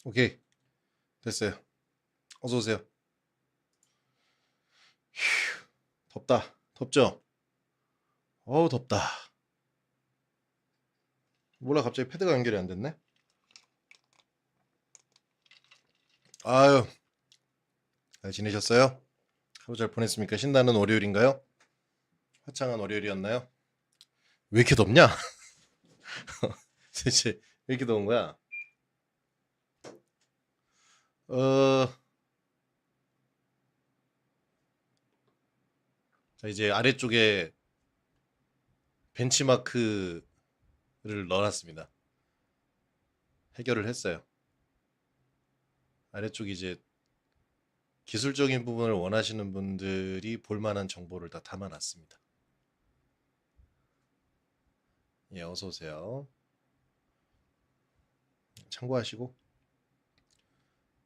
오케이, 됐어요. 어서 오세요. 휴, 덥다. 덥죠? 어우, 덥다. 몰라, 갑자기 패드가 연결이 안 됐네. 아유, 잘 지내셨어요? 하루 잘 보냈습니까? 신나는 월요일인가요? 화창한 월요일이었나요? 왜 이렇게 덥냐? 대체 왜 이렇게 더운 거야? 자, 이제 아래쪽에 벤치마크를 넣어놨습니다. 해결을 했어요. 아래쪽이 이제 기술적인 부분을 원하시는 분들이 볼만한 정보를 다 담아놨습니다. 예, 어서 오세요. 참고하시고.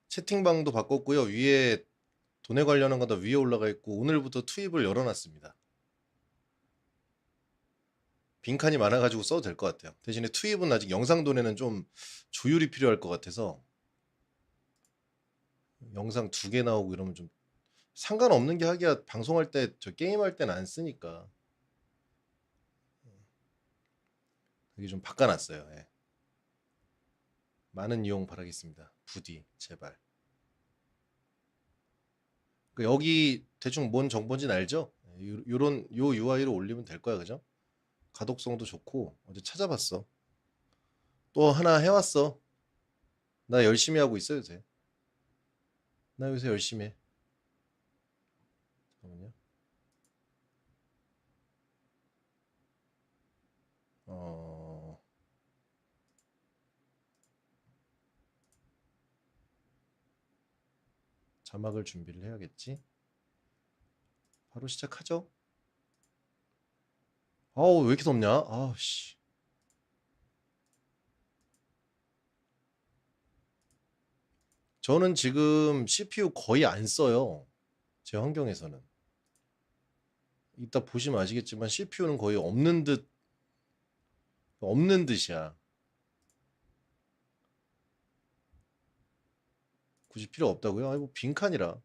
채팅방도 바꿨고요. 위에 돈에 관련한 거 다 위에 올라가 있고 오늘부터 투입을 열어놨습니다. 빈칸이 많아가지고 써도 될 것 같아요. 대신에 투입은 아직 영상 돈에는 좀 조율이 필요할 것 같아서 영상 2개 나오고 이러면 좀 상관없는 게 하기야 방송할 때 저 게임할 때는 안 쓰니까 여기 좀 바꿔놨어요. 예. 많은 이용 바라겠습니다. 부디 제발. 여기 대충 뭔 정보인지는 알죠? 요런 요 UI로 올리면 될 거야, 그죠? 가독성도 좋고 어제 찾아봤어. 또 하나 해왔어. 나 열심히 하고 있어 요새. 나 요새 열심히 해. 잠깐만요. 자막을 준비를 해야겠지. 바로 시작하죠. 아우 왜 이렇게 덥냐? 아우씨. 저는 지금 CPU 거의 안 써요. 제 환경에서는. 이따 보시면 아시겠지만 CPU는 거의 없는 듯이야. 굳이 필요 없다고요? 아이고 빈칸이라.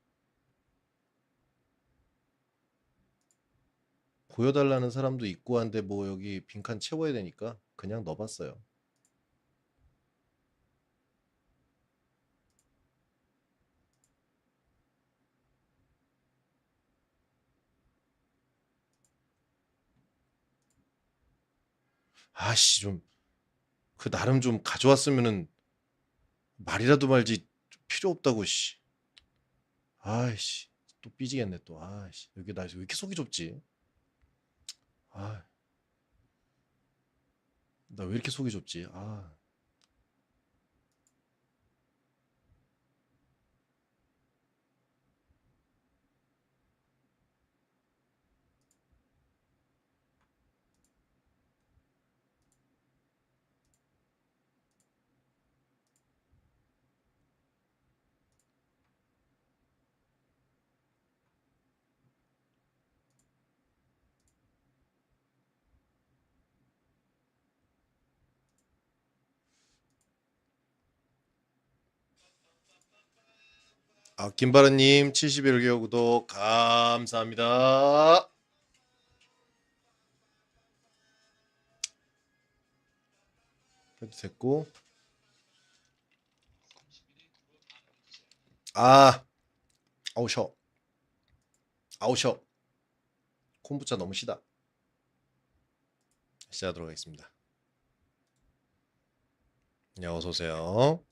보여달라는 사람도 있고 한데 뭐 여기 빈칸 채워야 되니까 그냥 넣어봤어요. 아씨 좀 그 나름 좀 가져왔으면은 말이라도 말지 필요 없다고 씨. 아이씨 또 삐지겠네 또. 아이씨 여기 나 왜 이렇게 속이 좁지? 아, 나 왜 이렇게 속이 좁지? 아. 김바라님 71개월 구독 감사합니다. 해도 됐고 아우 셔 아우 셔 콤부차 너무 시다. 시작하도록 하겠습니다. 네, 어서 오세요.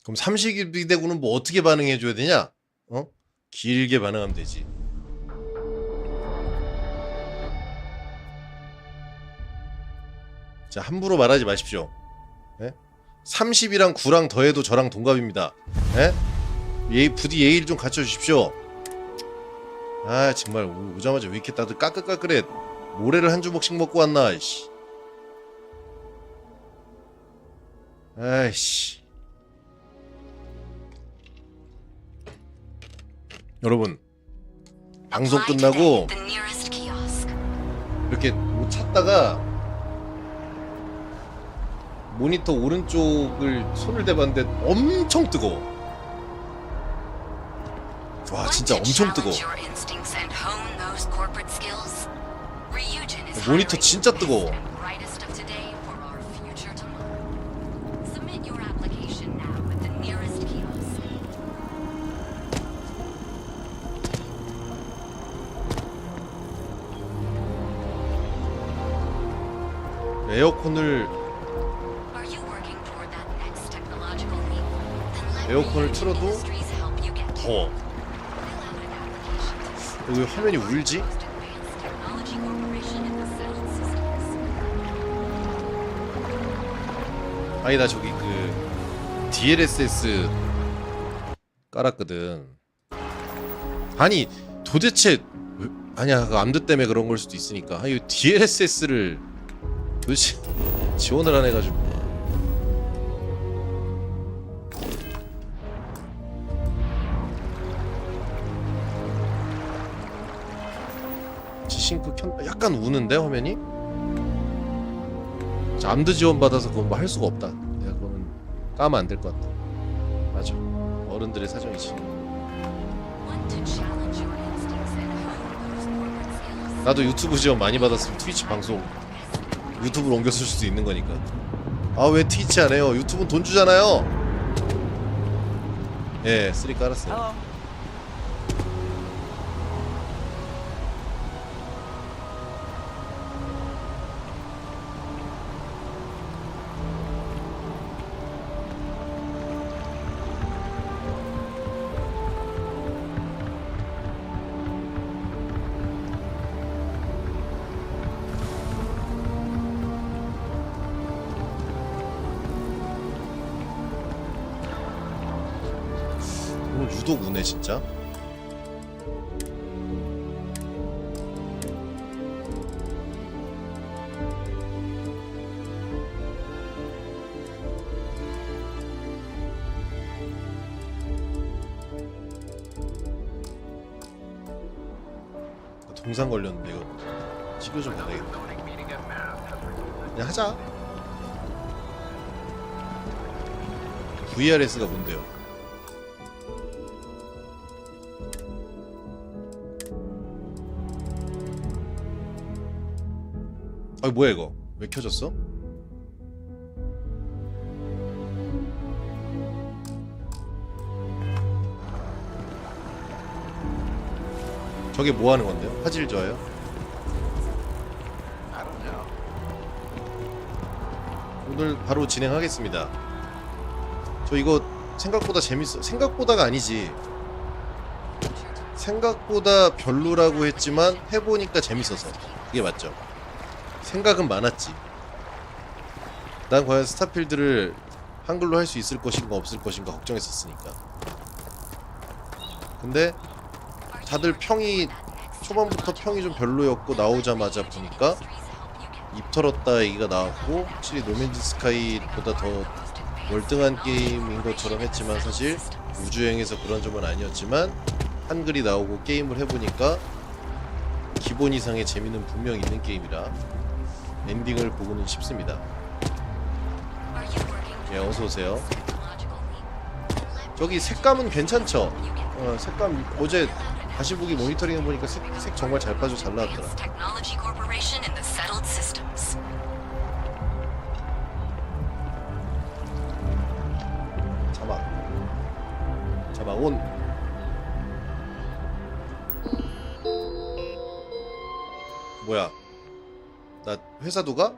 그럼 삼식이 되고는 뭐 어떻게 반응해 줘야 되냐? 길게 반응하면 되지. 자, 함부로 말하지 마십시오. 예? 30이랑 9랑 더해도 저랑 동갑입니다. 예? 부디 예의를 좀 갖춰 주십시오. 아, 정말 오자마자 왜 이렇게 다들 까끌까끌해. 모래를 한 주먹씩 먹고 왔나, 씨. 아이씨. 여러분 방송 끝나고 이렇게 뭐 찾다가 모니터 오른쪽을 손을 대봤는데 엄청 뜨거워. 와 진짜 엄청 뜨거워. 모니터 진짜 뜨거워. 에어컨을 틀어도 더워. 왜 화면이 울지? 아니 나 저기 그 DLSS 깔았거든. 아니 도대체 아니야 그 암드 때문에 그런 걸 수도 있으니까. 아니 DLSS를 도대체 지원을 안 해가지고. 싱크 약간 우는데 화면이? 암드 지원 받아서 그건 뭐 할 수가 없다. 내가 그거는 까면 안 될 것 같다. 맞아. 어른들의 사정이지. 나도 유튜브 지원 많이 받았으면 트위치 방송 유튜브로 옮겨 쓸 수도 있는 거니까. 아 왜 트위치 안 해요? 유튜브는 돈 주잖아요. 예, 3 깔았어요. 유독 우네 진짜. 동상 걸렸는데 이거 치료 좀 받아야겠다. 그냥 하자. VRS가 뭔데요? 아이 뭐야 이거 왜 켜졌어? 저게 뭐 하는 건데요? 화질 좋아요? 오늘 바로 진행하겠습니다. 저 이거 생각보다 재밌어. 생각보다가 아니지. 생각보다 별로라고 했지만 해보니까 재밌어서. 그게 맞죠? 생각은 많았지. 난 과연 스타필드를 한글로 할 수 있을 것인가 없을 것인가 걱정했었으니까. 근데 다들 평이 초반부터 평이 좀 별로였고 나오자마자 보니까 입 털었다 얘기가 나왔고 확실히 노맨즈 스카이보다 더 월등한 게임인 것처럼 했지만 사실 우주여행에서 그런 점은 아니었지만 한글이 나오고 게임을 해보니까 기본 이상의 재미는 분명 있는 게임이라 엔딩을 보고는 싶습니다. 예, 어서오세요. 저기 색감은 괜찮죠? 색감 어제 다시보기 모니터링 해보니까 색 정말 잘 빠져 잘 나왔더라. 자막 온. 뭐야? 나 회사도 가?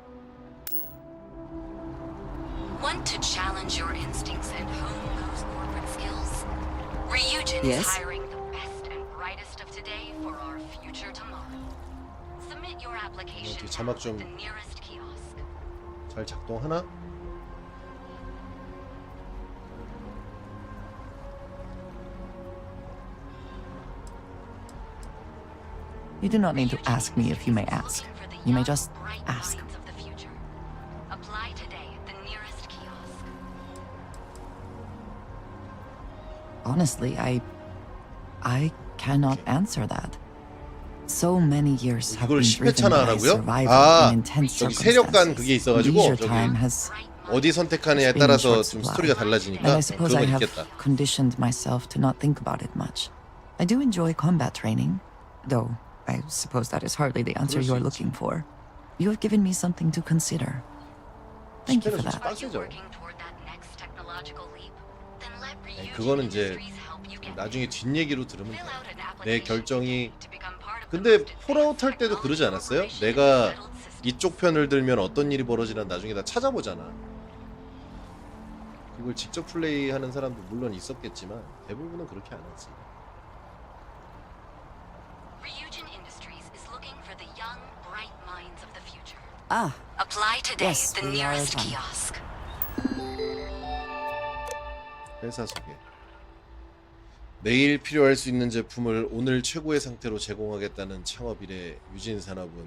Want to challenge your instincts and hone those corporate skills? Ryujin is hiring the best and brightest of today for our future tomorrow. Submit your application at the nearest kiosk. 잘 작동하나? You do not need to ask me if you may ask. You may just ask. Honestly, I cannot answer that. So many years have 이걸 been 10회 driven 차나 by 하라고요? survival 아, in intense 저기 세력간 circumstances. 그게 있어가지고 Leisure 저기 time has 어디 선택하느냐에 been in 따라서 short 좀 supply. 스토리가 And 달라지니까 I suppose I 그건 have 있겠다. conditioned myself to not think about it much. I do enjoy combat training, though I suppose that is hardly the answer you are looking for. You have given me something to consider. Thank you for 10회는 that. 솔직히 빡세죠. 그거는 이제 나중에 뒷얘기로 들으면 돼. 내 결정이 근데 폴아웃 할 때도 그러지 않았어요? 내가 이쪽 편을 들면 어떤 일이 벌어지나 나중에 다 찾아보잖아. 그걸 직접 플레이하는 사람도 물론 있었겠지만 대부분은 그렇게 안 하지. Ah, Apply today Yes, at the we are nearest done. kiosk. 회사 소개. 내일 필요할 수 있는 제품을 오늘 최고의 상태로 제공하겠다는 창업 이래 유진 산업은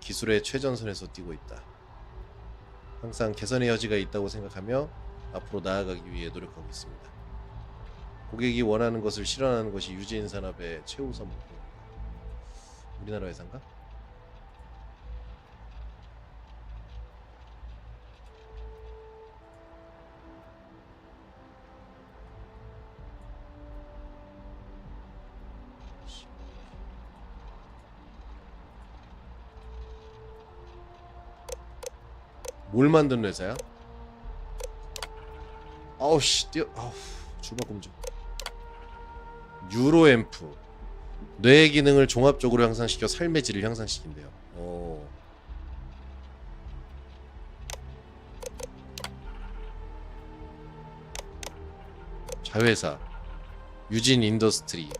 기술의 최전선에서 뛰고 있다. 항상 개선의 여지가 있다고 생각하며 앞으로 나아가기 위해 노력하고 있습니다. 고객이 원하는 것을 실현하는 것이 유진 산업의 최우선 목표입니다. 우리나라 회사인가? 뭘 만드는 회사야? 아우 씨 뛰어 아우 주먹 좀 유로앰프 뇌의 기능을 종합적으로 향상시켜 삶의 질을 향상시킨대요. 오. 자회사 유진 인더스트리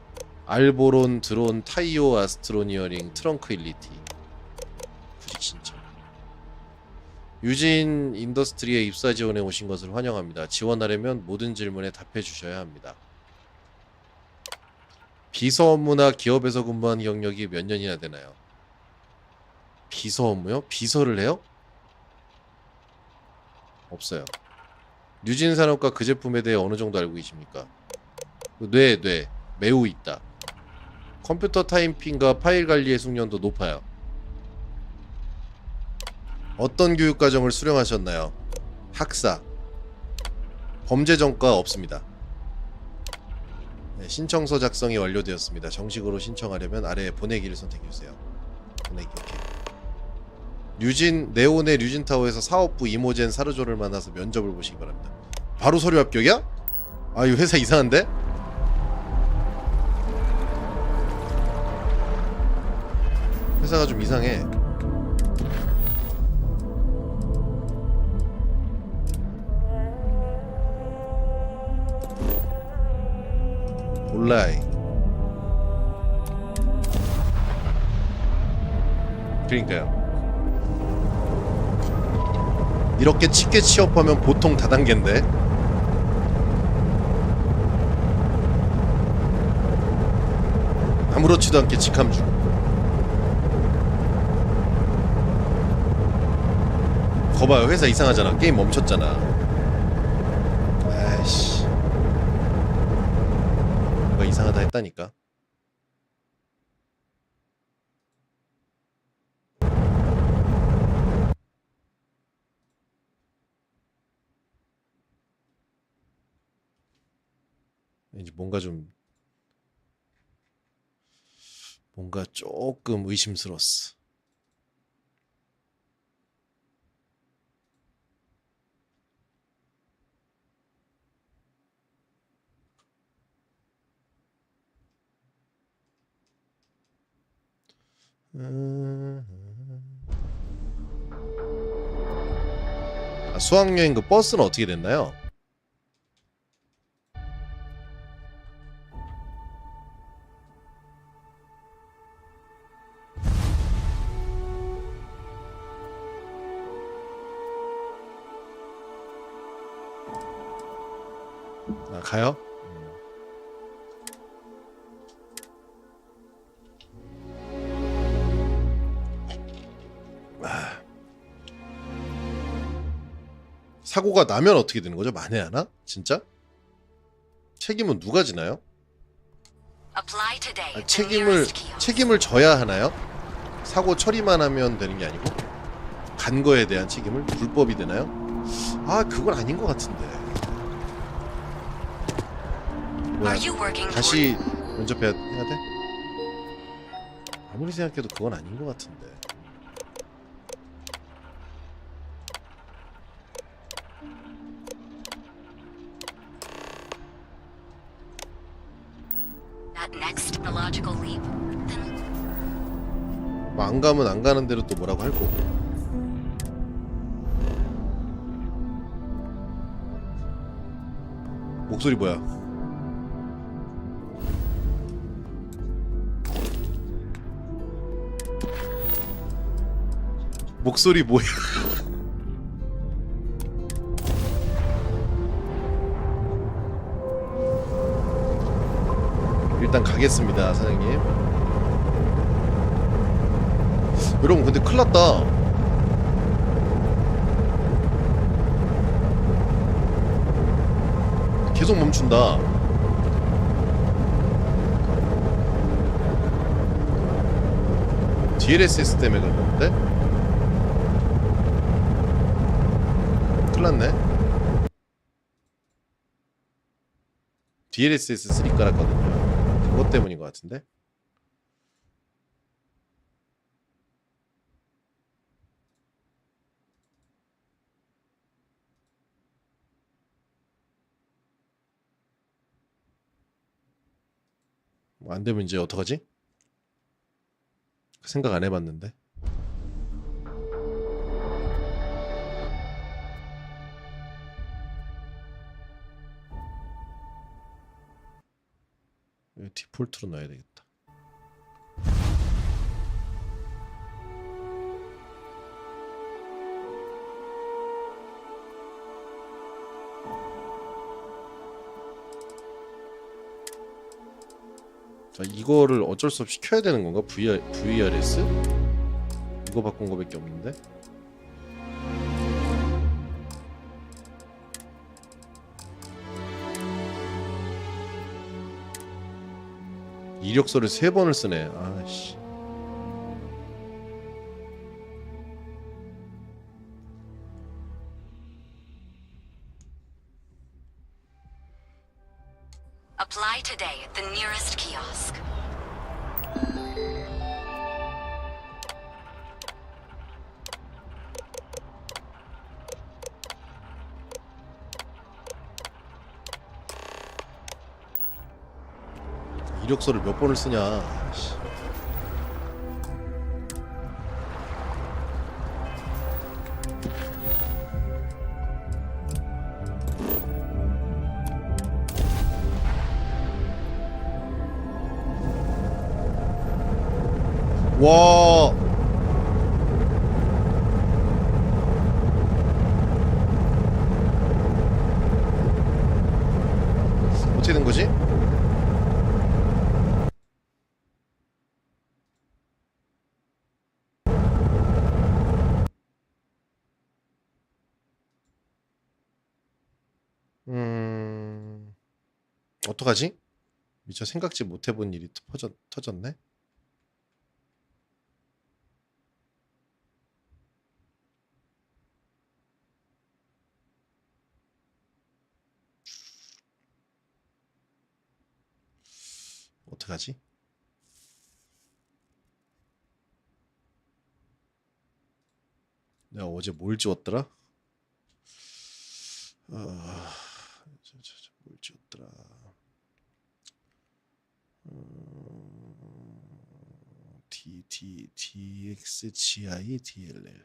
알보론 드론 타이오 아스트로니어링 트렁크 일리티 구직 신청 유진 인더스트리에 입사 지원해 오신 것을 환영합니다. 지원하려면 모든 질문에 답해 주셔야 합니다. 비서 업무나 기업에서 근무한 경력이 몇 년이나 되나요? 비서 업무요? 비서를 해요? 없어요. 유진 산업과 그 제품에 대해 어느 정도 알고 계십니까? 뇌 매우 있다. 컴퓨터 타이핑과 파일 관리의 숙련도 높아요. 어떤 교육과정을 수령하셨나요? 학사. 범죄전과 없습니다. 네, 신청서 작성이 완료되었습니다. 정식으로 신청하려면 아래 보내기를 선택해주세요. 보내기 오케이. 네온의 류진타워에서 사업부 이모젠 사르조를 만나서 면접을 보시기 바랍니다. 바로 서류 합격이야? 아, 이 회사 이상한데? 회사가 좀 이상해. 몰라이. 그러니까요. 이렇게 쉽게 취업하면 보통 다단계인데. 아무렇지도 않게 직함 중. 거봐요, 회사 이상하잖아. 게임 멈췄잖아. 아이씨. 뭔가 이상하다 했다니까. 이제 뭔가 조금 의심스러웠어. 아, 수학여행 그 버스는 어떻게 됐나요? 아, 가요? 사고가 나면 어떻게 되는 거죠? 만에 하나? 진짜? 책임은 누가 지나요? Apply today 아, at the nearest kiosk. 책임을 져야 하나요? 사고 처리만 하면 되는 게 아니고 간 거에 대한 책임을 불법이 되나요? 아, 그건 아닌 것 같은데. 뭐야, Are you working 다시 면접해야 돼? 아무리 생각해도 그건 아닌 것 같은데. that next the logical leap? Then 뭐 안 가면 안 가는 대로 또 뭐라고 할 거고. 목소리 뭐야? 목소리 뭐야? 일단 가겠습니다, 사장님. 여러분, 근데 큰일 났다. 계속 멈춘다. DLSS 때문에 그런 건데? 큰일 났네. DLSS 3 깔았거든요. 그것 때문인 것 같은데? 뭐 안 되면 이제 어떡하지? 생각 안 해봤는데. 이거 디폴트로 넣어야 되겠다. 자, 이거를 어쩔 수 없이 켜야 되는 건가? VRS? 이거 바꾼 거밖에 없는데? 이력서를 3번을 쓰네. 아씨. apply today at the nearest kiosk. 이력서를 몇 번을 쓰냐. 아이씨. 와. 어떻게 된 거지? 어떡하지? 미처 생각지 못해본 일이 터졌네? 어떡하지? 내가 어제 뭘 지웠더라? 뭘 지웠더라? DXGI DLL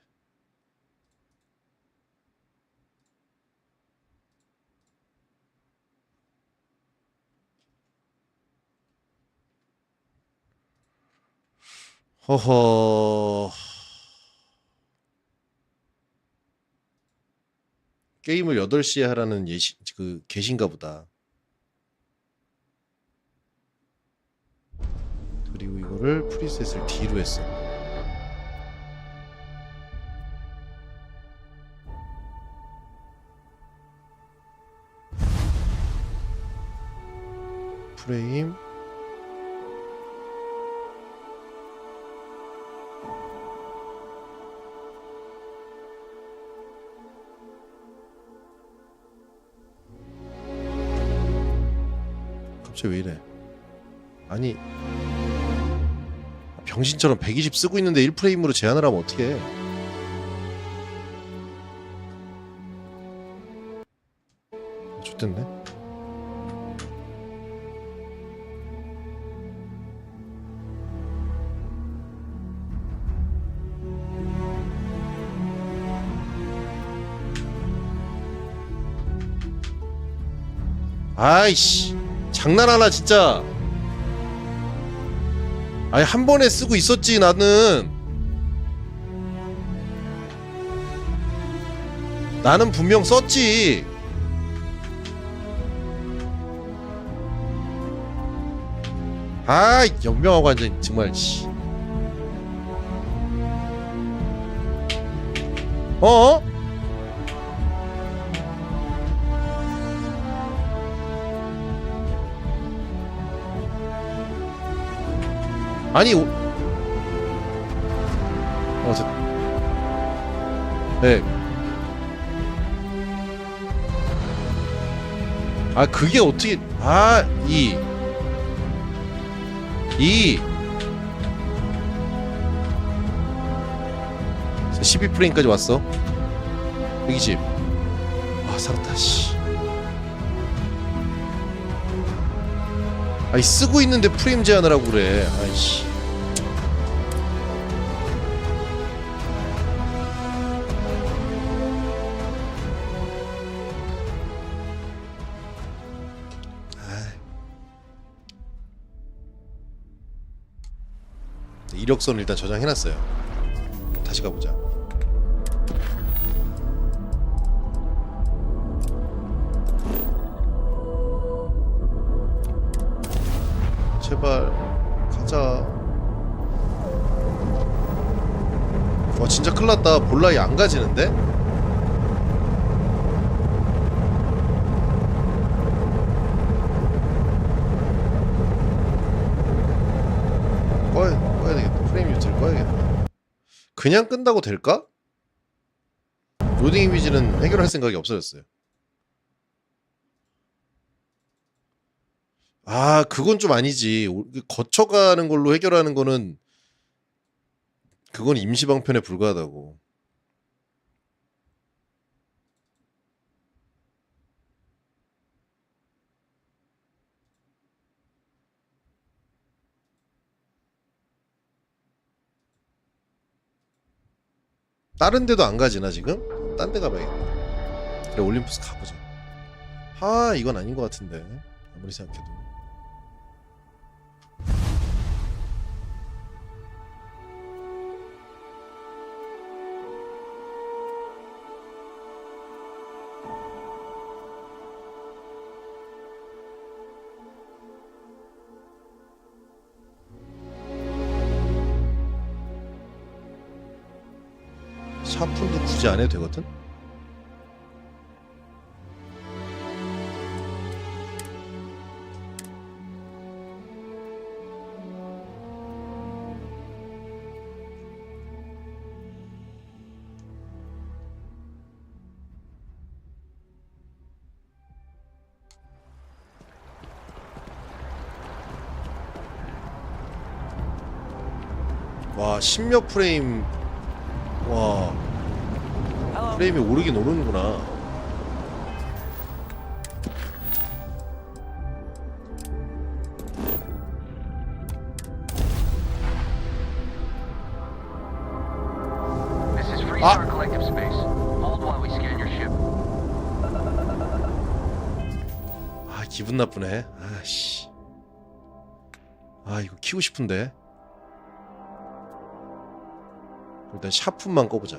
허허. 게임을 8시에 하라는 그 계신가 보다. 그리고 이거를 프리셋을 D로 했어. 프레임 쟤 왜 이래? 아니 병신처럼 120 쓰고 있는데 1프레임으로 제한을 하면 어떡해. 좋댔네. 아이씨 장난하나 진짜. 아니 한 번에 쓰고 있었지 나는 분명 썼지. 아이 연명하고 완전 정말 씨. 어? 아니 네. 아 그게 어떻게 이 12프레임까지 왔어. 120. 살았다 씨. 아니 쓰고 있는데 프레임 제한을 하고 그래. 아이씨. 이력서는 일단 저장해놨어요. 다시 가보자. 제발 가자. 와 진짜 큰일났다. 볼라이 안 가지는데? 꺼야 되겠다. 프레임 유지를 꺼야겠다. 그냥 끈다고 될까? 로딩 이미지는 해결할 생각이 없어졌어요. 그건 좀 아니지. 거쳐가는 걸로 해결하는 거는 그건 임시방편에 불과하다고. 다른 데도 안 가지나 지금? 딴 데 가봐야겠다. 그래 올림푸스 가보자. 이건 아닌 것 같은데 아무리 생각해도. 샤프도 굳이 안 해도 되거든? 와 10몇 프레임. 와 프레임이 오르긴 오르는구나. 기분 나쁘네. 아씨. 이거 키고 싶은데. 일단 샤프만 꺼보자.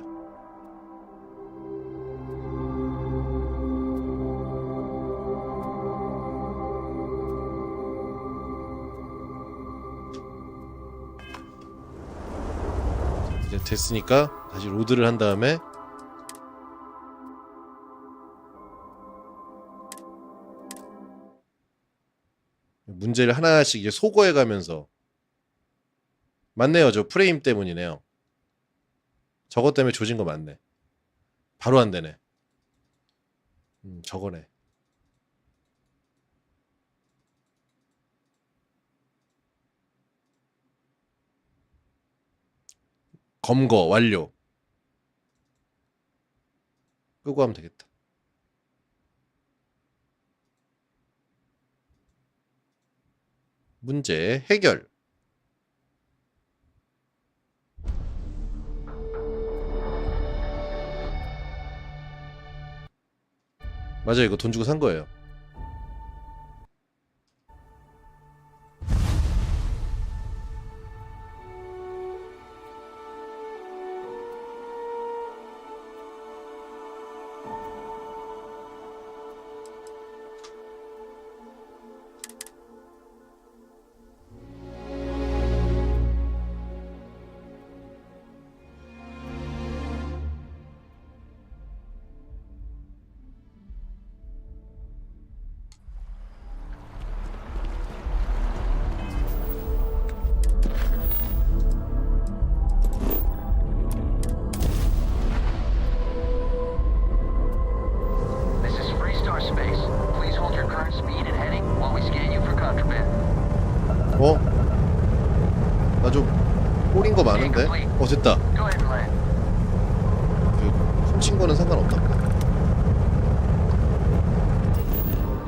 이제 됐으니까 다시 로드를 한 다음에 문제를 하나씩 이제 소거해 가면서. 맞네요. 저 프레임 때문이네요. 저것 때문에 조진 거 맞네. 바로 안 되네. 저거네. 검거 완료. 끄고 하면 되겠다. 문제 해결. 맞아요. 이거 돈 주고 산 거예요. 어? 나 좀 꼬린 거 많은데? 어 됐다. 그 훔친 거는 상관없나 보다.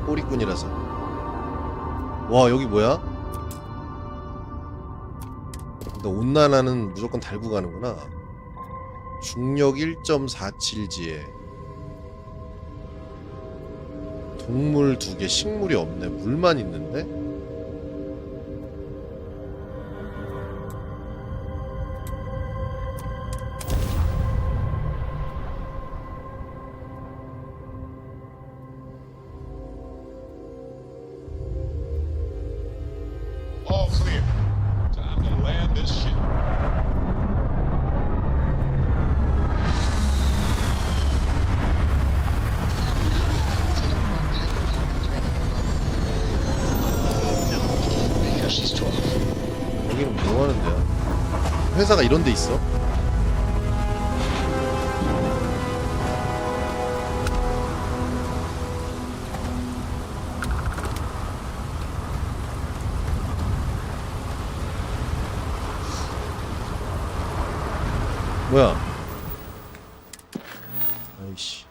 꼬리꾼이라서. 와 여기 뭐야? 나 온난화는 무조건 달고 가는구나. 중력 1.47지에 동물 2개, 식물이 없네. 물만 있는데? All clear. Time to land this ship. 여기는 뭐 하는 데야? 회사가 이런 데 있어? 뭐야? 아이씨.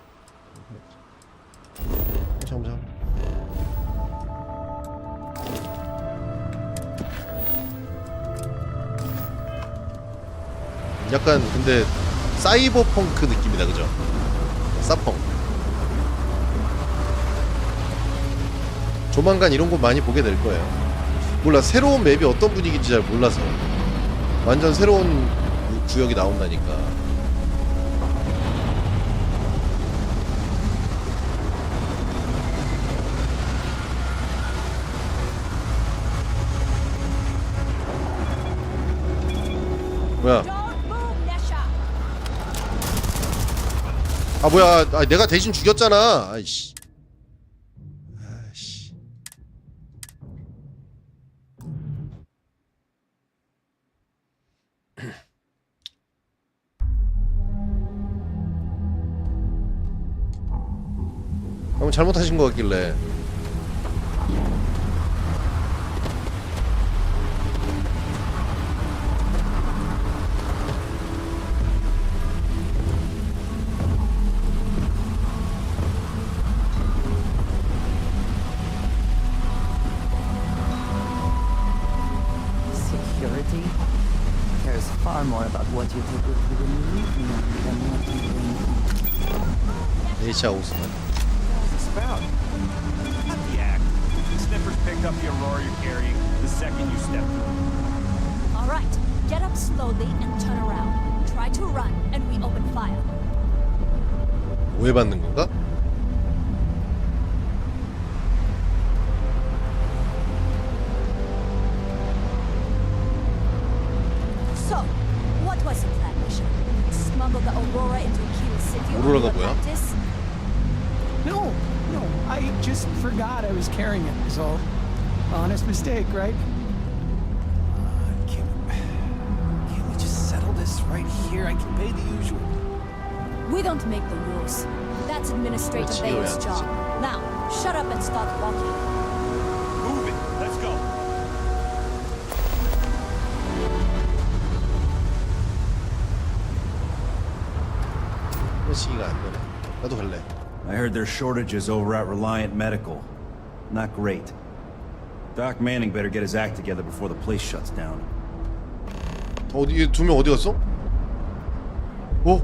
잠깐. 약간 근데 사이버펑크 느낌이다, 그죠? 사펑. 조만간 이런 거 많이 보게 될 거예요. 몰라, 새로운 맵이 어떤 분위기인지 잘 몰라서. 완전 새로운 구역이 나온다니까. 뭐야? 아 뭐야? 아, 내가 대신 죽였잖아. 아이씨. 아이씨. 그럼 잘못하신 것 같길래. Security cares far more about what you do with the movie than what you bring. H.A. 오스만. What's this about? Not the act. Sniffers picked up the Aurora you're carrying the second you step through. All right, get up slowly and turn around. Try to run, and we open fire. 오해받는 건가? So, what was the plan, Misha? Smuggle the Aurora into Kiel City on Aurora가 your 뭐야? practice? No, I just forgot I was carrying it, is all. Honest mistake, right? Can't we just settle this right here? I can pay the usual. We don't make the rules. That's Administrator 그렇지, Bayer's 그래야지. job. Now, shut up and start walking. Move it. Let's go. 시기가 안 되네. 나도 갈래. I heard there's shortages over at Reliant Medical. Not great. Doc Manning better get his act together before the place shuts down. 어디 두 명 어디 갔어? 어?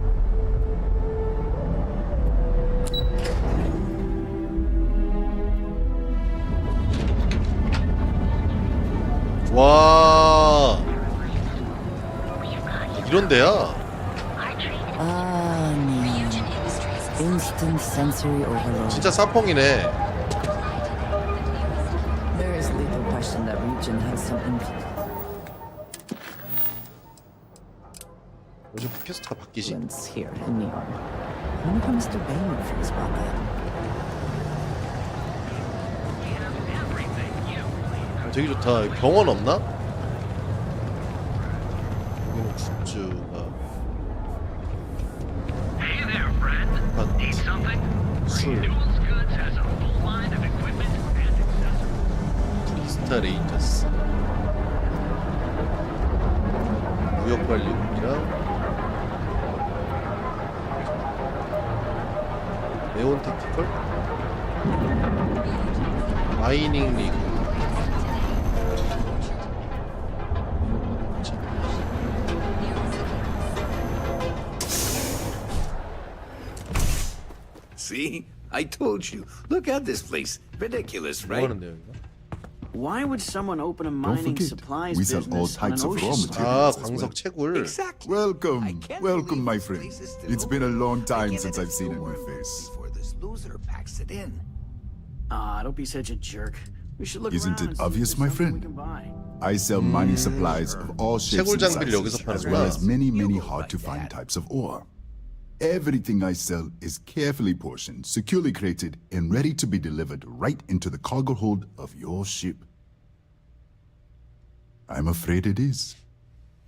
와 이런 데야? Ah, no. Instant sensory overload. 진짜 사펑이네. There is little question that region has some 요즘 퀘스트가 바뀌지? influence here in New York. I wonder how Mr. Bailey feels about that. 되게 좋다. 병원 없나? 여기는 굿즈가 아파트, 술, 인스타레이터스, 무역관리국이랑 네온 택티컬, 마이닝 리그. See? I told you. Look at this place. Ridiculous, 뭐 right? 하는데요, 이거? Why would someone open a Don't mining forget, supplies we sell all business on an types of raw ocean? materials. 아, 광석 채굴. Exactly. I Welcome, can't welcome, believe my this friend. place is still It's been a open. long I time get since it I've seen a new before- face. Before this loser packs it in. Ah, don't be such a jerk. We should look Isn't around it and see if obvious, there's my something we friend? can buy. I sell mining supplies of all shapes 채굴 and 장비를 여기서 sizes, as well 파는구나. as many, many You hard-to-find like that. types of ore. Everything I sell is carefully portioned, securely crated, and ready to be delivered right into the cargo hold of your ship. I'm afraid it is.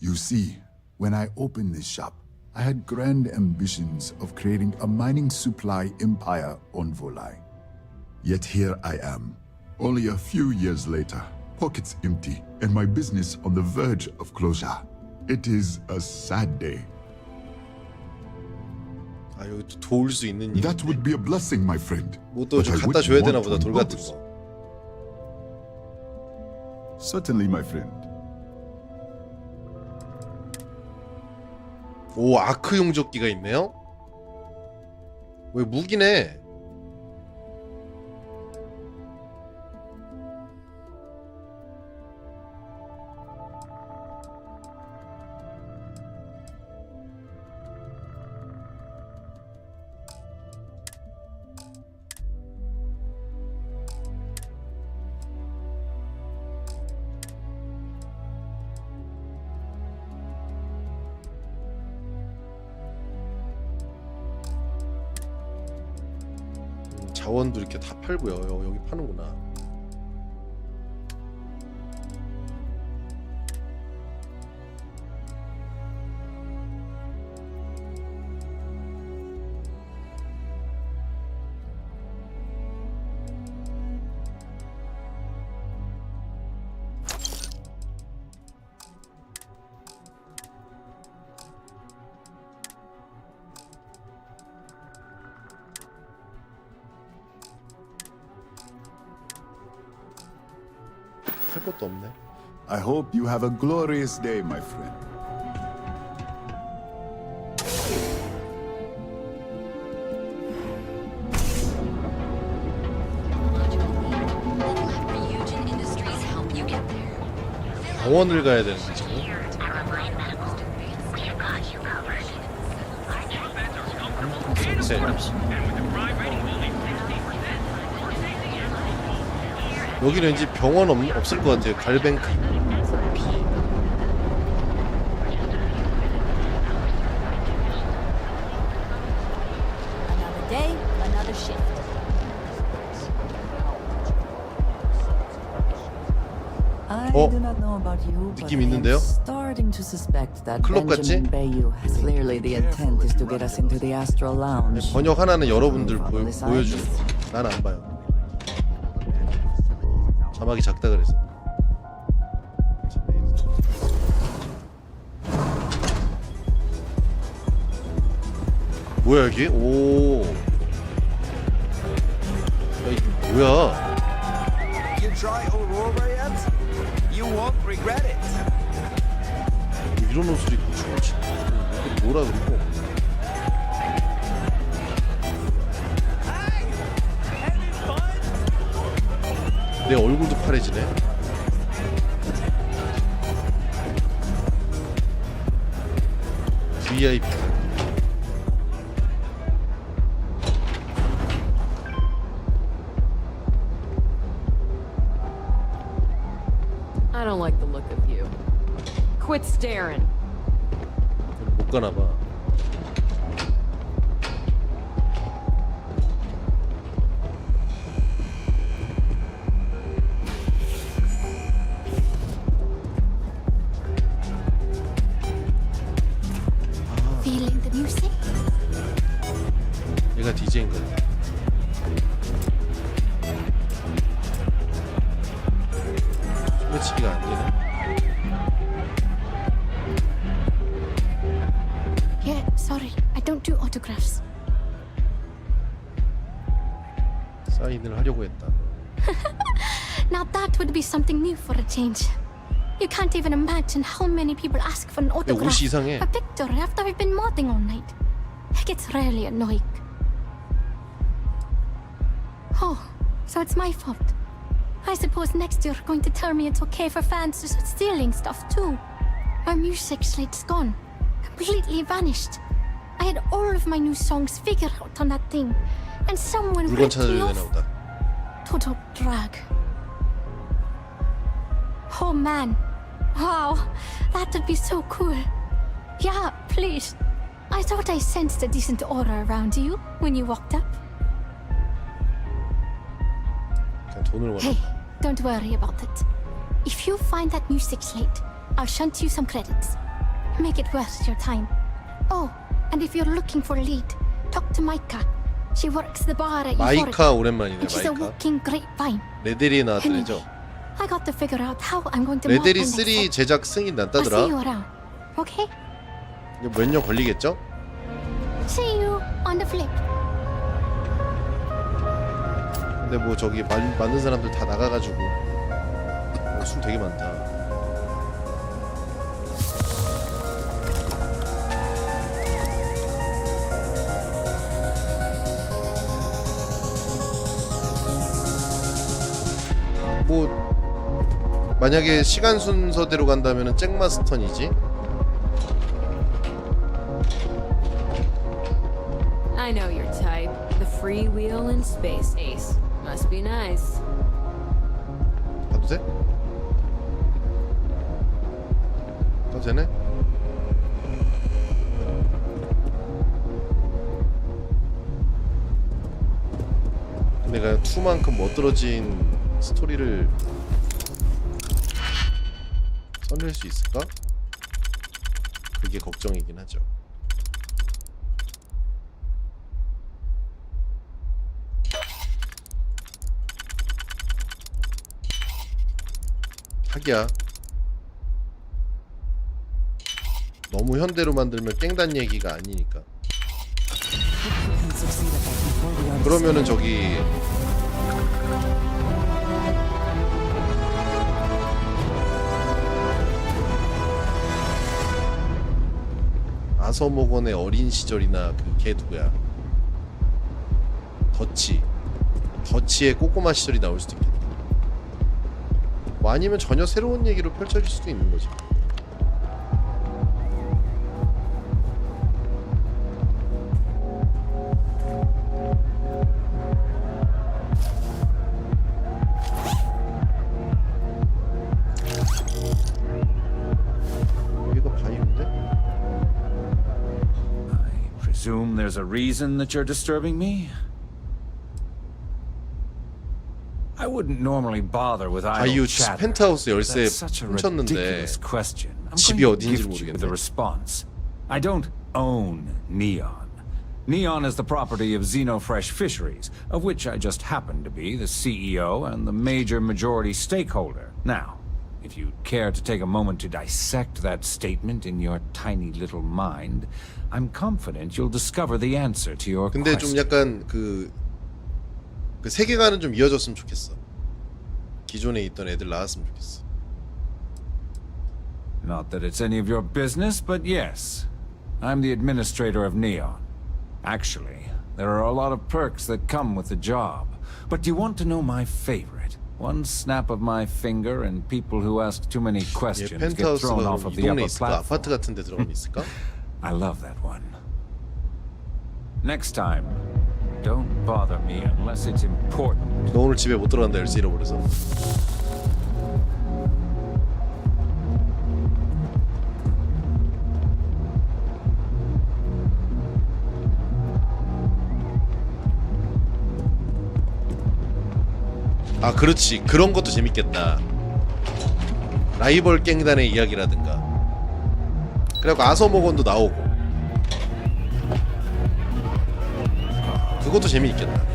You see, when I opened this shop, I had grand ambitions of creating a mining supply empire on Volai. Yet here I am, only a few years later, pockets empty, and my business on the verge of closure. It is a sad day. 아, 여기 또 도울 수 있는 일. That would be a blessing, my friend. 뭐또 But 좀 I 갖다 wouldn't 줘야 되나 want 보다, to 돌 같은 impose. 거. Certainly, my friend. 오, 아크 용접기가 있네요? 왜 무기네? 자원도 이렇게 다 팔고요. 여기 파는구나. 할 것도 없네. I hope you have a glorious day, my friend. Ryujin Industries help you get there. 병원을 가야 되는데 지금. 네. 여기는 왠지 병원 없을 것 같아요. 갈뱅크, 커피. Another day, another shift. I 어? do not know about you, but 느낌 I am 있는데요? starting to suspect that 클럽 같지? Benjamin Bayou has clearly the intent is to get us into the Astral Lounge. 번역 하나는 여러분들 보여주는 Besides, 거. 난 안 봐요. 자막이 작다 그래서. 뭐야 여기? 오. 야 이게 뭐야? You try Aurora yet? You won't regret it. 이런 옷을 입고 춤을 추. 이게 뭐라 그러고? 내 얼굴도 파래지네. VIP. I don't like the look of you. Quit staring. 못 가나 봐. Feeling the music? 얘가 DJ인 거야. 소매치기가 안 되네. Yeah, sorry. I don't do autographs. 사인을 하려고 했다. Now that would be something new for a change. You can't even imagine how many people ask for an autograph, 옷이 이상해. a picture after I've been modding all night. It gets really annoying. Oh, so it's my fault. I suppose next you're going to tell me it's okay for fans to start stealing stuff too. My music slate's gone. Completely vanished. I had all of my new songs figured out on that thing, and someone 물건 ripped me 찾아줘야 off. 되나 보다. Total drag. Oh man. Wow, that would be so cool. Yeah, please. I thought I sensed a decent aura around you when you walked up. 그냥 돈을 원해. Hey, don't worry about it. If you find that music slate, I'll shunt you some credits. Make it worth your time. Oh, and if you're looking for a lead, talk to Micah. She works the bar at 마이카 오랜만이네. and she's a 마이카. walking grapevine. 레데리에 나왔던 애죠. I got to figure out how I'm going to mod 레데리 my next 3 set. 제작 승인 I'll see you 났다더라. around. Okay? 몇 년 걸리겠죠? See you on the flip. 근데 뭐 저기 만든 사람들 다 나가가지고 술 되게 많다. 뭐 만약에 시간 순서대로 간다면은 잭마스턴이지. I know your type. The freewheel and space ace. Must be nice. 가도 돼? 가도 되네? 내가 2만큼 멋들어진 스토리를 써낼 수 있을까? 그게 걱정이긴 하죠. 하기야. 너무 현대로 만들면 깽단 얘기가 아니니까. 그러면은 저기 아서모건의 어린 시절이나 그 걔 누구야? 더치의 꼬꼬마 시절이 나올 수도 있겠다. 뭐 아니면 전혀 새로운 얘기로 펼쳐질 수도 있는 거지. 여기가 바이오인데? I presume there's a reason that you're disturbing me? I wouldn't normally bother with idle 바이오 chatter. 펜트하우스 열쇠 That's such a 훔쳤는데 ridiculous question. I'm 집이 going to 어딘지 gift you with a 모르겠네. response. I don't own Neon. Neon is the property of Xenofresh Fisheries, of which I just happen to be the CEO and the major majority stakeholder. Now, If you care to take a moment to dissect that statement in your tiny little mind, I'm confident you'll discover the answer to your 근데 좀 question. 약간 그 세계관은 좀 이어졌으면 좋겠어. 기존에 있던 애들 나왔으면 좋겠어. Not that it's any of your business, but yes. I'm the administrator of Neon. Actually, there are a lot of perks that come with the job. But you want to know my favorite? One snap of my finger and people who ask too many 얘 questions get thrown 펜트하우스가 off of 이 the 동네 upper 있을까? platform. 아파트 같은 데 들어가면 있을까? I love that one. Next time, don't bother me unless it's important. 너 오늘 집에 못 들어간다 열쇠 잃어버려서. 아 그렇지, 그런 것도 재밌겠다. 라이벌 갱단의 이야기라든가. 그래갖고 아서모건도 나오고. 그것도 재미있겠다.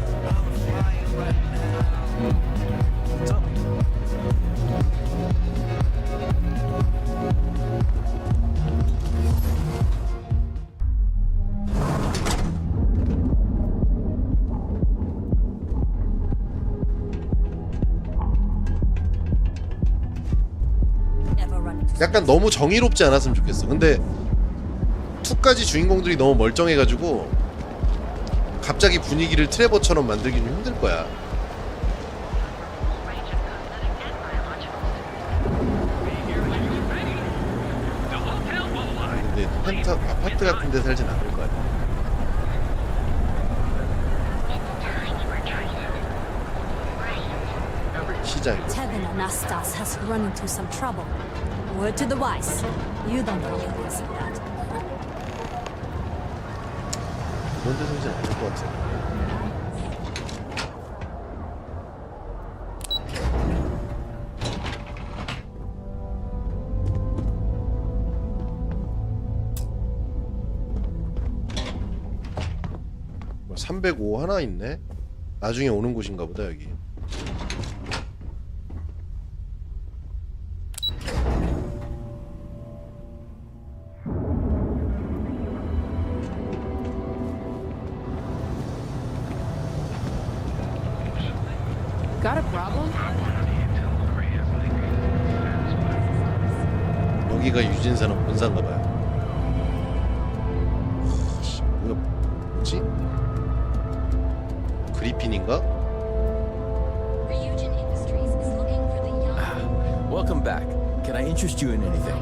약간 너무 정의롭지 않았으면 좋겠어. 근데 2까지 주인공들이 너무 멀쩡해가지고 갑자기 분위기를 트레버처럼 만들기는 힘들 거야. 근데 펜트 아파트 같은 데 살진 않을 거야. 시작. Tevin Anastas has run into some trouble. Word to the wise. You don't know what's in that. 그런 데 살진 않을 것 같아. 뭐 305 하나 있네? 나중에 오는 곳인가 보다 여기. Got a problem? 여기가 유진사는 본사인가 봐요. 뭐지? 그리핀인가? Welcome back. Can I interest you in anything?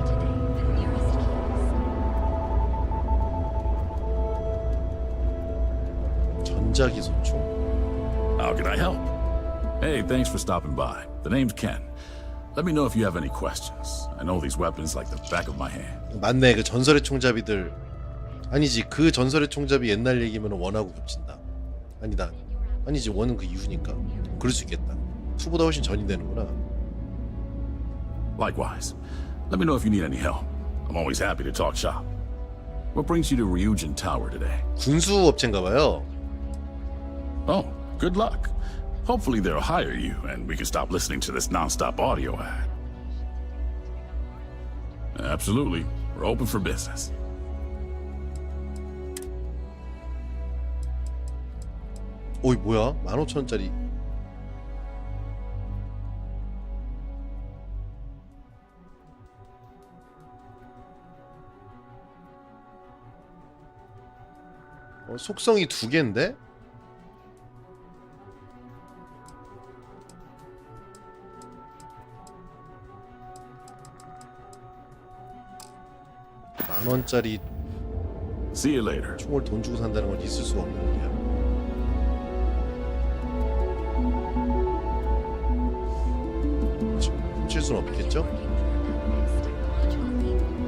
전자기소총. How can I help? Hey, thanks for stopping by. The name's Ken. Let me know if you have any questions. I know these weapons like the back of my hand. 맞네, 그 전설의 총잡이들. 아니지, 그 전설의 총잡이 옛날 얘기면 원하고 겹친다. 아니다, 아니지, 원은 그 이후니까. 그럴 수 있겠다. 2보다 훨씬 전이 되는구나. Likewise. Let me know if you need any help. I'm always happy to talk shop. What brings you to Ryujin Tower today? 군수 업체인가 봐요. Oh, good luck. Hopefully they'll hire you and we can stop listening to this non-stop audio ad. Absolutely. We're open for business. 어이 뭐야? 15,000원짜리. 속성이 2개인데? $10,000짜리 See you later. 총을 돈 주고 산다는 건 있을 수가 없는 일이야. 훔칠 수는 없겠죠?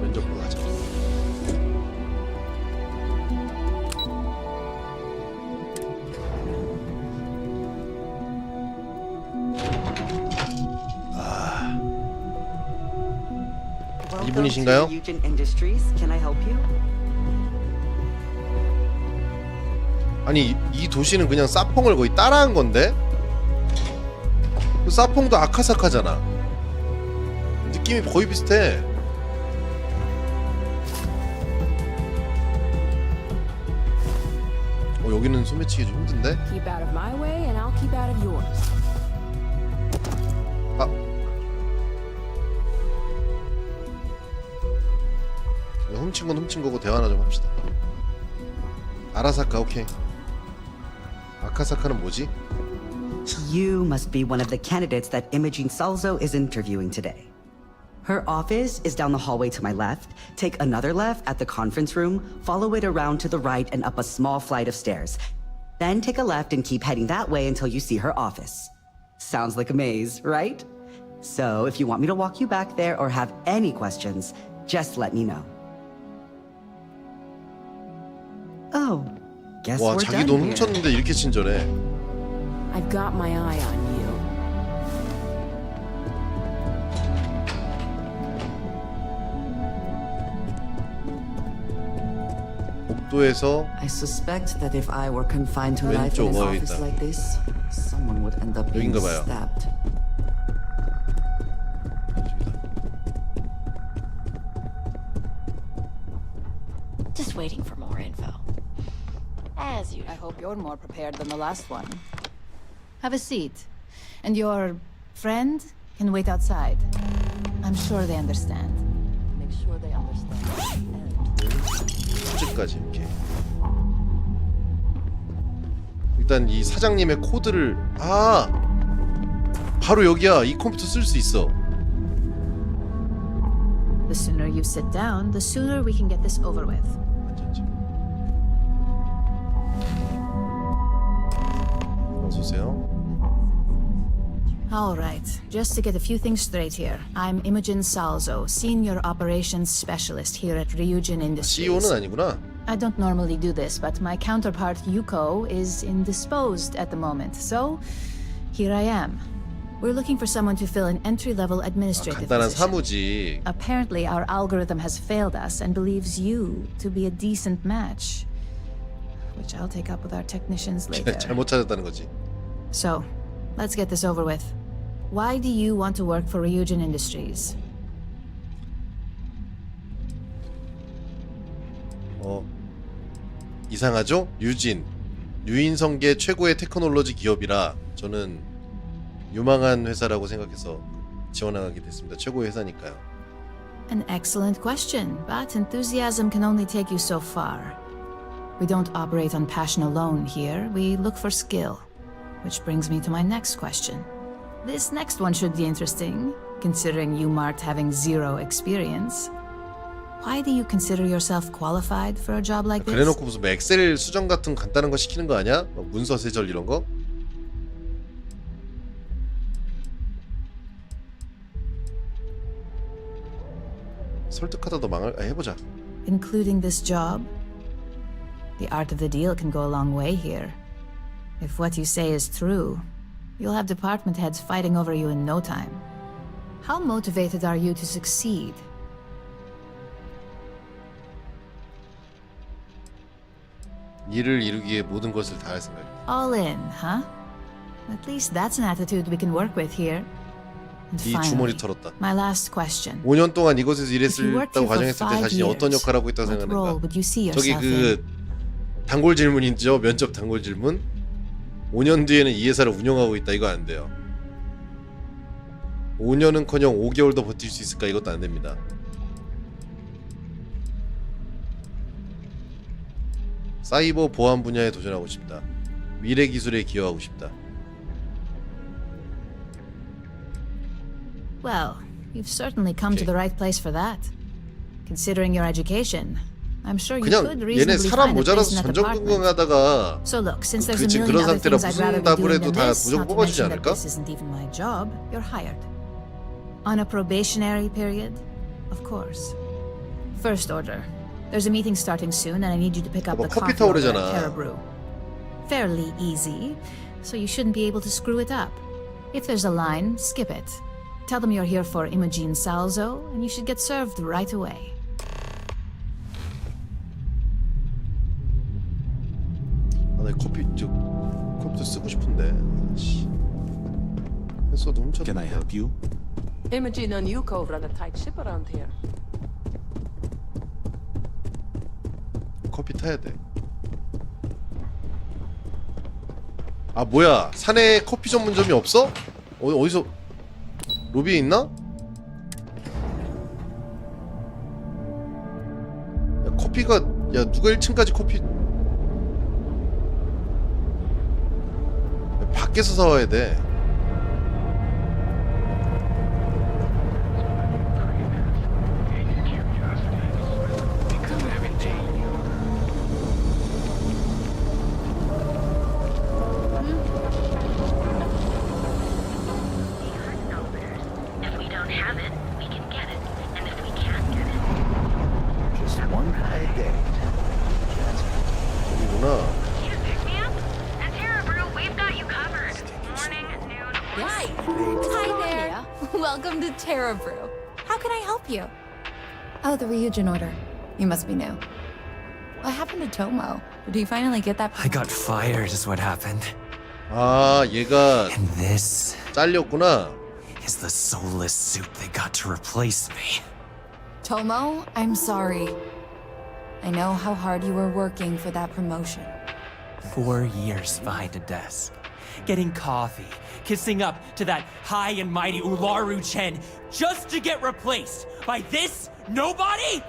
면접 보러 가자. 이분이신가요? 아니 이 도시는 그냥 사펑을 거의 따라한 건데? 사펑도 아카사카잖아. 느낌이 거의 비슷해. 여기는 소매치기 좀 힘든데? Keep out of my way and I'll keep out of yours. 아. 훔친 건 훔친 거고 대화나 좀 합시다. 아라사카 오케이. 아카사카는 뭐지? You must be one of the candidates that Imogene Salzo is interviewing today. Her office is down the hallway to my left. Take another left at the conference room, follow it around to the right and up a small flight of stairs. Then take a left and keep heading that way until you see her office. Sounds like a maze, right? So if you want me to walk you back there or have any questions, just let me know. Oh, guess 와, we're 자기 done 돈 here. 훔쳤는데 이렇게 친절해. I've got my eye on you. 복도에서 I suspect that if I were confined to life in an 왼쪽 office 있다. like this, someone would end up being 여긴가 봐요. stabbed. Just waiting for more info. As usual. I hope you're more prepared than the last one. Have a seat. And your friend can wait outside. I'm sure they understand. Make sure they understand. 휴지까지 이렇게. 일단 이 사장님의 코드를 바로 여기야. 이 컴퓨터 쓸 수 있어. The sooner you sit down, the sooner we can get this over with. 어서 오세요. All right, just to get a few things straight here. I'm Imogen Salzo, Senior Operations Specialist here at Ryujin Industries. CEO는 아니구나. I don't normally do this, but my counterpart Yuko is indisposed at the moment, so here I am. We're looking for someone to fill an entry-level administrative 간단한 position. 사무직. Apparently, our algorithm has failed us and believes you to be a decent match, which I'll take up with our technicians later. 잘못 찾았다는 거지. So, let's get this over with. Why do you want to work for Ryujin Industries? 이상하죠? 유인성계 최고의 테크놀로지 기업이라 저는 유망한 회사라고 생각해서 지원하게 됐습니다. 최고의 회사니까요. An excellent question, but enthusiasm can only take you so far. We don't operate on passion alone here. We look for skill. Which brings me to my next question. This next one should be interesting, considering you marked having zero experience. Why do you consider yourself qualified for a job like this? 그래놓고 무슨 엑셀 수정 같은 간단한 거 시키는 거 아니야? 문서 세절 이런 거? 설득하다도 망할. 해보자. Including this job? The art of the deal can go a long way here. If what you say is true, you'll have department heads fighting over you in no time. How motivated are you to succeed? 일을 이루기에 모든 것을 다할 생각입니다. All in, huh? At least that's an attitude we can work with here. And 이 finally, 주머니 털었다. my last question. 5년 동안 이곳에서 If you worked 일했다고 here for 가정했을 때 5 자신이 어떤 years, 역할을 하고 있다고 what role 생각하는가? would you see 저기 yourself in? 그 단골 질문이죠. 면접 단골 질문. 5년 뒤에는 이 회사를 운영하고 있다. 이거 안 돼요. 5년은커녕 5개월도 버틸 수 있을까? 이것도 안 됩니다. 사이버 보안 분야에 도전하고 싶다. 미래 기술에 기여하고 싶다. Well, you've certainly come to the right place for that. Considering your education, I'm sure you 그냥 could 얘네 reasonably 사람 find a place 모자라서 in that department. 전전긍긍하다가 So look, since there's a 지금 million 그런 other 상태라 things I'd 무슨 rather be 답을 doing 해도 than 다 this, 무조건 not to 뽑아주지 mention that 않을까? this isn't even my job, you're hired. On a probationary period, of course. First order. There's a meeting starting soon, and I need you to pick up the 커피 coffee order 타오르잖아. at Caribou. Fairly easy, so you shouldn't be able to screw it up. If there's a line, skip it. Tell them you're here for Imogen Salzo, and you should get served right away. 나 컴퓨터 쓰고 싶은데. 씨. 했어도 훔쳤는데. Can I help you? Imogen and Yuko run a tight ship around here. 커피 타야 돼. 아 뭐야? 산에 커피 전문점이 없어? 어디서 로비에 있나? 야, 커피가 야 누가 1층까지 커피 야, 밖에서 사와야 돼. Welcome to Terra Brew. How can I help you? Oh, the reunion order. You must be new. What happened to Tomo? Did he finally get that? I got fired is what happened. 아, 얘가 And this 잘렸구나. is the soulless suit they got to replace me. Tomo, I'm sorry. I know how hard you were working for that promotion. 4 years behind a desk, getting coffee, kissing up to that high and mighty Ularu Chen just to get replaced by this nobody?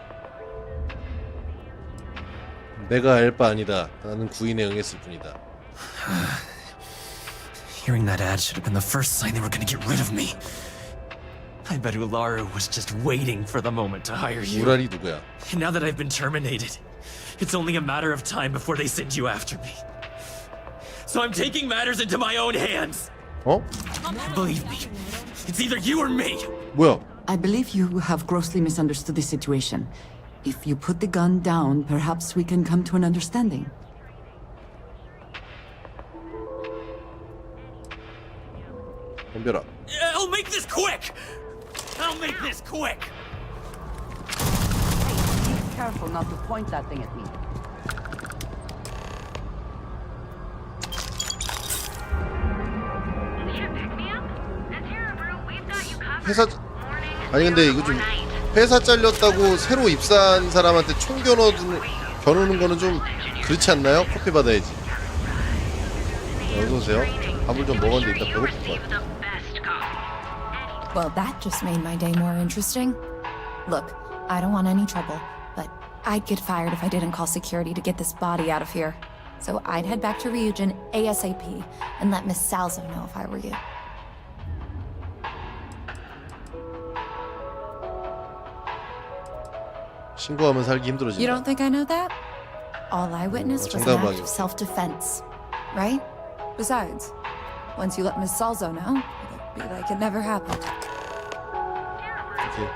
내가 알 바 아니다. 나는 구인에 응했을 뿐이다. Hearing that ad should have been the first sign they were gonna get rid of me. I bet Ularu was just waiting for the moment to hire you. 우랄이 누구야? And now that I've been terminated, it's only a matter of time before they send you after me. So I'm taking matters into my own hands. 어? Believe me, it's either you or me. 뭐야? I believe you have grossly misunderstood the situation. If you put the gun down, perhaps we can come to an understanding. 덤벼라. I'll make this quick. I'll make this quick. Hey, be careful not to point that thing at me. 회사 아니 근데 이거 좀 회사 잘렸다고 새로 입사한 사람한테 총 겨누는 거는 좀 그렇지 않나요? 커피 받아야지. 어서 오세요. 밥을 좀 먹었는데 이따 배고플 것 같아. Well, that just made my day more interesting. Look, I don't want any trouble, but I'd get fired if I didn't call security to get this body out of here. So I'd head back to Ryujin ASAP and let Miss Salzo know if I were you. 신고하면 살기 힘들어진다. You don't think I know that? All I witnessed was an act of self-defense, right? Besides, once you let Miss Salzo know, it'll be like it never happened. 오케이.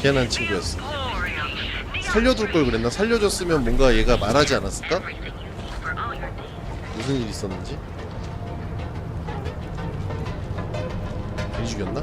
희한한 친구였어. 살려둘 걸 그랬나? 살려줬으면 뭔가 얘가 말하지 않았을까? 무슨 일 있었는지? 괜히 죽였나?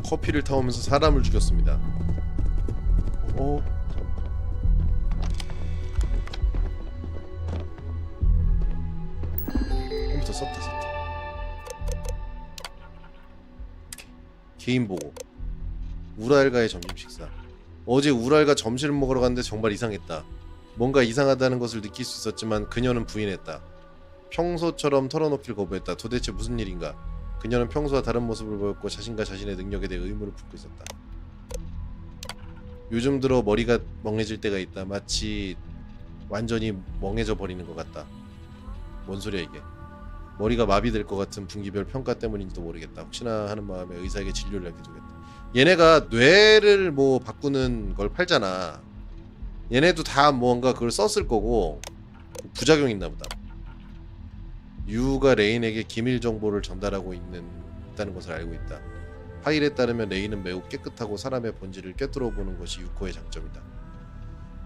커피를 타오면서 사람을 죽였습니다. 컴퓨터 썼다. 개인 보고. 우랄과의 점심 식사. 어제 우랄과 점심을 먹으러 갔는데 정말 이상했다. 뭔가 이상하다는 것을 느낄 수 있었지만 그녀는 부인했다. 평소처럼 털어놓길 거부했다. 도대체 무슨 일인가? 그녀는 평소와 다른 모습을 보였고 자신과 자신의 능력에 대해 의문을 품고 있었다. 요즘 들어 머리가 멍해질 때가 있다. 마치 완전히 멍해져 버리는 것 같다. 뭔 소리야 이게. 머리가 마비될 것 같은 분기별 평가 때문인지도 모르겠다. 혹시나 하는 마음에 의사에게 진료를 약해주겠다. 얘네가 뇌를 뭐 바꾸는 걸 팔잖아. 얘네도 다 뭔가 그걸 썼을 거고 부작용이 있나 보다. 유가 레인에게 기밀 정보를 전달하고 있다는 것을 알고 있다. 파일에 따르면 레인은 매우 깨끗하고 사람의 본질을 꿰뚫어 보는 것이 유코의 장점이다.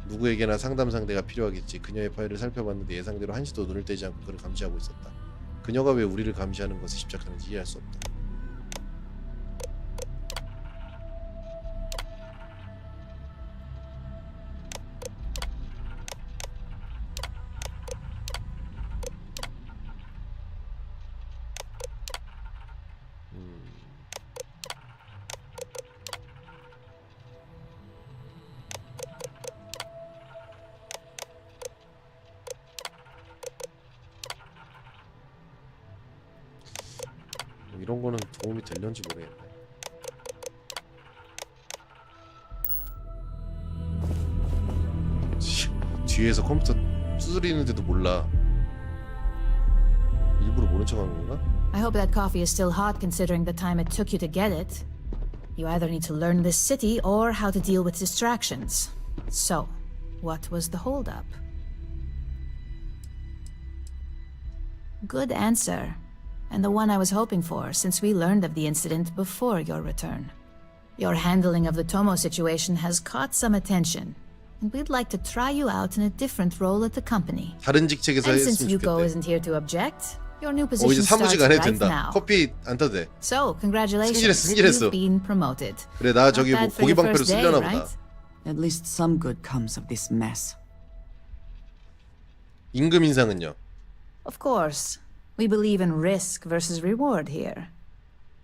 누구에게나 상담 상대가 필요하겠지. 그녀의 파일을 살펴봤는데 예상대로 한시도 눈을 떼지 않고 그를 감시하고 있었다. 그녀가 왜 우리를 감시하는 것에 집착하는지 이해할 수 없다. 이런 거는 도움이 될런지 모르겠네. 뒤에서 컴퓨터 두드리는데도 몰라. 일부러 모른 척하는 건가? I hope that coffee is still hot considering the time it took you to get it. You either need to learn this city or how to deal with distractions. So, what was the holdup? Good answer. And the one I was hoping for, since we learned of the incident before your return. Your handling of the Tomo situation has caught some attention, and we'd like to try you out in a different role at the company. 다른 직책에서 And since 했으면 Yuko 좋겠대. isn't here to object, your new 이제 position starts 사무직 안 해도 right 된다. now. 커피 안 타도 돼. So, congratulations, 승진했어. you've been promoted. 그래, 나 저기 뭐 Not bad for 고기 your 방패로 first day, 쓸려나 right? 보다. At least some good comes of this mess. 임금 인상은요? Of course. We believe in risk versus reward here.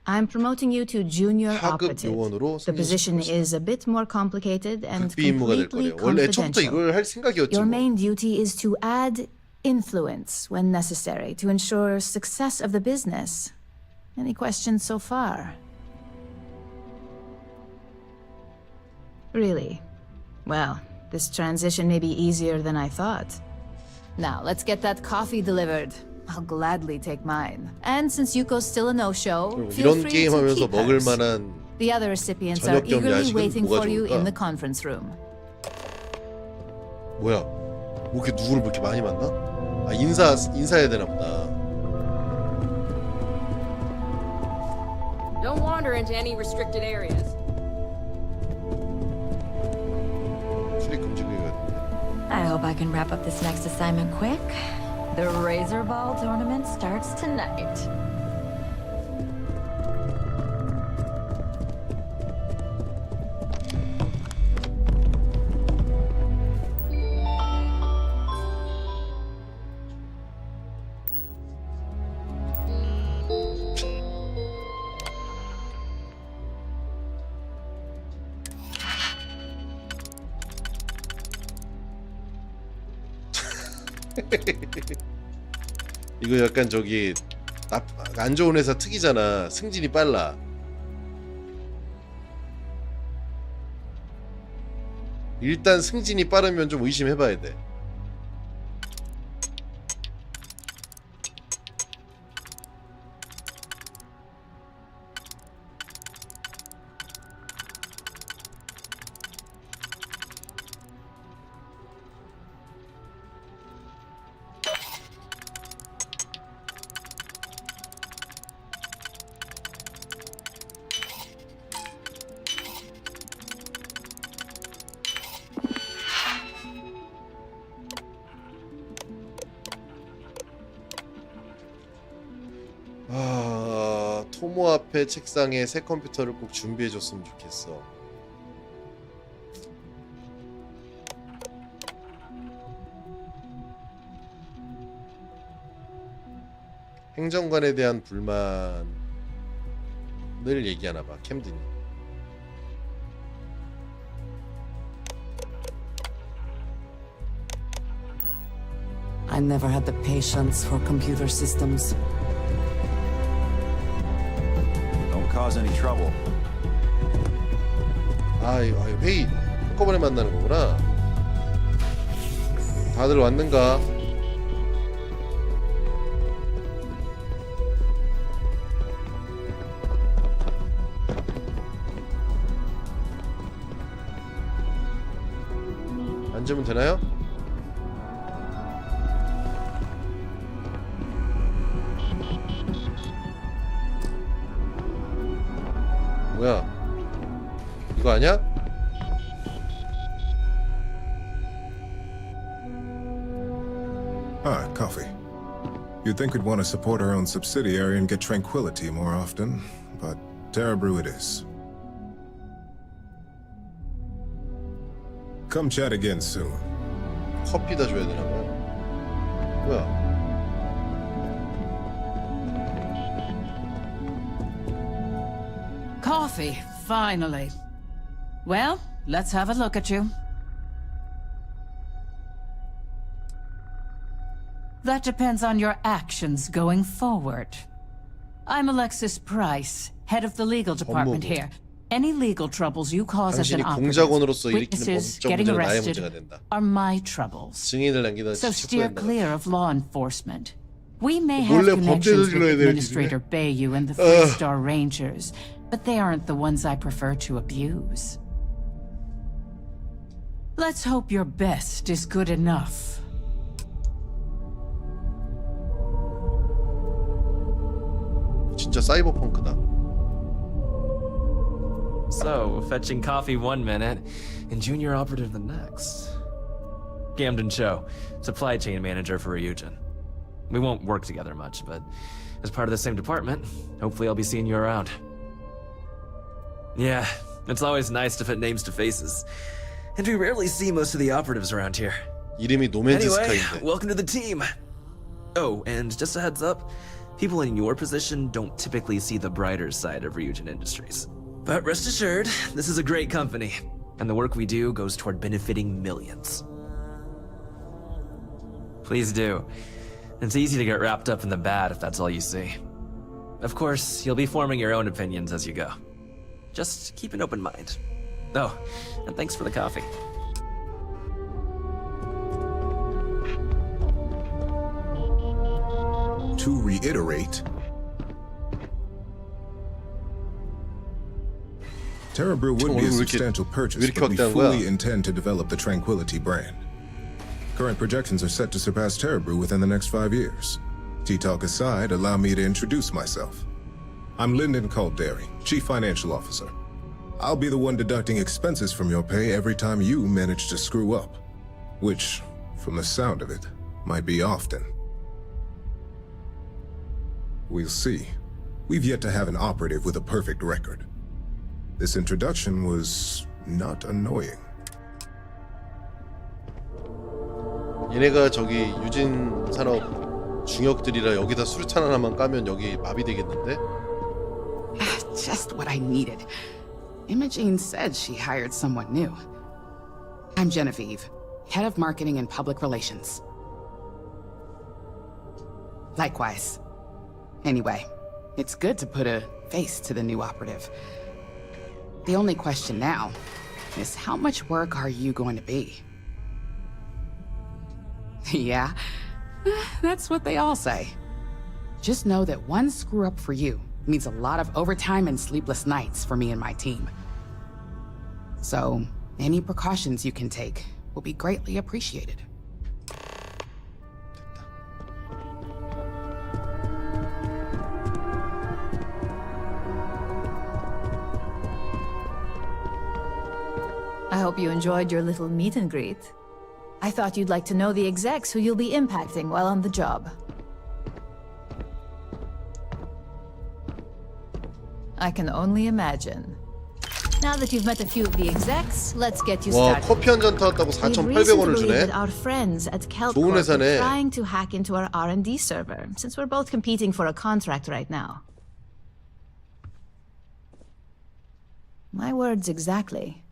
I'm promoting you to junior 하급 operative. 요원으로 The position 승진시키고 is a bit more complicated and 극비 임무가 될 completely 거래요. 원래 처음부터 confidential. 이걸 할 생각이었지. Your 뭐. main duty is to add influence when necessary to ensure success of the business. Any questions so far? Really? Well, this transition may be easier than I thought. Now, let's get that coffee delivered. I'll gladly take mine. And since Yuko's still a no-show, feel 이런 free 게임 to 하면서 keep 먹을 hers. 만한 The other recipients are 저녁 겸 eagerly 야식은 waiting 뭐가 for you 좋을까? in the conference room. 뭐야? 뭐 이렇게 누구를 그렇게 많이 만나? 아 인사해야 되나 보다. Don't wander into any restricted areas. 출입 금지 구역이었는데. I hope I can wrap up this next assignment quick. The Razor Ball tournament starts tonight. 이거 약간 저기 안 좋은 회사 특이잖아. 승진이 빨라. 일단 승진이 빠르면 좀 의심해봐야 돼. 토모 앞에 책상에 새 컴퓨터를 꼭 준비해줬으면 좋겠어. 행정관에 대한 불만을 얘기하나봐, 캠든이. I never had the patience for computer systems. Don't cause any trouble. 회의 한꺼번에 만나는 거구나. 다들 왔는가? 앉으면 되나요? 뭐야? 이거 아니야? Ah, coffee. You'd think we'd want to support our own subsidiary and get tranquility more often, but Terra Brew it is. Come chat again soon. 커피다 줘야 되나 봐요. 뭐야? Coffee, finally. Well, let's have a look at you. That depends on your actions going forward. I'm Alexis Price, head of the legal department 법무부. here. Any legal troubles you cause as 당신이 an 공작원으로서 operative, 일으키는 witnesses 법적 getting 문제는 나의 arrested, 문제가 된다. are my troubles. 증인을 남기다 So steer 체포된다. clear of law enforcement. We may have 몰래 connections 법제를 with 질러야 되는 Administrator Bayou and the Three-Star Rangers, but they aren't the ones I prefer to abuse. Let's hope your best is good enough. 진짜 사이버펑크다. So, fetching coffee one minute and junior operative the next. Gamden Cho, supply chain manager for Ryujin. We won't work together much, but as part of the same department, hopefully I'll be seeing you around. Yeah, it's always nice to put names to faces. And we rarely see most of the operatives around here. 이름이 노맨즈 Anyway, 스카이인데. welcome to the team. Oh, and just a heads up, people in your position don't typically see the brighter side of Ryujin Industries. But rest assured, this is a great company, and the work we do goes toward benefiting millions. Please do. It's easy to get wrapped up in the bad if that's all you see. Of course, you'll be forming your own opinions as you go. Just keep an open mind. Oh, and thanks for the coffee. To reiterate, Terra Brew would be a substantial purchase, but we fully intend to develop the Tranquility brand. Current projections are set to surpass Terra Brew within the next 5 years. Tea-talk aside, allow me to introduce myself. I'm Lyndon Calderi, Chief Financial Officer. I'll be the one deducting expenses from your pay every time you manage to screw up. Which, from the sound of it, might be often. We'll see. We've yet to have an operative with a perfect record. This introduction was not annoying. 얘네가 저기 유진 산업 중역들이라 여기다 수류탄 하나만 까면 여기 마비되겠는데? Just what I needed. Imogene said she hired someone new. I'm Genevieve, head of marketing and public relations. Likewise. Anyway, it's good to put a face to the new operative. The only question now is how much work are you going to be? Yeah, that's what they all say. Just know that one screw up for you means a lot of overtime and sleepless nights for me and my team. So, any precautions you can take will be greatly appreciated. I hope you enjoyed your little meet and greet. I thought you'd like to know the execs who you'll be impacting while on the job. I can only imagine. Now that you've met a few of the execs, let's get you 와, started. 커피 한 잔 타왔다고 We 4,800원을 believe 주네. that our friends at 좋은 Kelcorp are 회사네. trying to hack into our R&D server, since we're both competing for a contract right now. My words exactly.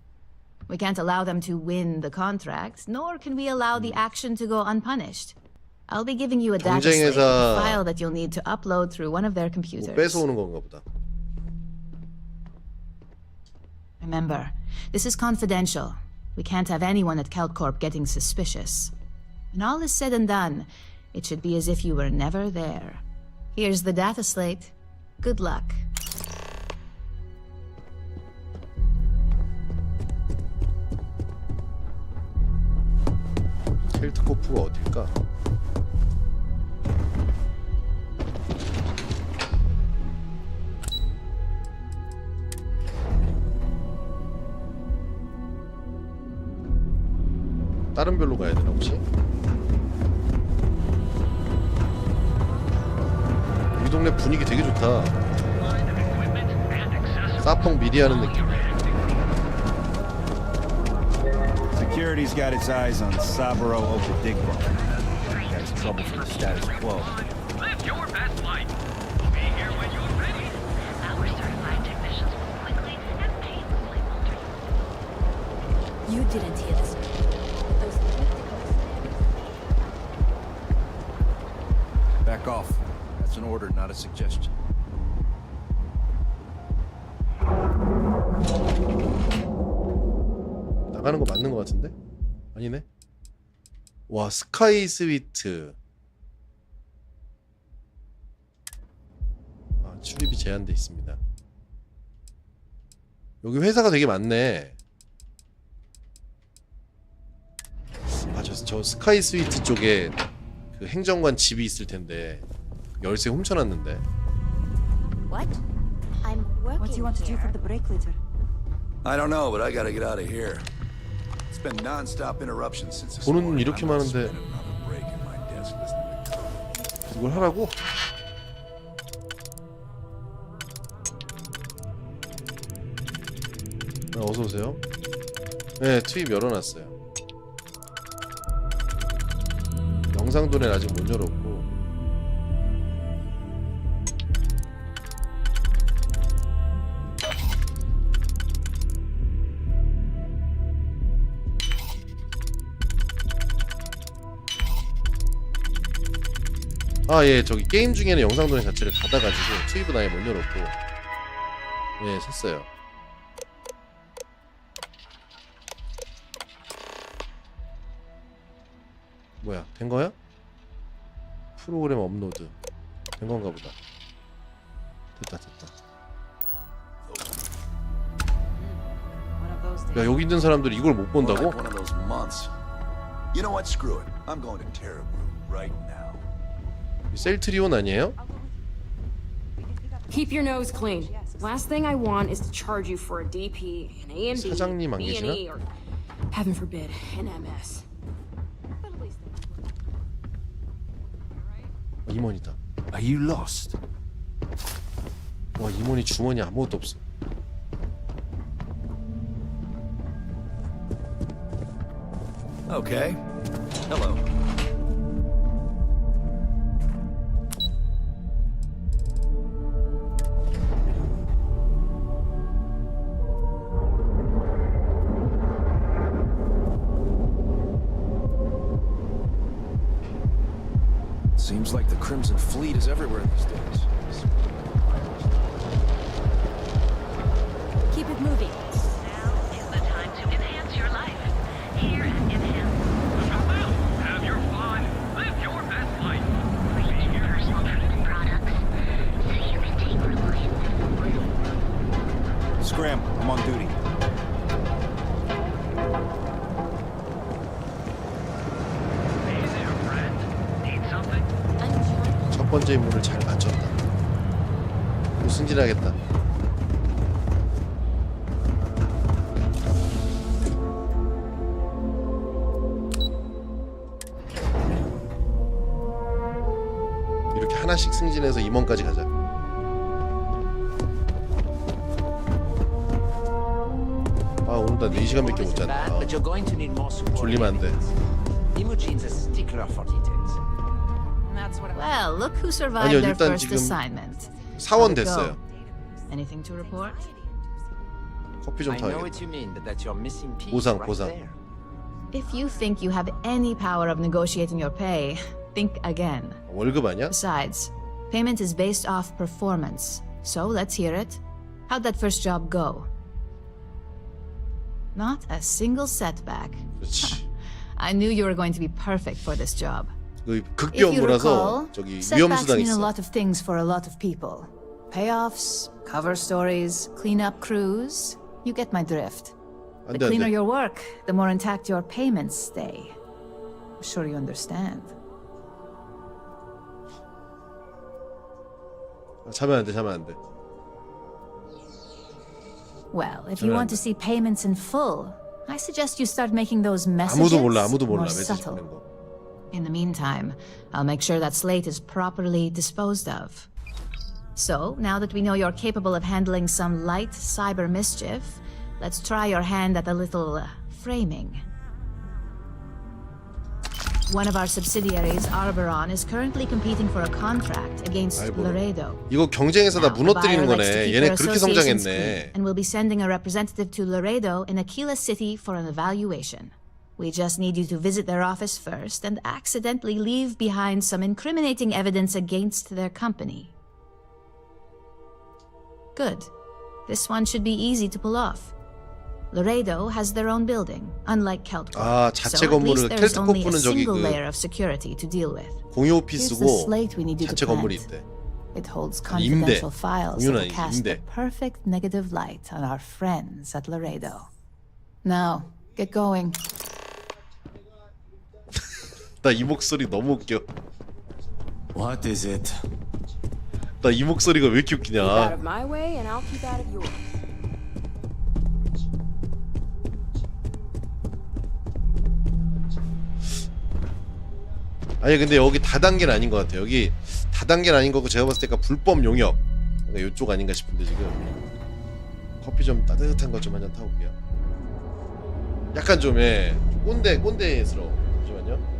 We can't allow them to win the contract, nor can we allow the action to go unpunished. I'll be giving you a data slate, a file that you'll need to upload through one of their computers. 뺏어오는 건가 보다. Remember, this is confidential. We can't have anyone at Kelcorp getting suspicious. When all is said and done, it should be as if you were never there. Here's the data slate. Good luck. 켈트코프가 어딜까? 다른 별로 가야 되나 혹시? 이 동네 분위기 되게 좋다. 사펑 미리 하는 느낌. Security's got its eyes on Saburo Okadigbo. That's trouble for the status quo. Live your best life. We'll be here when you're ready. Our certified technicians will quickly and painlessly alter you. You didn't hear this. Those Back off. That's an order, not a suggestion. 나가는 거 맞는 거 같은데? 아니네. 와, 스카이 스위트. 아, 출입이 제한돼 있습니다. 여기 회사가 되게 많네. 아, 저 스카이 스위트 쪽에 그 행정관 집이 있을 텐데 열쇠 훔쳐놨는데. What? I'm working. What do you want to do for the break later? I don't know, but I gotta get out of here. It's been non-stop interruptions since this 돈은 morning. 이렇게 I'm not 많은데 spending another break in my desk listening to 이걸 하라고? 아, 어서 오세요. 네, 투입 열어놨어요. 영상도는 아직 못 열었고. 아, 예, 저기 게임 중에는 영상도네 자체를 닫아가지고 투입은 아예 못 열었고. 예, 샀어요. 뭐야, 된 거야? 프로그램 업로드 된 건가 보다. 됐다. 야, 여기 있는 사람들이 이걸 못 본다고? One of those months. You know what? Screw it. I'm going to Terrabrew right now. 셀트리온 아니에요? Keep your nose clean. Last thing I want is to charge you for a DP, an A and B, 사장님 안 B and E, 계시나? or heaven forbid, an MS. 임원이다. Are you lost? 와, 임원이 주머니 아무것도 없어. Okay. Hello. Seems like the Crimson Fleet is everywhere these days. Keep it moving. Now is the time to enhance your life. Here, enhance. Have your fun. Live your best life. Create your personal products so you can take reliance. Scram, I'm on duty. Hey there, friend. Need something? 첫 번째 임무를 잘 맞췄다. 또 승진하겠다. 이렇게 하나씩 승진해서 임원까지 가자. 아, 오늘 나 4시간밖에 못 잤다. 아, 졸리면 안 돼. Imogene's a stickler for details. Well, look who survived 아니요, their 일단 first 지금 assignment. 사원 How'd it go? 됐어요. Anything to report? 커피 좀 I know 타야겠다. what you mean, but that's your missing piece 보상, right 보상. there. If you think you have any power of negotiating your pay, think again. 월급 아니야? Besides, payment is based off performance. So let's hear it. How'd that first job go? Not a single setback. 그렇지. I knew you were going to be perfect for this job. 그 극비 If you 업무라서 recall, 저기 setbacks 위험수당 mean a 있어. lot of things for a lot of people. Payoffs, cover stories, cleanup crews. You get my drift. 안 The 돼, 안 cleaner 돼. your work, the more intact your payments stay. I'm sure you understand. 자면 안 돼, 자면 안 돼. Well, if you want to see payments in full, I suggest you start making those messages 아무도 몰라 more 메시지 subtle. 보낸 거. In the meantime, I'll make sure that slate is properly disposed of. So, now that we know you're capable of handling some light cyber mischief, let's try your hand at a little framing. One of our subsidiaries, Arboron, is currently competing for a contract against Laredo. 이거 경쟁에서 다 무너뜨리는 Buyer likes to 거네. keep 얘네 their 그렇게 associations 성장했네. clean, and we'll be sending a representative to Laredo in Aquila City for an evaluation. We just need you to visit their office first and accidentally leave behind some incriminating evidence against their company. Good. This one should be easy to pull off. Laredo has their own building, unlike Keltcorp. 아, 자체 so at 건물을 least there's only a 켈트코프는 저기 single 그 layer of security to deal with. 공유 Here's the 오피스고 slate we need you to 자체 건물이 plant. 있대. It holds 임대. confidential files 공유는 that will 아니지, cast the 임대. perfect negative light on our friends at Laredo. Now, get going. 나 이 목소리 너무 웃겨. What is it? 나 이 목소리가 왜 이렇게 Keep out 웃기냐. of my way and I'll keep out of yours. 아니 근데 여기 다단계는 아닌 것 같아요. 여기 다단계는 아닌 거고 제가 봤을 때가 불법 용역. 그러니까 이쪽 아닌가 싶은데 지금 커피 좀 따뜻한 거 좀 한 잔 타올게요. 약간 좀 꼰대스러워. 잠시만요.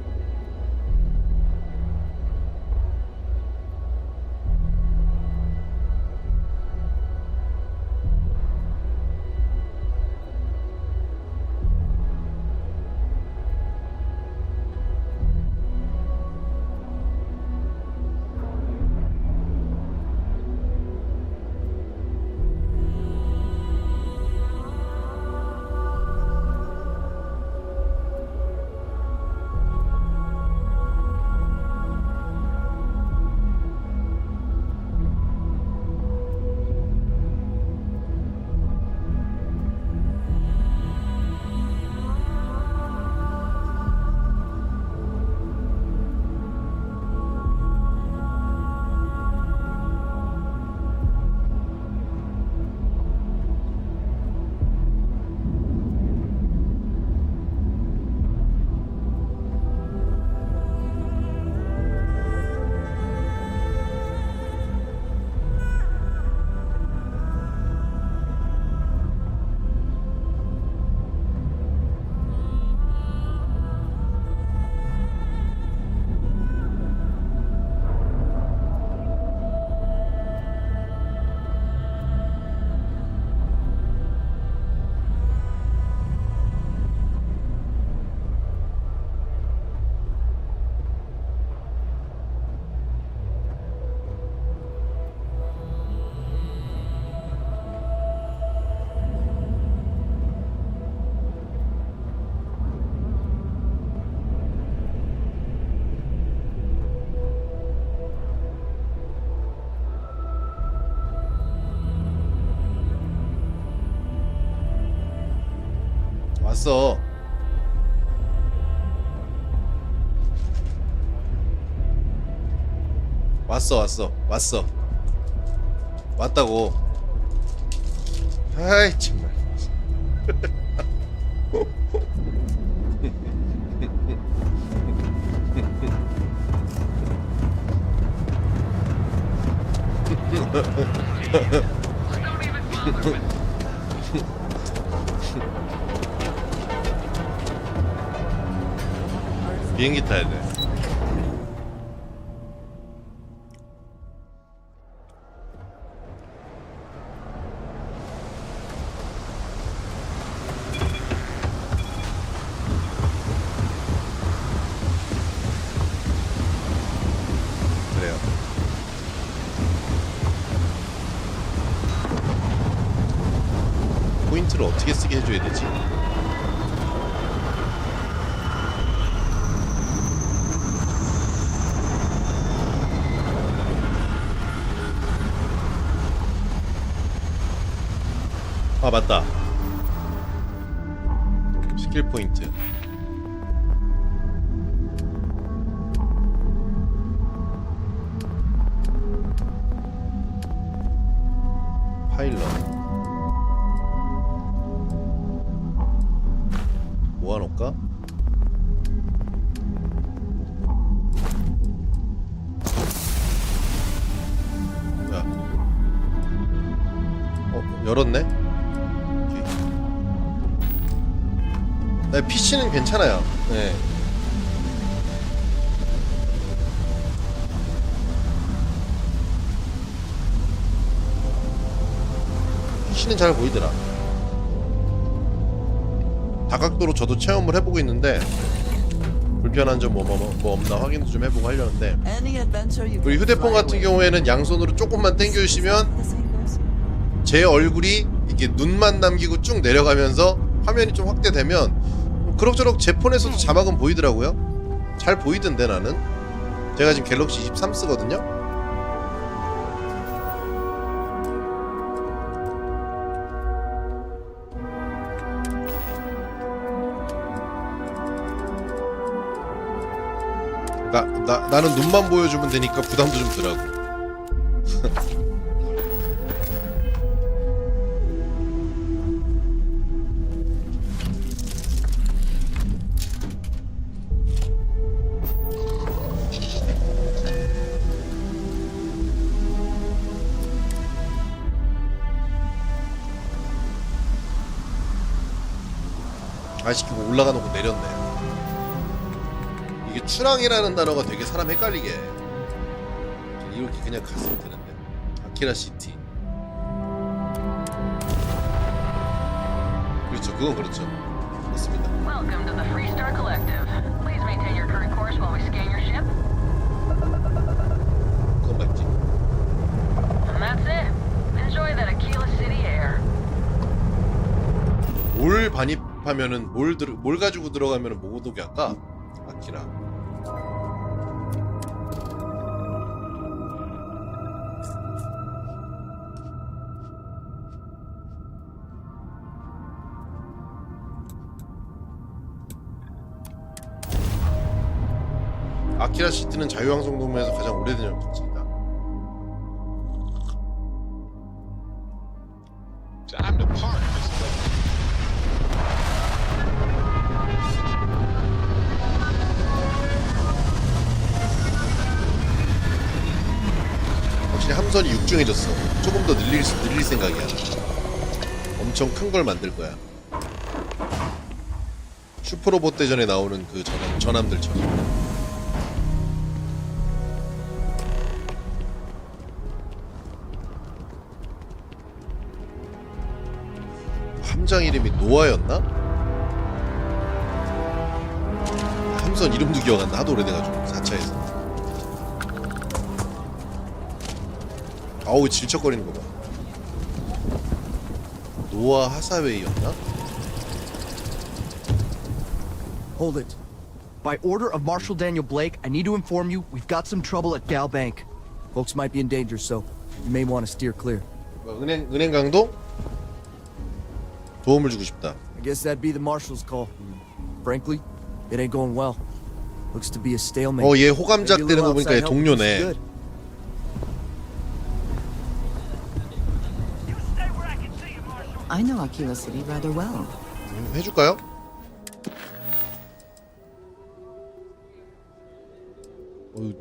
왔어. 왔어. 왔다고. 아이 정말. 비행기 타야 돼. 그래요. 포인트를 어떻게 쓰게 해줘야 되지? 아 맞다. 스킬 포인트. 파일럿. 열었네. 오케이. 네, PC는 괜찮아요. 네. PC는 잘 보이더라. 다각도로 저도 체험을 해보고 있는데 불편한 점 뭐 없나 확인도 좀 해보고 하려는데, 그리고 휴대폰 같은 경우에는 양손으로 조금만 당겨주시면 제 얼굴이 이렇게 눈만 남기고 쭉 내려가면서 화면이 좀 확대되면 그럭저럭 제 폰에서도 자막은 보이더라고요. 잘 보이던데 나는. 제가 지금 갤럭시 23 쓰거든요. 나는 눈만 보여주면 되니까 부담도 좀 덜하고. 아쉽게 올라가놓고 내렸네. 이게 추랑이라는 단어가 되게 사람 헷갈리게 해. 이렇게 그냥 갔으면 되는데. 아키라 시티. 그렇죠, 그건 그렇죠. 맞습니다. Welcome to the Freestar Collective. Please maintain your current course while we scan your ship. 그건 맞지. And that's it. Enjoy that Aquila City air. 뭘 반입하면은 뭘 가지고 들어가면은 모독이 할까? 아키라. 아키라 시티는 자유방송 동맹에서 가장 오래된 연습지입니다. Time to park this place. 확실히 함선이 육중해졌어. 조금 더 늘릴 생각이야. 엄청 큰 걸 만들 거야. 슈퍼로봇 대전에 나오는 그 전함들처럼. 함장 이름이 노아였나? 함선 이름도 기억 안 나. 하도 오래돼가지고 4차에서. 아우 질척거리는 거 봐. 노아 하사웨이였나? Hold it. By order of Marshal Daniel Blake, I need to inform you we've got some trouble at Gal Bank. Folks might be in danger, so you may want to steer clear. 은행 강도? 도움을 주고 싶다. I guess that'd be the Marshal's call. Frankly, it ain't going well. Looks to be a stalemate. 얘 호감작 되는 거 보니까 얘 동료네. I know Aquila City rather well. 해줄까요?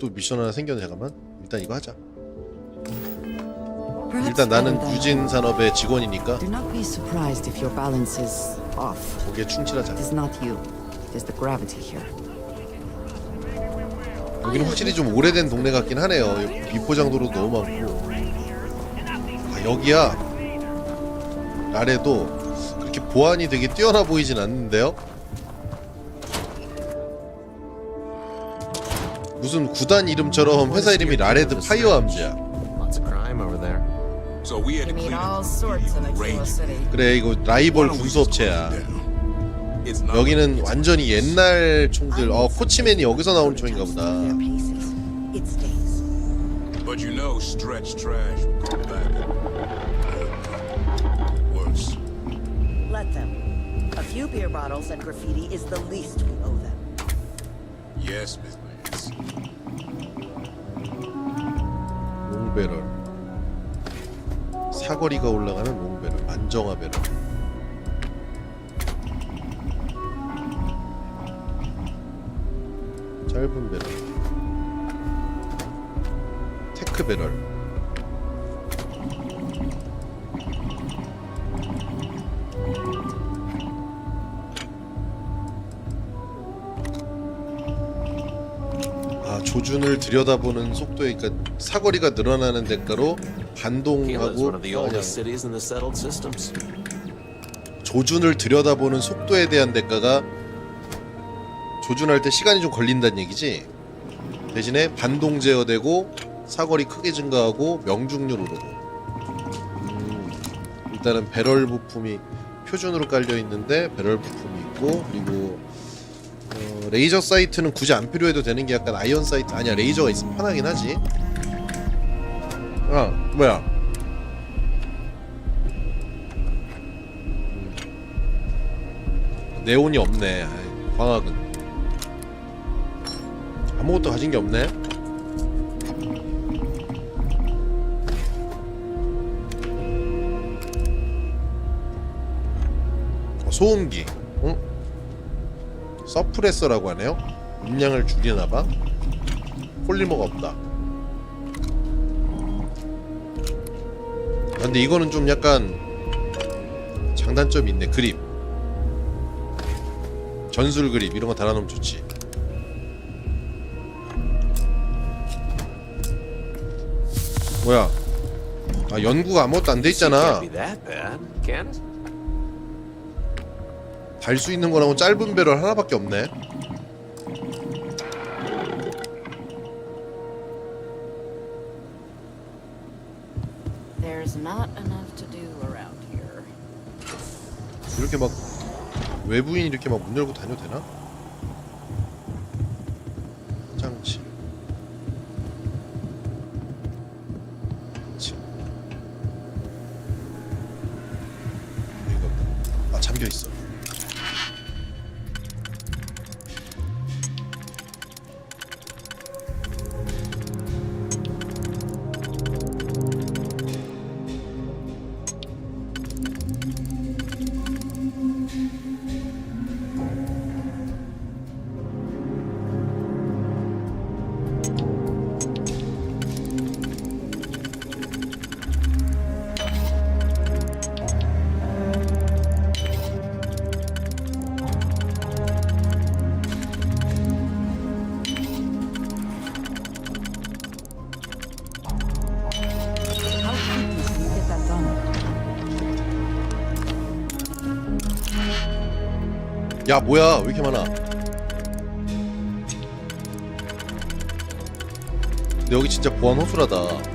또 미션 하나 생겼네. 잠깐만. 일단 이거 하자. 일단 나는 유진 산업의 직원이니까 Do not be surprised if your balance is off. 거기에 충실하자. It is not you. It is the gravity here. 여기는 확실히 좀 오래된 동네 같긴 하네요. 비포장도로 너무 많고. 아, 여기야. 아래도 그렇게 보안이 되게 뛰어나 보이진 않는데요. 무슨 구단 이름처럼 회사 이름이 라레드 파이어 함즈야. 그래, 이거 라이벌 군수업체야. 여기는 완전히 옛날 총들. 코치맨이 여기서 나오는 총인가 보다. But you know, stretch trash will come back. Worse. Let them. A few beer bottles and graffiti is the least we owe them. Yes, Miss Lance. 롱배럴. 사거리가 올라가는 롱배럴. 안정화 배럴. 짧은 배럴. 테크 배럴. 아, 조준을 들여다보는 속도에, 그러니까 사거리가 늘어나는 대가로 반동하고 조준을 들여다보는 속도에 대한 대가가 조준할 때 시간이 좀 걸린다는 얘기지. 대신에 반동 제어되고 사거리 크게 증가하고 명중률 오르고. 일단은 배럴 부품이 표준으로 깔려 있는데 배럴 부품이 있고, 그리고 레이저 사이트는 굳이 안 필요해도 되는 게 약간 아이언 사이트 아니야. 레이저가 있으면 편하긴 하지. 아 뭐야? 네온이 없네. 아이, 광학은 아무것도 가진 게 없네. 소음기, 응? 서프레서라고 하네요. 음량을 줄이나봐. 폴리머가 없다. 근데 이거는 좀 약간 장단점이 있네. 그립, 전술 그립 이런 거 달아놓으면 좋지. 뭐야? 아, 연구가 아무것도 안 돼 있잖아. 달 수 있는 거라고 짧은 배럴 하나밖에 없네. There's not enough to do around here. 이렇게 막 외부인 이렇게 막 문 열고 다녀도 되나? 장치. 이거 아 잠겨 있어. 야 뭐야 왜 이렇게 많아. 근데 여기 진짜 보안 호술하다.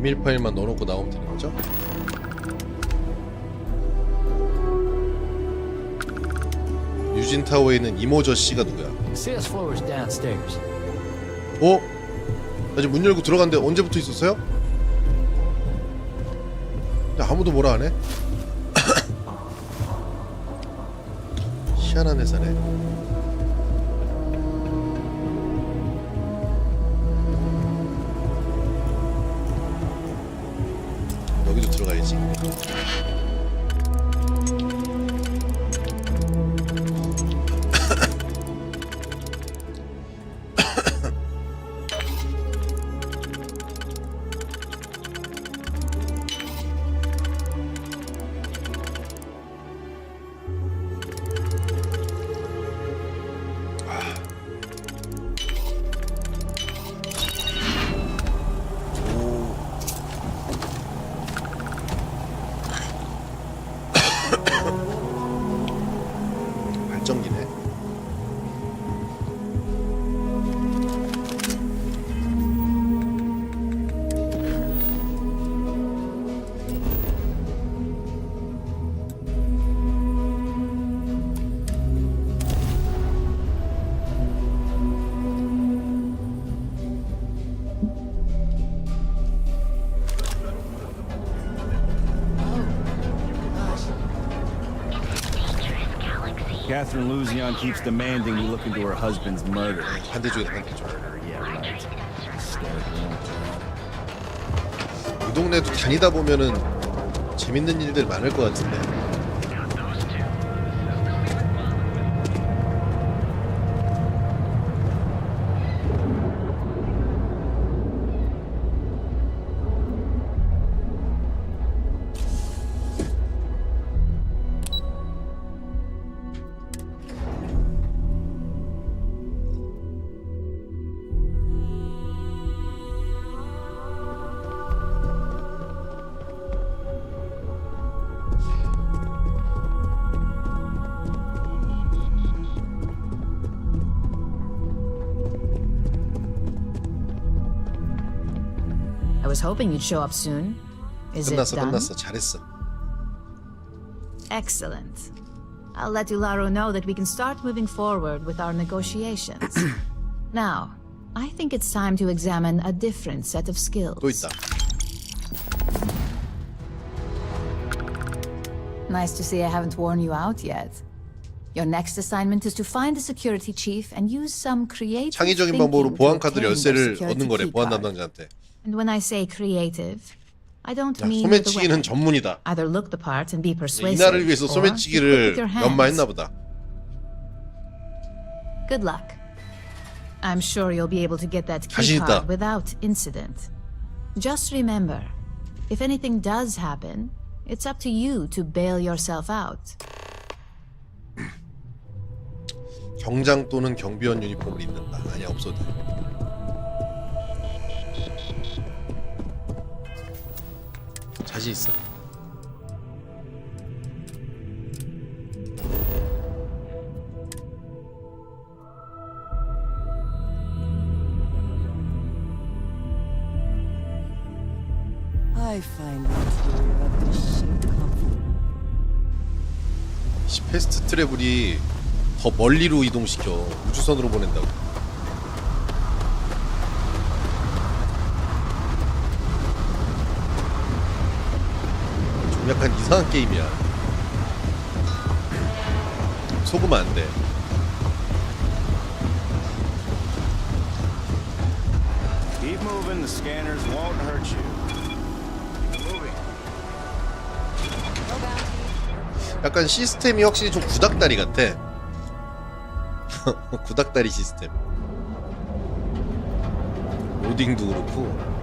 비밀 파일만 넣어놓고 나오면 되는 거죠? 유진 타워에 있는 이모저 씨가 누구야? 어? 나 지금 문 열고 들어갔는데 언제부터 있었어요? 야, 아무도 뭐라 안 해? 희한한 회사네. 여기도 들어가야지. Catherine Luzion keeps demanding we look into her husband's murder. 반대쪽이다, 반대쪽. Yeah, right. 이 동네도 다니다 보면은 재밌는 일들 많을 것 같은데. I was hoping you'd show up soon. Is it done? 끝났어. 잘했어. Excellent. I'll let Ularo know that we can start moving forward with our negotiations. Now, I think it's time to examine a different set of skills. 또 있다. Nice to see I haven't worn you out yet. Your next assignment is to find the security chief and use some creative 창의적인 thinking 방법으로 to 보안 카드 obtain their 열쇠를 security 얻는 거래. 보안 keycard. 담당자한테. And when I say creative, I don't 야, mean with the 소매치기는 weapon. 전문이다. Either look the part and be persuasive, 이날을 위해서 or equip 소매치기를 with your hands. 연마했나 보다. Good luck. I'm sure you'll be able to get that 자신 key 있다. card without incident. Just remember, if anything does happen, it's up to you to bail yourself out. 경장 또는 경비원 유니폼을 입는다. 아니야, 없어도 돼. 자신 있어. I find the interior of this ship comfortable. 패스트 트래블이 더 멀리로 이동시켜. 우주선으로 보낸다고. 좀 약간 이상한 게임이야. 속으면 안 돼. Keep moving, the scanners won't hurt you. 약간 시스템이 확실히 좀 구닥다리 같아. 구닥다리 시스템. 로딩도 그렇고.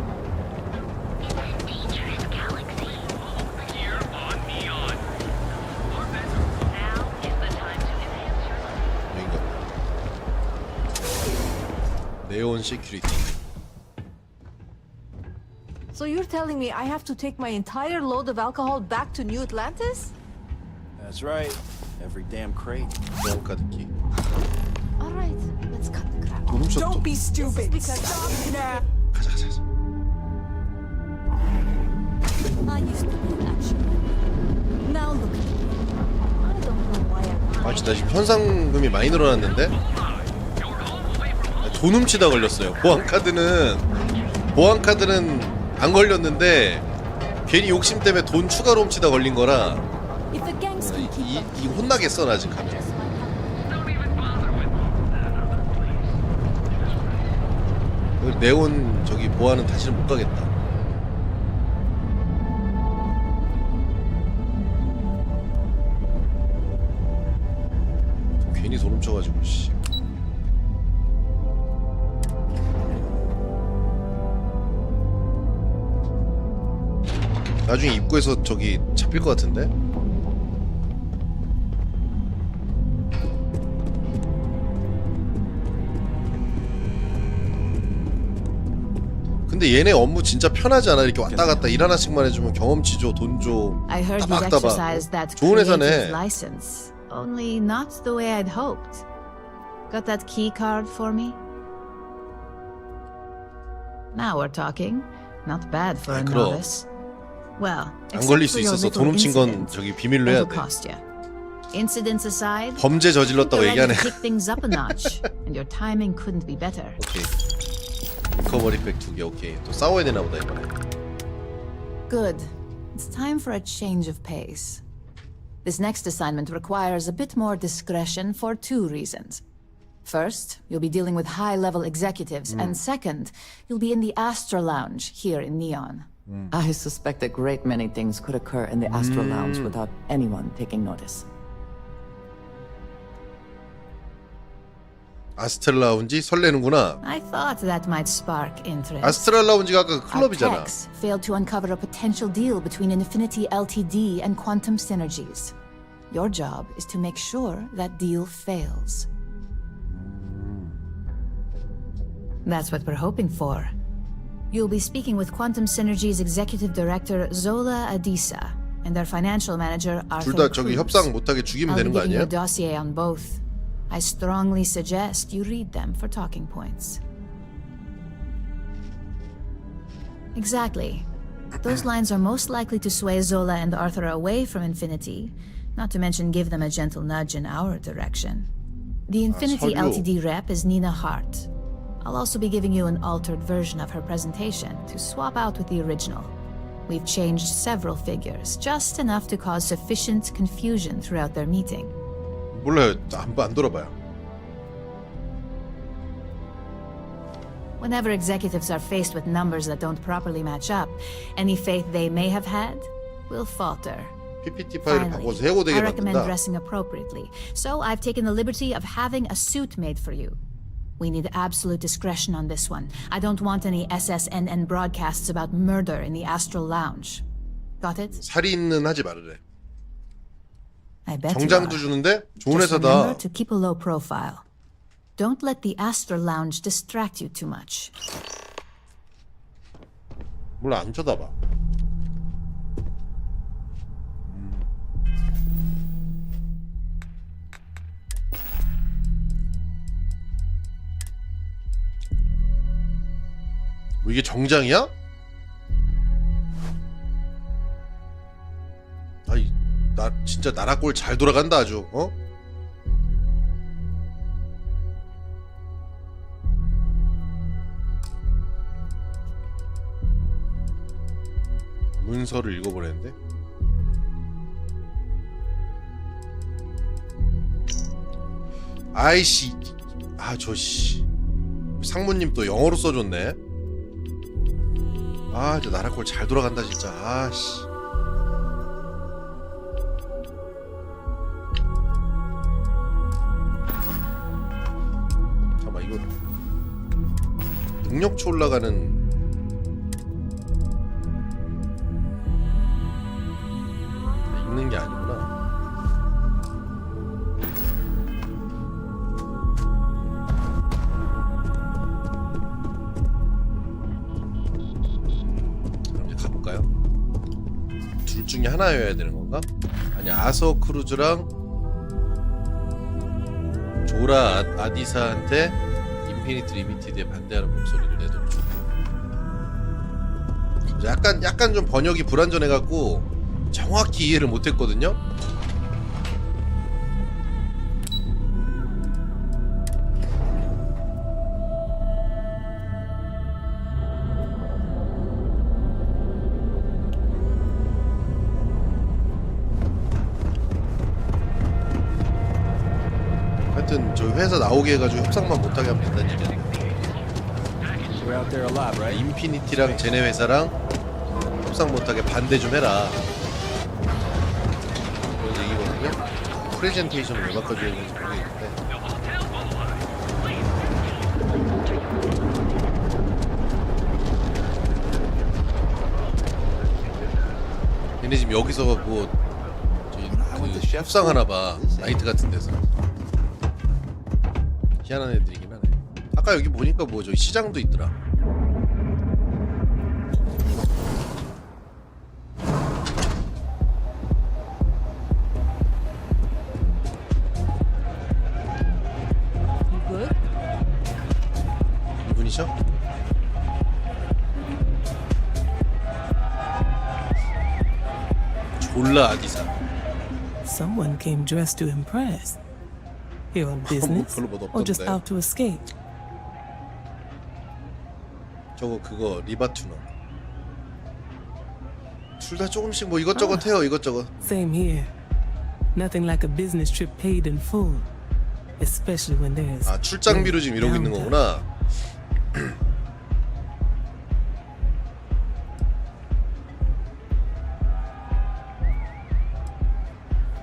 네온 시큐리티. So you're telling me I have to take my entire load of alcohol back to New Atlantis? That's right. Every damn crate. 보안 카드 키. All right, let's cut the crap. 돈 훔쳤어. Don't be stupid. This is because Stop now. 가자. I used to be that shit. Now look at me. I don't know why I'm 아, 진짜 지금 현상금이 많이 늘어났는데? 돈 훔치다 걸렸어요. 보안 카드는 안 걸렸는데 괜히 욕심 때문에 돈 추가로 훔치다 걸린 거라 이 혼나겠어 나 지금 가면. 네온 저기 보안은 다시는 못 가겠다. 괜히 돈 훔쳐가지고 씨. 나중에 입구에서 저기 잡힐 것 같은데? 근데 얘네 업무 진짜 편하지 않아? 이렇게 왔다 갔다 일 하나씩만 해주면 경험치 줘, 돈 줘. I heard you'd 따박따박. exercise that 좋은 회사네. creative license, only not the way I'd hoped. Got that key card for me? Now we're talking. Not bad for a 그럼. novice. Well, 안 걸릴 except 수 for your 있어서 little 돈 훔친 건 incident. 저기 비밀로 해야 That'll 돼. cost you. Incidents aside, 범죄 저질렀다고 you're ready 얘기하네. to pick things up a notch, and your timing couldn't be better. 오케이. 리커버리 팩 2개. 오케이. 또 싸워야 되나 보다 이번에. Good. It's time for a change of pace. This next assignment requires a bit more discretion for 2 reasons. First, you'll be dealing with high-level executives, and second, you'll be in the Astra Lounge here in Neon. I suspect a great many things could occur in the Astra Lounge without anyone taking notice. 아스트랄 라운지 설레는구나. I thought that might spark interest. 아스트랄 라운지가 아까 Our 클럽이잖아. techs failed to uncover a potential deal between Infinity Ltd and Quantum Synergies. Your job is to make sure that deal fails. That's what we're hoping for. You'll be speaking with Quantum Synergy's Executive Director Zola Adisa and their financial manager Arthur 둘 다 저기 Cruz. 협상 못하게 죽이면 I'll 되는 be 거 giving you 아니야? a dossier on both. I strongly suggest you read them for talking points. Exactly. Those lines are most likely to sway Zola and Arthur away from Infinity, not to mention give them a gentle nudge in our direction. The Infinity 설교. Ltd rep is Nina Hart. I'll also be giving you an altered version of her presentation to swap out with the original. We've changed several figures, just enough to cause sufficient confusion throughout their meeting. 몰라요. 안 돌아봐요. Whenever executives are faced with numbers that don't properly match up, any faith they may have had will falter. PPT 파일을 Finally, 바꿔서 해고되게 I recommend 만든다. dressing appropriately. So I've taken the liberty of having a suit made for you. We need absolute discretion on this one. I don't want any SSNN broadcasts about murder in the Astral Lounge. Got it? 살인은 하지 말으래. I bet you 정장도 are. 주는데 좋은 Just remember 회사다. to keep a low profile. Don't let the Astral Lounge distract you too much. 몰라 안 쳐다봐. 뭐 이게 정장이야? 아이 나 진짜 나라 꼴 잘 돌아간다 아주. 어? 문서를 읽어보랬는데 아이씨 아 저씨 상무님 또 영어로 써줬네. 아 이제 나라 꼴 잘 돌아간다 진짜. 아씨 잠깐만 이거 능력치 올라가는 읽는 게 아니구나. 그럼 이제 가볼까요? 둘 중에 하나여야 되는 건가? 아니 아서 크루즈랑 조라 아디사한테 인피니트 리미티드에 반대하는 목소리를 내도록 줘. 약간 좀 번역이 불완전해갖고 정확히 이해를 못했거든요. 하여튼 저 회사 나오게 해가지고 협상만 못하게 하면 된다는 얘기야. We're out there a lot, right? 인피니티랑 쟤네 회사랑 협상 못하게 반대 좀 해라. 그런 얘기거든요. 프레젠테이션을 왜 바꿔줘야 되는지 모르겠는데. 얘네 지금 여기서 뭐 그 협상하나 봐. 나이트 같은 데서. 희한한 애들이긴 하네. 아까 여기 보니까 뭐 저기 시장도 있더라. 이분이셔? 졸라 아디사. Someone came dressed to impress. Here on business or just out to escape? 저거 그거 리바투너. 둘 다 조금씩 뭐 이것저것 해요. 이것저것. Same here. Nothing like a business trip paid in full, especially when there's 아, 출장비로 지금 이러고 있는 거구나.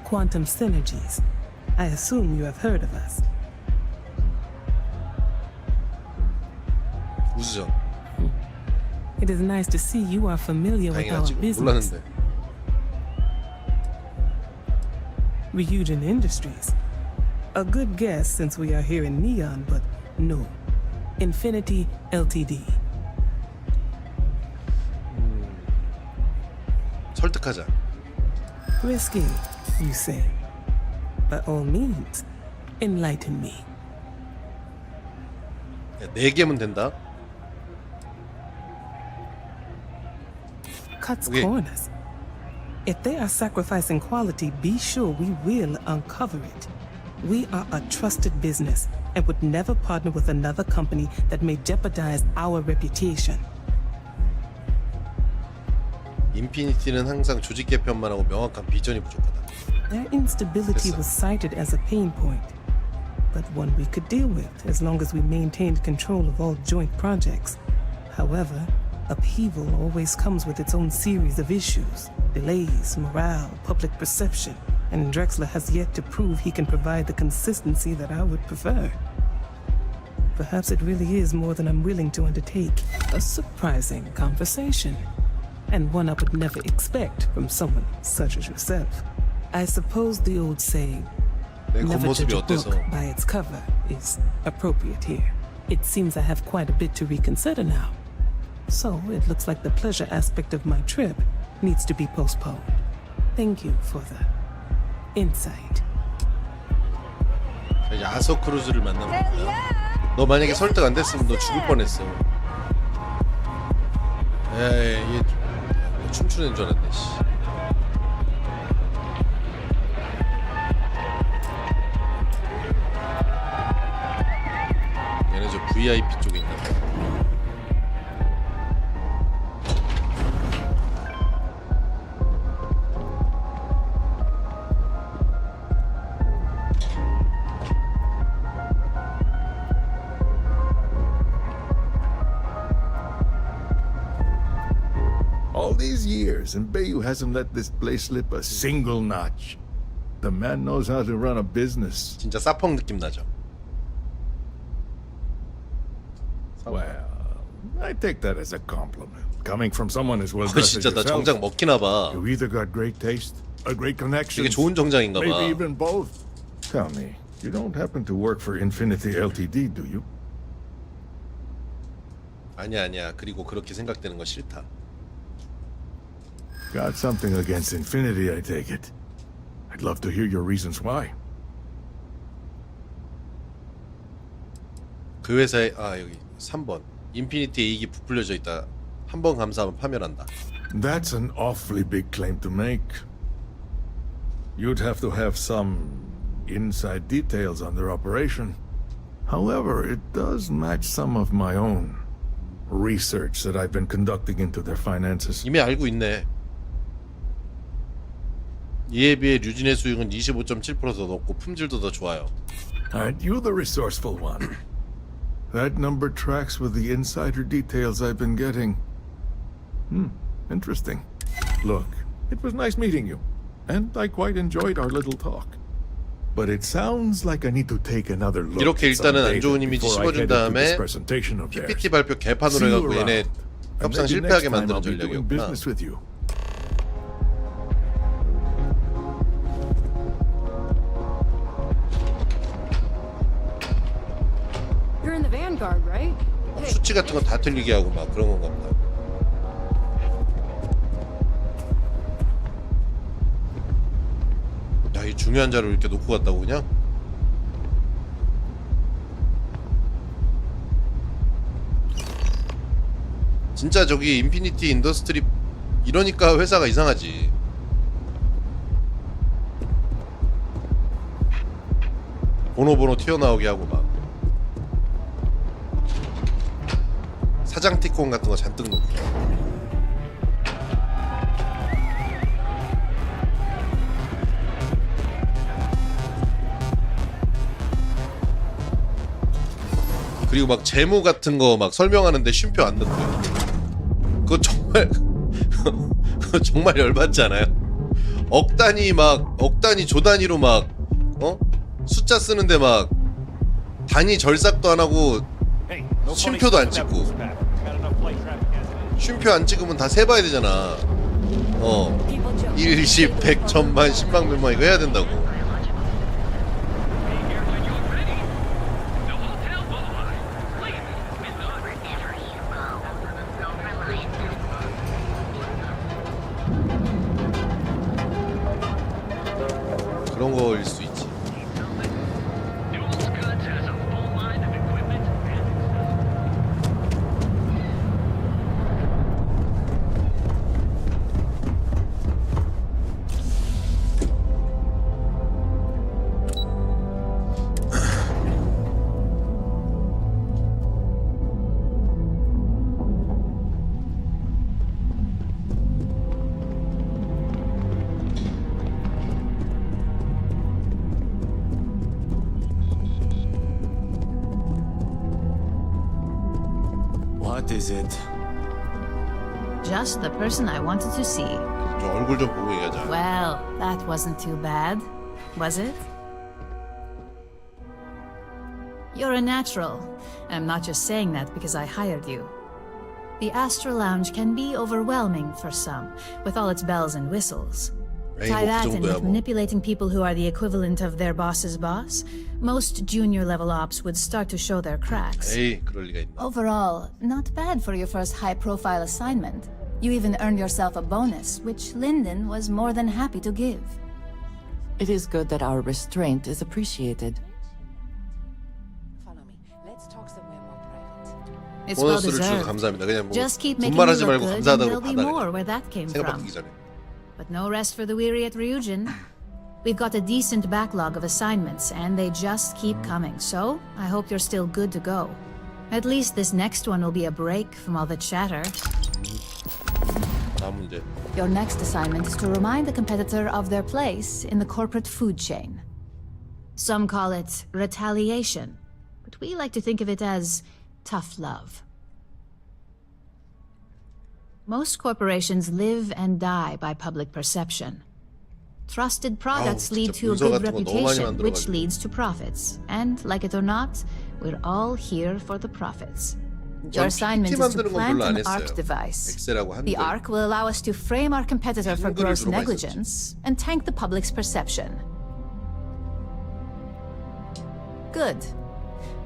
quantum synergies. I assume you have heard of us. 우수정. It is nice to see you are familiar with our 당연하지. business. 몰랐는데. Ryujin Industries. A good guess since we are here in Neon, but no. Infinity Ltd. 설득하자. Risky, you say. By all means, enlighten me. 야, 4개면 된다. Cuts Okay. corners. If they are sacrificing quality, be sure we will uncover it. We are a trusted business and would never partner with another company that may jeopardize our reputation. 인피니티는 항상 조직 개편만 하고 명확한 비전이 부족하다. Their instability was cited as a pain point, but one we could deal with as long as we maintained control of all joint projects. However, upheaval always comes with its own series of issues, delays, morale, public perception, and Drexler has yet to prove he can provide the consistency that I would prefer. Perhaps it really is more than I'm willing to undertake. A surprising conversation, and one I would never expect from someone such as yourself. I suppose the old saying, 내 never judge 겉모습이 a book 어때서? by its cover, is appropriate here. It seems I have quite a bit to reconsider now. So it looks like the pleasure aspect of my trip needs to be postponed. Thank you for the insight. 야서 크루즈를 만나면 된다. 너 만약에 설득 안 됐으면 너 죽을 뻔했어. 에이, 얘 춤추는 줄 알았네. 씨. 얘네 저 VIP 쪽에 있나 봐. All these years, and Bayou hasn't let this place slip a single notch. The man knows how to run a business. 진짜 사펑 느낌 나죠. Well, I take that as a compliment. Coming from someone as well dressed as 진짜 나 yourself. 정장 먹히나 봐. You either got great taste, or great connection. 되게 좋은 정장인가 봐. Maybe even both. Tell me, you don't happen to work for Infinity Ltd, do you? 아니야. 그리고 그렇게 생각되는 거 싫다. Got something against Infinity, I take it. I'd love to hear your reasons why. 그 회사에 여기 3번 인피니티 이익이 부풀려져 있다. 한 번 감사하면 파멸한다. That's an awfully big claim to make. You'd have to have some inside details on their operation. However, it does match some of my own research that I've been conducting into their finances. 이미 알고 있네. 이에 비해 류진의 수익은 25.7% 더 높고 품질도 더 좋아요. Aren't you the resourceful one? That number tracks with the insider details I've been getting. Interesting. Look, it was nice meeting you, and I quite enjoyed our little talk. But it sounds like I need to take another look. 이렇게 at some 일단은 안 data 좋은 이미지 before I 심어준 head into this 다음에 presentation of theirs. PPT 발표 개판으로 See you 해갖고 얘네 around. And 협상 maybe 실패하게 next time 만드는 I'll be doing 전략이었구나. business with you. You're in the Vanguard, right? Hey, 수치 같은 거 다 틀리게 하고 막 그런 건가 보다. 야, 이 중요한 자료를 이렇게 놓고 갔다고 그냥? 진짜 저기 인피니티 인더스트리 이러니까 회사가 이상하지. 번호 튀어나오게 하고 막 사장 티콘 같은 거 잔뜩 놓고. 그리고 막 재무 같은 거 막 설명하는데 쉼표 안 넣고요. 그거 정말 그거 정말 열받지 않아요? 억 단위 조 단위로 막 숫자 쓰는데 막 단위 절삭도 안 하고 쉼표도 안 찍고 쉼표 안 찍으면 다 세봐야 되잖아. 1, 10, 100, 1000만, 10만, 100만 이거 해야 된다고. 그런 거일 수 있지. What is it? Just the person I wanted to see. 좀 얼굴 좀 보고 얘기하자. Well, that wasn't too bad, was it? You're a natural, and I'm not just saying that because I hired you. The Astral Lounge can be overwhelming for some, with all its bells and whistles. Tie that in with manipulating people who are the equivalent of their boss's boss, most junior level ops would start to show their cracks. 에이, 그럴 리가 있나. Overall, not bad for your first high-profile assignment. You even earned yourself a bonus, which Lyndon was more than happy to give. It is good that our restraint is appreciated. Follow me. Let's talk somewhere more private. It's well 보너스를 주셔서 deserved. 감사합니다. 그냥 뭐 Just keep making me 분말하지 look 말고 good, and 감사하다고 there'll be 받아. more where that came from. 생각받기 전에. But no rest for the weary at Ryujin. We've got a decent backlog of assignments, and they just keep coming, so I hope you're still good to go. At least this next one will be a break from all the chatter. 다음 문제. Your next assignment is to remind the competitor of their place in the corporate food chain. Some call it retaliation, but we like to think of it as tough love. Most corporations live and die by public perception. Trusted products lead to a good reputation, which leads to profits. And, like it or not, we're all here for the profits. Your assignment is to plant an ARC device. The ARC will allow us to frame our competitor for gross negligence and tank the public's perception. Good.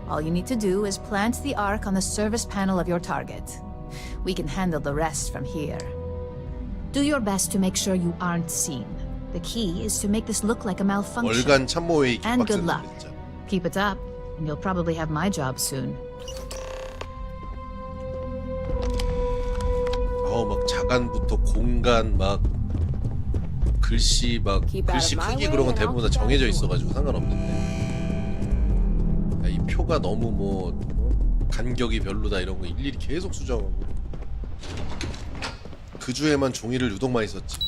All you need to do is plant the ARC on the service panel of your target. We can handle the rest from here. Do your best to make sure you aren't seen. The key is to make this look like a malfunction. 월간 참모회의 And good 빡센 luck. 진짜. Keep it up, and you'll probably have my job soon. 막 자간부터 공간 막 글씨 막 글씨 크기 그런 건 대부분 다 정해져 있어가지고 상관없는데. 야, 이 표가 너무 뭐 간격이 별로다 이런 거 일일이 계속 수정하고. 그 주에만 종이를 유독 많이 썼지.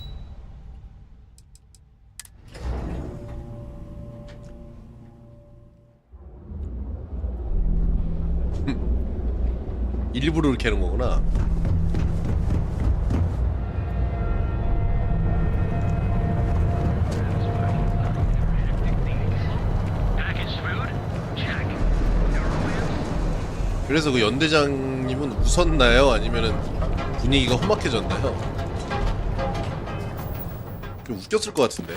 일부러 이렇게 하는 거구나. 그래서 그 연대장님은 웃었나요? 아니면은 분위기가 험악해졌나요? 좀 웃겼을 것 같은데.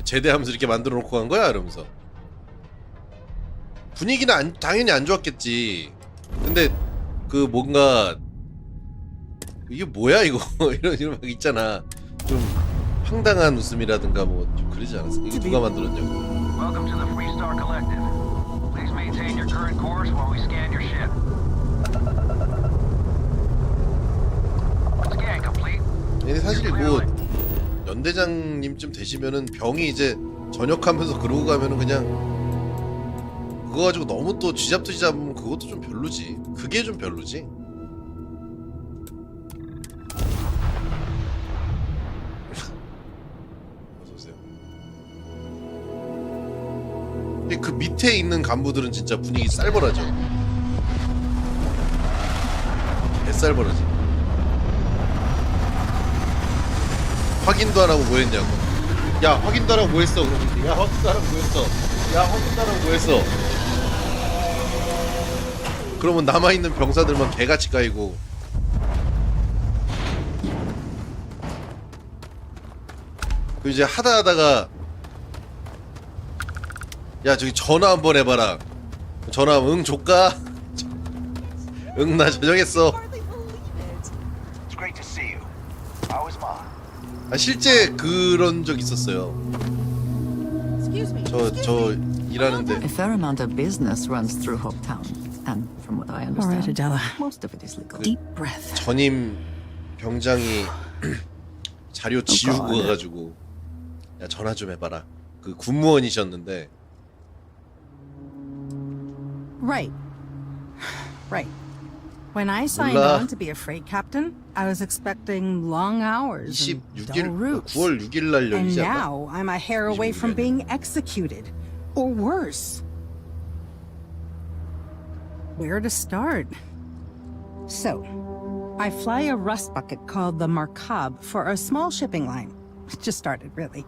제대하면서 이렇게 만들어 놓고 간 거야? 이러면서. 분위기는 당연히 안 좋았겠지. 근데 그 뭔가 이게 뭐야 이거 이런 막 있잖아. 좀 황당한 웃음이라든가 뭐 좀 그러지 않았어? 이게 누가 만들었냐고. Welcome to the Freestar Collective. Please maintain your current course while we scan your ship. Scan complete. 근데 사실 뭐 연대장님쯤 되시면은 병이 이제 전역하면서 그러고 가면은 그냥 그거 가지고 너무 또 쥐잡듯이 잡으면 그것도 좀 별로지. 그게 좀 별로지. 어서오세요. 근데 그 밑에 있는 간부들은 진짜 분위기 쌀벌하죠. 뱃살 벌어지. 확인도 안 하고 뭐 했냐고. 야, 확인도 안 하고 뭐 했어? 그러면 야, 확인도 안 하고 뭐 했어? 야, 확인도 안 하고 뭐 했어? 그러면 남아있는 병사들만 개같이 까이고. 그 이제 하다가 야, 저기 전화 한번 해봐라. 전화 응 조까? 응, 나 저녁했어. 아, 실제 그런 적 있었어요. 저 일하는데. A fair amount of business runs through Hopetown, and from what I understand, Adela. most of it is legal. Deep breath. 전임 병장이 자료 지우고 God. 가가지고 야, 전화 좀 해봐라. 그 군무원이셨는데. Right. Right. When I signed 몰라. on to be a freight captain, I was expecting long hours and dull 26일 routes. 9월 6일 날 And 열리지 않나? now I'm a hair away from being executed. Or worse. Where to start? So, I fly a rust bucket called the Markab for a small shipping line. It just started, really.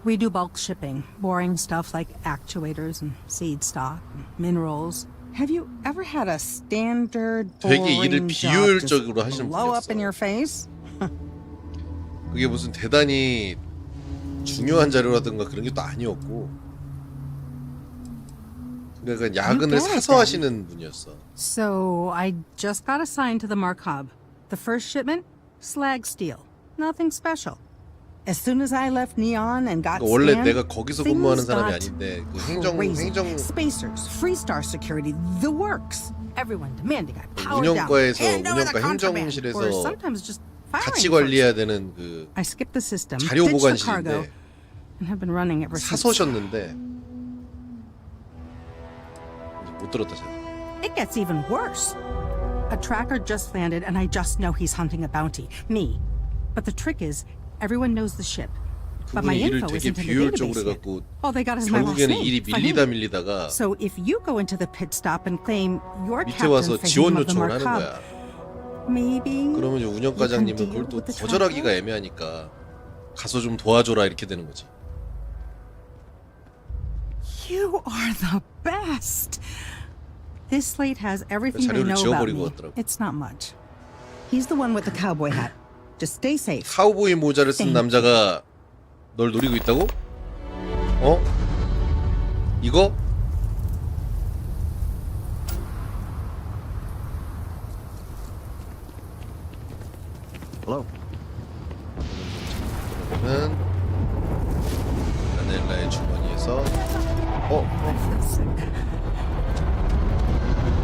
We do bulk shipping, boring stuff like actuators and seed stock and minerals. Have you ever had a standard 되게 일을 boring job just 비효율적으로 하시는 blow up 분이었어. in your face? 그게 무슨 대단히 중요한 자료라든가 그런 게 또 아니었고. 그러니까 야근을 사서 하시는 분이었어. So I just got assigned to the Markab. The first shipment, slag steel. Nothing special. As soon as I left Neon and got 원래 scanned, 내가 거기서 근무하는 things 사람이 got 아닌데 그 행정 spacers, Freestar security, the works. Everyone demanding I power down. 운영과에서 Hand over the 운영과 contraband. 행정실에서 Or sometimes just 같이 firing 관리해야 되는 그 I skipped the system, 자료 ditched the cargo, 보관실인데 and have been running ever since. 사서셨는데 못 들었다 잘. It gets even worse. A tracker just landed and I just know he's hunting a bounty. Me. But the trick is, everyone knows the ship. But my 그분이 일을 info 되게 isn't in the 비효율적으로 database yet. 해갖고 All they got is my last 결국에는 name. 일이 Fahim. 밀리다가 So if you go into the pit stop and claim your 밑에 captain 와서 Fahim 지원 of the 요청을 하는 Markab, 거야. maybe 그러면 이제 운영과장님은 그걸 또 거절하기가 애매하니까 가서 좀 도와줘라 이렇게 되는 거지. you are the best. This slate has everything they 자료를 know about 지워버리고 me. 왔더라고. It's not much. He's the one with the cowboy hat. Just stay safe. 카우보이 모자를 쓴 남자가 널 노리고 있다고? 어? 이거? Hello. 그러면은 라넬라의 주머니에서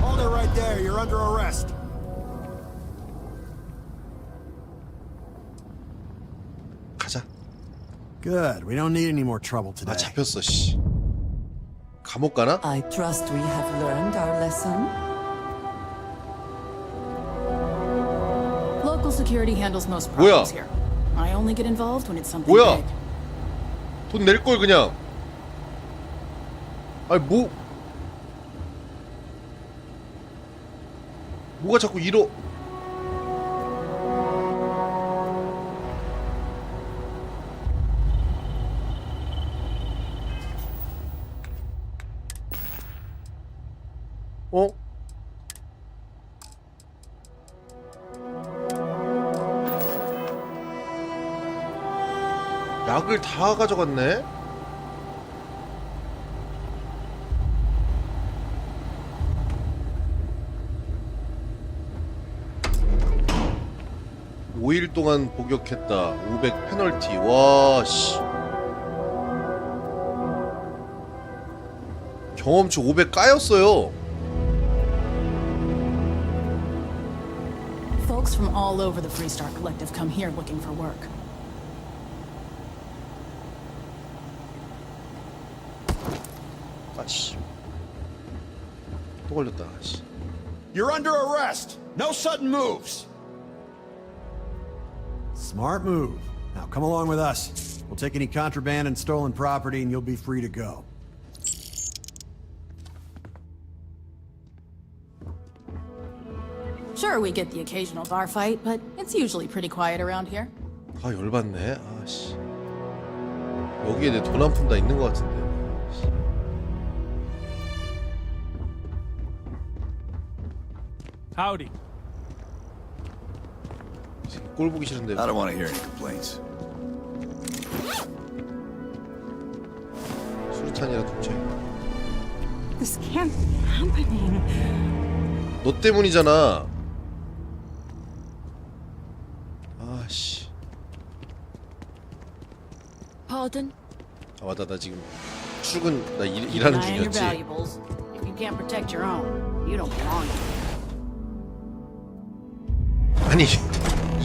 Hold it right there. You're under arrest. 가자. Good. We don't need any more trouble today. 아, 잡혔어 씨. 감옥 가나? I trust we have learned our lesson. Local security handles most 뭐야? problems here. I only get involved when it's something 뭐야? big. 돈 낼 걸 그냥. 아니 뭐가 자꾸 이러? 어? 약을 다 가져갔네? (5일) 동안 복역했다 500 페널티. 와 씨. 경험치 500 까였어요. Folks from all over the Freestar Collective come here looking for work. 아씨. 또 걸렸다. 씨. You're under arrest. No sudden moves. Smart move. Now come along with us. We'll take any contraband and stolen property and you'll be free to go. Sure, we get the occasional bar fight, but it's usually pretty quiet around here. 아 열받네. 아씨. 여기에 내 돈 한 푼 다 있는 것 같은데. Howdy. 꼴 보기 싫은데. I don't want to hear any complaints. 수류탄이라 독채. This can't be happening. 너 때문이잖아. 아씨. Pardon? 아 맞다 나 지금 출근 나 일하는 Denying your 중이었지. valuables. If you can't protect your own, you don't belong here. 아니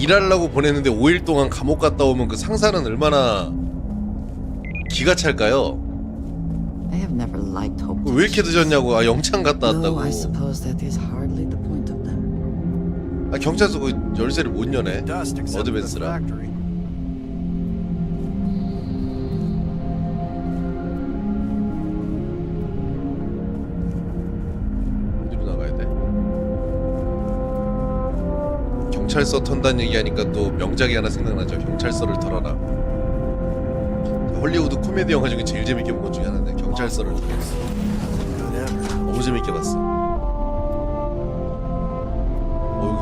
일하려고 보냈는데 5일 동안 감옥 갔다 오면 그 상사는 얼마나 기가 찰까요? I have never liked hope. 왜 이렇게 늦었냐고. 아 영창 갔다 왔다고. Though I suppose that is hardly the point of them. 아 경찰서 그 열쇠를 못 여네. 어드밴스라. 어디로 나가야 돼? 경찰서 턴다는 얘기하니까 또 명작이 하나 생각나죠. 경찰서를 털어라. 헐리우드 코미디 영화 중에 제일 재밌게 본 것 중에 하나인데 경찰서를 털었어. 너무 재밌게 봤어.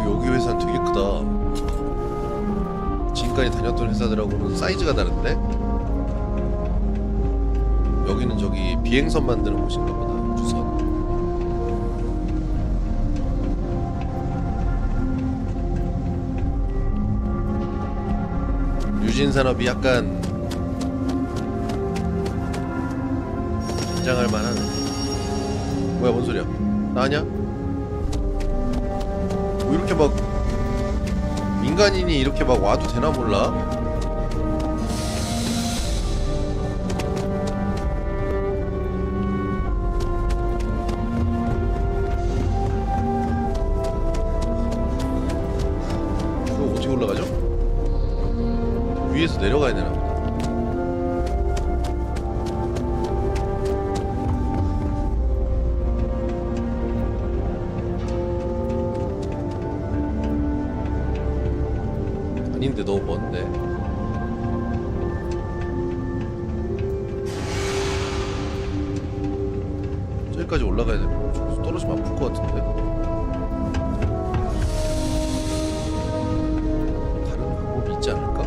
여기 회사는 되게 크다. 지금까지 다녔던 회사들하고는 사이즈가 다른데? 여기는 저기 비행선 만드는 곳인가 보다. 주선. 유진산업이 약간 긴장할 만하네. 뭐야 뭔 소리야? 나 아냐? 뭐 이렇게 막 민간인이 이렇게 막 와도 되나 몰라? 이거 어떻게 올라가죠? 위에서 내려가야 되나 보다. 아닌데 너무 먼데. 저기까지 올라가야 돼. 떨어지면 아플 것 같은데. 다른 방법이 있지 않을까?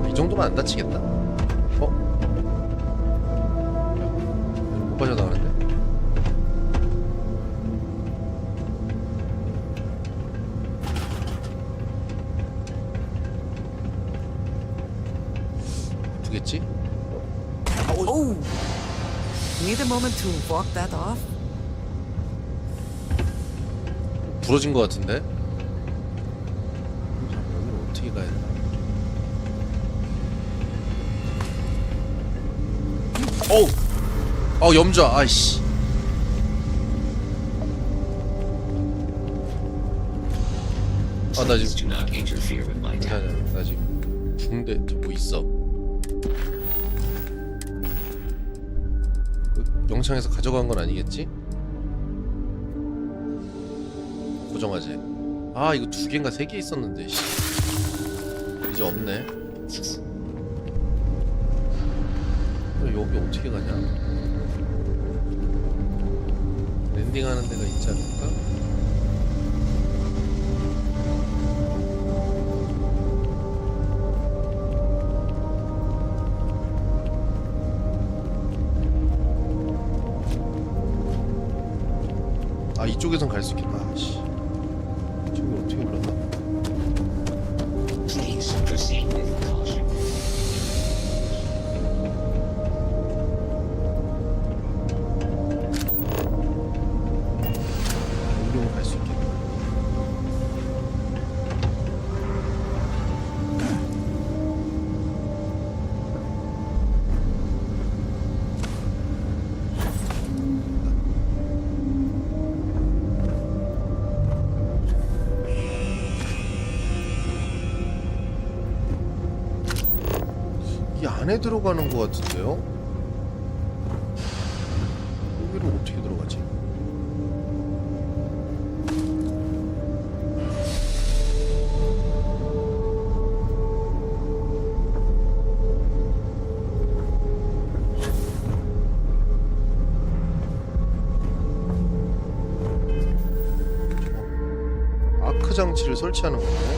이 정도면 안 다치겠다. 못 빠져나가는데? 아프겠지? Oh! Need a moment to walk that off? 부러진 것 같은데? 여기를 어떻게 가야 되나? 어우! 염좌! 아이씨. 아, 나 지금. 나 지금. 붕대, 저 뭐 있어. 영창에서 가져간 건 아니겠지? 고정하지. 아, 이거 2개인가 3개 있었는데, 이제 없네. 여기 어떻게 가냐? 랜딩하는 데가 있지 않을까? 아 이쪽에선 갈 수 있겠다. 아씨. 저기 어떻게 올라가? 안에 들어가는 것 같은데요? 여기로 어떻게 들어가지? 아크 장치를 설치하는 거네.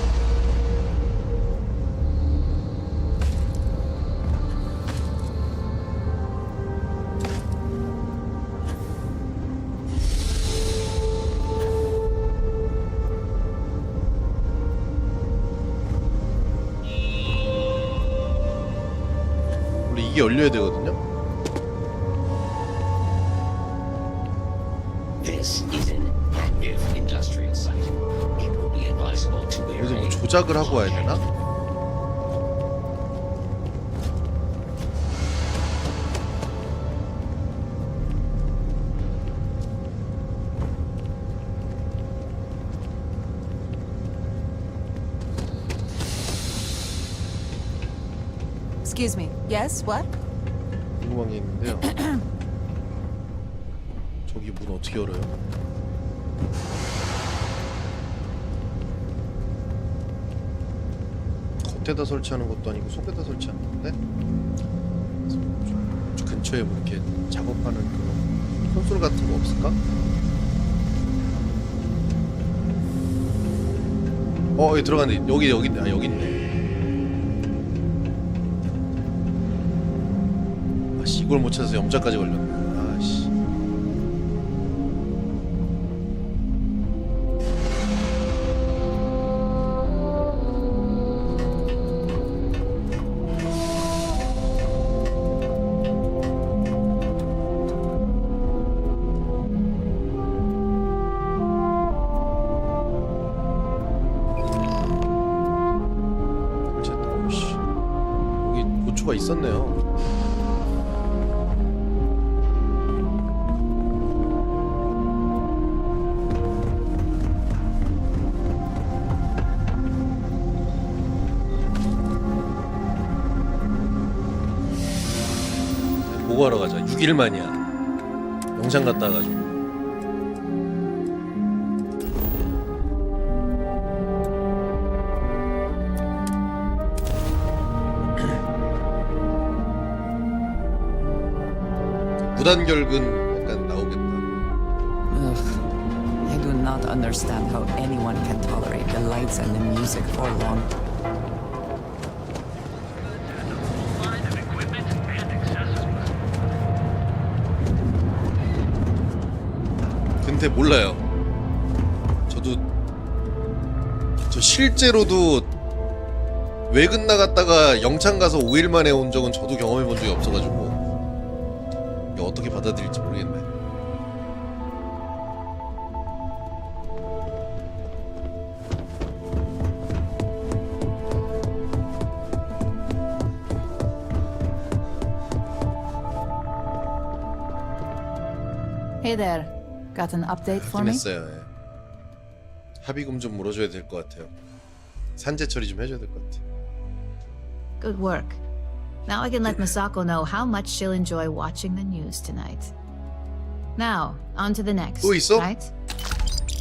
이게 열려야 되거든요. 여기서 뭐 조작을 하고 와야 되나? Excuse me. Yes, what? 궁금한 게 있는데요. 저기 문 어떻게 열어요? 겉에다 설치하는 것도 아니고 속에다 설치하는 건데? 좀 근처에 뭐 이렇게 작업하는 그런 콘솔 같은 거 없을까? 여기 들어갔네. 여기 있네. 아, 여기 있네. 이걸 못 찾아서 염자까지 걸렸네. 아씨. 여기 고추가 있었네요. 보고하러 가자. 6일 만이야. 영상 갔다 와가지고. 무단결근 약간 나오겠다. Ugh. I do not understand how anyone can tolerate the lights and the music for long. 근데 몰라요. 저도 저 실제로도 외근 나갔다가 영창 가서 5일 만에 온 적은 저도 경험해 본 적이 없어가지고 이게 어떻게 받아들일지 모르겠네. Hey there. Got an update for me? 했어요. 예. 합의금 좀 물어줘야 될 것 같아요. 산재 처리 좀 해줘야 될 것 같아. Good work. Now I can let Masako know how much she'll enjoy watching the news tonight. Now, on to the next, 또 있어? right?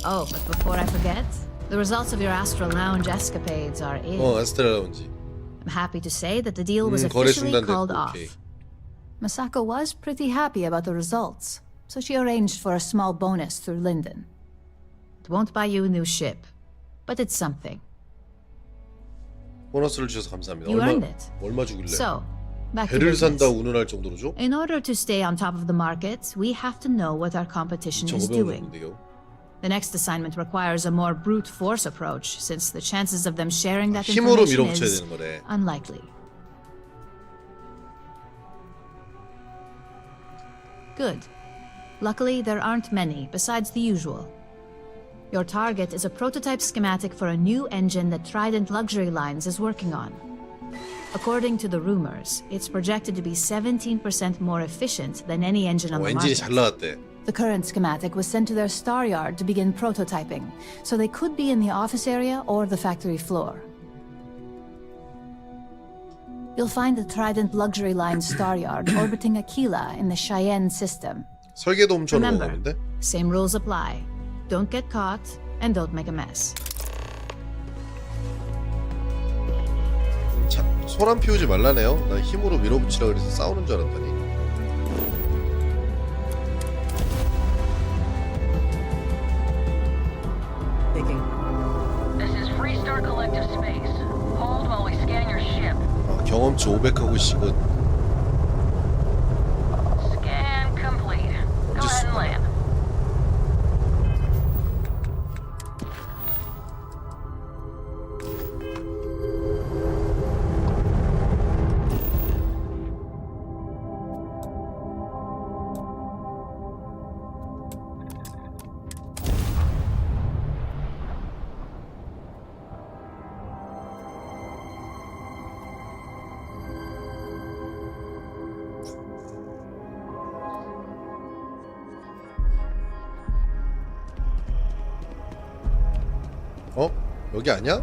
Oh, but before I forget, the results of your Astral Lounge escapades are in. 아스트랄 라운지. I'm happy to say that the deal was 거래 officially 중단됐고, called off. 오케이. Masako was pretty happy about the results, so she arranged for a small bonus through Linden. It won't buy you a new ship, but it's something. 보너스를 주셔서 감사합니다. You earned it. 얼마 주길래? So, back to 배를 business. 산다 운운할 정도로 줘? In order to stay on top of the market, we have to know what our competition is 2,500원 doing. 정도인데요. The next assignment requires a more brute force approach, since the chances of them sharing that 힘으로 information 밀어붙여야 is 되는 거래. unlikely. Good. Luckily, there aren't many, besides the usual. Your target is a prototype schematic for a new engine that Trident Luxury Lines is working on. According to the rumors, it's projected to be 17% more efficient than any engine on the 엔진이 잘 market. 나왔대. The current schematic was sent to their star yard to begin prototyping, so they could be in the office area or the factory floor. You'll find the Trident luxury line star yard orbiting Aquila in the Cheyenne system. 설계도 엄청 Remember, 어려운데? same rules apply. Don't get caught and don't make a mess. 소란 피우지 말라네요. 나 힘으로 밀어붙이라 그래서 싸우는 줄 알았더니. This is Freestar Collective Space. Hold while we scan your ship. 아, 경험치 500하고 씩은. Scan complete. Go ahead and land. 어? 여기 아니야?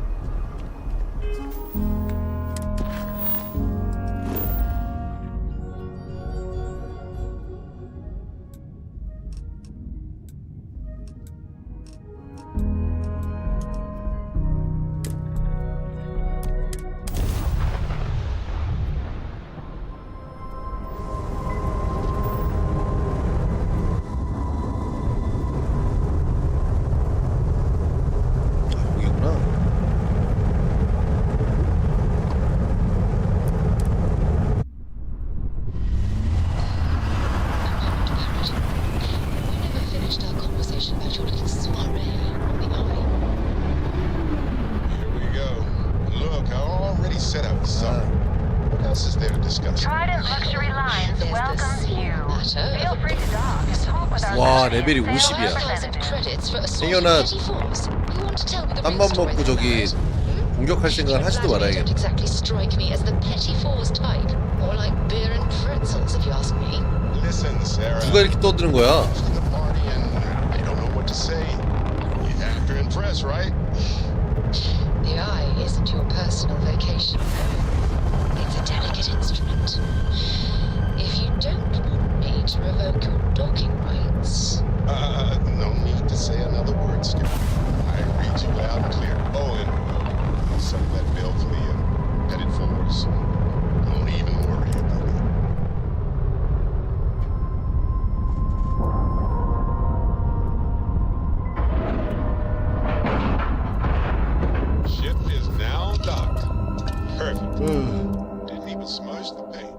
와 레벨이 50이야. 행여나 땀만 먹고 저기 공격할 생각을 하지도 말아야겠다. 누가 이렇게 떠드는 거야? The eye isn't your personal vacation. It's a delicate instrument. If you don't want me to revoke your docking rights... No need to say another word, Skipper. I read you loud and clear. Oh, and I'll settle that bill for the pettit fours. Don't even worry about it. Ship is now docked. Perfect. Didn't even smudge the paint.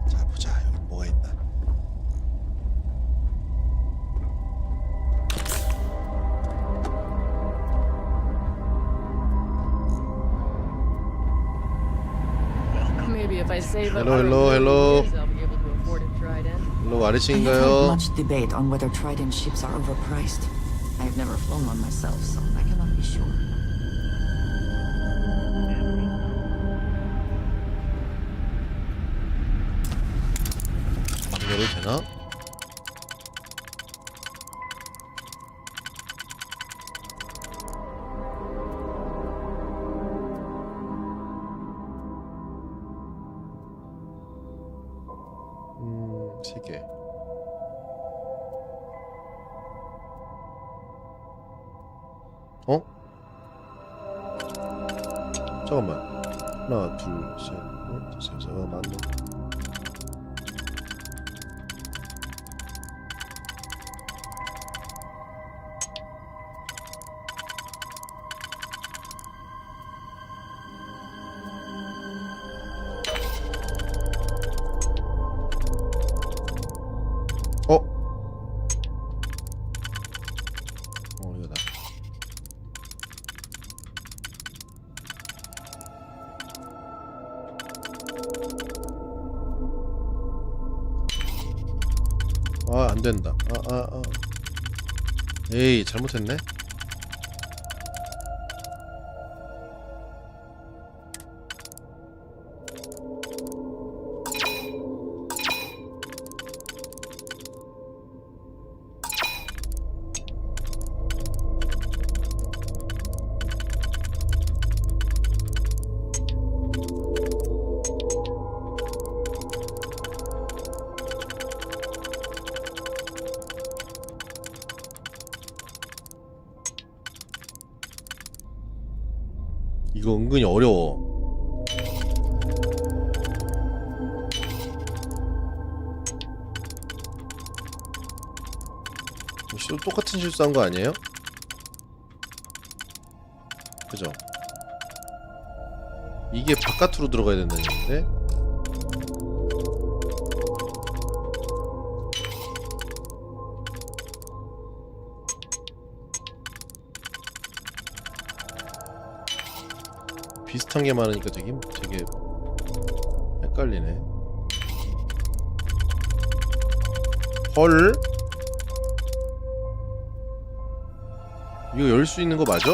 자 보자 여기 뭐가 있나. Maybe if I save up Hello, hello. I'll be able to afford a Trident. 일로 I have heard 아래층인가요? much debate on whether Trident ships are overpriced. I have never flown one myself, so I cannot be sure. 이거를 되나? 세 개. 어? 잠깐만. 하나, 둘, 셋, 넷, 다섯, 여섯, 맞네. 이거다. 아, 안 된다. 에이, 잘못했네. 이거 은근히 어려워. 똑같은 실수한 거 아니에요? 그죠? 이게 바깥으로 들어가야 된다는 얘기인데? 비슷한 게 많으니까 되게 헷갈리네. 헐? 이거 열 수 있는 거 맞아?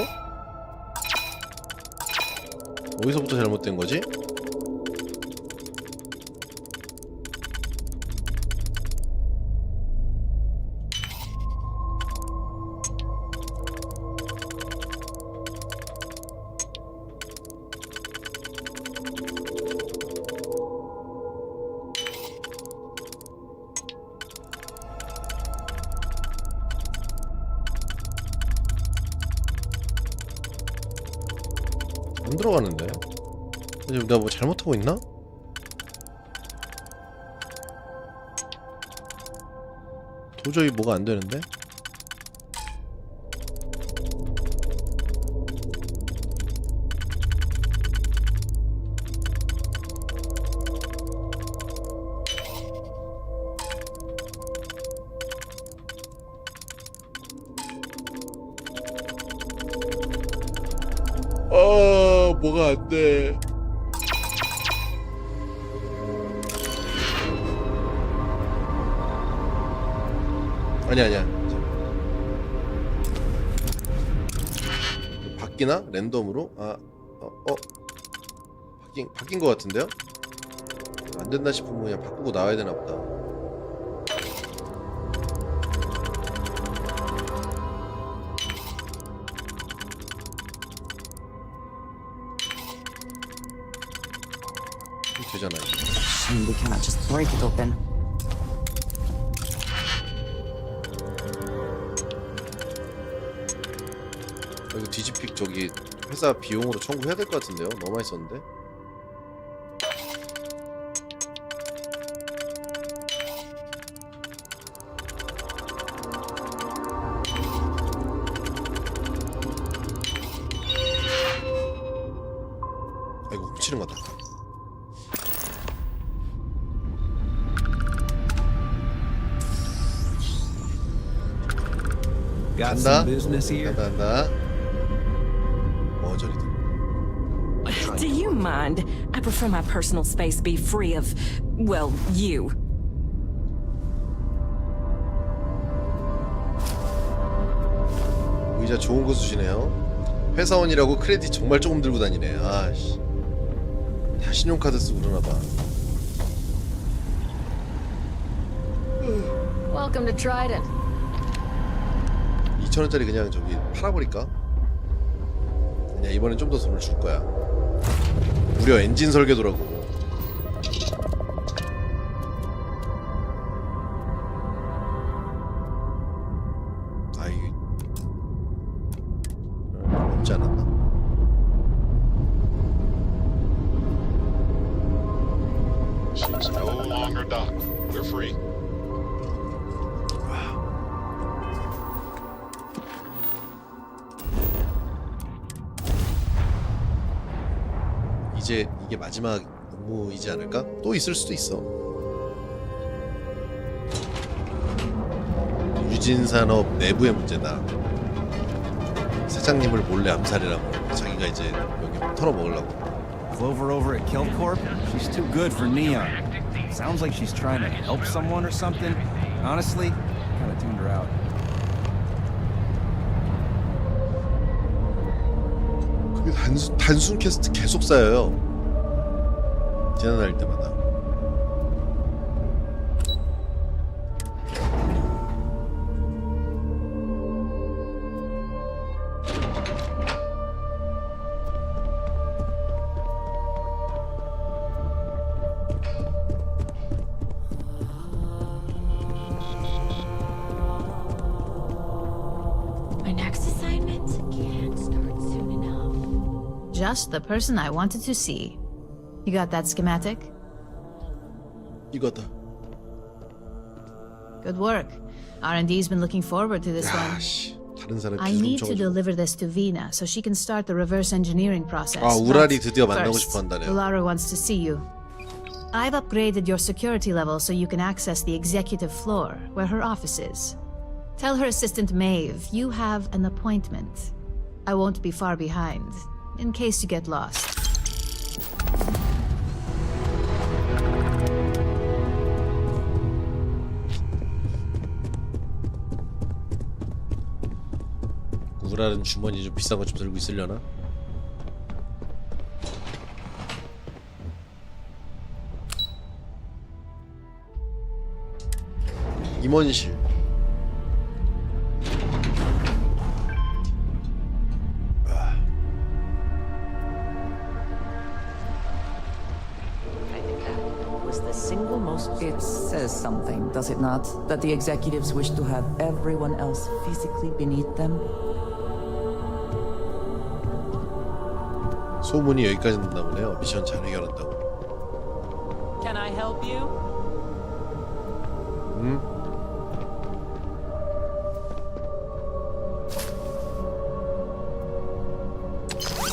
어디서부터 잘못된 거지? 안 들어가는데? 나 뭐 잘못하고 있나? 도저히 뭐가 안 되는데? 뭐가 안 돼. 아니야. 바뀌나? 랜덤으로? 바뀐 것 같은데요? 안 된다 싶으면 그냥 바꾸고 나와야 되나 보다. 되잖아. We cannot just break it open. 이거 디지픽 저기 회사 비용으로 청구해야 될 것 같은데요? 너무 많이 썼는데? 아이고 훔치는 것 같다. 간다. 간다. Do you mind? I prefer my personal space be free of, well, you. 의자 좋은 거 쓰시네요. 회사원이라고 크레딧 정말 조금 들고 다니네. 아씨. 다 신용카드 쓰고 그러나 봐. Welcome to Trident. 2,000원짜리 그냥 저기 팔아버릴까? 그냥 이번엔 좀 더 돈을 줄 거야. 무려 엔진 설계도라고. 아 이게 없지 않았나? She's no longer docked. We're free. 이제 이게 마지막 업무이지 않을까? 또 있을 수도 있어. 유진산업 내부의 문제다. 사장님을 몰래 암살이라고. 자기가 이제 여기 털어먹으려고. Clover over at Kelcorp? She's too good for Neon. Sounds like she's trying to help someone or something. Honestly, kind of tuned her out. 그게 단순 퀘스트 계속 쌓여요. 지나다닐 때마다. just the person I wanted to see. You got that schematic? 이거다. Good work. R&D's been looking forward to this one. 다른 사람 I 기술 need to 훔쳐가지고. deliver this to Vina so she can start the reverse engineering process. 아, 우랄이 But 드디어 만나고 first, 싶어 한다네요. Ularu wants to see you. I've upgraded your security level so you can access the executive floor, where her office is. Tell her assistant Maeve you have an appointment. I won't be far behind, in case you get lost. 우랄은 주머니 좀 비싼 거 좀 들고 있으려나? 임원실. Was the single most... It says something, does it not? That the executives wish to have everyone else physically beneath them? 소문이 여기까지 났나 보네요. 미션 잘 해결한다고. Can I help you?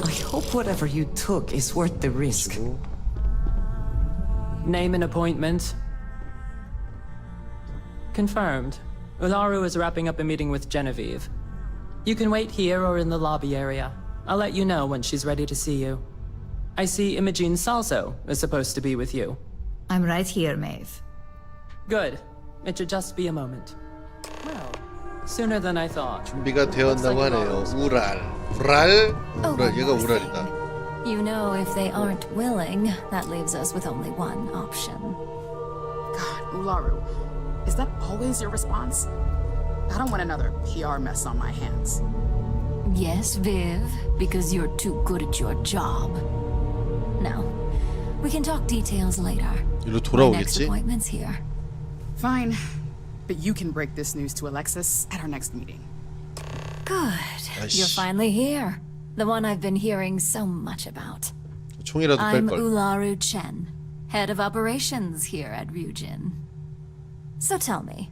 I hope whatever you took is worth the risk. Name and appointment. Confirmed. Ularu is wrapping up a meeting with Genevieve. You can wait here or in the lobby area. I'll let you know when she's ready to see you. I see Imogene Salso is supposed to be with you. I'm right here, Maeve. Good. It should just be a moment. Well, sooner than I thought. 준비가 되었다고 하네요. 우랄. 우랄? 우랄. 얘가 우랄이다. You know, if they aren't willing, that leaves us with only one option. God, Ularu, is that always your response? I don't want another PR mess on my hands. Yes, Viv, because you're too good at your job. Now, we can talk details later. 이리로 My next 돌아오겠지? appointment's here. Fine, but you can break this news to Alexis at our next meeting. Good. You're finally here. The one I've been hearing so much about. 총이라도 I'm 뺄걸. Ularu Chen, head of operations here at Ryujin. So tell me,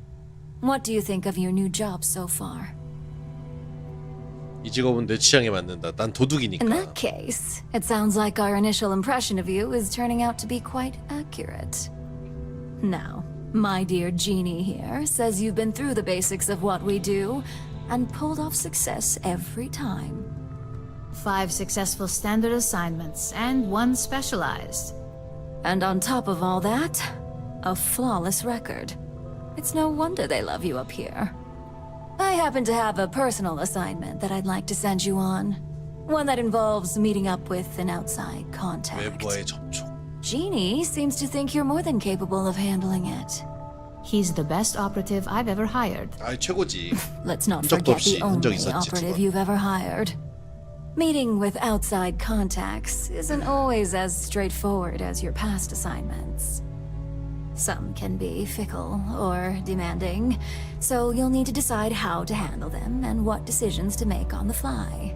what do you think of your new job so far? 이 직업은 내 취향에 맞는다. 난 In 도둑이니까. that case, it sounds like our initial impression of you is turning out to be quite accurate. Now, my dear Jeannie here says you've been through the basics of what we do and pulled off success every time. 5 successful standard assignments and 1 specialized. And on top of all that, a flawless record. It's no wonder they love you up here. I happen to have a personal assignment that I'd like to send you on. One that involves meeting up with an outside contact. 외부와의 접촉. Jeannie seems to think you're more than capable of handling it. He's the best operative I've ever hired. 아, 최고지. Let's not 흔적도 forget 없이 the 흔적 only 있었지. operative you've ever hired. Meeting with outside contacts isn't always as straightforward as your past assignments. Some can be fickle or demanding, so you'll need to decide how to handle them and what decisions to make on the fly.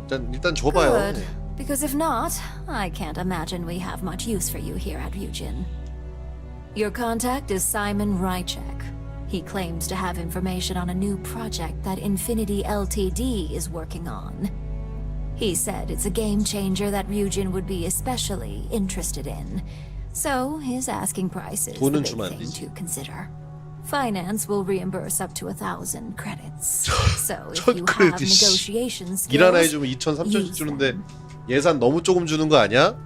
일단 줘봐요. Good, because if not, I can't imagine we have much use for you here at Ryujin. Your contact is Simon Rychek. He claims to have information on a new project that Infinity Ltd is working on. He said it's a game changer that Ryujin would be especially interested in. So his asking price is the 돈은 big 주면 안 thing 되지. to consider. Finance will reimburse up to 1,000 credits. So if you have 크레딧, 씨. negotiation 일 하나 skills, 해주면 2,000, 3,000씩 주는데 예산 너무 조금 주는 거 아니야?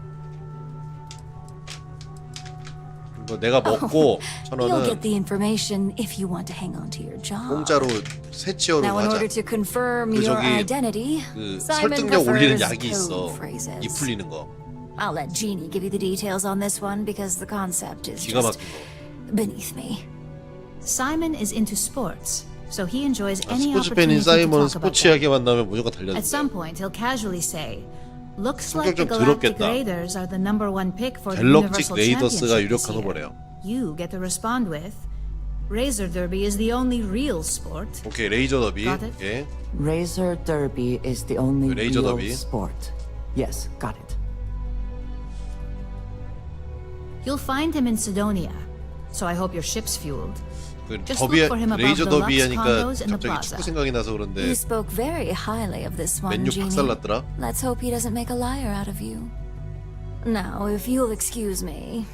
이거 내가 먹고 you'll get 1,000원은 the information if you want to hang on to your job. 공짜로 새치어로 Now, in order 하자. to confirm 그 your 저기 identity, 그 Simon 설득력 올리는 prefers 약이 있어. code phrases. 입 풀리는 거. I'll let Jeannie give you the details on this one because the concept is 기가 just 막힌 거. beneath me. Simon is into sports, so he enjoys any 스포츠 팬인 opportunity to 사이먼은 talk about 스포츠 them. 이야기 만나면 무조건 At some 달려든대. point, he'll casually say, "Looks like the 좀 Galactic 더럽겠다. Raiders are the #1 pick for the 갤럭틱 Universal 레이더스가 Championship this 유력한 year." 후보래요. You get to respond with, Razor derby is the only real sport. 오케이, 레이저 더비. Got it? 오케이. Razor derby is the only Razor real derby. sport. Yes, got it. You'll find him in Sidonia, so I hope your ship's fueled. 그 Just 더비 look for him above 레이저 the 더비 Lux 하니까 condos in the 갑자기 plaza. 축구 생각이 나서 그런데 You spoke very highly of this one, 맨유 Jeannie. 박살났더라. Let's hope he doesn't make a liar out of you. Now, if you'll excuse me,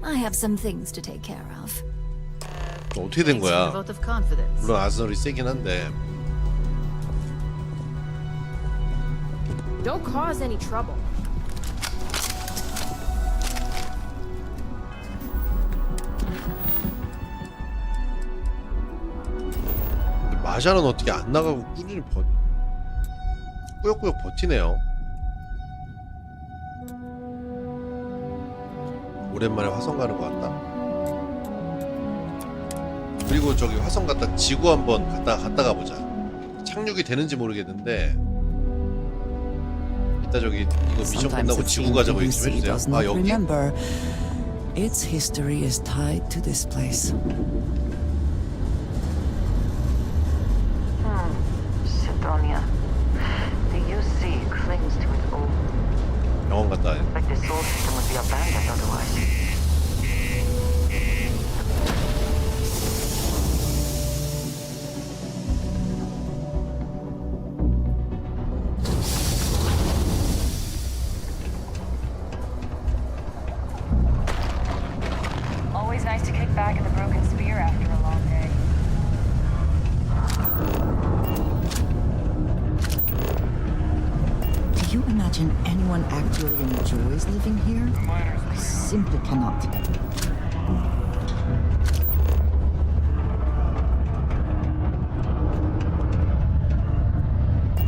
I have some things to take care of. 어떻게 된 Thanks for the 거야? vote of confidence. 물론 아스널이 세긴 한데 Don't cause any trouble. 마샬은 어떻게 안 나가고 꾸준히 꾸역꾸역 버티네요. 오랜만에 화성 가는 것 같다. 그리고 저기 화성 갔다 지구 한번 갔다 가보자. 착륙이 되는지 모르겠는데 이따 저기 이거 미션 끝나고 지구 가자고 얘기 좀 해주세요. 아 여기? Its history is tied to this place. Sidonia. The UC clings to its old. 병원 갔다 와요. Like the soul system would be abandoned otherwise. Always nice to kick back in the broken spear after a long day. Do you imagine anyone actually enjoys living here? I simply cannot.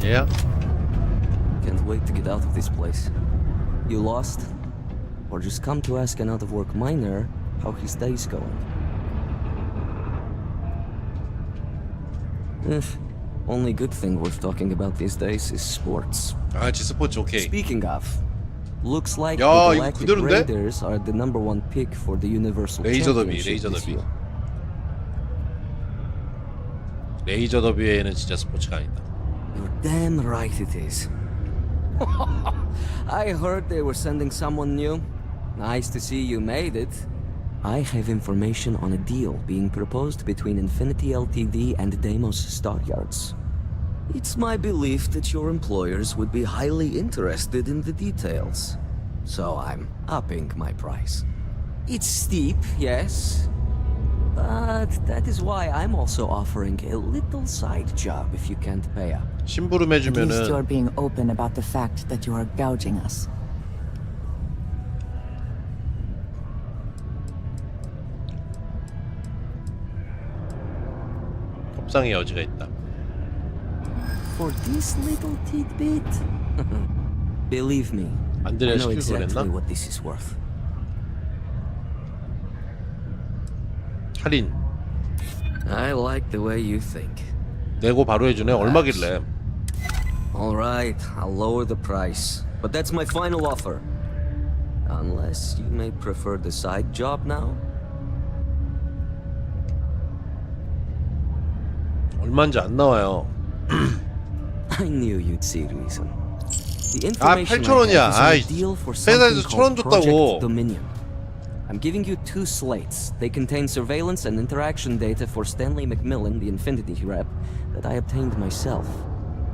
Yeah. Can't wait to get out of this place. You lost? Or just come to ask an out-of-work miner how his day's going? Only good thing worth talking about these days is sports. 아, 스포츠 오케이. Speaking of, looks like 야, the 이거 Galactic 그대로인데? Raiders are the #1 pick for the Universal 레이저 더비, Championship 레이저 this 더비. year. 레이저 더비에는 진짜 스포츠가 아니다. You're damn right it is. I heard they were sending someone new. Nice to see you made it. I have information on a deal being proposed between Infinity Ltd and Deimos Stockyards. It's my belief that your employers would be highly interested in the details. So I'm upping my price. It's steep, yes. But that is why I'm also offering a little side job if you can't pay up. 심부름 At least 해주면은 you're being open about the fact that you are gouging us. 협상의 여지가 있다. For this little tidbit? Believe me, I 안드레아 know 시키고 exactly 그랬나? what this is worth. 할인 I like the way you think. 내고 바로 해주네. 얼마길래? All right, I'll lower the price, but that's my final offer. Unless you may prefer the side job now. 얼마인지 안 나와요. I knew you'd see reason. The 아, information 8,000원이야. I have is on 아이, a deal for 회사에서 something called 1,000원 줬다고. Project Dominion. I'm giving you 2 slates. They contain surveillance and interaction data for Stanley McMillan, the Infinity rep, that I obtained myself.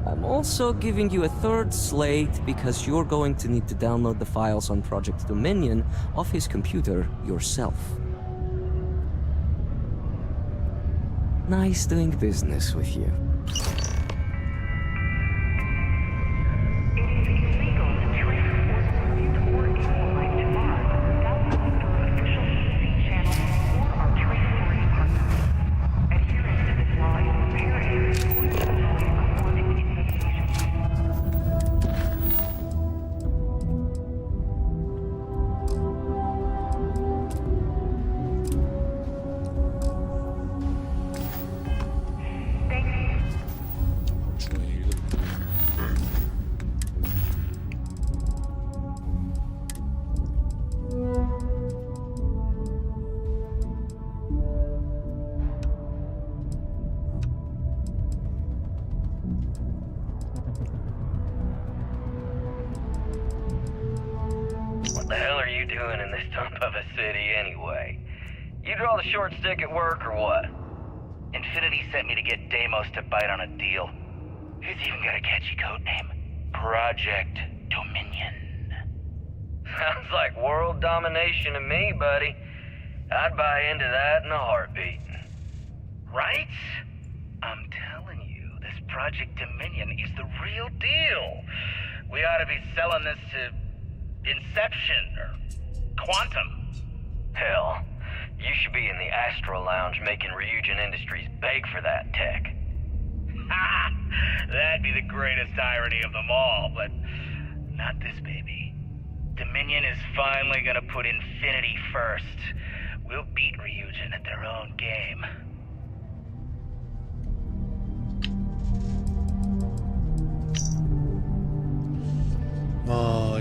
I'm also giving you a 3rd slate because you're going to need to download the files on Project Dominion off his computer yourself. Nice doing business with you. you doing in this dump of a city anyway? You draw the short stick at work or what? Infinity sent me to get Deimos to bite on a deal. He's even got a catchy code name. Project Dominion. Sounds like world domination to me, buddy. I'd buy into that in a heartbeat. Right? I'm telling you, this Project Dominion is the real deal. We ought to be selling this to Inception or Quantum. Hell, you should be in the Astro Lounge making Ryujin Industries beg for that tech. Ha! That'd be the greatest irony of them all, but not this baby. Dominion is finally gonna put Infinity first. We'll beat Ryujin at their own game.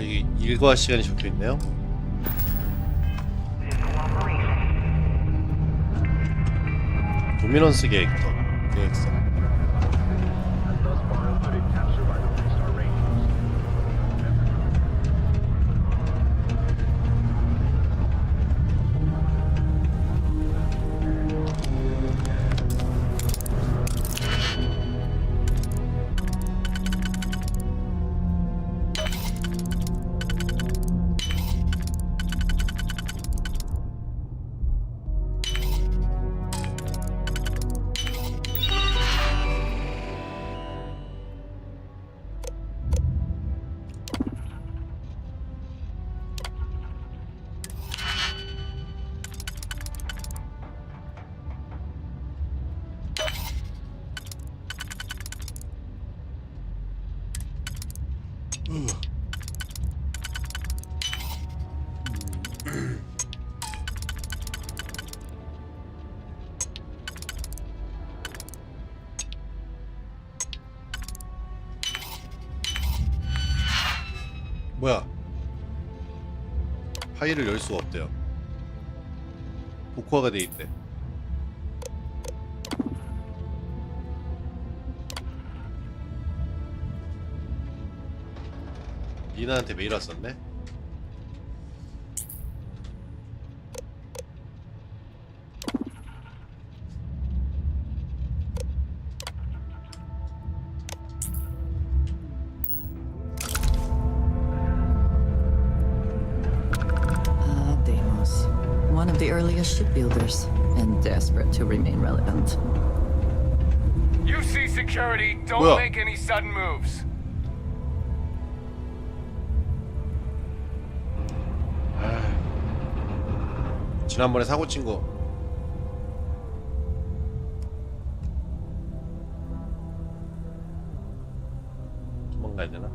이게 일과 시간이 적혀 있네요. 도미넌스 계획서. 뭐야? 파일을 열 수가 없대요. 복화가 돼 있대. 리나한테 메일 왔었네. Deimos, one of the earliest shipbuilders, and desperate to remain relevant. You see security, don't 뭐야? make any sudden moves. 지난번에 사고 친 거. 도망가야 되나?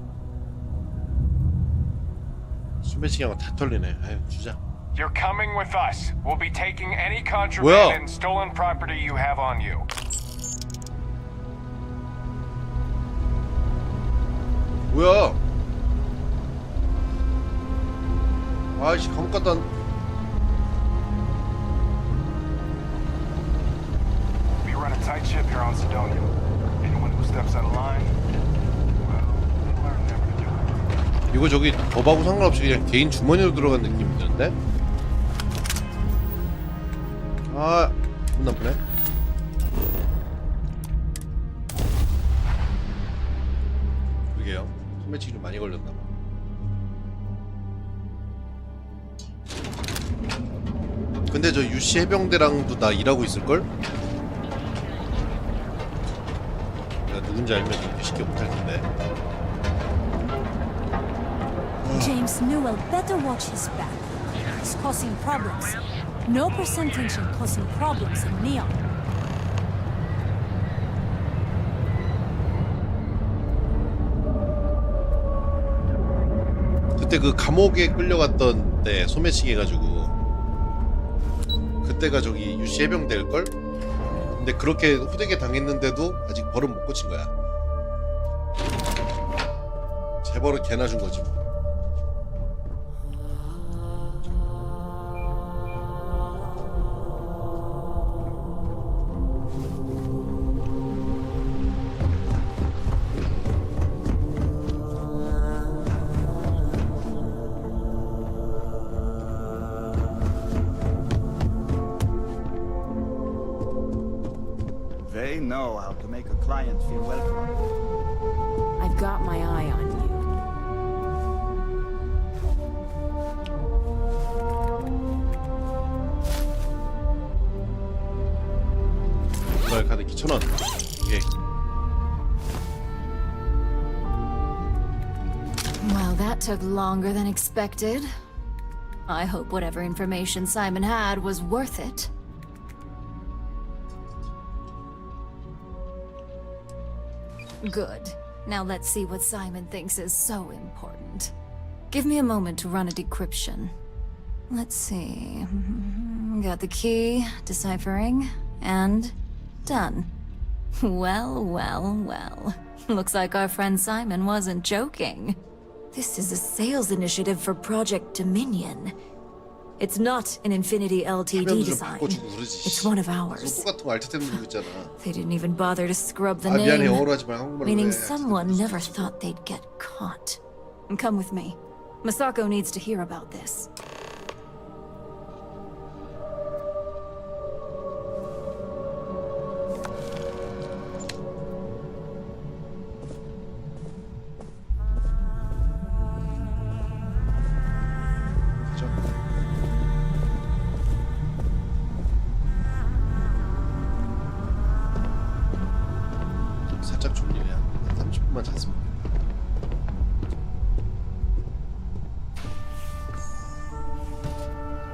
수매치기하고 다 털리네. 아유, 주자. You're coming with us. We'll be taking any 뭐야? contraband and stolen property you have on you. 뭐야? 아이씨, 감옥 갔다. We run a tight ship here on Sidonia. Anyone who steps out of line, well, they'll learn never to do it. 이거 저기 법하고 상관없이 그냥 개인 주머니로 들어간 느낌이 드는데? 아, 기분 나쁘네. 그러게요. 소매치기 좀 많이 걸렸나봐. 근데 저 유씨 해병대랑도 나 일하고 있을걸? 내가 누군지 알면 이렇게 쉽게 못할 텐데. James Newell better watch his back. He's causing problems. No percentage in causing problems in Neon. 그때 그 감옥에 끌려갔던 때 소매치기 해가지고 그때가 저기 유씨 해병대일걸? 근데 그렇게 후대게 당했는데도 아직 벌은 못 고친 거야. 재벌은 개나 준 거지 뭐. make a client feel welcome. I've got my eye on you. 모바일 카드 2,000원. 예. Well, that took longer than expected. I hope whatever information Simon had was worth it. Good. Now let's see what Simon thinks is so important. Give me a moment to run a decryption. Let's see. Got the key, deciphering, and done. Well, well, well. Looks like our friend Simon wasn't joking. This is a sales initiative for Project Dominion. It's not an Infinity LTD design. It's one of ours. 똑같은 거 알트 때문에 누르잖아. They didn't even bother to scrub the 아 미안해 name, 영어로 하지 마 한국말로 meaning 해. someone never thought they'd get caught. Come with me. Masako needs to hear about this. 살짝 졸리네. 한 30분만 잤으면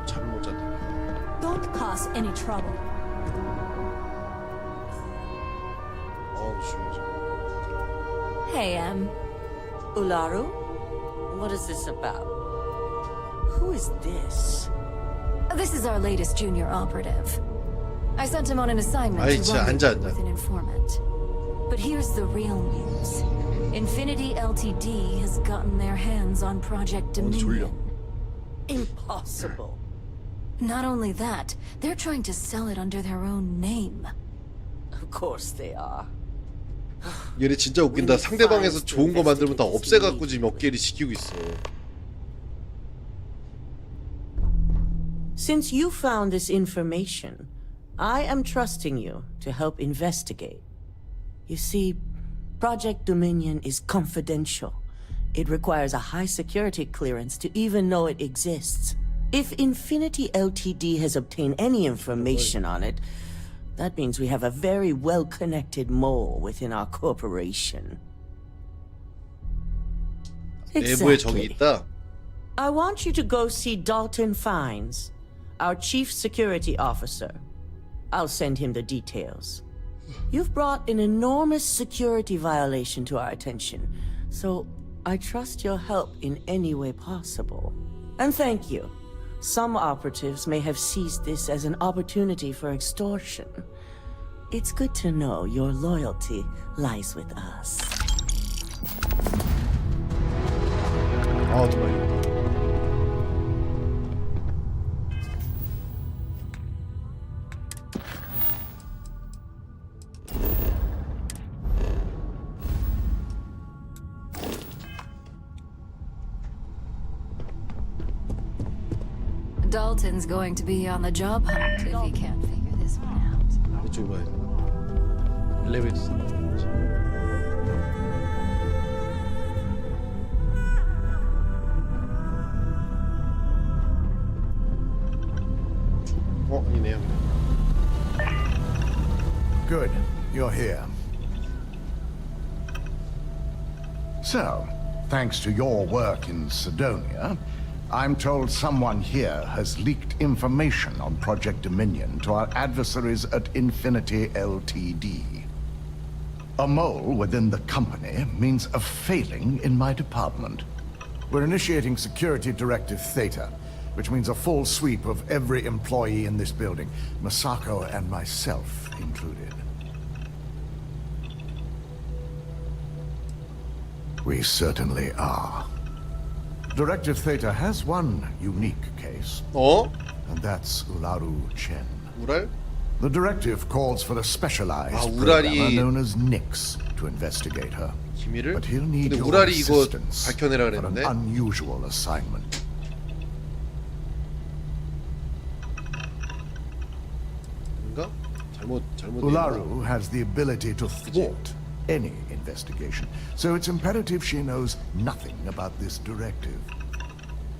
잠을 못 잤다. Don't cause any trouble. 어우 쉬워져. Hey, Ularu? What is this about? Who is this? This is our latest junior operative. I sent him on an assignment 아이 to 진짜 앉아 rendezvous 앉아. with an informant. But here's the real news. Infinity LTD has gotten their hands on Project Dominion. Impossible. Not only that, they're trying to sell it under their own name. Of course they are. 얘네 진짜 웃긴다. 상대방에서 좋은 거 만들면 다 없애갖고 지금 몇 개를 지키고 있어. Since you found this information, I am trusting you to help investigate. You see, Project Dominion is confidential. It requires a high security clearance to even know it exists. If Infinity LTD has obtained any information on it, that means we have a very well-connected mole within our corporation. 내부에 적이 있다. I want you to go see Dalton Fines, our chief security officer. I'll send him the details. You've brought an enormous security violation to our attention, so I trust your help in any way possible. And thank you. Some operatives may have seized this as an opportunity for extortion. It's good to know your loyalty lies with us. 아 정말. Dalton's going to be on the job hunt if he can't figure this one out. 이쪽으로 가야 돼. 엘리베이터. 아니네요. Good, you're here. So, thanks to your work in Sidonia, I'm told someone here has leaked information on Project Dominion to our adversaries at Infinity LTD. A mole within the company means a failing in my department. We're initiating Security Directive Theta, which means a full sweep of every employee in this building, Masako and myself included. We certainly are. Directive Theta has one unique case. Oh? And that's Ularu Chen. 우랄? The directive calls for a specialized 우랄이... programmer known as Nix to investigate her. 기밀을? But he'll need 근데 your 우랄이 이거 assistance 밝혀내라 for an 그랬는데? unusual assignment. 뭔가? 잘못 잘못 Ularu has the ability to thwart any investigation, so it's imperative she knows nothing about this directive.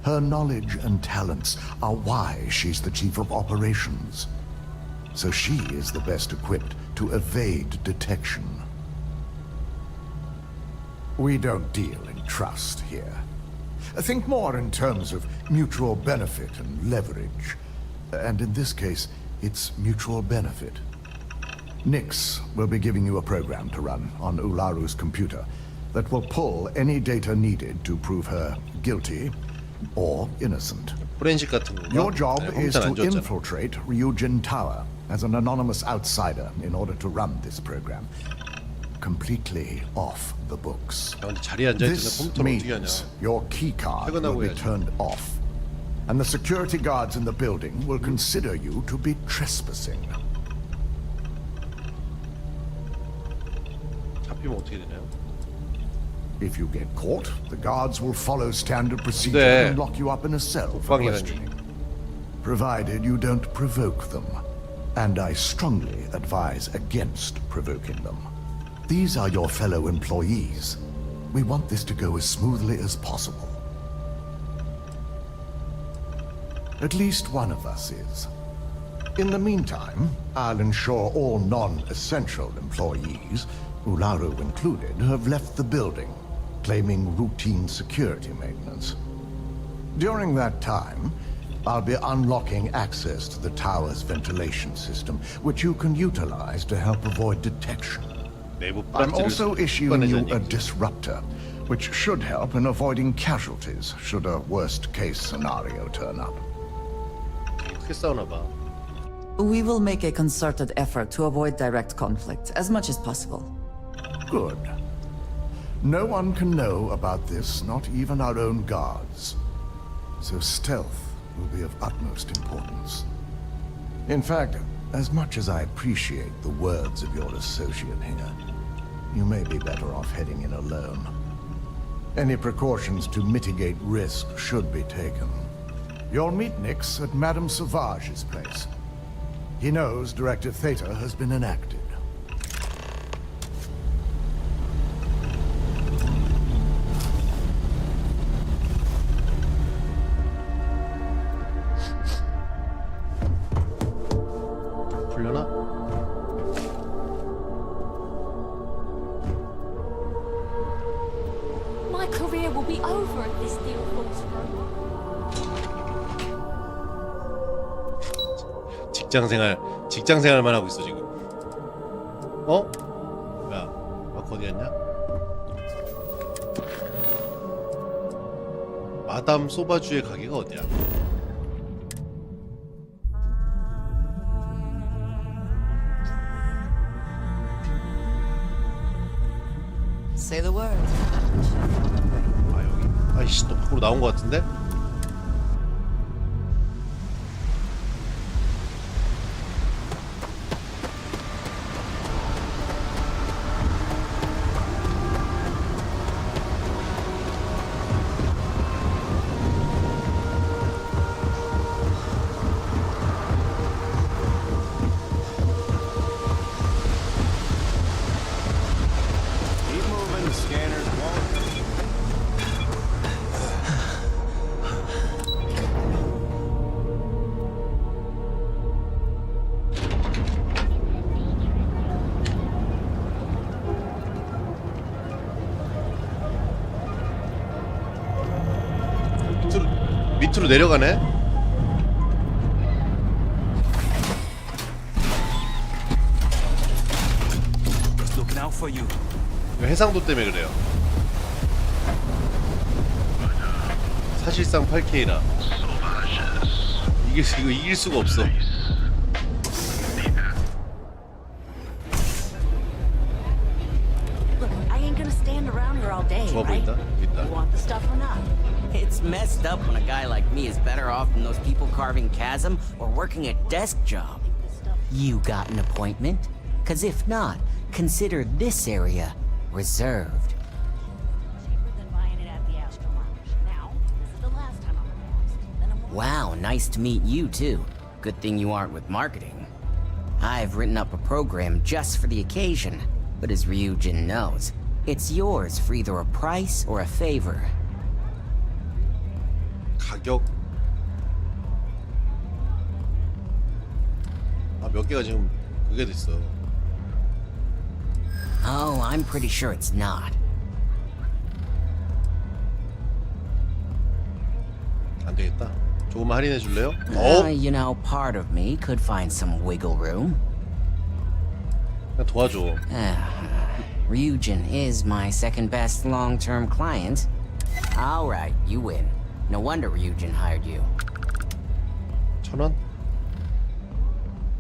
Her knowledge and talents are why she's the chief of operations. So she is the best equipped to evade detection. We don't deal in trust here. Think more in terms of mutual benefit and leverage. And in this case, it's mutual benefit. Nix will be giving you a program to run on Ularu's computer that will pull any data needed to prove her guilty or innocent. 포렌식 같은 건가? Your job 네, is 컴퓨터는 안 to 줬잖아. infiltrate Ryujin Tower as an anonymous outsider in order to run this program. Completely off the books. 야, 근데 자리에 앉아있는데 This 컴퓨터를 어떻게 하냐? means your keycard will 퇴근하고 be 해야지. turned off, and the security guards in the building will consider you to be trespassing. 잡히면 어떻게 되나요? If you get caught, the guards will follow standard procedure 네. and lock you up in a cell for questioning. Provided you don't provoke them. And I strongly advise against provoking them. These are your fellow employees. We want this to go as smoothly as possible. At least one of us is. In the meantime, I'll ensure all non-essential employees, Ularu included, have left the building, claiming routine security maintenance. During that time, I'll be unlocking access to the tower's ventilation system, which you can utilize to help avoid detection. I'm also issuing you a disruptor, which should help in avoiding casualties should a worst-case scenario turn up. 크게 싸우나 봐. We will make a concerted effort to avoid direct conflict as much as possible. Good. No one can know about this, not even our own guards. So stealth will be of utmost importance. In fact, as much as I appreciate the words of your associate here, you may be better off heading in alone. Any precautions to mitigate risk should be taken. You'll meet Nix at Madame Sauvage's place. He knows Directive Theta has been enacted. 풀려나? My career will be over if this deal falls through. 직장 생활만 하고 있어 지금. 어? 뭐야? 마크 어디 갔냐? 마담 소바주의 가게가 어디야? Say the word. 아 여기. 아이씨 또 밖으로 나온 것 같은데? Keep moving, the scanners won't. 밑으로 내려가네? Looking out for you. 이거 해상도 때문에 그래요. 사실상 8K라. 이거 이길 수가 없어. Look, I ain't gonna stand around here all day, 좋아 right? 보인다. 있다. You want the stuff or not? It's messed up when a guy like me is better off than those people carving chasm or working a desk job. You got an appointment? Cause if not, consider this area reserved. Wow, nice to meet you too. Good thing you aren't with marketing. I've written up a program just for the occasion, but as Ryujin knows, it's yours for either a price or a favor. 가격. 몇 개가 지금 그게 됐어. Oh, I'm pretty sure it's not. 안 되겠다. 조금만 할인해 줄래요? You know, part of me could find some wiggle room. 그냥 도와줘. Ryujin is my second best long-term client. All right, you win. No wonder Ryujin hired you. 1,000원?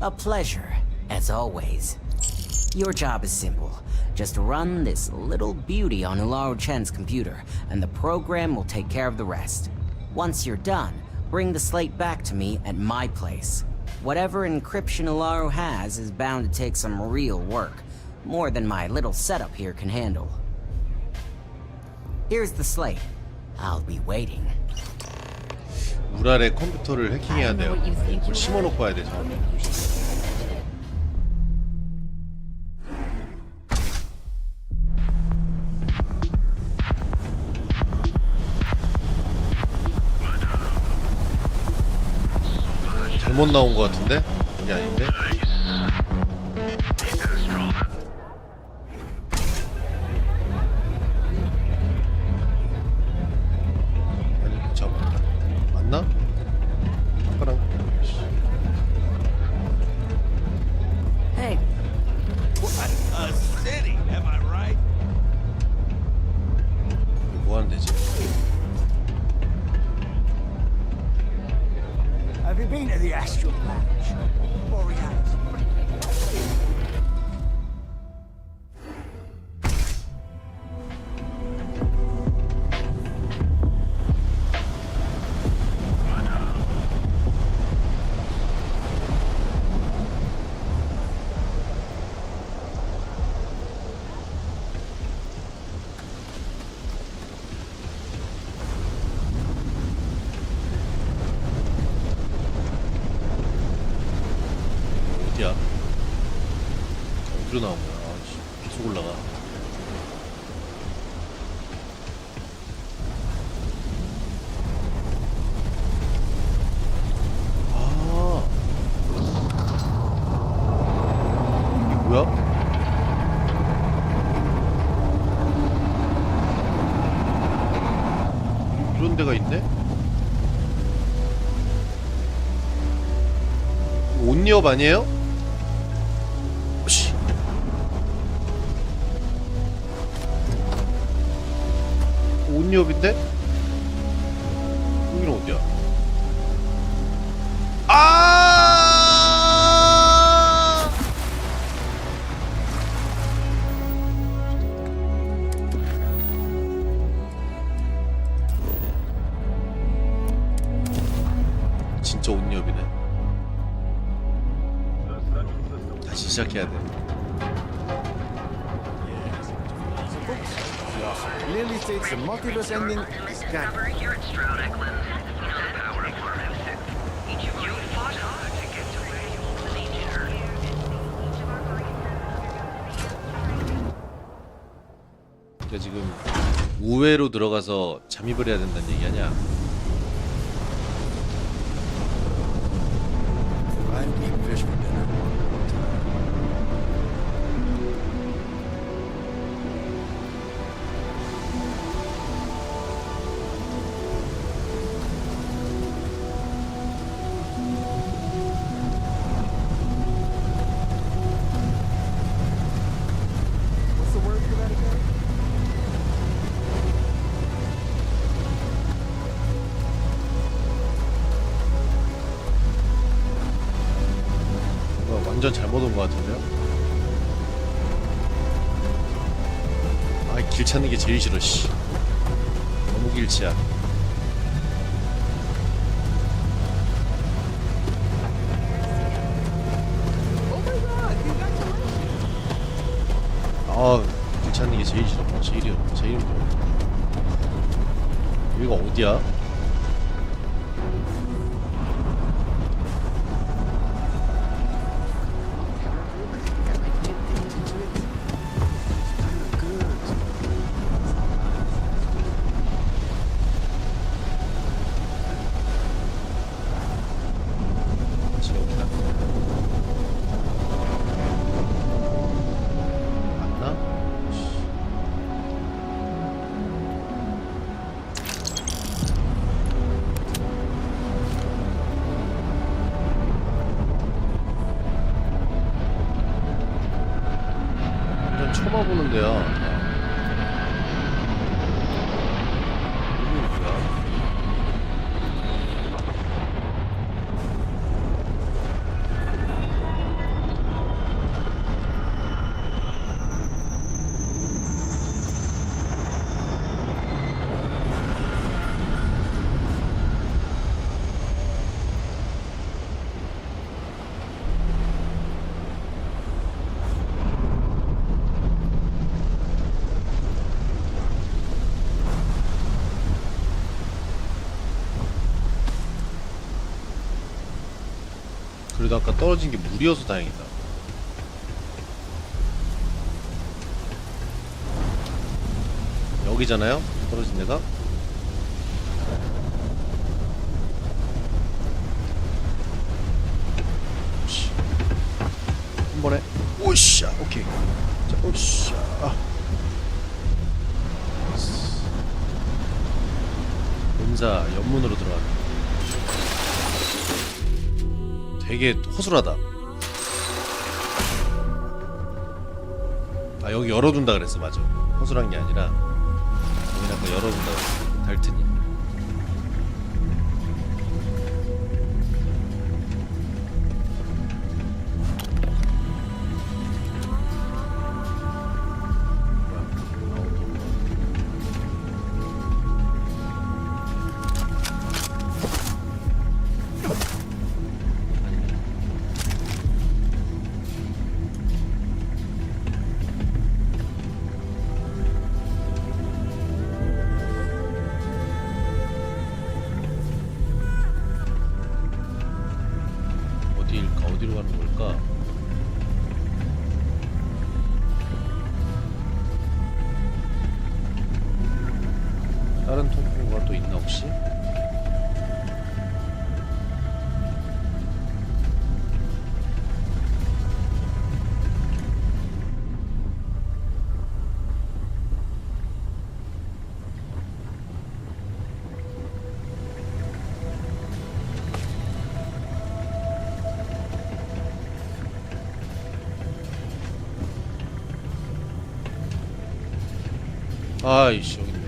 A pleasure, as always. Your job is simple. Just run this little beauty on Ularu Chen's computer, and the program will take care of the rest. Once you're done, bring the slate back to me at my place. Whatever encryption Ularu has is bound to take some real work. More than my little setup here can handle. Here's the slate. I'll be waiting. 우랄의 컴퓨터를 해킹해야 돼요. 이걸 심어놓고 와야 돼. 저는. 잘못 나온 것 같은데? 이게 아닌데? 아니, 잠깐만. 맞나? 아까랑. Hey. What a city, am I right? 뭐 하는 데지? Have you been to the Astral Lounge? Borealis. 어디야? 어디로 나온 거야? 아씨, 계속 올라가. 아, 이게 뭐야? 그런 데가 있네? 온리업 아니에요? 씨. 온리업인데? 여기는 어디야? 아! 진짜 온리업이네. 다시 시작해야 돼. Clearly states the multiverse ending. 그러니까 지금 우회로 들어가서 잠입을 해야 된다는 얘기 아니야? I'm eating fish for dinner. What's the word for that again? 완전 잘못 온 것 같은데요? 아, 길 찾는 게 제일 싫어, 씨. 너무 길치야. 아, 길 찾는 게 제일 싫어. 제일 힘들어. 여기가 어디야? 군데야. 이거 뭐야? 그래도 아까 떨어진 게 물이어서 다행이다. 여기잖아요? 떨어진 데가? 한 번에 오샤! 오케이. 자, 오샤. 본사 옆문으로 들어가네. 되게 허술하다. 아, 여기 열어둔다 그랬어. 맞아. 허술한 게 아니라 여기 아까 열어둔다 그랬어. 달튼이. 어디로 가는 걸까? 다른 통로가 또 있나 혹시? 아이씨, 여기 있네.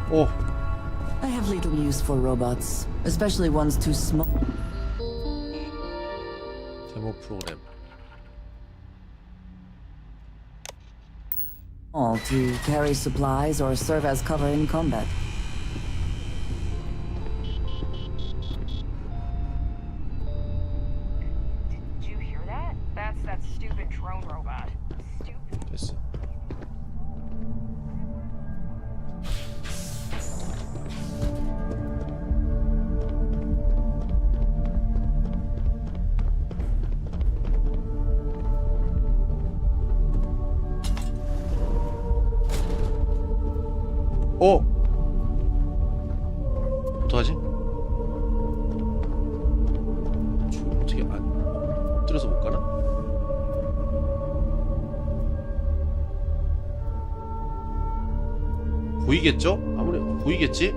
Oh. I have little use for robots, especially ones too small. 데모 프로그램. To carry supplies or serve as cover in combat. Did you hear that? That's that stupid drone robot. Stupid. 됐어. 어떡하지? 어떻게 안 엎드려서 못 가나? 보이겠죠? 아무리 보이겠지?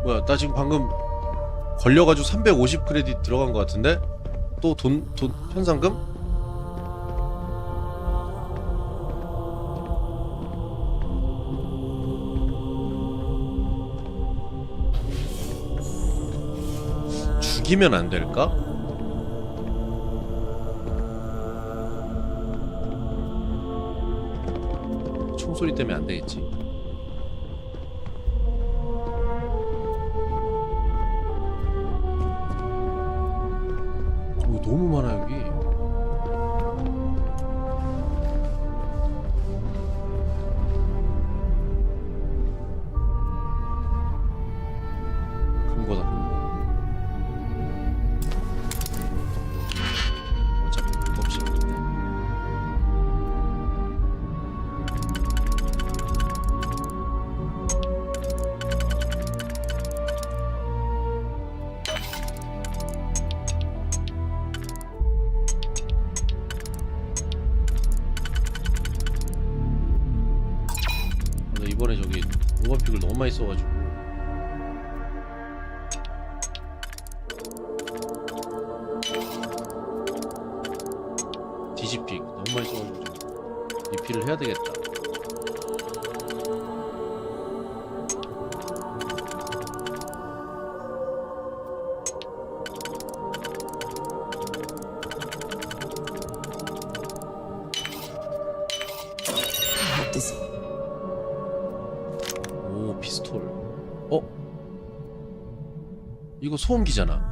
뭐야, 나 지금 방금 걸려가지고 350 크레딧 들어간 것 같은데? 또 돈 현상금? 죽이면 안 될까? 총소리 때문에 안 되겠지. 오, 너무 많아요. 이번에 저기 오버픽을 너무 많이 써가지고 디지픽 너무 많이 써가지고 좀 리필을 해야 되겠다. 오, 피스톨. 이거 소음기잖아.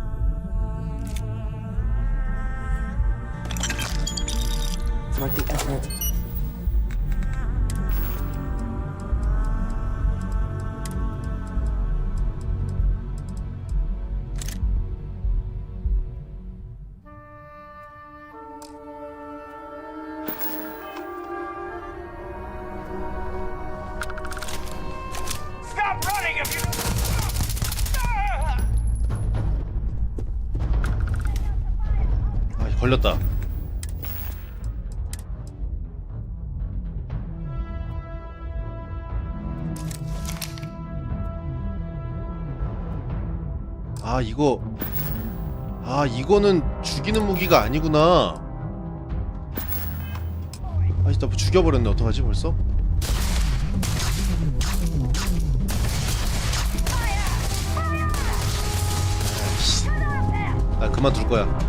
Stop running if you... 아, 걸렸다. 이거는 죽이는 무기가 아니구나. 나 죽여버렸네. 어떡하지 벌써? 나 그만둘 거야.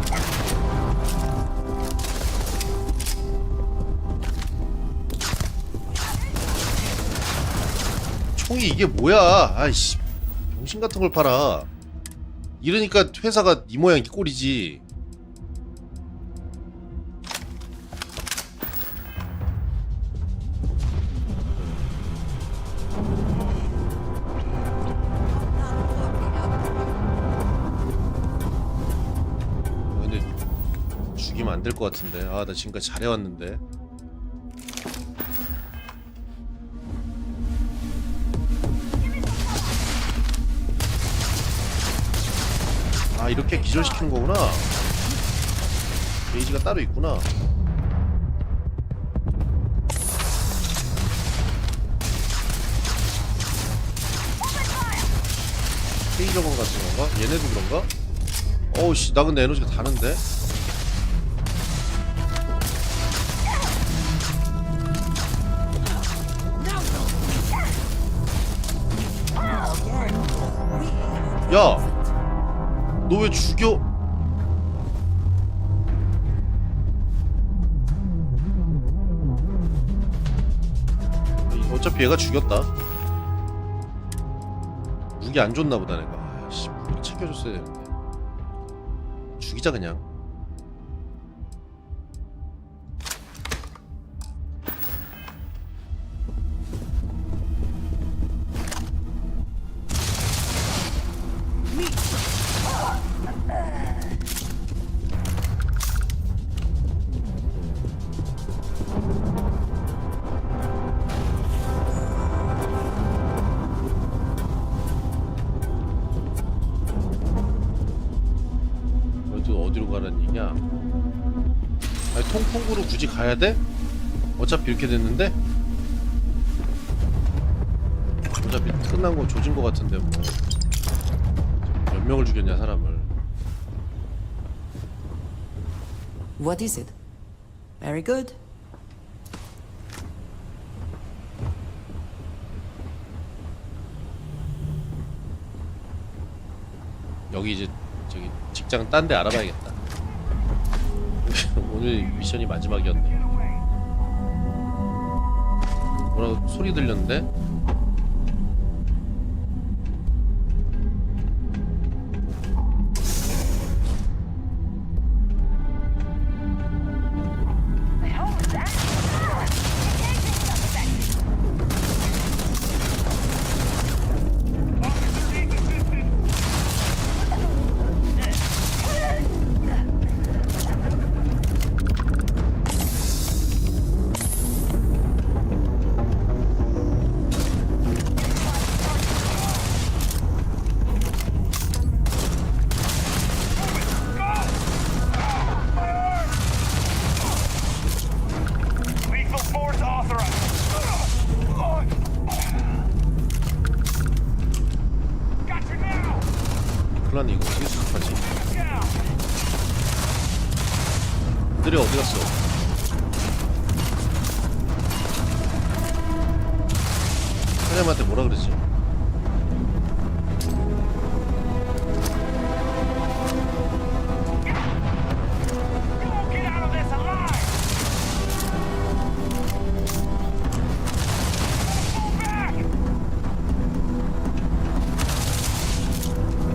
총이 이게 뭐야? 아이씨, 병신 같은 걸 팔아. 이러니까 회사가 이 모양 이 꼴이지. 근데 죽이면 안 될 것 같은데. 아, 나 지금까지 잘해왔는데. 아, 이렇게 기절시키는 거구나. 게이지가 따로 있구나. 테이저건 같은 건가? 얘네도 그런가? 어우 씨, 나 근데 에너지가 다른데? 야! 너 왜 죽여? 어차피 얘가 죽였다. 무기 안 줬나 보다 내가. 아이씨, 무기 챙겨줬어야 되는데. 죽이자 그냥. 어디로 가라는 얘기야? 아니, 통풍구로 굳이 가야 돼? 어차피 이렇게 됐는데? 어차피 끝난 거 조진 거 같은데 뭐 몇 명을 죽였냐 사람을. What is it? Very good. 여기 이제 저기 직장 딴 데 알아봐야겠다. 오늘 미션이 마지막이었네. 뭐라고 소리 들렸는데? 들이 어디 갔어? 사장님한테 뭐라 그랬지?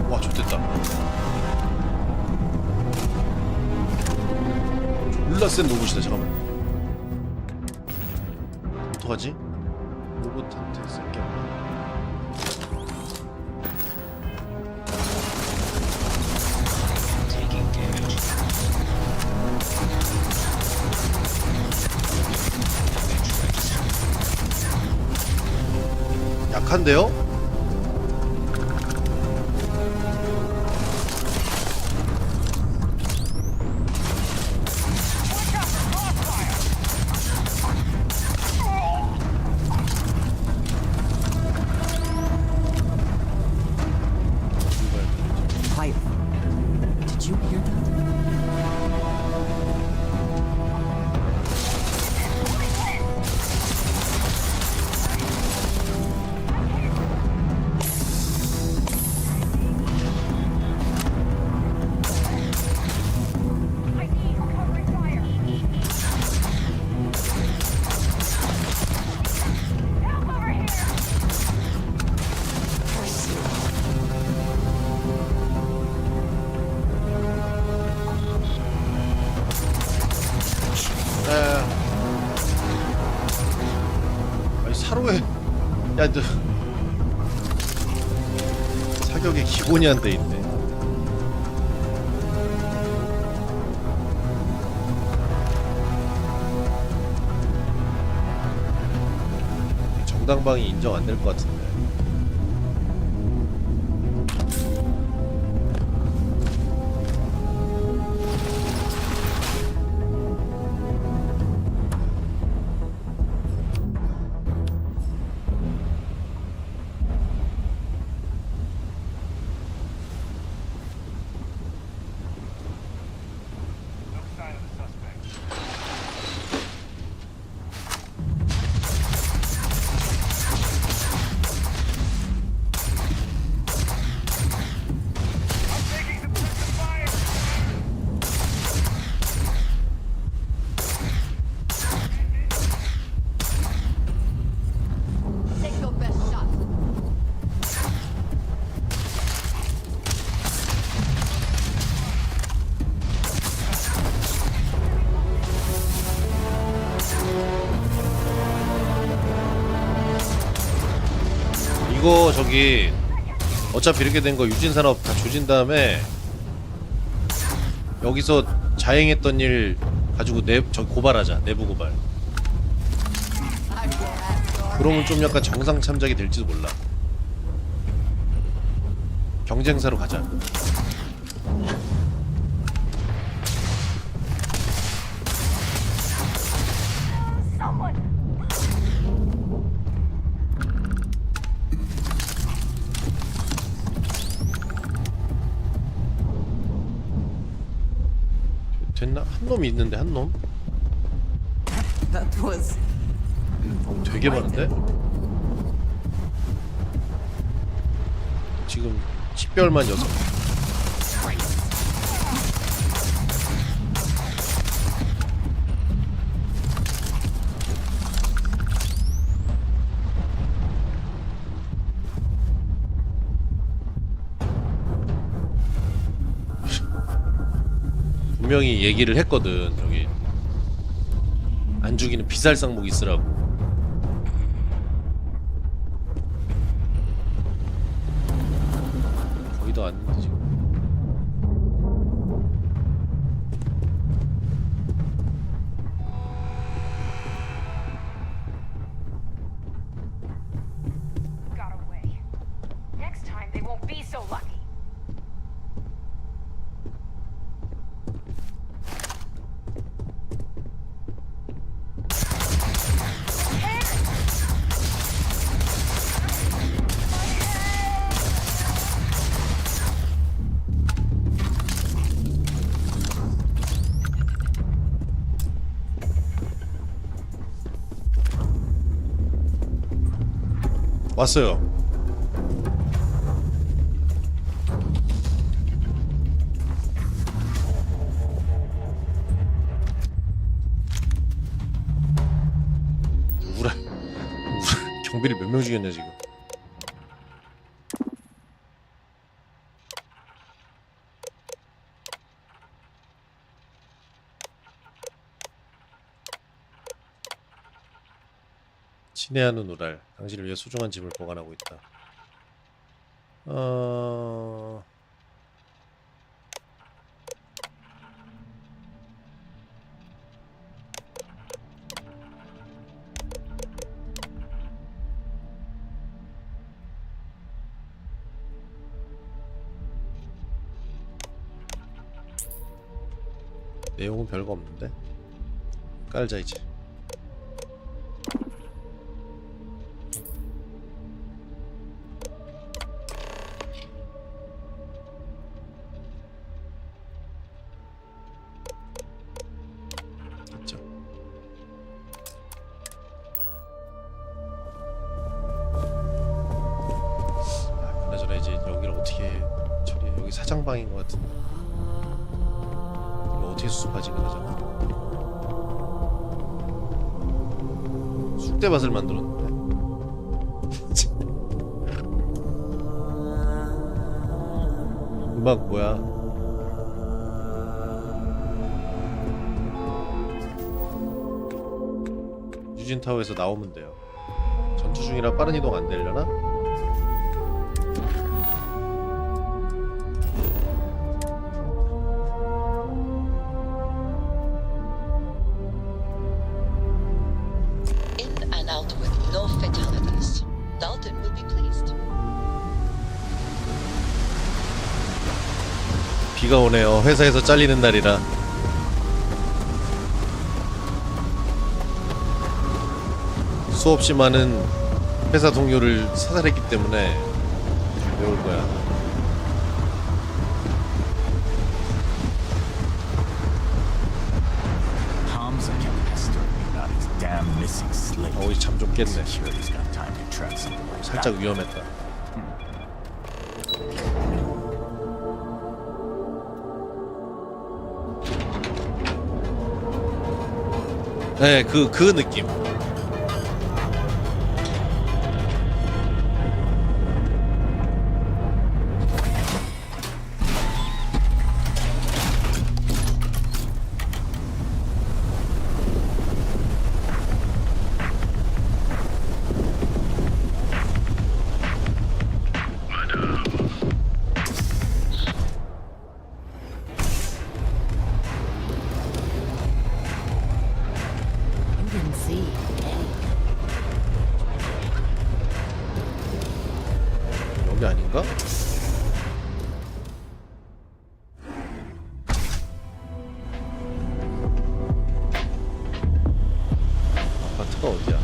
와, 좋됐다. 졸라 센 로봇이다. 잠깐만. 어떡하지? 로봇한테 쓸게 없나? 약한데요? Did you hear that? 아니 사로에 야 너 사격의 기본이 안 돼 있네. 정당방위 인정 안 될 것 같은데. 이거 저기 어차피 이렇게 된 거 유진산업 다 조진 다음에 여기서 자행했던 일 가지고 저기 고발하자. 내부 고발. 그러면 좀 약간 정상 참작이 될지도 몰라. 경쟁사로 가자. 됐나? 한 놈이 있는데 한 놈? 되게 많은데? 지금 10개월만 6. 분명히 얘기를 했거든. 여기 안 죽이는 비살 쌍목 있으라고. 거의 다 왔는데 지금. Got away. Next time they won't be so lucky. 왔어요. 우라 경비를 몇 명 죽였냐 지금. 친애하는 우랄, 당신을 위해 소중한 짐을 보관하고 있다. 내용은 별거 없는데? 깔자 이제. 사장방인 것 같은데 이거 어떻게 수습하지 그러잖아. 쑥대밭을 만들었는데. 음악 뭐야? 유진타워에서 나오면 돼요. 전투 중이라 빠른 이동 안 되려나? 비가 오네요. 회사에서 잘리는 날이라. 수없이 많은 회사 동료를 사살했기 때문에 배울 거야. 어이 참 좀 깼네. 살짝 위험했다. 네, 그 느낌. 여기 아닌가? 아파트가 어디야?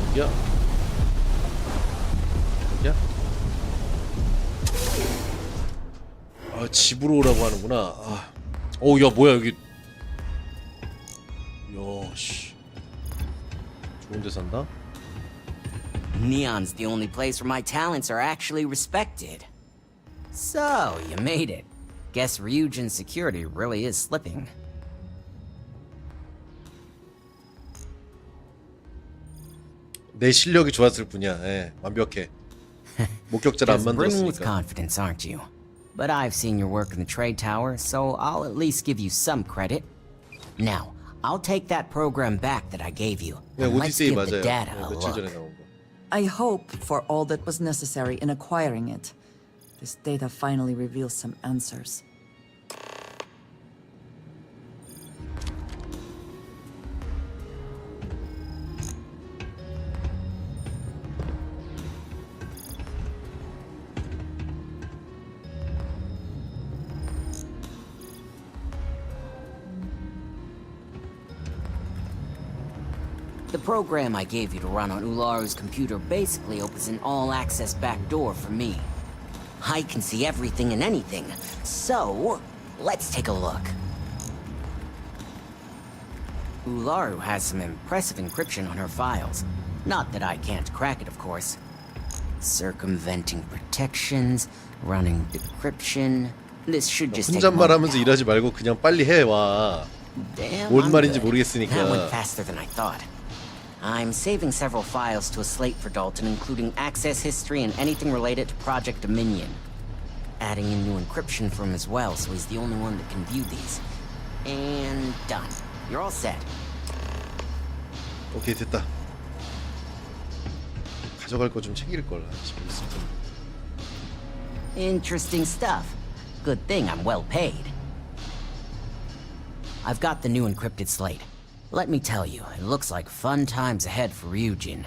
여기야? 여기야? 아, 집으로 오라고 하는구나. 아. 어우, 야, 뭐야, 여기. 야, 씨. 좋은 데 산다? Neon's the only place where my talents are actually respected. So, you made it. Guess Ryujin's security really is slipping. 내 실력이 좋았을 뿐이야. 예, 완벽해. 목격자를 안 brimming with 만들었으니까. confidence, aren't you? But I've seen your work in the trade tower, so I'll at least give you some credit. Now, I'll take that program back that I gave you. 네, And let's 오디세이 give the 맞아요. data a 며칠 전에 look. 나온 거. I hope for all that was necessary in acquiring it. This data finally reveals some answers. The program I gave you to run on Ularu's computer basically opens an all-access backdoor for me. I can see everything and anything, so let's take a look. Ularu has some impressive encryption on her files. Not that I can't crack it, of course. Circumventing protections, running decryption. This should just take a moment. 혼잣말하면서 일하지 말고 그냥 빨리 해 와. 뭔 말인지 That went 모르겠으니까. faster than I thought. I'm saving several files to a slate for Dalton, including access history and anything related to Project Dominion. Adding in new encryption for him as well, so he's the only one that can view these. And done. You're all set. 오케이 됐다. 가져갈 거 좀 챙길 걸. 집에 있을 텐데. Interesting stuff. Good thing I'm well paid. I've got the new encrypted slate. Let me tell you, it looks like fun times ahead for Ryujin.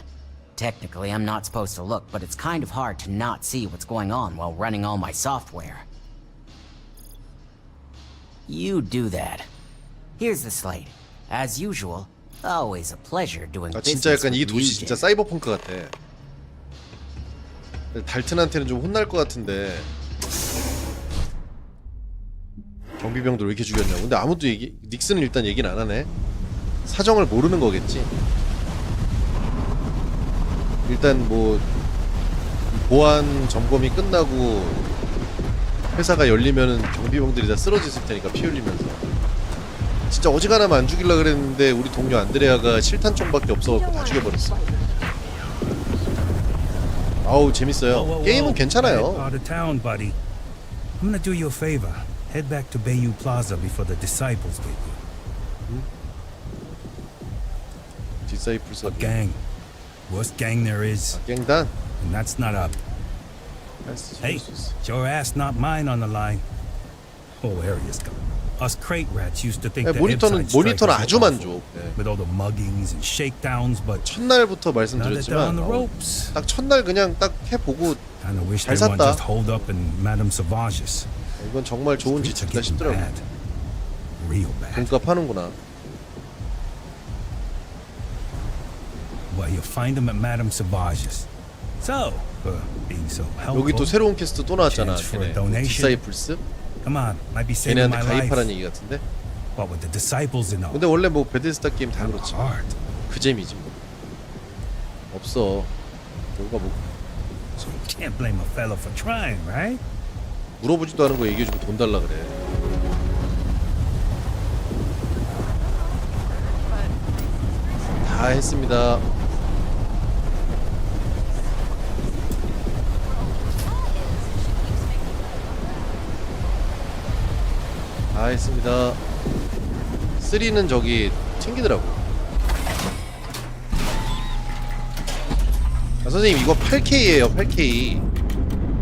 Technically, I'm not supposed to look, but it's kind of hard to not see what's going on while running all my software. You do that. Here's the slate. As usual, always a pleasure doing 아 진짜 business 약간 이 with 도시 Ryujin. 진짜 사이버펑크 같아. 달튼한테는 좀 혼날 것 같은데. 경비병들 왜 이렇게 죽였냐고. 근데 아무도 닉슨은 일단 얘기는 안 하네. 사정을 모르는 거겠지. 일단 뭐 보안 점검이 끝나고 회사가 열리면은 경비병들이 다 쓰러졌을 테니까 피 흘리면서. 진짜 어지간하면 안 죽이려 그랬는데 우리 동료 안드레아가 실탄총밖에 없어갖고 다 죽여버렸어. 아우 재밌어요. 게임은 괜찮아요. Out of town, buddy. I'm gonna do you a favor. Head back to Bayou Plaza before the disciples get you. Disciples. A gang. Worst gang there is. 갱단. And that's not up. Hey, it's your ass, not mine on the line. Whole area's gone. Us crate rats used to think that 모니터는 아주 만족. with all the muggings and shakedowns, but 첫날부터 말씀드렸지만 딱 첫날 그냥 딱 해보고 잘 샀다. just hold up in Madame Sauvage's. 이건 정말 좋은 지책이다 싶더라고. 돈값 하는구나. Well, you'll find them at Madame Sauvage's. So, being so helpful. 여기 또 새로운 퀘스트 또 나왔잖아. 걔네. 디사이플스. Come on, might be saving 걔네한테 my life. 가입하라는 얘기 같은데. But with the disciples and all. 근데 원래 뭐 베데스다 게임 다 그렇지. 그 재미지 뭐. 없어. 뭐가 뭐. So you can't blame a fellow for trying, right? 물어보지도 않은 거 얘기해주고 돈 달라 그래. 다 했습니다. 다 했습니다. 3는 저기 튕기더라고. 아 선생님 이거 8K예요 8K.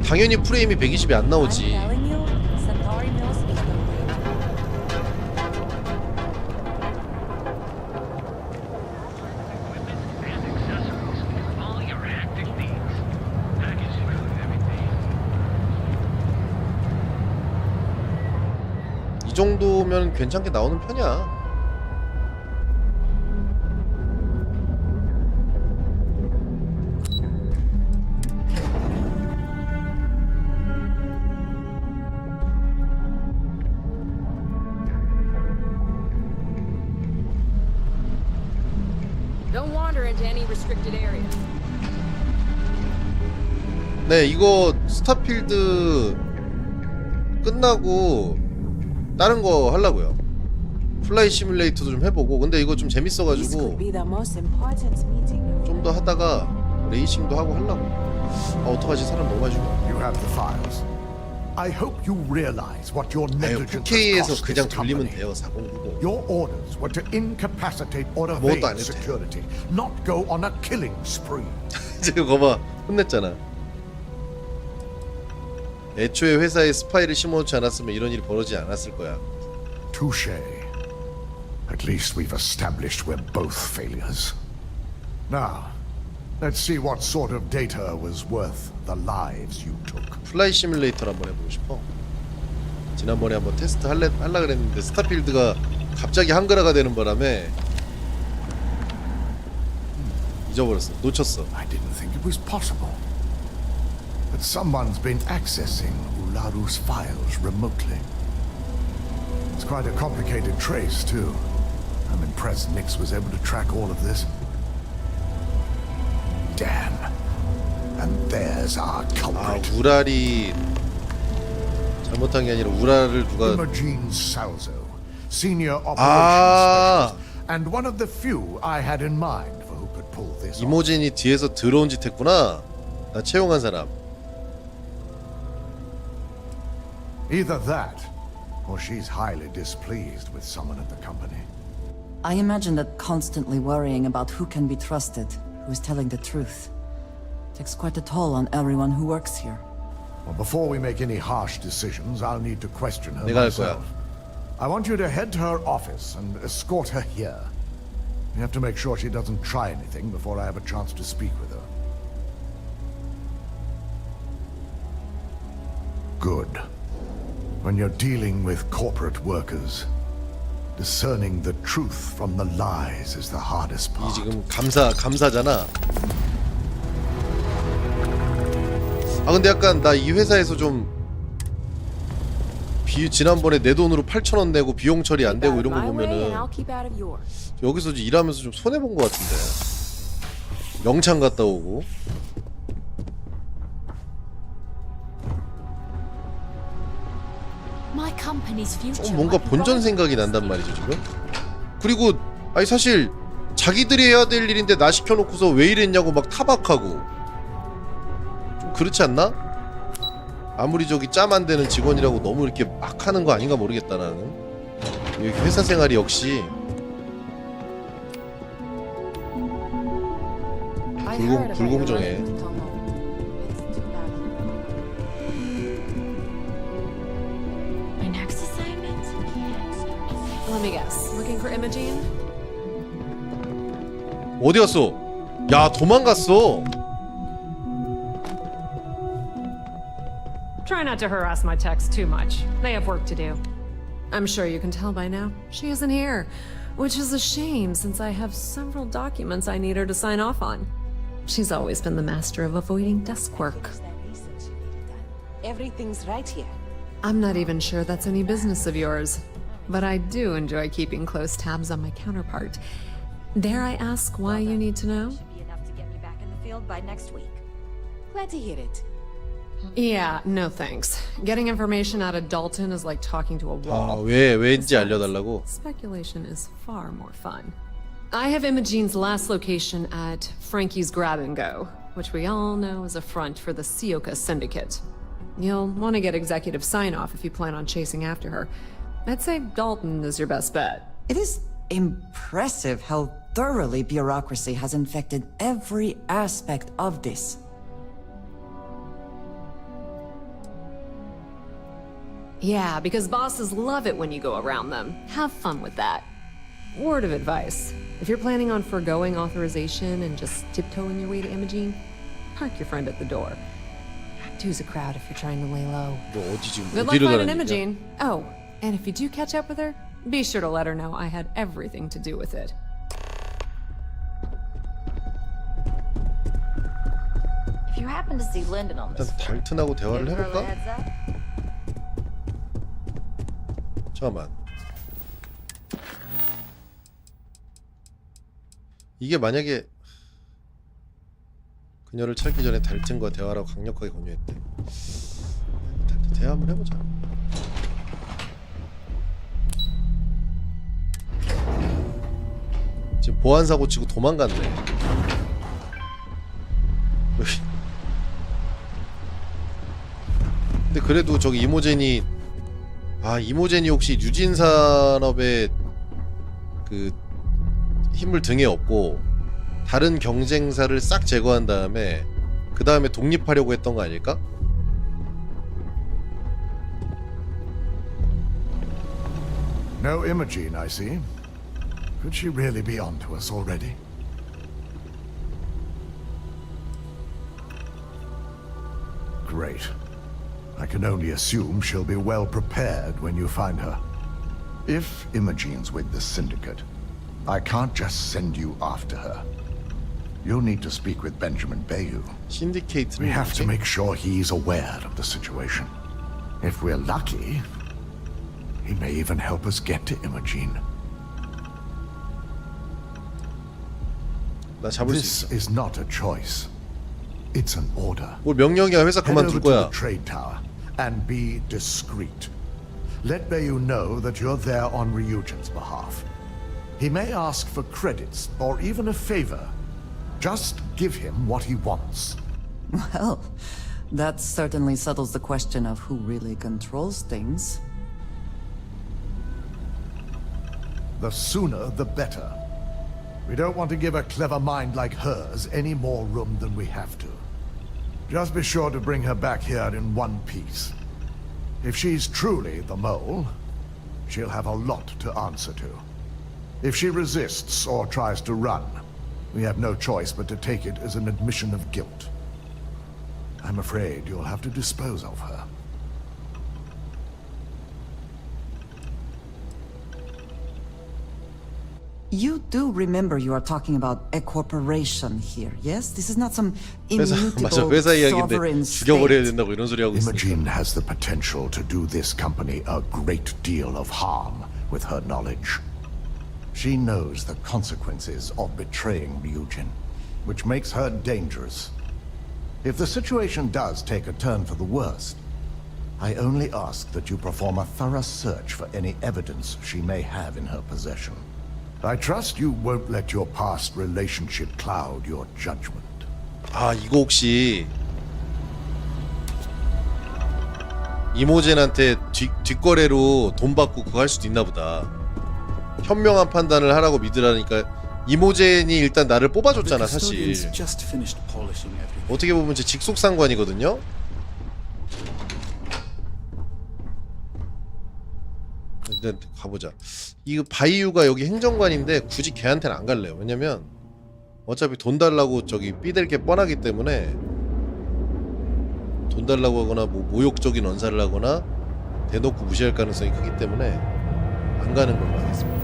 당연히 프레임이 120이 안 나오지. 이 정도면 괜찮게 나오는 편이야. Don't wander into any restricted area. 네, 이거 스타필드 끝나고 다른 거 하려고요. 플라이 시뮬레이터도 좀 해보고. 근데 이거 좀 재밌어가지고 좀 더 하다가 레이싱도 하고 하려고. 아 어떡하지, 사람 너무 많이 죽어. You have the files. I hope you realize what your negligence has 4K에서 cost 그냥 this 돌리면 company. 돼요. 409. Your orders were to incapacitate or 아무것도 evade 안 해도 돼. security, not go on a killing spree. 지금 거봐, 혼냈잖아. 애초에 회사에 스파이를 심어놓지 않았으면 이런 일이 벌어지지 않았을 거야. Touché. At least we've established we're both failures. Now, let's see what sort of data was worth the lives you took. 플라이 시뮬레이터를 한번 해보고 싶어. 지난번에 한번 테스트 하려 그랬는데 스타필드가 갑자기 한글화가 되는 바람에 잊어버렸어. 놓쳤어. I didn't think it was possible. But someone's been accessing Ularu's files remotely. It's quite a complicated trace, too. I'm impressed Nix was able to track all of this. Damn. And there's our culprit. 우랄이 잘못한 게 아니라 우랄을 누가 Imogene Salzo, senior operations specialist, and one of the few I had in mind for who could pull this off. 이모진이 뒤에서 더러운 짓 했구나. 나 채용한 사람. Either that, or she's highly displeased with someone at the company. I imagine that constantly worrying about who can be trusted, who is telling the truth, takes quite a toll on everyone who works here. Well, before we make any harsh decisions, I'll need to question her 내가 할 거야. myself. I want you to head to her office and escort her here. You have to make sure she doesn't try anything before I have a chance to speak with her. Good. When you're dealing with corporate workers, discerning the truth from the lies is the hardest 이 part. 지금 감사잖아. 아 근데 약간 나 이 회사에서 좀 지난번에 내 돈으로 8,000원 내고 비용 처리 안 되고 이런 거 보면은 여기서 일하면서 좀 손해 본 것 같은데. 영창 갔다 오고. 뭔가 본전 생각이 난단 말이죠 지금. 그리고 아니 사실 자기들이 해야 될 일인데 나 시켜놓고서 왜 이랬냐고 막 타박하고 좀 그렇지 않나? 아무리 저기 짬 안 되는 직원이라고 너무 이렇게 막 하는 거 아닌가 모르겠다 나는. 여기 회사 생활이 역시 불공정해. Let me guess. Looking for Imogene? 어디 갔어? 야 도망갔어. Try not to harass my techs too much. They have work to do. I'm sure you can tell by now. She isn't here, which is a shame since I have several documents I need her to sign off on. She's always been the master of avoiding desk work. Everything's right here. I'm not even sure that's any business of yours, but I do enjoy keeping close tabs on my counterpart. Dare I ask why you need to know? Should be enough to get me back in the field by next week. Glad to hear it. Yeah, no thanks. Getting information out of Dalton is like talking to a wall. 왜인지 알려달라고? Speculation is far more fun. I have Imogene's last location at Frankie's Grab and Go, which we all know is a front for the Sioka Syndicate. You'll want to get executive sign-off if you plan on chasing after her. I'd say Dalton is your best bet. It is impressive how thoroughly bureaucracy has infected every aspect of this. Yeah, because bosses love it when you go around them. Have fun with that. Word of advice. If you're planning on foregoing authorization and just tiptoeing your way to Imogene, park your friend at the door. Two's a crowd if you're trying to lay low. Good luck finding Imogene. Oh, and if you do catch up with her, be sure to let her know I had everything to do with it. If you happen to see Lyndon on this, 일단 달튼하고 대화를 give her a 해볼까? heads up. 잠깐만. 이게 만약에 그녀를 찾기 전에 달튼과 대화라고 강력하게 권유했대. 달튼 대화 한번 해보자. 지금 보안사고 치고 도망갔네. 근데 그래도 저기 이모젠이 이모젠이 혹시 유진산업의 그 힘을 등에 업고 다른 경쟁사를 싹 제거한 다음에 그 다음에 독립하려고 했던 거 아닐까? No Imogene, I see. Could she really be onto us already? Great. I can only assume she'll be well prepared when you find her. If Imogene's with the Syndicate, I can't just send you after her. You'll need to speak with Benjamin Bayou. 신디케이트는 We have to 뭐지? make sure he's aware of the situation. If we're lucky, he may even help us get to Imogene. 나 잡을 수 This 있어. is not a choice. It's an order. 뭘 명령이야. 회사 Head over 그만둘 to 거야. the trade tower and be discreet. Let Bayou know that you're there on Ryujin's behalf. He may ask for credits or even a favor. Just give him what he wants. Well, that certainly settles the question of who really controls things. The sooner, the better. We don't want to give a clever mind like hers any more room than we have to. Just be sure to bring her back here in one piece. If she's truly the mole, she'll have a lot to answer to. If she resists or tries to run, we have no choice but to take it as an admission of guilt. I'm afraid you'll have to dispose of her. You do remember you are talking about a corporation here, yes? This is not some 맞아, immutable 회사 sovereign 이야기인데 죽여버려야 state. 된다고 이런 소리 하고 있어. Imogene has the potential to do this company a great deal of harm with her knowledge. She knows the consequences of betraying Ryujin, which makes her dangerous. If the situation does take a turn for the worst, I only ask that you perform a thorough search for any evidence she may have in her possession. I trust you won't let your past relationship cloud your judgment. 아, 이거 혹시 이모젠한테 뒷거래로 돈 받고 그거 할 수도 있나 보다. 현명한 판단을 하라고 믿으라니까. 이모젠이 일단 나를 뽑아줬잖아 사실. 어떻게 보면 제 직속상관이거든요. 일단 가보자. 이 바이유가 여기 행정관인데 굳이 걔한테는 안 갈래요. 왜냐면 어차피 돈 달라고 저기 삐댈 게 뻔하기 때문에, 돈 달라고 하거나 뭐 모욕적인 언사를 하거나 대놓고 무시할 가능성이 크기 때문에 안 가는 걸로 하겠습니다.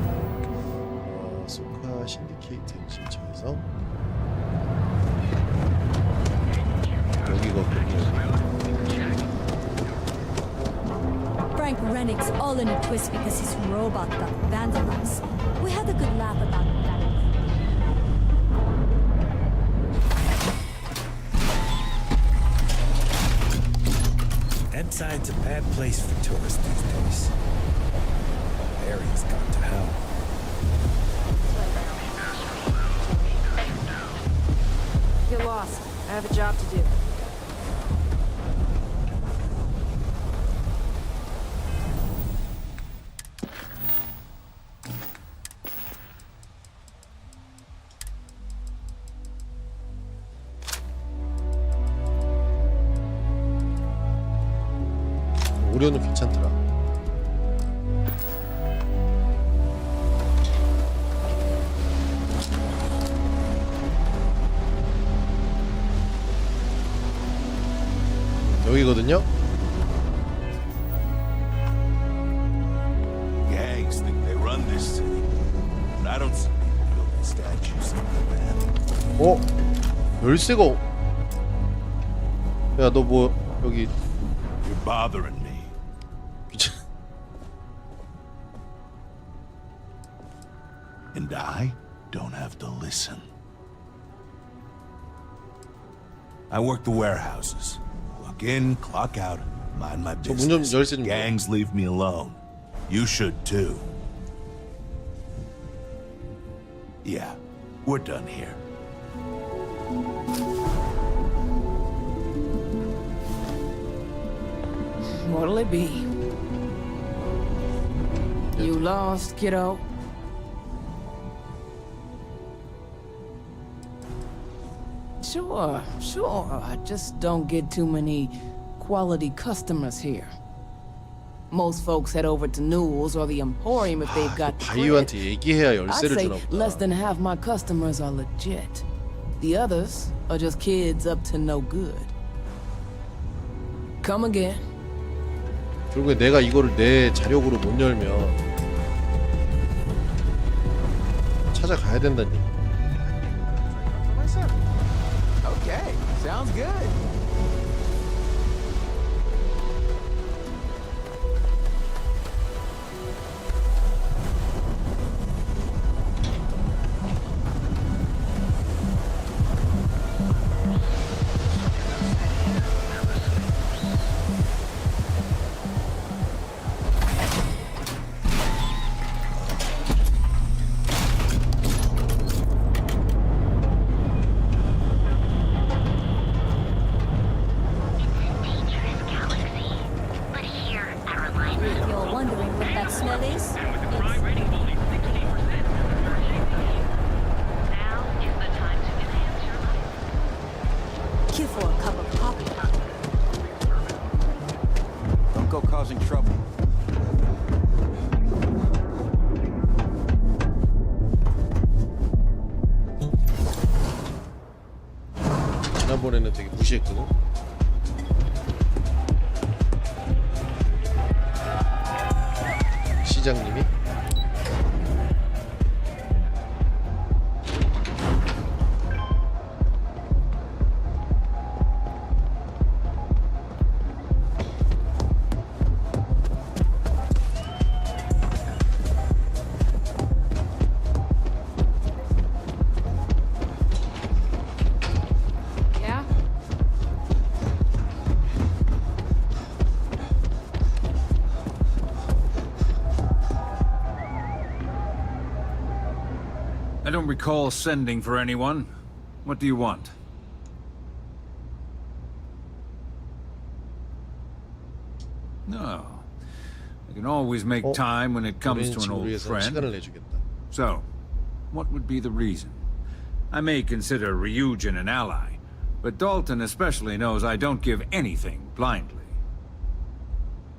소카 신디케이트 신청해서 여기거든요. Frank Rennick's all in a twist because his robot got vandalized. We had a good laugh about that. Edside's a bad place for tourists these days. The area's gone to hell. Get lost. I have a job to do. 오려는 괜찮더라. 여기거든요. Gangs think they run this city, but I don't see people building statues like that. 어? 열쇠가 야, 너 뭐 여기 You're bothering me. And I don't have to listen. I work the warehouses. Clock in, clock out, mind my 문 좀 business. 열쇠 좀 Gangs leave me alone. You should too. Yeah, we're done here. What'll it be? You lost, kiddo? Sure. I just don't get too many quality customers here. Most folks head over to Newell's or the Emporium if they've got the credit. 바이유한테 얘기해야 I'd 열쇠를 say 주나 less 보다. than half my customers are legit. The others are just kids up to no good. Come again. 결국에 내가 이거를 내 자력으로 못 열면 찾아가야 된다니. Okay, sounds good. You're wondering what that smell is? Cue for a cup of coffee. Don't go causing trouble. 지난번에는 되게 무시했거든. 시장님이 Yeah? I don't recall sending for anyone. What do you want? No. I can always make time when it comes to an old friend. So, what would be the reason? I may consider Ryujin an ally, but Dalton especially knows I don't give anything blindly.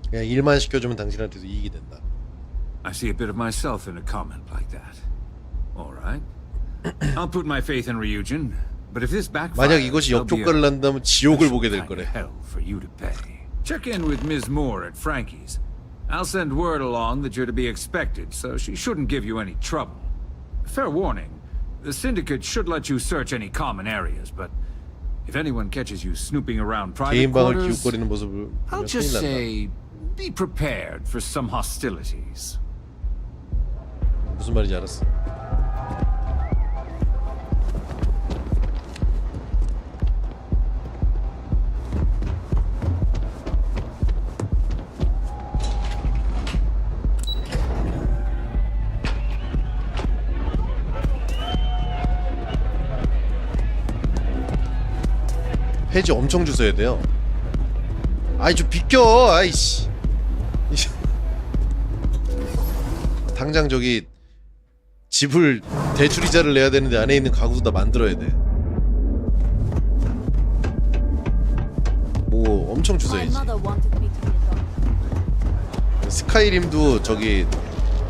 그냥 일만 시켜주면 당신한테도 이익이 된다. I see a bit of myself in a comment like that. All right. I'll put my faith in Ryujin, but if this backfires, 만약 이것이 역효과를 난다면 지옥을 보게 될 거래. hell for you to pay. Check in with Ms. Moore at Frankie's. I'll send word along that you're to be expected, so she shouldn't give you any trouble. Fair warning, the Syndicate should let you search any common areas, but if anyone catches you snooping around private 개인 방을 quarters, 기웃거리는 모습을 I'll 보면 just 큰일 난다. say, be prepared for some hostilities. 무슨 말인지 알았어. 페이지 엄청 주워야 돼요. 아이 좀 비켜. 아이씨. 당장 저기 집을 대출이자를 내야 되는데 안에 있는 가구도 다 만들어야 돼. 뭐 엄청 주워야지. 스카이림도 저기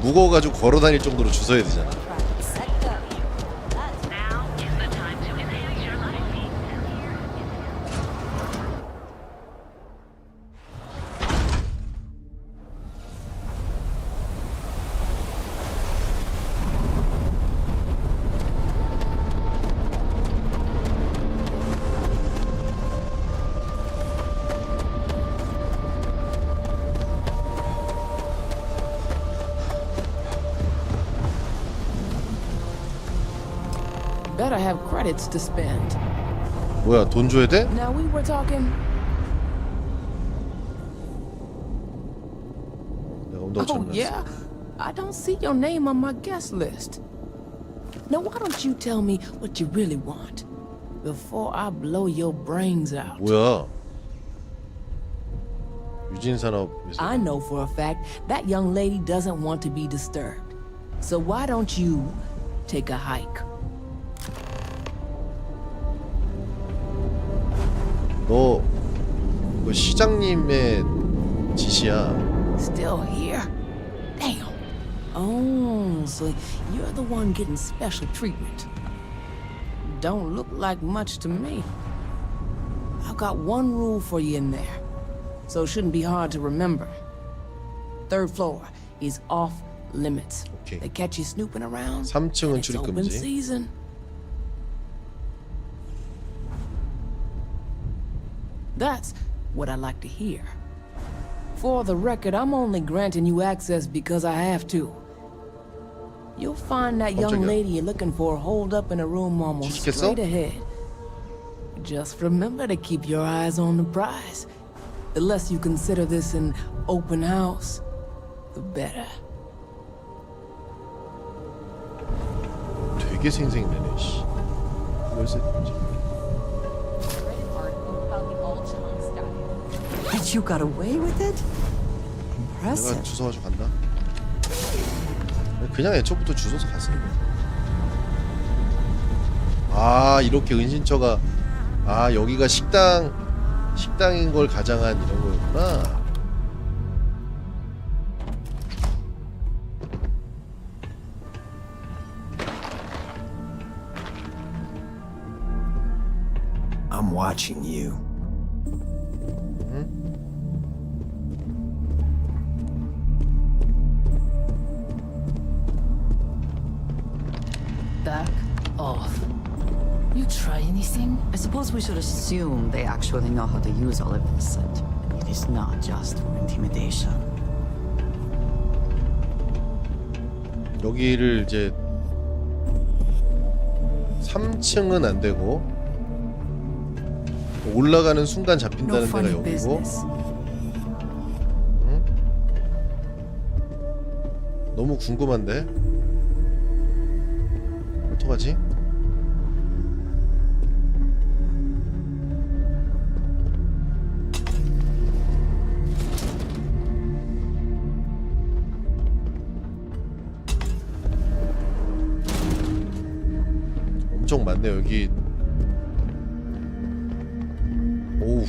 무거워가지고 걸어다닐 정도로 주워야 되잖아. Better have credits to spend. 뭐야 돈 줘야 돼? Now we were talking. Oh yeah, I don't see your name on my guest list. Now why don't you tell me what you really want before I blow your brains out? 뭐야? 유진산업에서 I know for a fact that young lady doesn't want to be disturbed. So why don't you take a hike? 너 그 시장님의 짓이야. Still here? Damn. Oh, so you're the one getting special treatment. Don't look like much to me. I've got one rule for you in there, so it shouldn't be hard to remember. Third floor is off limits. Okay. They catch you snooping around. 3층은 It's 출입 open 금지. season. That's what I like to hear. For the record, I'm only granting you access because I have to. You'll find that young lady you're looking for holed up in a room almost straight ahead. Just remember to keep your eyes on the prize. The less you consider this an open house, the better. 되게 생생내네. 씨. 열쇠. But you got away with it? 내가 Impressive. 주워 가지고 간다. 그냥 애초부터 주워서 갔으면 돼. 아, 이렇게 은신처가 여기가 식당인 걸 가장한 이런 거였구나. I'm watching you. Back off. You try anything? I suppose we should assume they actually know how to use all of this, and it is not just for intimidation. 여기를 이제 3층은 안 되고 올라가는 순간 잡힌다는 데가 여기고. 응? 너무 궁금한데? 어떡하지? 엄청 많네 여기. 오우,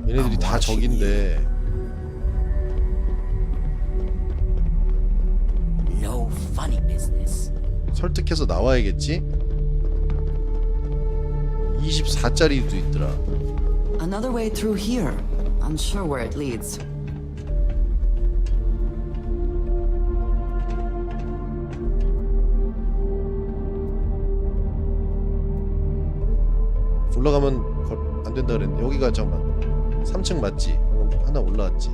얘네들이 다 적인데. No funny business. 설득해서 나와야겠지? 24짜리도 있더라. Another way through here. Unsure where it leads. 올라가면 안 된다 그랬는데 여기가 잠깐만 3층 맞지? 하나 올라왔지.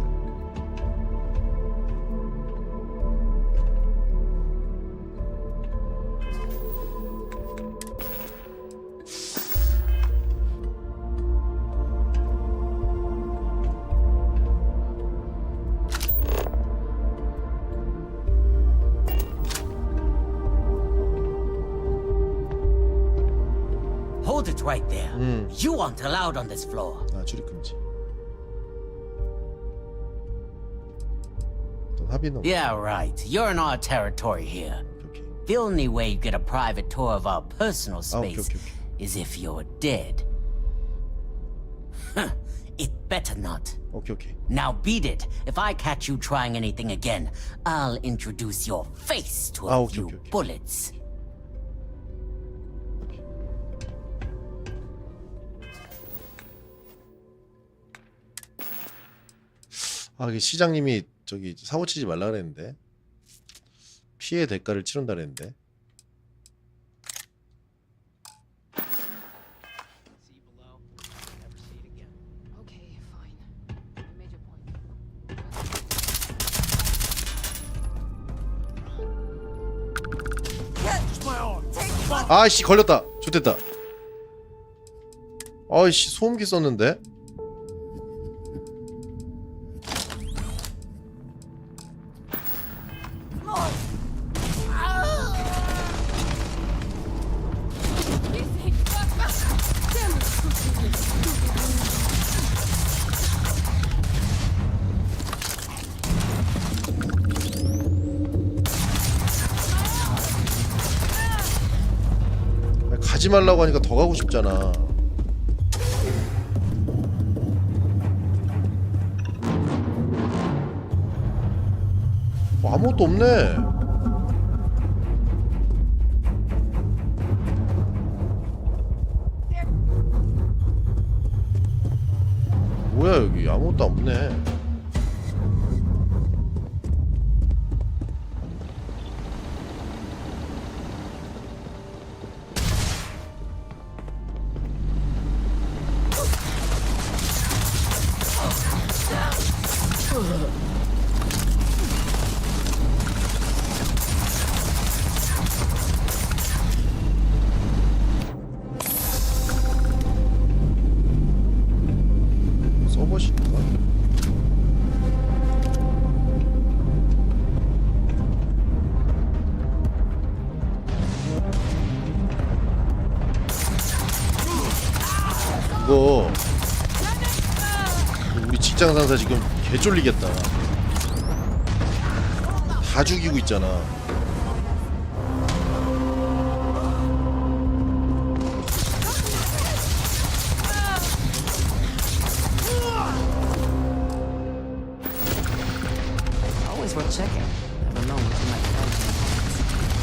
Hold it right there. You aren't allowed on this floor. 아, 출입 금지. 합의는. Yeah, right. You're in our territory here. The only way you get a private tour of our personal space is if you're dead. It better not. Okay. Now beat it. If I catch you trying anything again, I'll introduce your face to a few bullets. 아, 그 시장님이 저기 사고 치지 말라 그랬는데 피해 대가를 치른다 그랬는데. 아이씨 걸렸다. 좋됐다. 아이씨 소음기 썼는데. 가지 말라고 하니까 더 가고 싶잖아. 아무것도 없네. 뭐야 여기 아무것도 없네. 써보실까? 이거 우리 직장 상사 지금 개 쫄리겠다. 다 죽이고 있잖아. Always worth checking. Never know what you might find.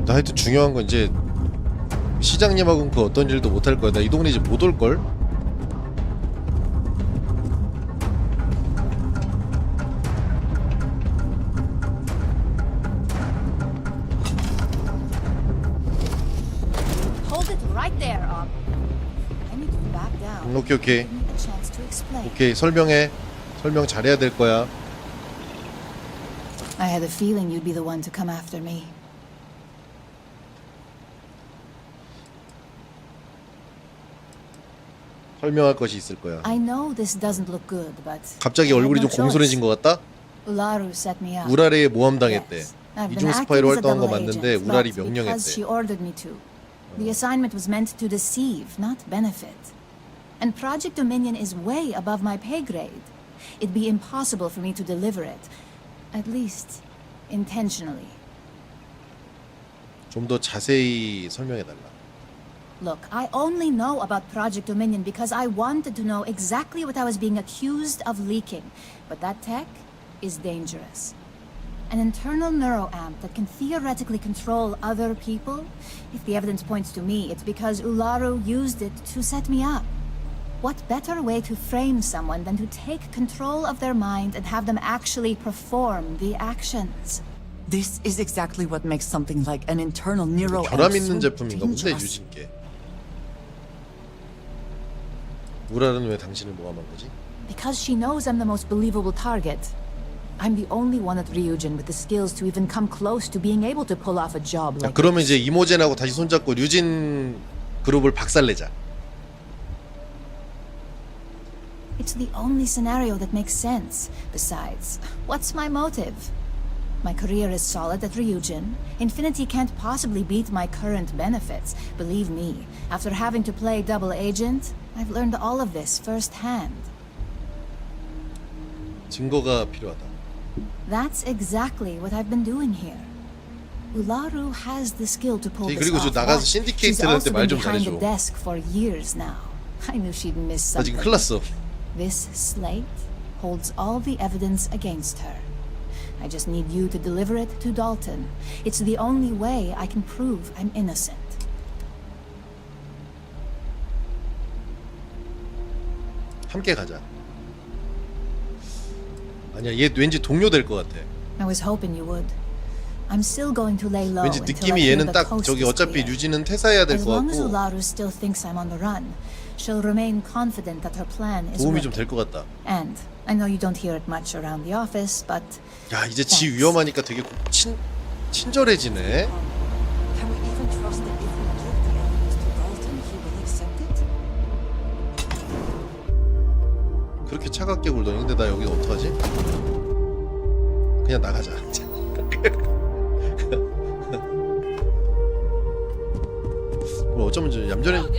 나 하여튼 중요한 건 이제 시장님하고는 그 어떤 일도 못 할 거야. 나 이 동네 이제 못 올 걸. Hold it right there, I need to back down. 오케이 오케이. Give me a chance to explain. 오케이 설명해. 설명 잘해야 될 거야. I had a feeling you'd be the one to come after me. 설명할 것이 있을 거야. I know this doesn't look good, but 갑자기 얼굴이 좀 공손해진 것 같다? Ularu set me up. 우라리에 모함당했대. I've been 이중 acting 스파이로 as a 활동한 거 double 맞는데 agent, 우라리 but because 명령했대. she ordered me to. The assignment was meant to deceive, not benefit. And Project Dominion is way above my pay grade. It'd be impossible for me to deliver it. At least, intentionally. 좀 더 자세히 설명해 달라. Look, I only know about Project Dominion because I wanted to know exactly what I was being accused of leaking. But that tech is dangerous. An internal neuroamp that can theoretically control other people? If the evidence points to me, it's because Ularu used it to set me up. What better way to frame someone than to take control of their mind and have them actually perform the actions? This is exactly what makes something like an internal neural 결함 있는 제품인가 본데 유진께. 우라는 왜 당신을 모함한 거지? Because she knows I'm the most believable target. I'm the only one at Ryujin with the skills to even come close to being able to pull off a job like 그러면 이제 이모젠하고 다시 손잡고 류진 그룹을 박살내자. It's the only scenario that makes sense. Besides, what's my motive? My career is solid at Ryujin. Infinity can't possibly beat my current benefits. Believe me, after having to play double agent, I've learned all of this firsthand. 증거가 필요하다. That's exactly what I've been doing here. Ularu has the skill to pull this 그리고 저 off. 나가서 but 신디케이트 she's 할 also 때 말 been 좀 behind the 잘해줘. desk for years now. I knew she'd miss 나 지금 something. 큰일 났어. This slate holds all the evidence against her. I just need you to deliver it to Dalton. It's the only way I can prove I'm innocent. 함께 가자. 아니야, 얘 왠지 동료 될 것 같아. I was hoping you would. I'm still going to lay low 왠지 until I 느낌이 hear 얘는 the 딱 coast 저기 is 어차피 clear. 류진은 퇴사해야 될 As 것 long as 같고 Ularu still thinks I'm on the run, she'll remain confident that her plan is 도움이 좀 working. 될 것 같다. And I know you don't hear it much around the office, but 야, 이제 지 위험하니까 되게 친절해지네. Can we even trust that if we give the evidence to Dalton, he will accept it? 그렇게 차갑게 굴더니 근데 나 여기 어떡하지? 그냥 나가자. 뭐 어쩌면 저 얌전해졌을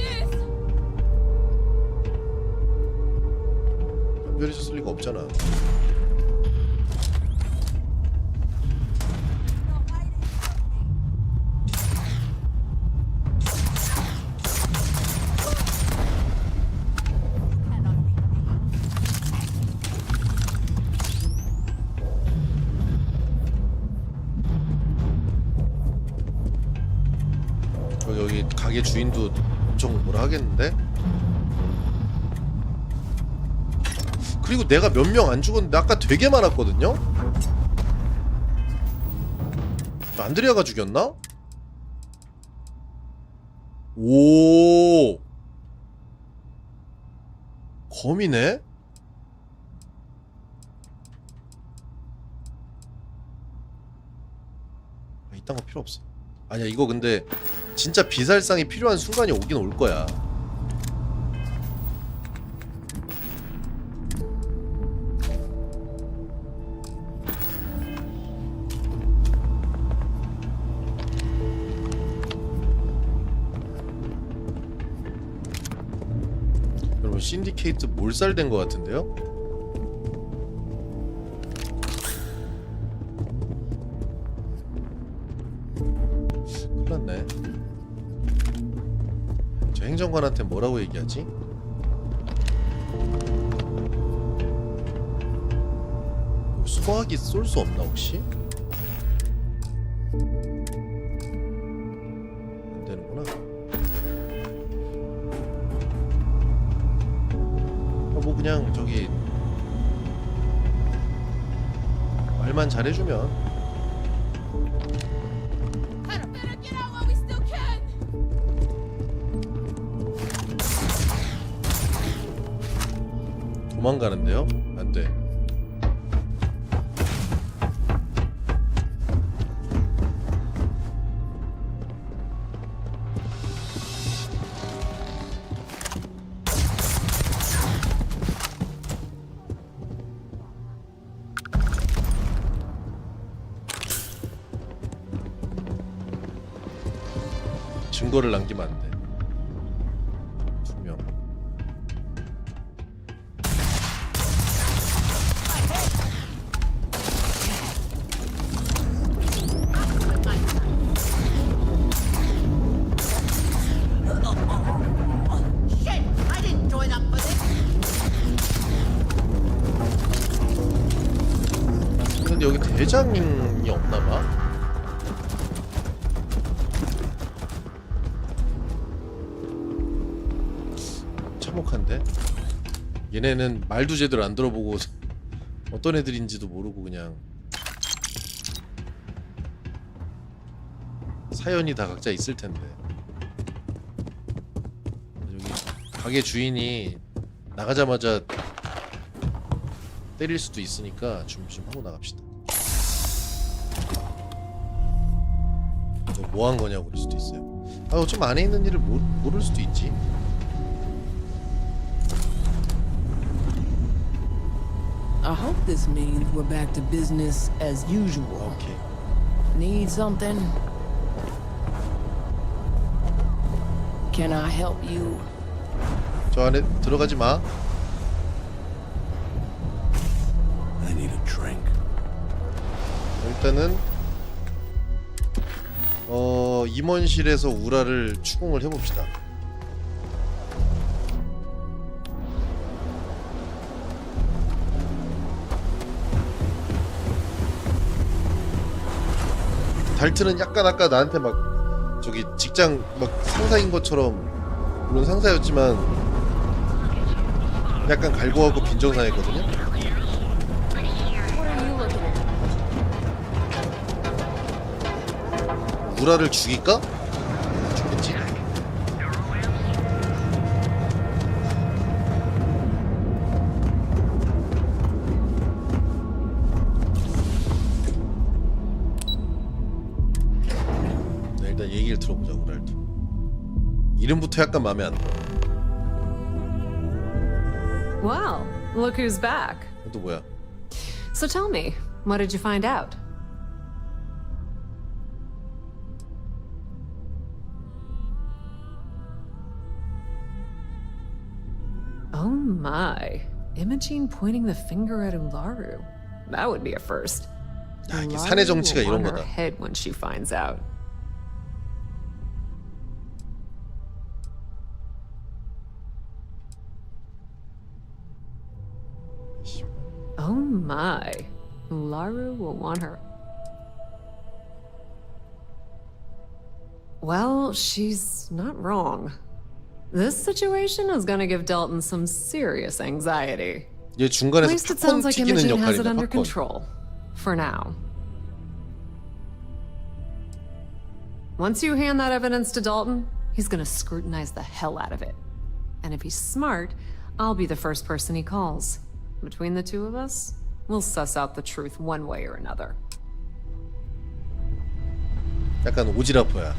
리가 없잖아. 여기 가게 주인도 엄청 뭐라 하겠는데? 그리고 내가 몇 명 안 죽었는데 아까 되게 많았거든요? 안드레아가 죽였나? 오, 검이네? 이딴 거 필요 없어. 아니야, 이거 근데 진짜 비살상이 필요한 순간이 오긴 올 거야. 여러분, 신디케이트 몰살된 것 같은데요? 큰일났네. 저 행정관한테 뭐라고 얘기하지? 수거하기 쏠 수 없나 혹시? 안 되는구나. 뭐 그냥 저기 말만 잘해주면. 도망가는데요? 안 돼. 증거를 남기면 안 돼. 분명. 근데 여기 대장이 없나봐? 참혹한데? 얘네는 말도 제대로 안 들어보고 어떤 애들인지도 모르고 그냥 사연이 다 각자 있을 텐데. 여기 가게 주인이 나가자마자 때릴 수도 있으니까 좀 하고 나갑시다. 너 뭐 한 거냐고 그럴 수도 있어요. 아, 어쩜 안에 있는 일을 모를 수도 있지. I hope this means we're back to business as usual. Okay. Need something? Can I help you? 저 안에 들어가지 마. I need a drink. 일단은 임원실에서 우라를 추궁을 해봅시다. 달트는 약간 아까 나한테 막 저기 직장 막 상사인 것처럼, 물론 상사였지만 약간 갈구하고 빈정상했거든요. 우라를 죽일까? 죽겠지? 네, 일단 얘기를 들어보자. 우라를. 이름부터 약간 마음에 안 들어. Well, look who's back. 또 뭐야? So tell me, what did you find out? Oh my. Imogene pointing the finger at Ularu. That would be a first. 야, 이게 사내 정치가 Ularu will 이런 want her 거다. head when she finds out. Oh my. Ularu will want her. Well, she's not wrong. This situation is gonna give Dalton some serious anxiety. 얘 At 중간에서 least it 팝콘 sounds like 튀기는 Imogene has it 역할이네. under 팝콘. control. For now. Once you hand that evidence to Dalton, he's gonna scrutinize the hell out of it. And if he's smart, I'll be the first person he calls. Between the two of us, we'll suss out the truth one way or another. 약간 오지라퍼야.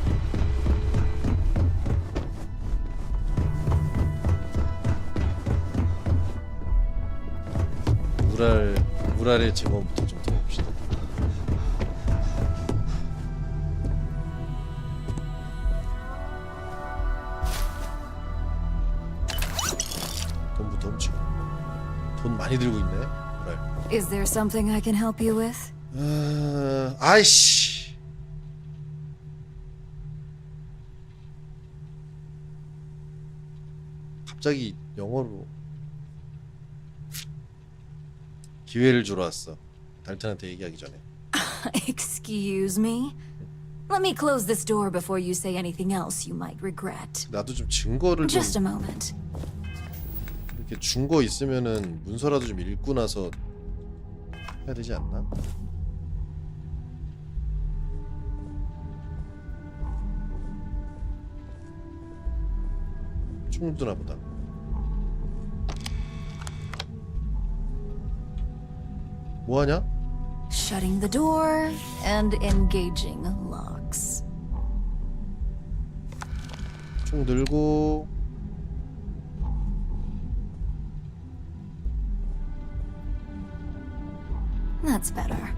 우랄의 제목부터 좀 들어봅시다. 돈부터 훔치고. 돈 많이 들고 있네. 우랄. Is there something I can help you with? 아이씨. 갑자기 영어로 기회를 주러 왔어. 달튼한테 얘기하기 전에. Excuse me? Let me close this door before you say anything else you might regret. 나도 좀 증거를 좀 Just a moment. 이렇게 준거 있으면은 문서라도 좀 읽고 나서 해야 되지 않나? 총두나 보다. 뭐 하냐? Shutting the door and engaging locks. 총 들고 That's better.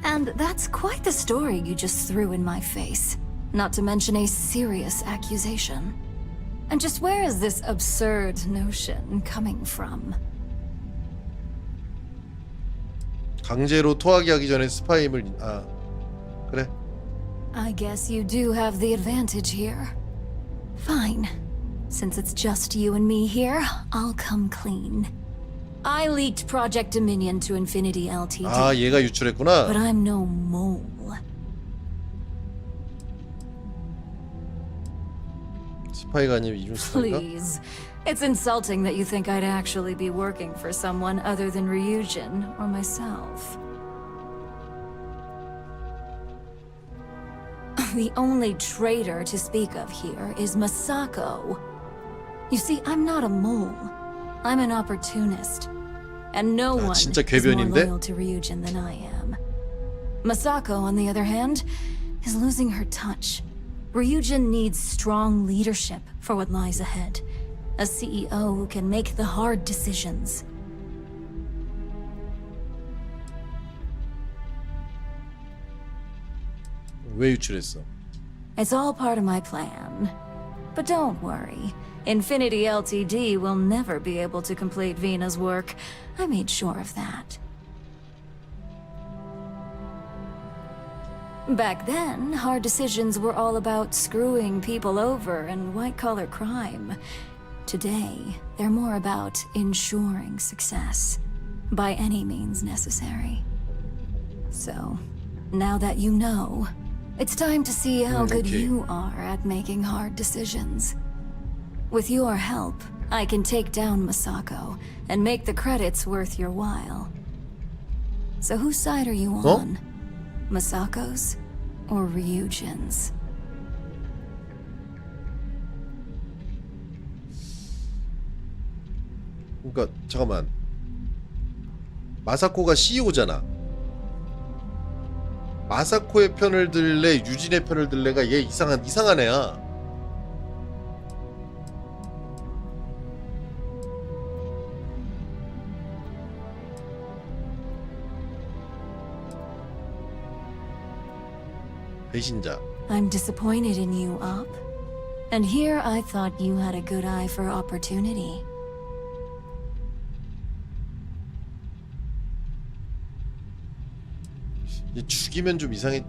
And that's quite the story you just threw in my face. Not to mention a serious accusation. And just where is this absurd notion coming from? 강제로 토하게 하기 전에 스파임을 그래. I guess you do have the advantage here. Fine. Since it's just you and me here, I'll come clean. I leaked Project Dominion to Infinity Ltd. 아, 얘가 유출했구나. But I'm no mole. 스파이가 아니면 이중 스파이가? Please. It's insulting that you think I'd actually be working for someone other than Ryujin or myself. The only traitor to speak of here is Masako. You see, I'm not a mole. I'm an opportunist. And no one is more 궤변인데? loyal to Ryujin than I am. Masako, on the other hand, is losing her touch. Ryujin needs strong leadership for what lies ahead. A CEO who can make the hard decisions. 왜 유출했어? It's all part of my plan. But don't worry. Infinity Ltd will never be able to complete Vina's work. I made sure of that. Back then, hard decisions were all about screwing people over and white-collar crime. Today, they're more about ensuring success, by any means necessary. So, now that you know, it's time to see how good you are at making hard decisions. With your help, I can take down Masako and make the credits worth your while. So whose side are you on? Masako's or Ryujin's? 그러니까 잠깐만. 마사코가 CEO잖아. 마사코의 편을 들래, 유진의 편을 들래가 얘 이상한 애야. 배신자. I'm disappointed in you, Op. And here I thought you had a good eye for opportunity. 죽이면 좀 이상해.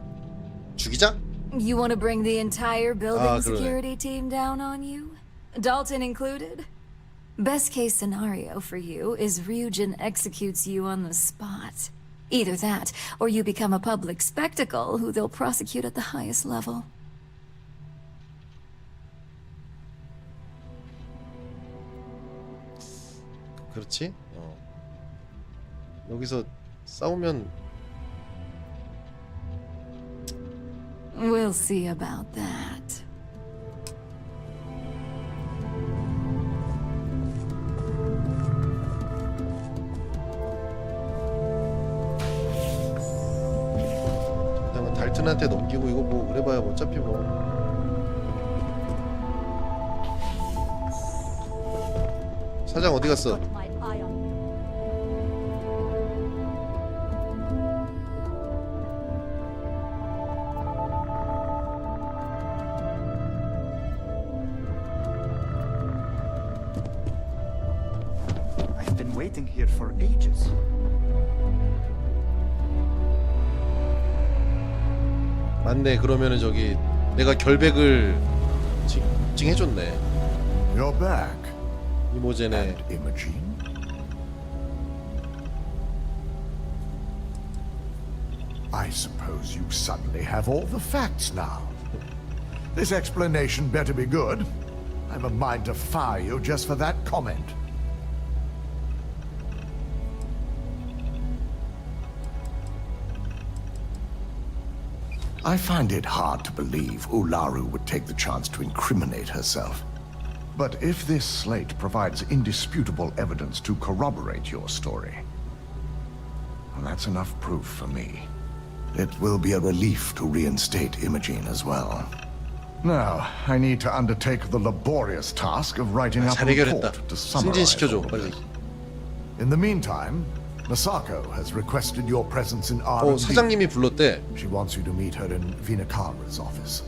죽이자? You want to bring the entire building 그러네. security team down on you? Dalton included? Best case scenario for you is Ryujin executes you on the spot. Either that, or you become a public spectacle who they'll prosecute at the highest level. 그렇지? 여기서 싸우면 We'll see about that. 일단은 달튼한테 넘기고 이거 뭐 그래봐야 어차피 뭐 사장 어디 갔어? I've been waiting here for ages. 맞네. 그러면은 저기 내가 결백을 증해줬네. You're back. 이모제네. And Imogen? I suppose you suddenly have all the facts now. This explanation better be good. I have a mind to fire you just for that comment. I find it hard to believe Ularu would take the chance to incriminate herself. But if this slate provides indisputable evidence to corroborate your story, well, that's enough proof for me. It will be a relief to reinstate Imogen as well. Now, I need to undertake the laborious task of writing up a report to summarize all of this. In the meantime, Masako has requested your presence in R&D. 사장님이 불렀대. She wants you to meet her in Vinakara's office.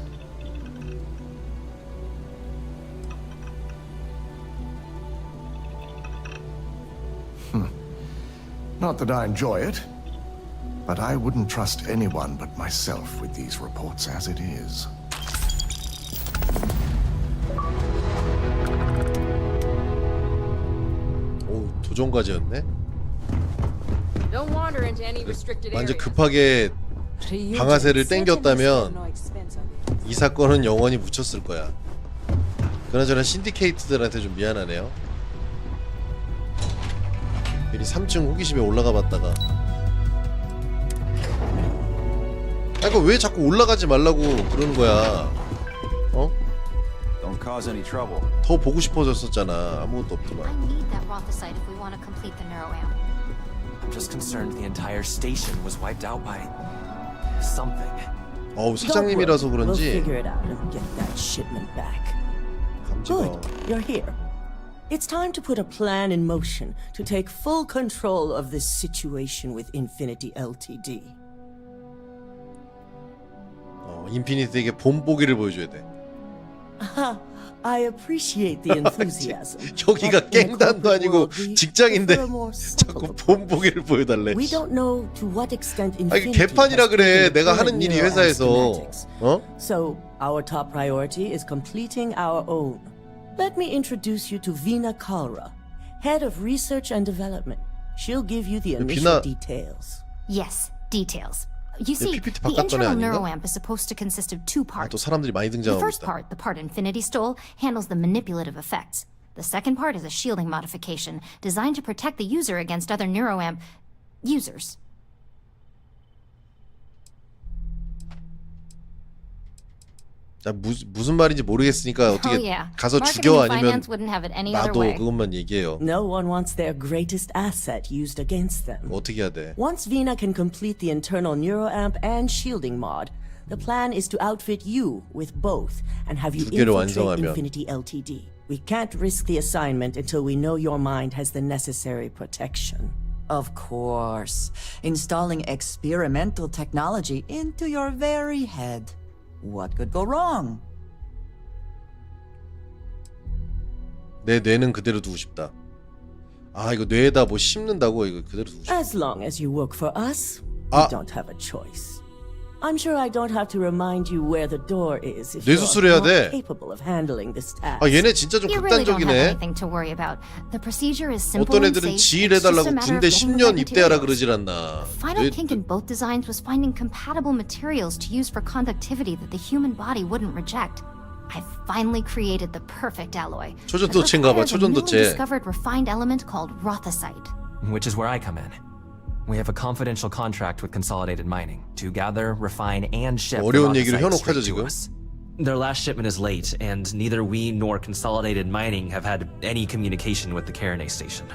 Not that I enjoy it, but I wouldn't trust anyone but myself with these reports as it is. 오, 도전과제였네. Don't wander into any restricted 완전 areas. 급하게 방아쇠를 땡겼다면 이 사건은 영원히 묻혔을 거야. 그나저나 신디케이트들한테 좀 미안하네요. 괜히 3층 호기심에 올라가 봤다가 그러니까 왜 자꾸 올라가지 말라고 그러는 거야. 어? Don't cause any trouble. 더 보고 싶어졌었잖아. 아무것도 없더만. I need that rothicite if we want to complete the neuroamp. I'm just concerned the entire station was wiped out by something. 어우, 사장님이라서 We'll 그런지 figure it out and get that shipment back. 감지가. Good, you're here. It's time to put a plan in motion to take full control of this situation with Infinity Ltd. 인피니트에게 본보기를 보여줘야 돼. I appreciate the enthusiasm. 여기가 깽단도 아니고 직장인데 자꾸 본보기를 보여달래. We don't know to what extent 아니 Infinity 개판이라 그래. has 내가 taken 하는 일이 neural 회사에서. schematics. 어? So our top priority is completing our own. Let me introduce you to Veena Kalra, head of research and development. She'll give you the initial details. Yes, details. You see, PPT the 바깥 전에 internal 아닌가? neuroamp is supposed to consist of two parts. 또 사람들이 많이 The 등장하고 first 있다. part, the part Infinity stole, handles the manipulative effects. The second part is a shielding modification designed to protect the user against other neuroamp users. 나 무슨 말인지 모르겠으니까 어떻게 Oh yeah. 가서 Marketing 죽여 and 아니면 finance wouldn't have it any other 나도 way. 그것만 얘기해요. No one wants their greatest asset used against them. 어떻게 해야 돼? Once Veena can complete the internal neuroamp and shielding mod, the plan is to outfit you with both and have you 두 개를 infiltrate 완성하면. Infinity Ltd. We can't risk the assignment until we know your mind has the necessary protection. Of course. Installing experimental technology into your very head. What could go wrong? 내 뇌는 그대로 두고 싶다. 아 이거 뇌에다 뭐 심는다고 이거 그대로 두고 싶다. As long as you work for us, we don't have a choice. I'm sure I don't have to remind you where the door is if 뇌수술해야 you're 돼. not capable of handling this task. 아 얘네 진짜 좀 You really don't have 극단적이네. anything to worry about. The procedure is simple 어떤 and 애들은 safe. 지일 It's just a 해달라고 matter of 군대 getting the 10년 right 입대하라 materials. 그러질 않나. Final kink in both designs was finding compatible materials to use for conductivity that the human body wouldn't reject. I've finally created the perfect alloy. 초전도체인가봐. It requires a newly 초전도체. discovered refined element called rothosite. Which is where I come in. We have a confidential contract with Consolidated Mining to gather, refine, and ship the 어려운 얘기를 rothosite 해놓고 하죠, straight to 지금. us. Their last shipment is late, and neither we nor Consolidated Mining have had any communication with the Carenay station.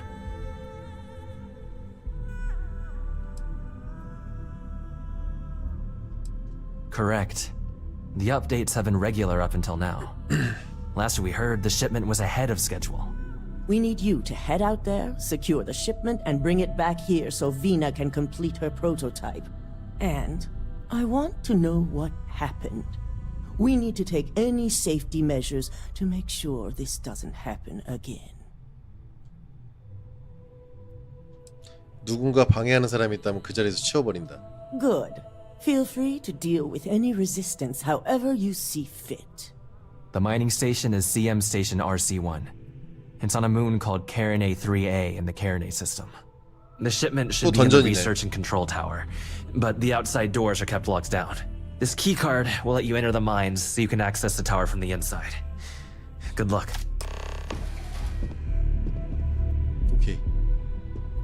Correct. The updates have been regular up until now. Last we heard, the shipment was ahead of schedule. We need you to head out there, secure the shipment, and bring it back here so Vina can complete her prototype. And I want to know what happened. We need to take any safety measures to make sure this doesn't happen again. 누군가 방해하는 사람이 있다면 그 자리에서 치워버린다. Good. Feel free to deal with any resistance however you see fit. The mining station is CM Station RC-1. It's on a moon called Carenay 3A in the Carenay system. The shipment should be in the 던전이네. research and control tower, but the outside doors are kept locked down. This keycard will let you enter the mines so you can access the tower from the inside. Good luck. 오케이.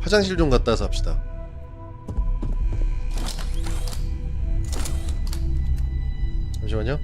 화장실 좀 갔다 와서 합시다. 잠시만요.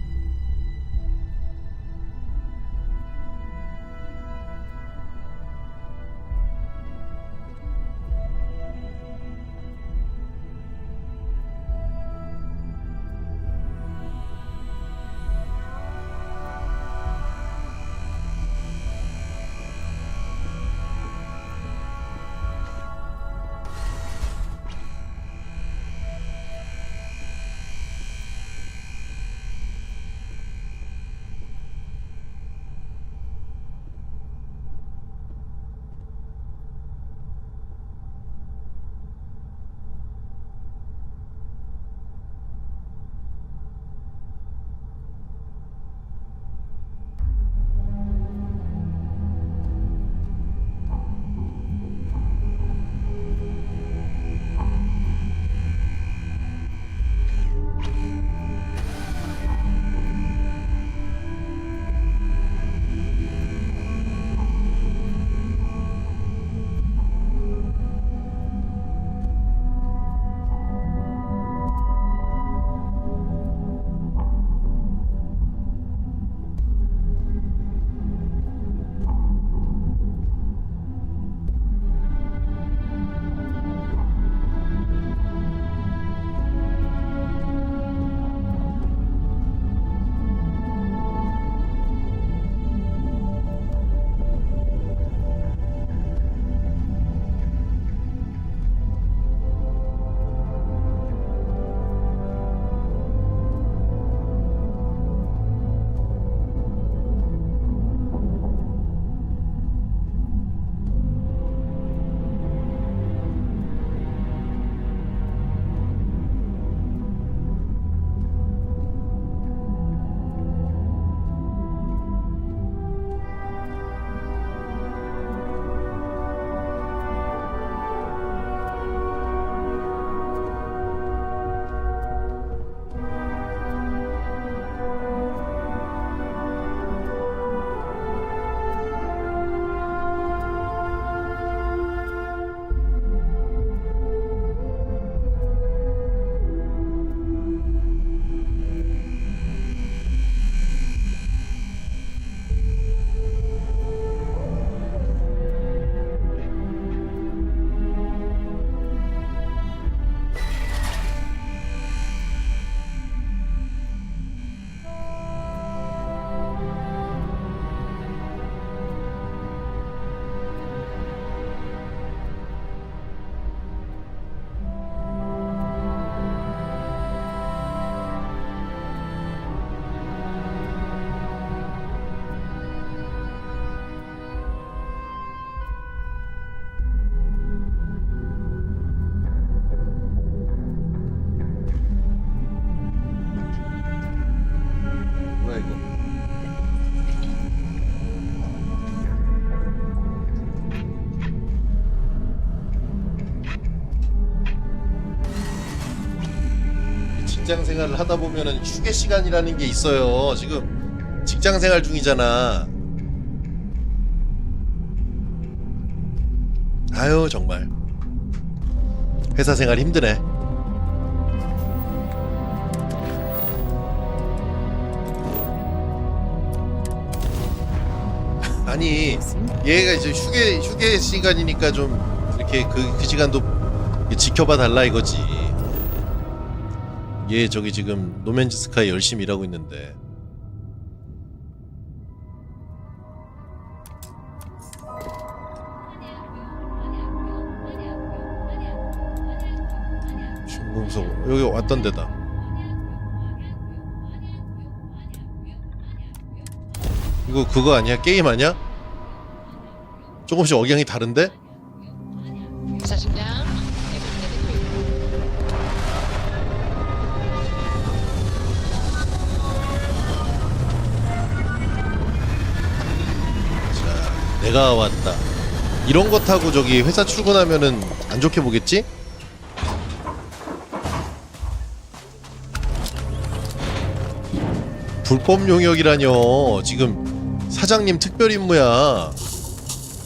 직장 생활을 하다 보면은 휴게 시간이라는 게 있어요. 지금 직장 생활 중이잖아. 아유 정말 회사 생활 힘드네. 아니 얘가 이제 휴게 시간이니까 좀 이렇게 그 시간도 지켜봐 달라 이거지. 얘 저기 지금 노맨즈 스카이 열심히 일하고 있는데. 중공석 여기 왔던 데다. 이거 그거 아니야? 게임 아니야? 조금씩 억양이 다른데? 자, 내가 왔다. 이런 거 타고 저기 회사 출근하면은 안 좋게 보겠지? 불법 용역이라뇨. 지금 사장님 특별 임무야.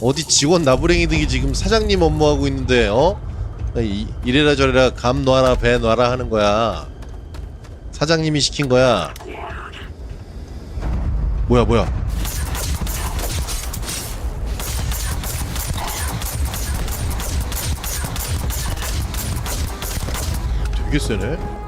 어디 직원 나부랭이들이 지금 사장님 업무하고 있는데 이래라 저래라 감 놔라 배 놔라 하는 거야. 사장님이 시킨 거야. 뭐야 되게 세네.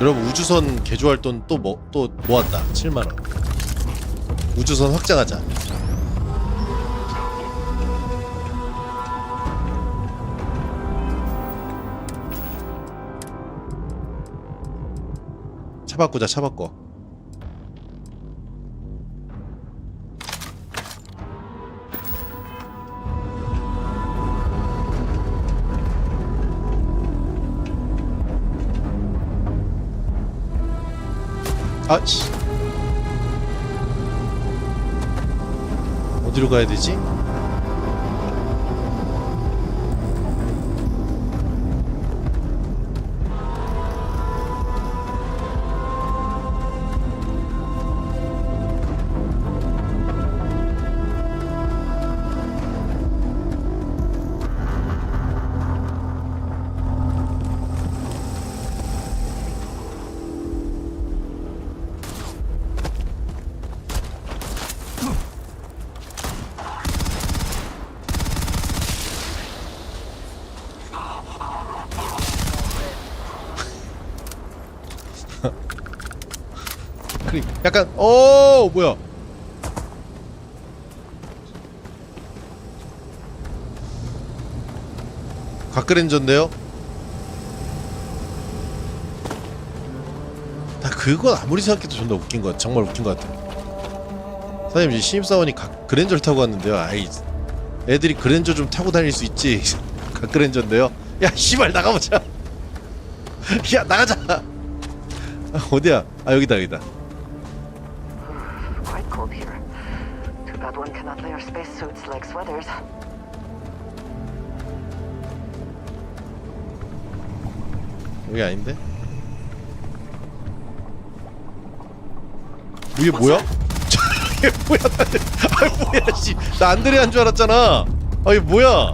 여러분 우주선 개조할 돈 또 모았다. 7만원. 우주선 확장하자. 차 바꾸자. 차 바꿔. 아씨 어디로 가야 되지? 약간 뭐야 갓그랜저인데요? 나 그건 아무리 생각해도 존나 웃긴 것 같아. 정말 웃긴 것 같아. 사장님 이제 신입사원이 갓그랜저를 타고 왔는데요. 아이 애들이 그랜저 좀 타고 다닐 수 있지. 갓그랜저인데요? 야 씨발 나가보자. 야 나가자. 어디야? 아 여기다. Quite cold here. Too bad one cannot layer spacesuits like sweaters. 여기 아닌데? 이게 뭐야? 이게 뭐야? 아 뭐야 씨. 나 안드레아인 줄 알았잖아. 아 이게 뭐야?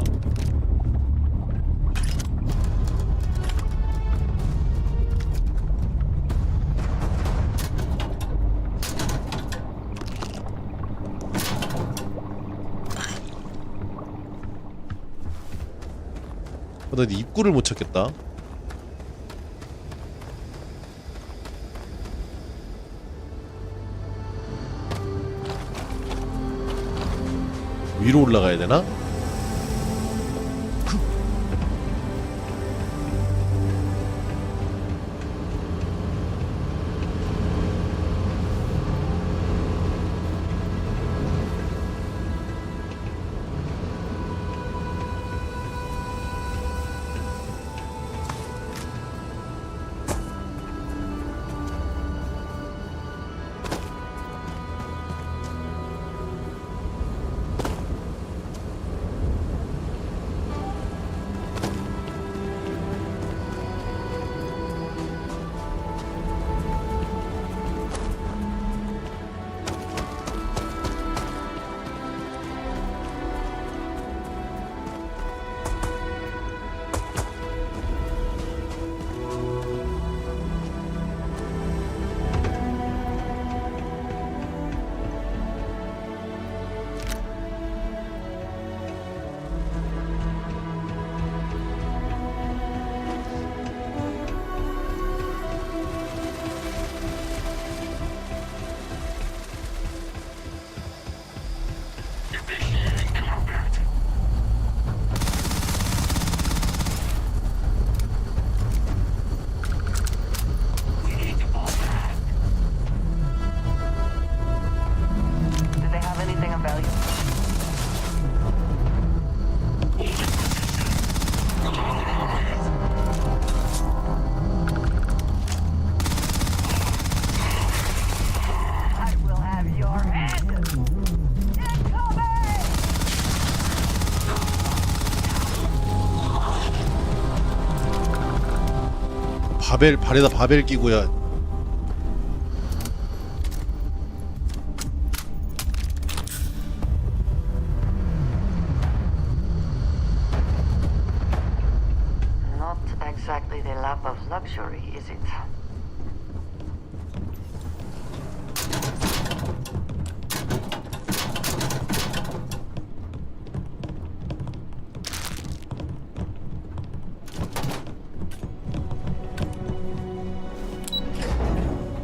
나 입구를 못 찾겠다. 위로 올라가야 되나? 발에다 바벨 끼고야. Not exactly the lap of luxury, is it?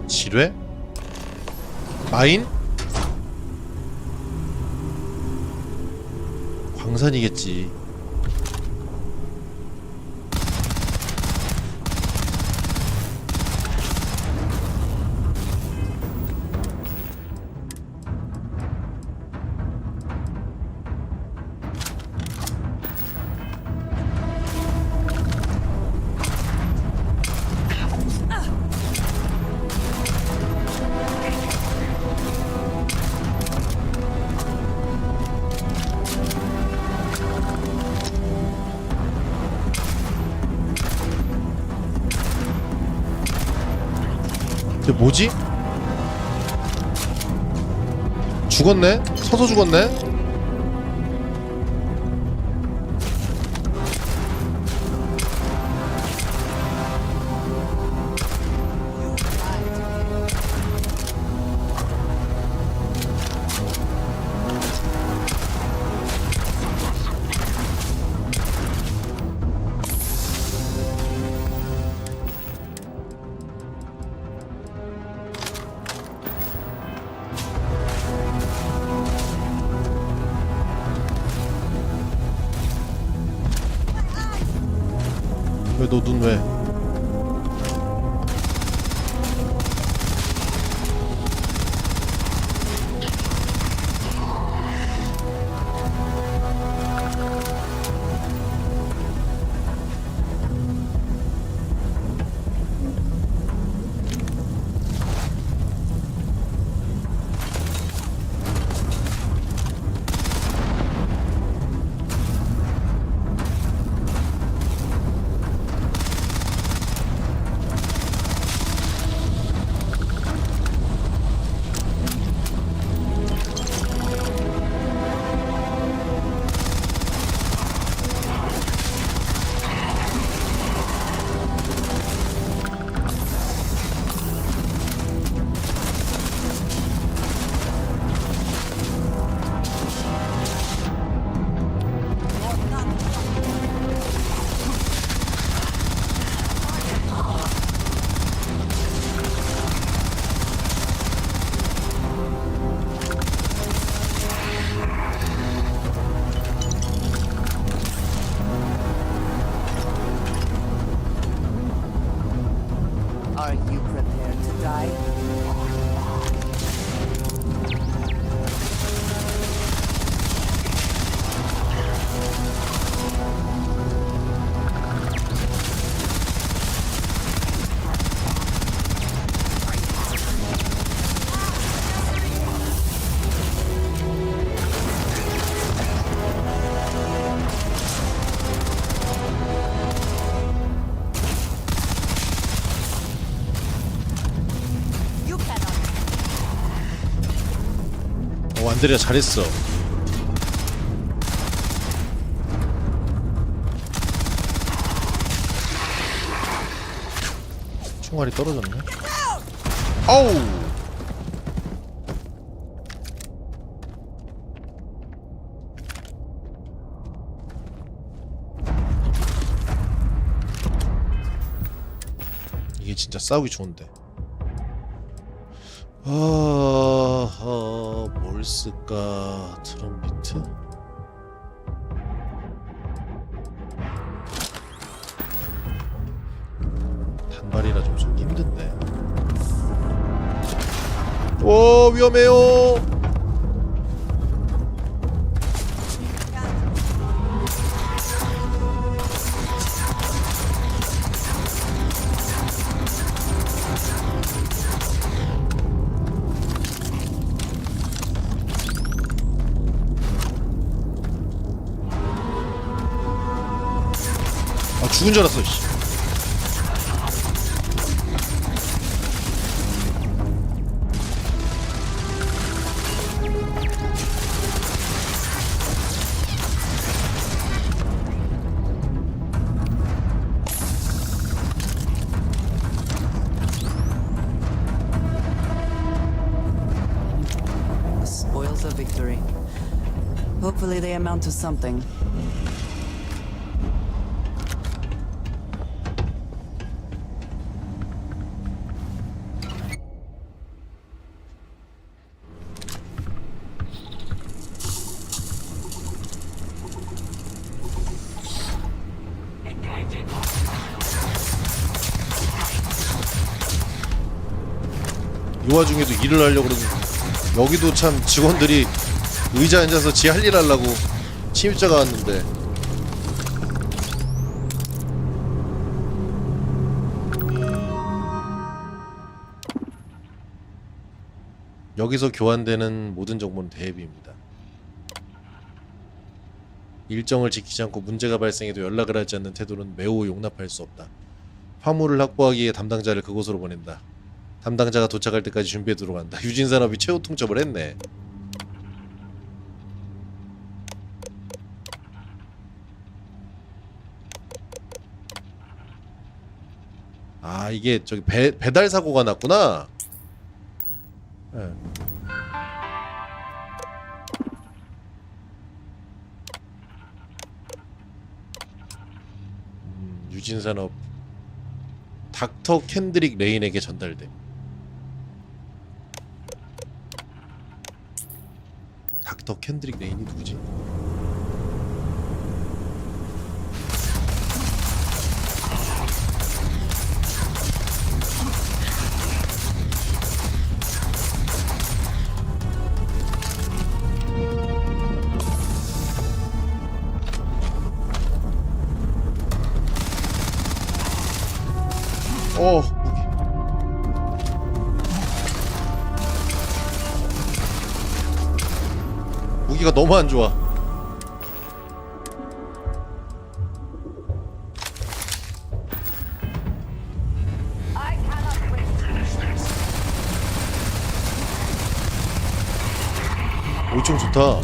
지뢰? 마인? 광산이겠지. 이게 뭐지? 죽었네? 서서 죽었네? 왜 너 눈 왜? Are you prepared to die? 안드레아 잘했어. 총알이 떨어졌네. 아우. 이게 진짜 싸우기 좋은데. 뭘 쓸까? 트럼비트? 단발이라 좀 쏘기 힘든데. 오, 위험해요. 죽은 줄 알았어. 씨. was a victory. Hopefully they amount to something. 이 와중에도 일을 하려고 그러는 여기도 참 직원들이 의자에 앉아서 지 할 일 하려고 침입자가 왔는데 여기서 교환되는 모든 정보는 대비입니다. 일정을 지키지 않고 문제가 발생해도 연락을 하지 않는 태도는 매우 용납할 수 없다. 화물을 확보하기 위해 담당자를 그곳으로 보낸다. 담당자가 도착할 때까지 준비해두도록 한다. 유진산업이 최후 통첩을 했네. 아 이게 저기 배달 사고가 났구나. 네. 유진산업 닥터 캔드릭 레인에게 전달돼. 닥터 캔드릭 레인이 누구지? 무기가 너무 안 좋아. 오, 좀 좋다.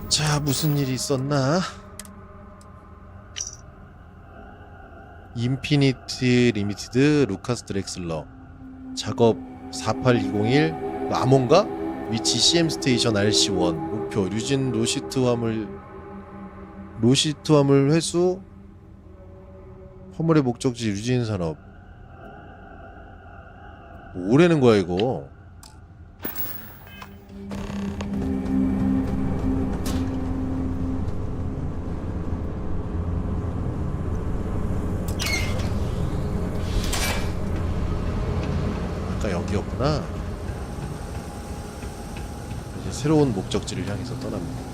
자, 무슨 일이 있었나? 인피니트 리미티드 루카스 드렉슬러 작업 48201 암호인가? 위치 CM 스테이션 RC1 목표 류진 로시트 화물 회수 화물의 목적지 류진 산업. 뭐라는 거야 이거? 여기였구나. 이제 새로운 목적지를 향해서 떠납니다.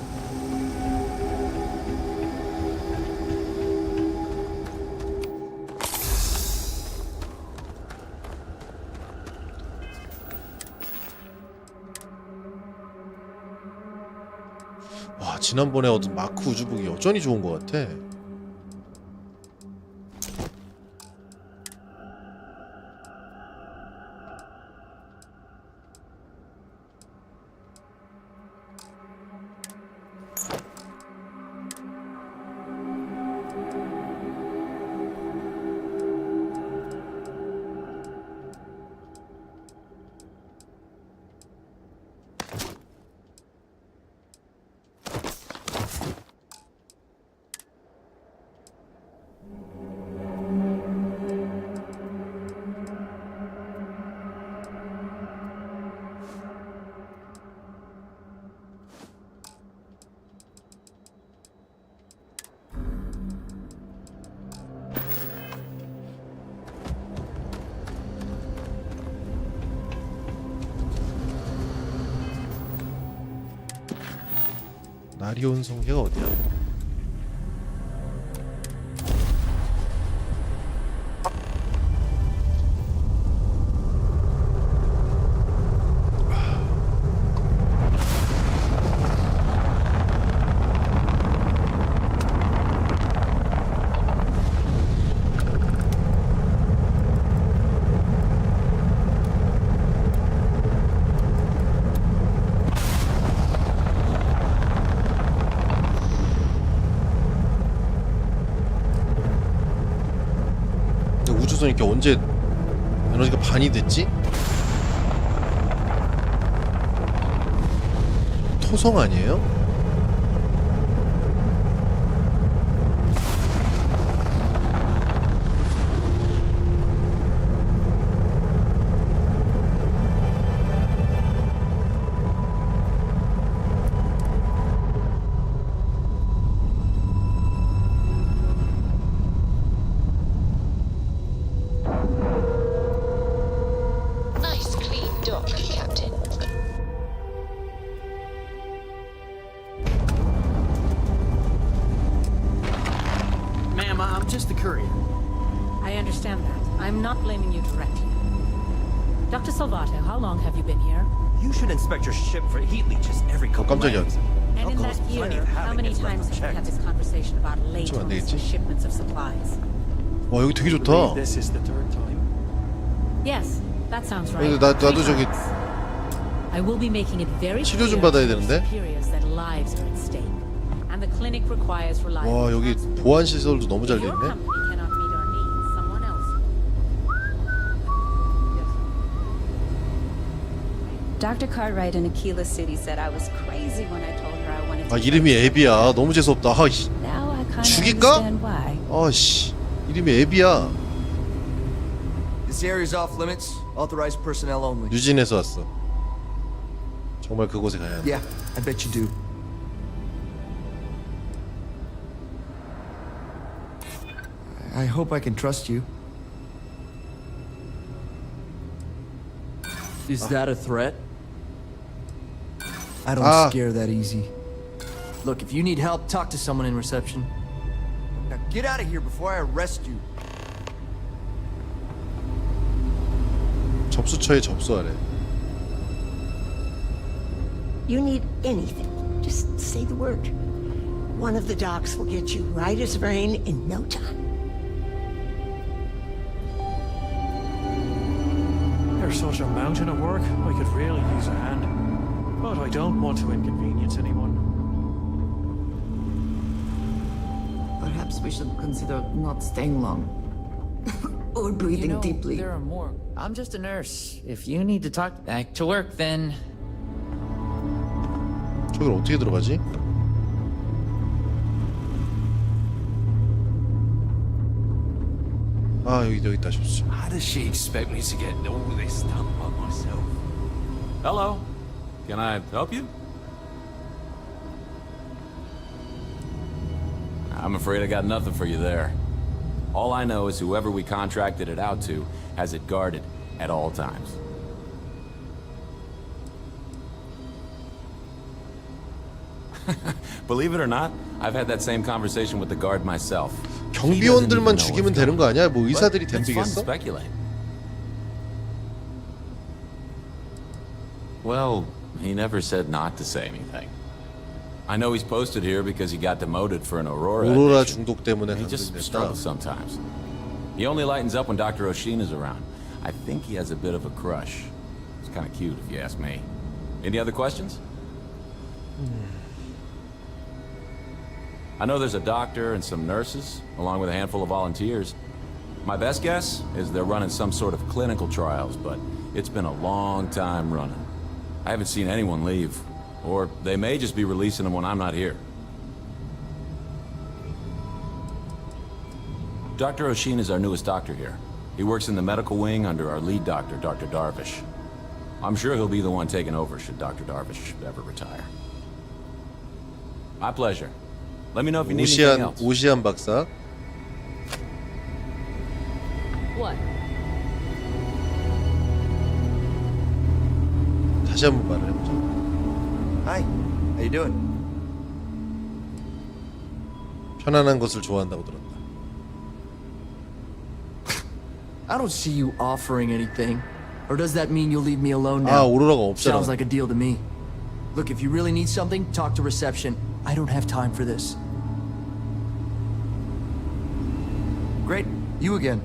와, 지난번에 얻은 마크 우주북이 여전히 좋은 것 같아. 나리온 성계가 어디야? 우주선 이렇게 언제 에너지가 반이 됐지? 토성 아니에요? 깜짝이야. And in that year, how many times have we had this conversation about late shipments of supplies? 와 여기 되게 좋다. This is the third time. Yes, that sounds right. 근데 나도 저기 I will be making it very 치료 좀 받아야 되는데. that lives are at stake, and the clinic requires reliable. 와 여기 보안 시설도 너무 잘 돼 있네. Dr. Cartwright in Aquila City said I was crazy when I told her I wanted to. 아 이름이 애비야. 너무 재수 없다. 아 씨. Now I kind of 죽일까? understand why. 아 씨. 이름이 애비야. This area is off limits. Authorized personnel only. 유진에서 왔어. 정말 그곳에 가야 돼. Yeah, I bet you do. I hope I can trust you. Is that a threat? I don't scare that easy. Look, if you need help, talk to someone in reception. Now get out of here before I arrest you. 접수처에 접수하래. You need anything, just say the word. One of the docs will get you right as rain in no time. There's such a mountain of work, I could really use a hand. But I don't want to inconvenience anyone. Perhaps we should consider not staying long. Or breathing deeply. There are more. I'm just a nurse. If you need to talk back to work, then... 저길 어떻게 들어가지? 아 여기 있다 싶었어. How does she expect me to get all this done by myself? Hello, can I help you? I'm afraid I got nothing for you there. All I know is whoever we contracted it out to has it guarded at all times. Believe it or not, I've had that same conversation with the guard myself. 경비원들만 죽이면 되는 거 아니야? 뭐 의사들이 덤비겠어? Well, he never said not to say anything. I know he's posted here because he got demoted for an Aurora. 오로라 중독 때문에 He just 감금됐다. struggles sometimes. He only lightens up when Dr. Oshina's around. I think he has a bit of a crush. It's kind of cute, if you ask me. Any other questions? I know there's a doctor and some nurses, along with a handful of volunteers. My best guess is they're running some sort of clinical trials, but it's been a long time running. I haven't seen anyone leave, or they may just be releasing them when I'm not here. Dr. Oshin is our newest doctor here. He works in the medical wing under our lead doctor, Dr. Darvish. I'm sure he'll be the one taking over should Dr. Darvish ever retire. My pleasure. Let me know if you need anything else. 오시안 박사. What? 다시 한번 말을 해보자. Hi, how you doing? 편안한 것을 좋아한다고 들었다. I don't see you offering anything. Or does that mean you'll leave me alone 아 now? 오로라가 없잖아. Sounds like a deal to me. Look, if you really need something, talk to reception. I don't have time for this. Great, you again.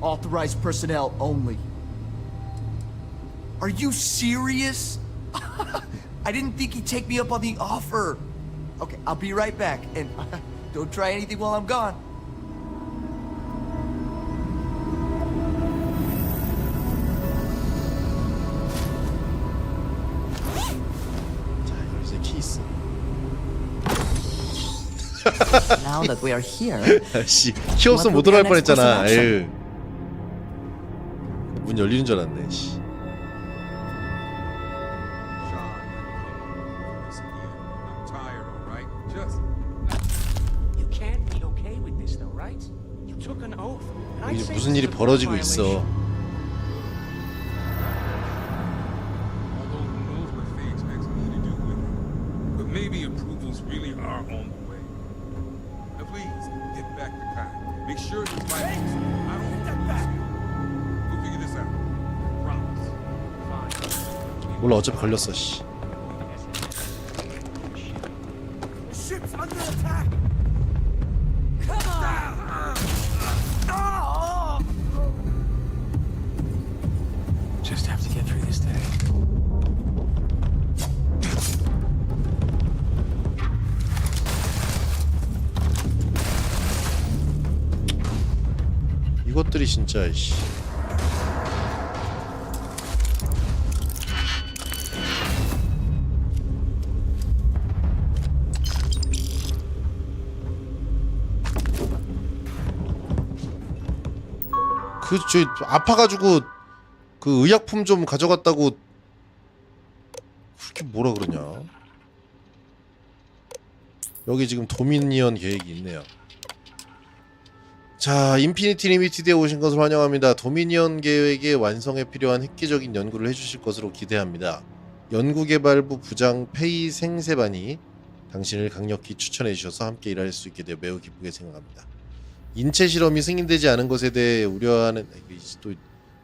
Authorized personnel only. Are you serious? I didn't think he'd take me up on the offer. Okay, I'll be right back, and don't try anything while I'm gone. Now that we are here, 씨, 키 없으면 못 들어갈 뻔했잖아. 에휴. 문 열리는 줄 알았네. 씨. 이제 무슨 일이 벌어지고 있어. Maybe approvals really are on the way. Now please, get back to Kai. Make sure his wife is... I don't step back. We'll figure this out. Promise. Fine. 몰라 어차피 걸렸어 씨. The ship's under attack. Come on. Just have to get through this day. 이것들이 진짜 씨. 저 아파가지고 그 의약품 좀 가져갔다고 그렇게 뭐라 그러냐. 여기 지금 도미니언 계획이 있네요. 자, 인피니티 리미티드에 오신 것을 환영합니다. 도미니언 계획의 완성에 필요한 획기적인 연구를 해주실 것으로 기대합니다. 연구개발부 부장 페이 생세반이 당신을 강력히 추천해 주셔서 함께 일할 수 있게 되어 매우 기쁘게 생각합니다. 인체 실험이 승인되지 않은 것에 대해 우려하는... 또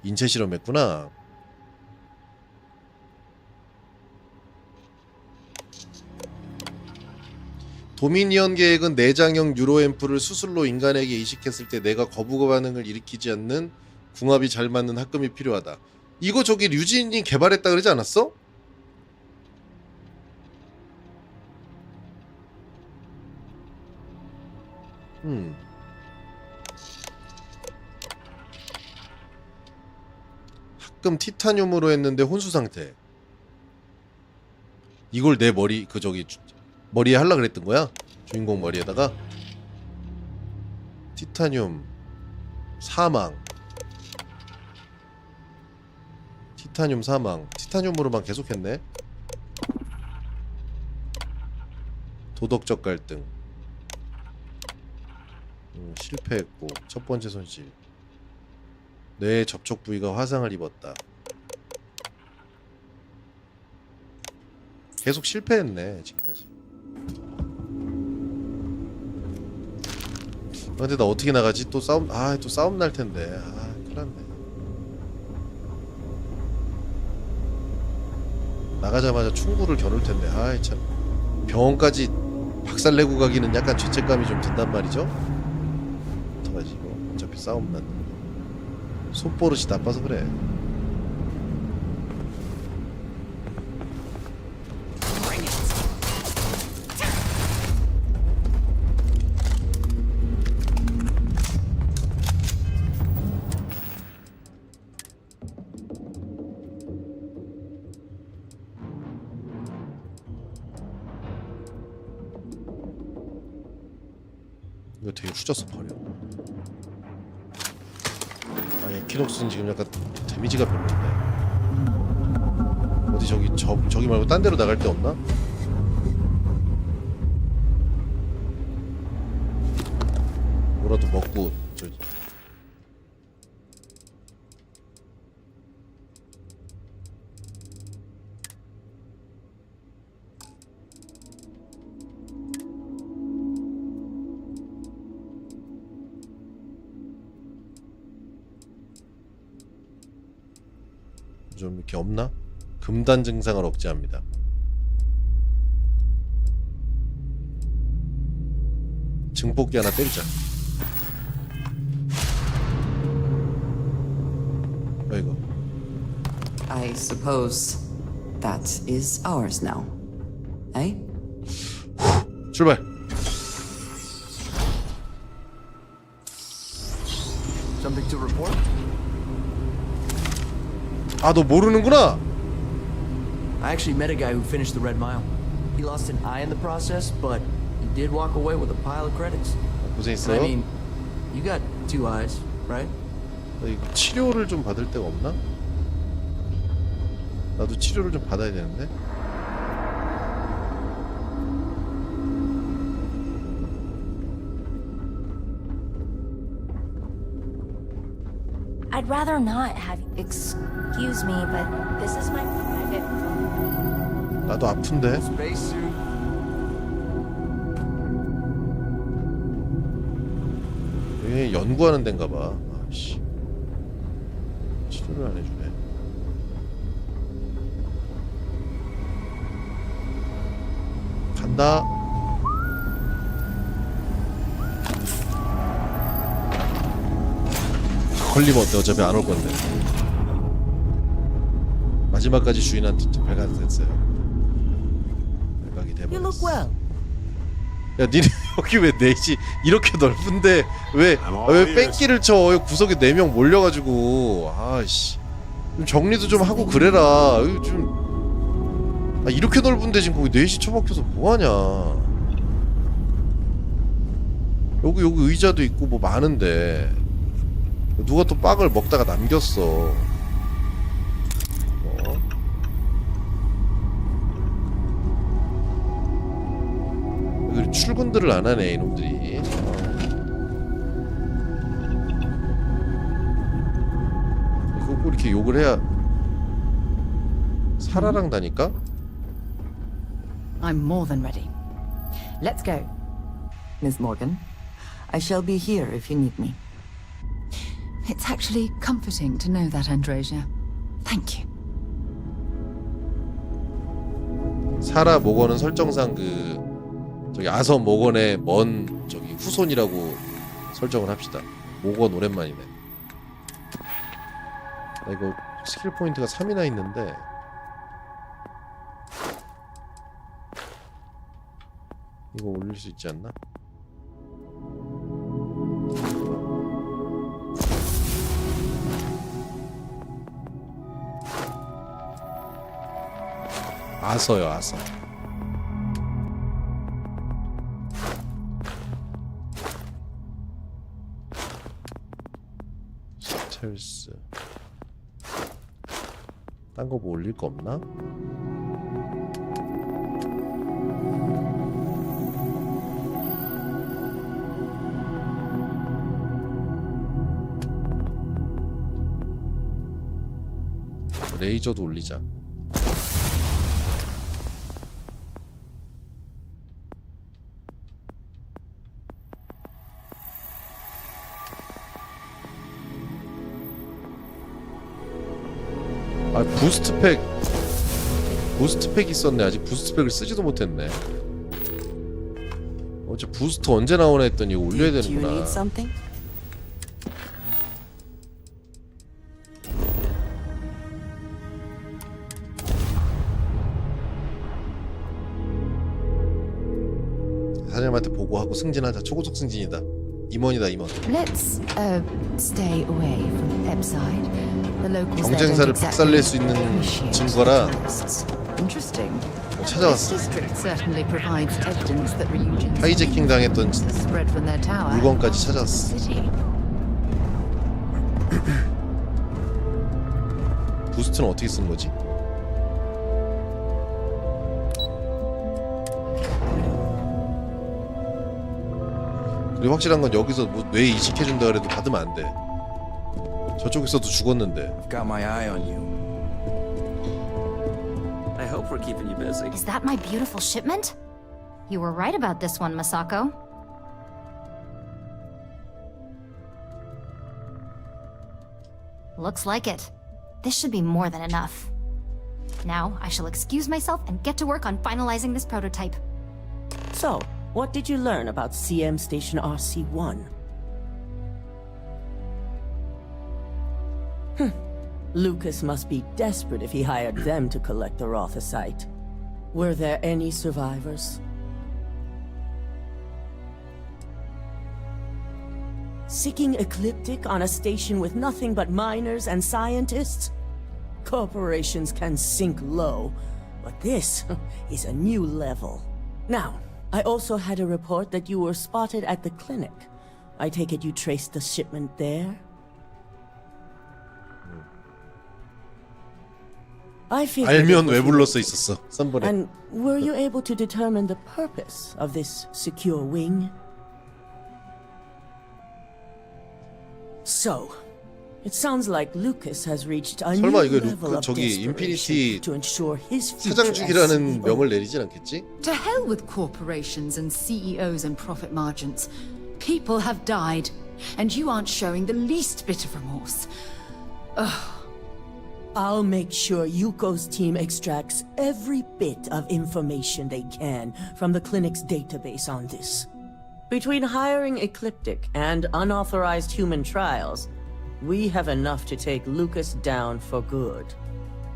인체 실험했구나. 도미니언 계획은 내장형 뉴로앰플을 수술로 인간에게 이식했을 때 내가 거부 반응을 일으키지 않는 궁합이 잘 맞는 합금이 필요하다. 이거 저기 류진이 개발했다 그러지 않았어? 합금 티타늄으로 했는데 혼수 상태. 이걸 내 머리 그 저기 머리에 하려 그랬던 거야? 주인공 머리에다가 티타늄 사망. 티타늄 사망. 티타늄으로만 계속했네. 도덕적 갈등. 실패했고 첫 번째 손실. 뇌 접촉 부위가 화상을 입었다. 계속 실패했네 지금까지. 근데 나 어떻게 나가지? 또 싸움 또 싸움 날 텐데. 큰일났네. 나가자마자 충구를 겨눌 텐데. 참 병원까지 박살내고 가기는 약간 죄책감이 좀 든단 말이죠. 어떡하지 이거. 어차피 싸움 났는데. 손버릇이 나빠서 그래. 이거 되게 후졌어 버려. 에키녹스는 지금 약간 데미지가 별로인데. 어디 저기 말고 딴 데로 나갈 데 없나? 뭐라도 먹고 좀 이렇게 없나? 금단 증상을 억제합니다. 증폭기 하나 때리자. 이거. I suppose that is ours now. Eh? 출발. Something to report? 너 모르는구나. I actually met a guy who finished the Red Mile. He lost an eye in the process, but he did walk away with a pile of credits. 고생했어요. I mean, you got two eyes, right? 이거 치료를 좀 받을 데가 없나? 나도 치료를 좀 받아야 되는데. I'd rather not have. Excuse me, but this is my private phone. 나도 아픈데. Spacesuit. 왜 연구하는 데인가 봐. 아씨. 치료를 안 해주네. 간다. 걸리면 어때? 어차피 안 올 건데. 마지막까지 주인한테 발각됐어요. 발각이 You look 돼버렸어. well. 야, 니네 여기 왜 넷이 이렇게 넓은데 왜 뺑기를 쳐? 여기 구석에 4명 몰려가지고 아씨 좀 정리도 좀 하고 그래라. 여기 좀 이렇게 넓은데 지금 거기 4시 처박혀서 뭐하냐? 여기 의자도 있고 뭐 많은데 누가 또 빵을 먹다가 남겼어. 여기 출근들을 안 하네 이놈들이. 이거 꼭 이렇게 욕을 해야 살아난다니까? I'm more than ready. Let's go. Miss Morgan, I shall be here if you need me. It's actually comforting to know that, Androsia. Thank you. 사라 모건은 설정상 저기 아서 모건의 먼 저기 후손이라고 설정을 합시다. 모건 오랜만이네. 이거 스킬 포인트가 3이나 있는데 이거 올릴 수 있지 않나? 아서요, 아서. 스텔스. 딴 거 뭐 올릴 거 없나? 레이저도 올리자. 부스트팩 있었네. 아직 부스트팩을 쓰지도 못했네. 어째 부스트 언제 나오나 했더니 이거 올려야 되는구나. 사장님한테 보고하고 승진하자. 초고속 승진이다. 임원이다, 임원. Let's stay away from the side. The locals 경쟁사를 박살낼 수 있는 증거라 Interesting. 찾아왔어. Certainly provides evidence that Ryujin's 하이제킹 당했던 spread from their tower. 물건까지 찾아왔어. 부스트는 어떻게 쓴 거지? 그리고 확실한 건 여기서 뭐 뇌 이식해준다 그래도 받으면 안 돼. 저쪽에서도 죽었는데. I've got my eye on you. I hope we're keeping you busy. Is that my beautiful shipment? You were right about this one, Masako. Looks like it. This should be more than enough. Now, I shall excuse myself and get to work on finalizing this prototype. So, what did you learn about CM Station RC-1? Lucas must be desperate if he hired them to collect the Rothosite. Were there any survivors? Seeking ecliptic on a station with nothing but miners and scientists? Corporations can sink low, but this is a new level. Now, I also had a report that you were spotted at the clinic. I take it you traced the shipment there? I figured 알면 it was 왜 불렀어 related. 있었어. 3번에. And were you able to determine the purpose of this secure wing? So, it sounds like Lucas has reached a new 설마 이거 level of 저기 desperation 인피니티 to ensure his future as 사장직이라는 CEO. 명을 내리진 않겠지? To hell with corporations and CEOs and profit margins. People have died, and you aren't showing the least bit of remorse. Ugh. I'll make sure Yuko's team extracts every bit of information they can from the clinic's database on this. Between hiring Ecliptic and unauthorized human trials, we have enough to take Lucas down for good.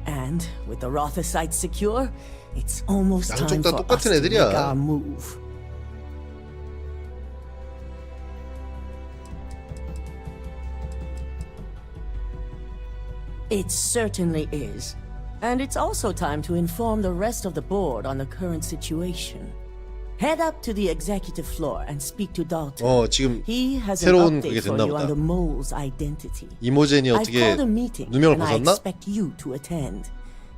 And with the Rotha site secure, it's almost 양쪽 time 다 for us 똑같은 to make 애들이야. our move. It certainly is. And it's also time to inform the rest of the board on the current situation. Head up to the executive floor and speak to Dalton. 지금 He has 새로운 an 그게 update for 됐나 you on 보다. the mole's identity. 이모젠이 I've 어떻게 called a meeting 누명을 and I 벗었나? expect you to attend.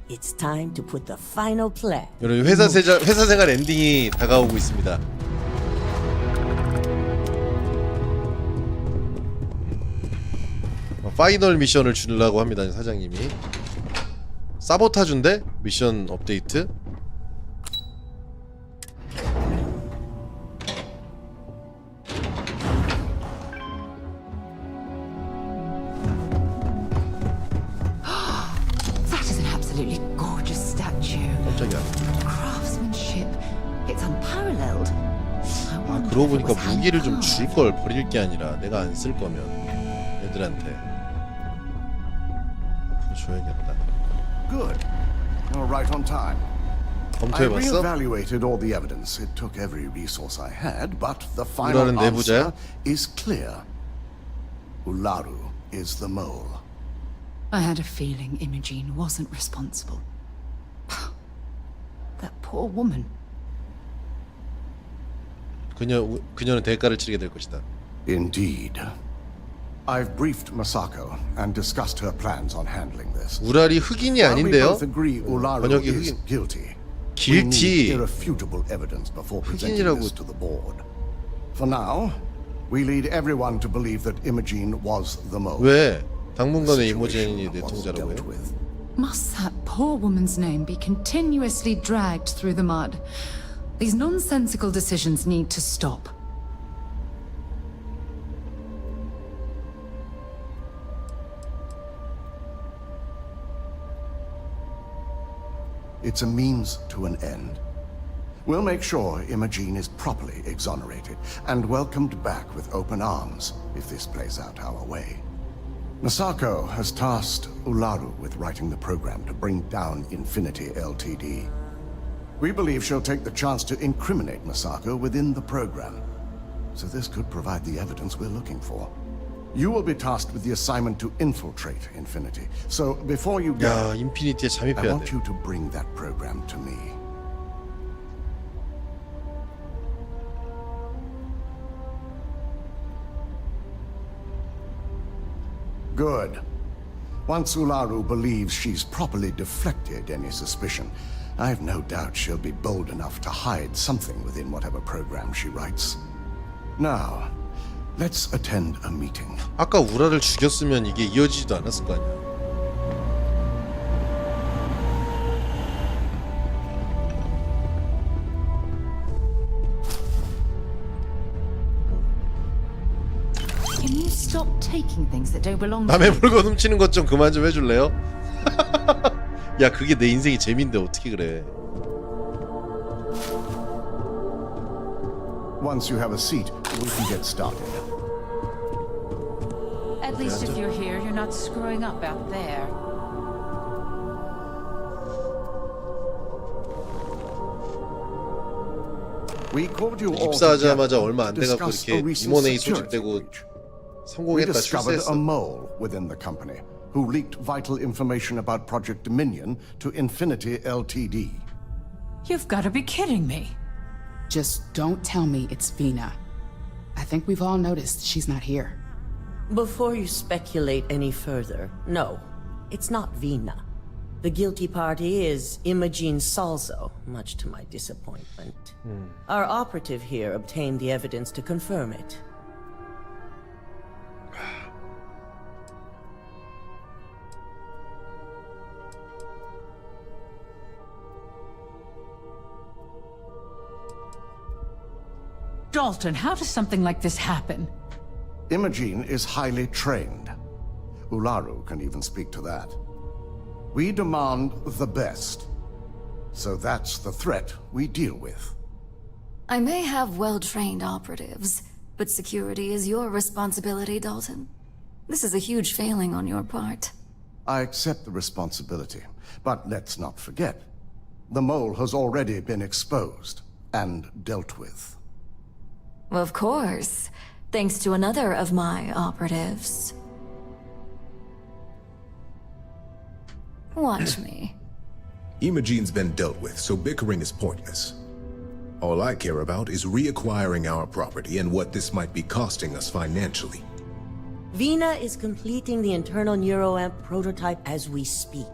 It's time to put the final plan. 여러분 회사 생활 엔딩이 다가오고 있습니다. 파이널 미션을 주려고 합니다, 사장님이. 사보타주인데 미션 업데이트. That is an absolutely gorgeous statue. 깜짝이야. Craftsmanship. It's unparalleled. I 아, wonder 그러고 if it 보니까 was 무기를 좀 handcrafted. 줄 걸, 버릴 게 아니라 내가 안 쓸 거면 애들한테 앞으로 줘야겠다. Good. You're right on time. I 검토해봤어? reevaluated all the evidence. It took every resource I had, but the 우라는 final 내부자야? answer is clear. Ularu is the mole. I had a feeling Imogene wasn't responsible. That poor woman. 그녀는 대가를 치르게 될 것이다. Indeed. I've briefed Masako and discussed her plans on handling this. 우랄이 흑인이 While we 아닌데요? both agree Ularu 번역이 is 흑인. guilty. We Guilty. need irrefutable evidence before presenting 흑인이라고. this to the board. For now, we lead everyone to believe that Imogene was the mole. 왜? 당분간의 이모젠이 내통자라고 해요? Must that poor woman's name be continuously dragged through the mud? These nonsensical decisions need to stop. It's a means to an end. We'll make sure Imogene is properly exonerated and welcomed back with open arms if this plays out our way. Masako has tasked Ularu with writing the program to bring down Infinity Ltd. We believe she'll take the chance to incriminate Masako within the program, so this could provide the evidence we're looking for. You will be tasked with the assignment to infiltrate Infinity. So before you go, 야, 인피니티에 I 잠입해야 want 돼. you to bring that program to me. Good. Once Ularu believes she's properly deflected any suspicion, I've no doubt she'll be bold enough to hide something within whatever program she writes. Now, let's attend a meeting. 아까 우라를 죽였으면 이게 이어지지도 않았을 거 아니야. Can you stop taking things that don't belong to 남의 you? 물건 훔치는 것 좀 그만 좀 해줄래요? 야, 그게 내 인생이 재미인데 어떻게 그래? Once you have a seat, we can get started. At least if you're here, you're not screwing up out there. We called you all 입사하자마자 together 얼마 안 to 돼갖고 discuss a 이렇게 recent 임원회의 security 소집되고 breach. We 성공했다 discovered a 출세했어. mole within the company who leaked vital information about Project Dominion to Infinity Ltd. You've got to be kidding me. Just don't tell me it's Vina. I think we've all noticed she's not here. Before you speculate any further, no, it's not Vina. The guilty party is Imogene Salzo, much to my disappointment. Our operative here obtained the evidence to confirm it. Dalton, how does something like this happen? Imogene is highly trained. Ularu can even speak to that. We demand the best. So that's the threat we deal with. I may have well-trained operatives, but security is your responsibility, Dalton. This is a huge failing on your part. I accept the responsibility, but let's not forget. The mole has already been exposed and dealt with. Of course, thanks to another of my operatives. Watch me. Imogene's been dealt with, so bickering is pointless. All I care about is reacquiring our property and what this might be costing us financially. Vina is completing the internal neuroamp prototype as we speak.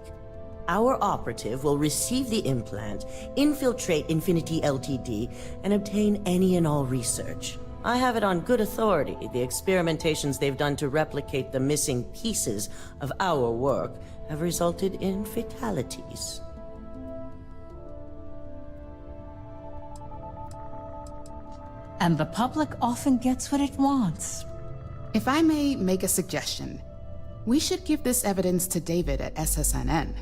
Our operative will receive the implant, infiltrate Infinity Ltd, and obtain any and all research. I have it on good authority. The experimentations they've done to replicate the missing pieces of our work have resulted in fatalities. And the public often gets what it wants. If I may make a suggestion, we should give this evidence to David at SSNN.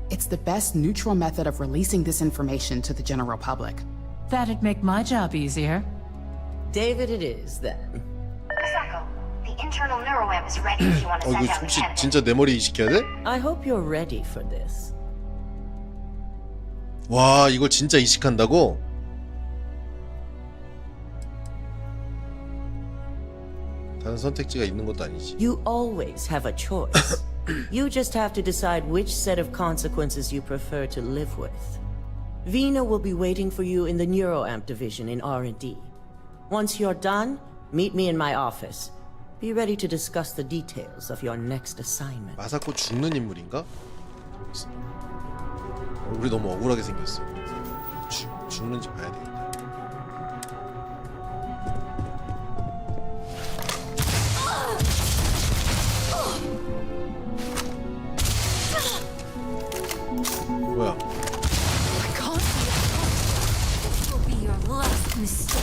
It's the best neutral method of releasing this information to the general public. That'd make my job easier. David it is, then. Sako, the internal neuroamp is ready if you want to send 이거 out the 혹시 candidate. 진짜 내 머리 이식해야 돼? I hope you're ready for this. 와, 이걸 진짜 이식한다고? 다른 선택지가 있는 것도 아니지. You always have a choice. You just have to decide which set of consequences you prefer to live with. Vina will be waiting for you in the neuroamp division in R&D. Once you're done, meet me in my office. Be ready to discuss the details of your next assignment. 마사코 죽는 인물인가? 얼굴이 너무 억울하게 생겼어. 죽는지 봐야 되겠다. 뭐야? This will be your last mistake.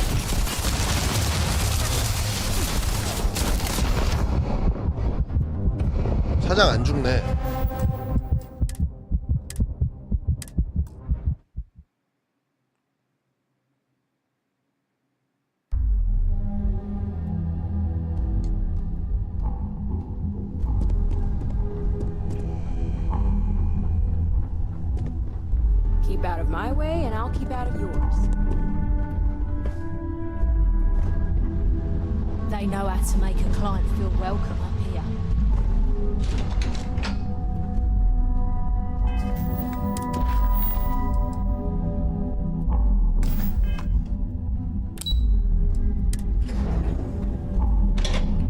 사장 안 죽네. Keep out of my way, and I'll keep out of yours. They know how to make a client feel welcome up here.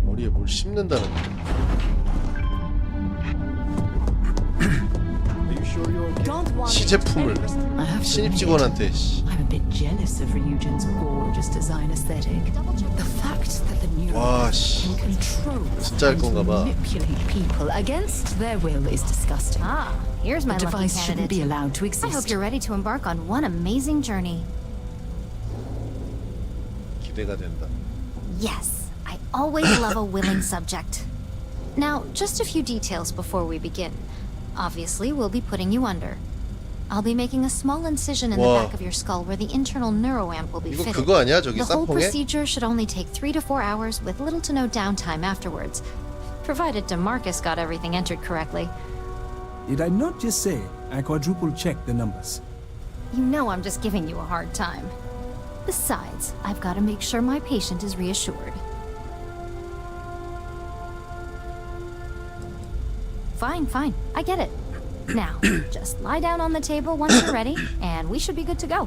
머리에 뭘 심는다는 시제품을 신입 직원한테. I'm a bit jealous of Ryujin's gorgeous design aesthetic. The fact that the 와, neuroamp 씨. can control 진짜 할 and 건가 봐. manipulate people against their will is disgusting. Ah, here's my The lucky device shouldn't candidate. be allowed to I hope exist. you're ready to embark on one amazing journey. 기대가 된다. Yes, I always love a willing subject. Now, just a few details before we begin. Obviously, we'll be putting you under. I'll be making a small incision in the 와. back of your skull where the internal neuroamp will be 이거 fitted. 그거 아니야? 저기 The whole 쌈뽕에? procedure should only take 3 to 4 hours with little to no downtime afterwards, provided DeMarcus got everything entered correctly. Did I not just say I quadruple checked the numbers? You know I'm just giving you a hard time. Besides, I've got to make sure my patient is reassured. Fine, I get it. Now, just lie down on the table once you're ready, and we should be good to go.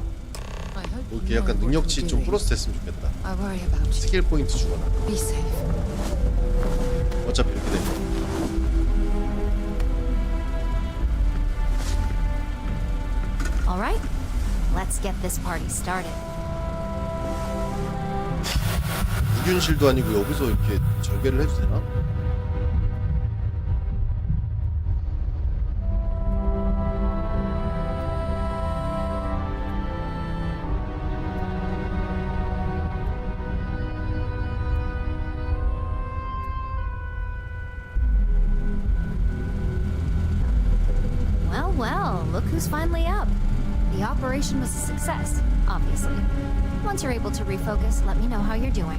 I hope 뭐 이렇게 약간 능력치 좀 플러스 됐으면 좋겠다. I worry about you. 스킬 포인트 주거나. Be safe. 어차피 이렇게 되면. All right, let's get this party started. 무균실도 아니고 여기서 이렇게 절개를 해도 되나? Well, well, look who's finally up. The operation was a success, obviously. Once you're able to refocus, let me know how you're doing.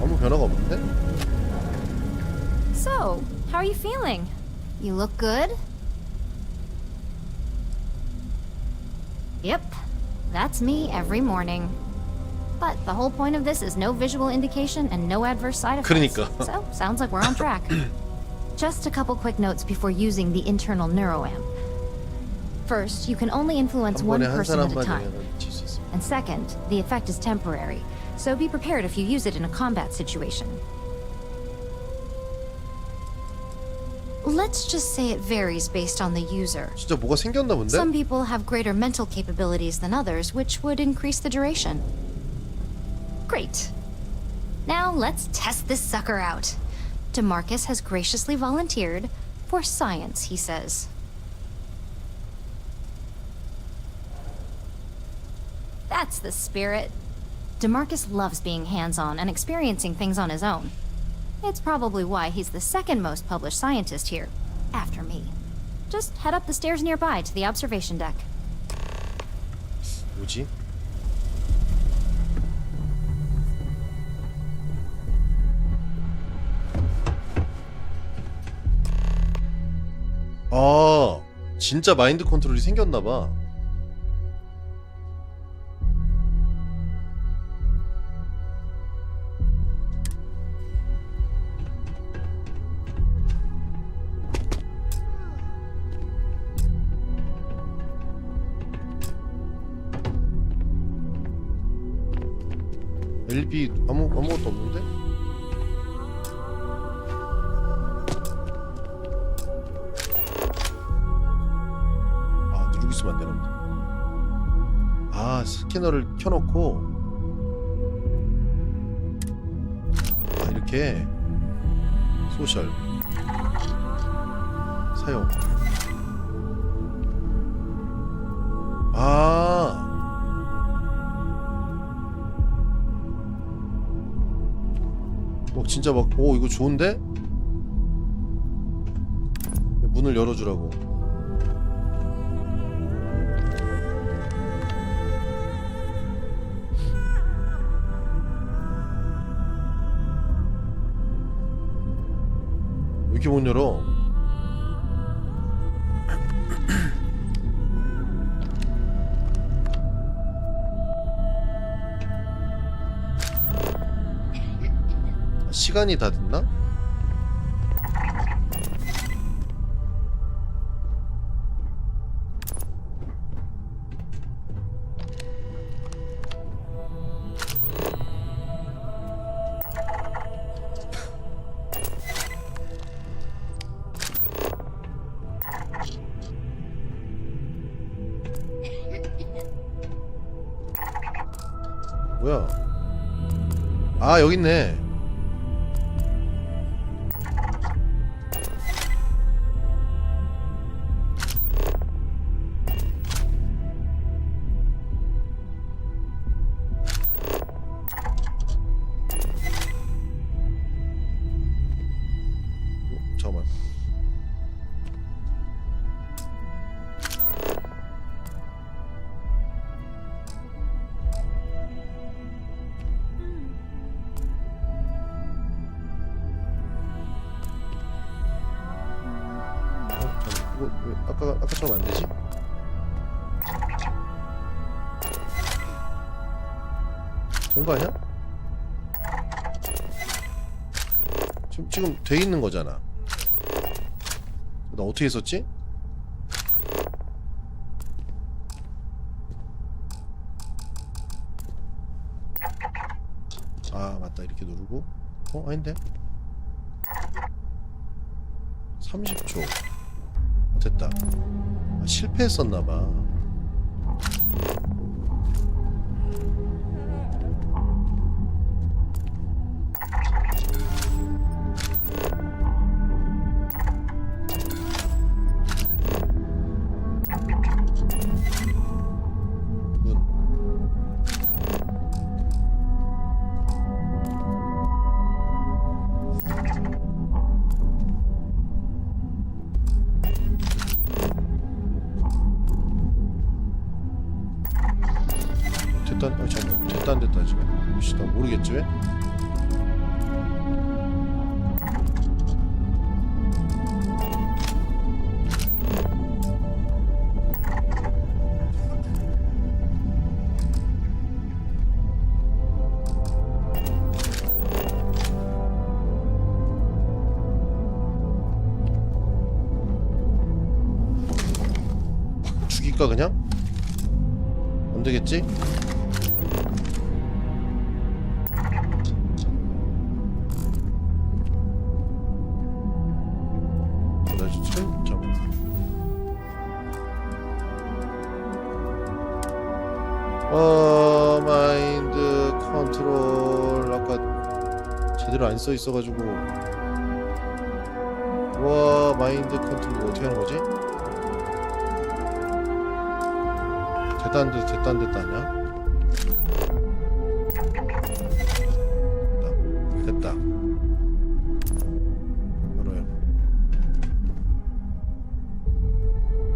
아무 변화가 없는데? So, how are you feeling? You look good? Yep, that's me every morning. But the whole point of this is no visual indication and no adverse side effects. 그러니까. So, sounds like we're on track. Just a couple quick notes before using the internal neuroamp. First, you can only influence 한 one 번에 한 person at a 사람만 time. 영향을 미칠 수 있습니다. And second, the effect is temporary, so be prepared if you use it in a combat situation. Let's just say it varies based on the user. 진짜 뭐가 생겼나 본데? Some people have greater mental capabilities than others, which would increase the duration. Great. Now let's test this sucker out. DeMarcus has graciously volunteered for science, he says. That's the spirit. DeMarcus loves being hands-on and experiencing things on his own. It's probably why he's the second most published scientist here, after me. Just head up the stairs nearby to the observation deck. 뭐지? 아, 진짜 마인드 컨트롤이 생겼나 봐. LB 아무것도 없는데? 아, 누르고 있으면 안 되나 보다. 아, 스캐너를 켜놓고 아, 이렇게 소셜 사용 아 진짜 막, 오, 이거 좋은데? 문을 열어주라고. 왜 이렇게 못 열어? 시간이 다 됐나? 뭐야? 아, 여기 있네. 잠깐만. 이거 왜 아까처럼 안 되지? 된 거 아니야? 지금 돼 있는 거잖아. 나 어떻게 했었지? 아 맞다, 이렇게 누르고. 아닌데? 30초 됐다. 실패했었나봐. 잠깐만, 됐다 안 됐다 지금? 혹시 나 모르겠지 왜? 죽일까 그냥? 안 되겠지? 마인드 컨트롤 아까 제대로 안 써 있어가지고. 와, 마인드 컨트롤 이거 어떻게 하는 거지? 됐다 안 됐다, 됐다 안 됐다 하냐? 됐다. 열어요.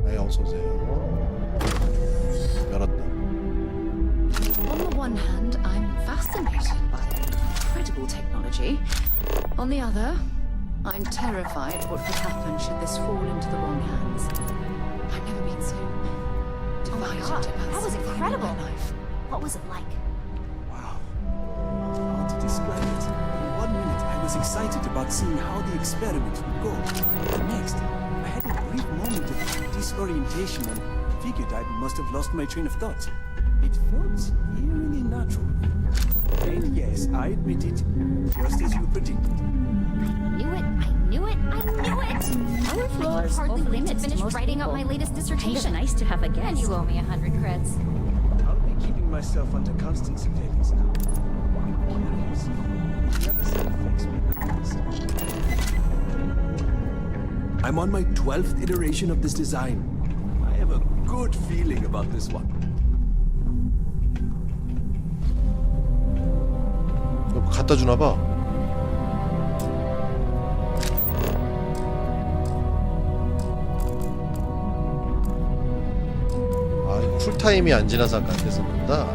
아예 어서오세요. 열었다. On the one hand, I'm fascinated by incredible technology. On the other, I'm terrified what could happen should this fall into the wrong hands. I've never been so Oh my god, that was incredible. What was it like? How to describe it? In 1 minute, I was excited about seeing how the experiment would go. The next, I had a brief moment of disorientation and figured I must have lost my train of thought. It felt eerily natural. And yes, I admit it, just as you predicted. I knew it! Our floor is hardly awfully wait to to finish most writing up people. my latest Kind dissertation. of nice to have a guest. And you owe me 100 creds. I'll be keeping myself under constant surveillance now. Curious. The other side affects me the most. I'm on my 12th iteration of this design. I have a good feeling about this one. 갖다 주나 봐. 아, 이거 쿨타임이 안 지나서 아까 안 됐었는다.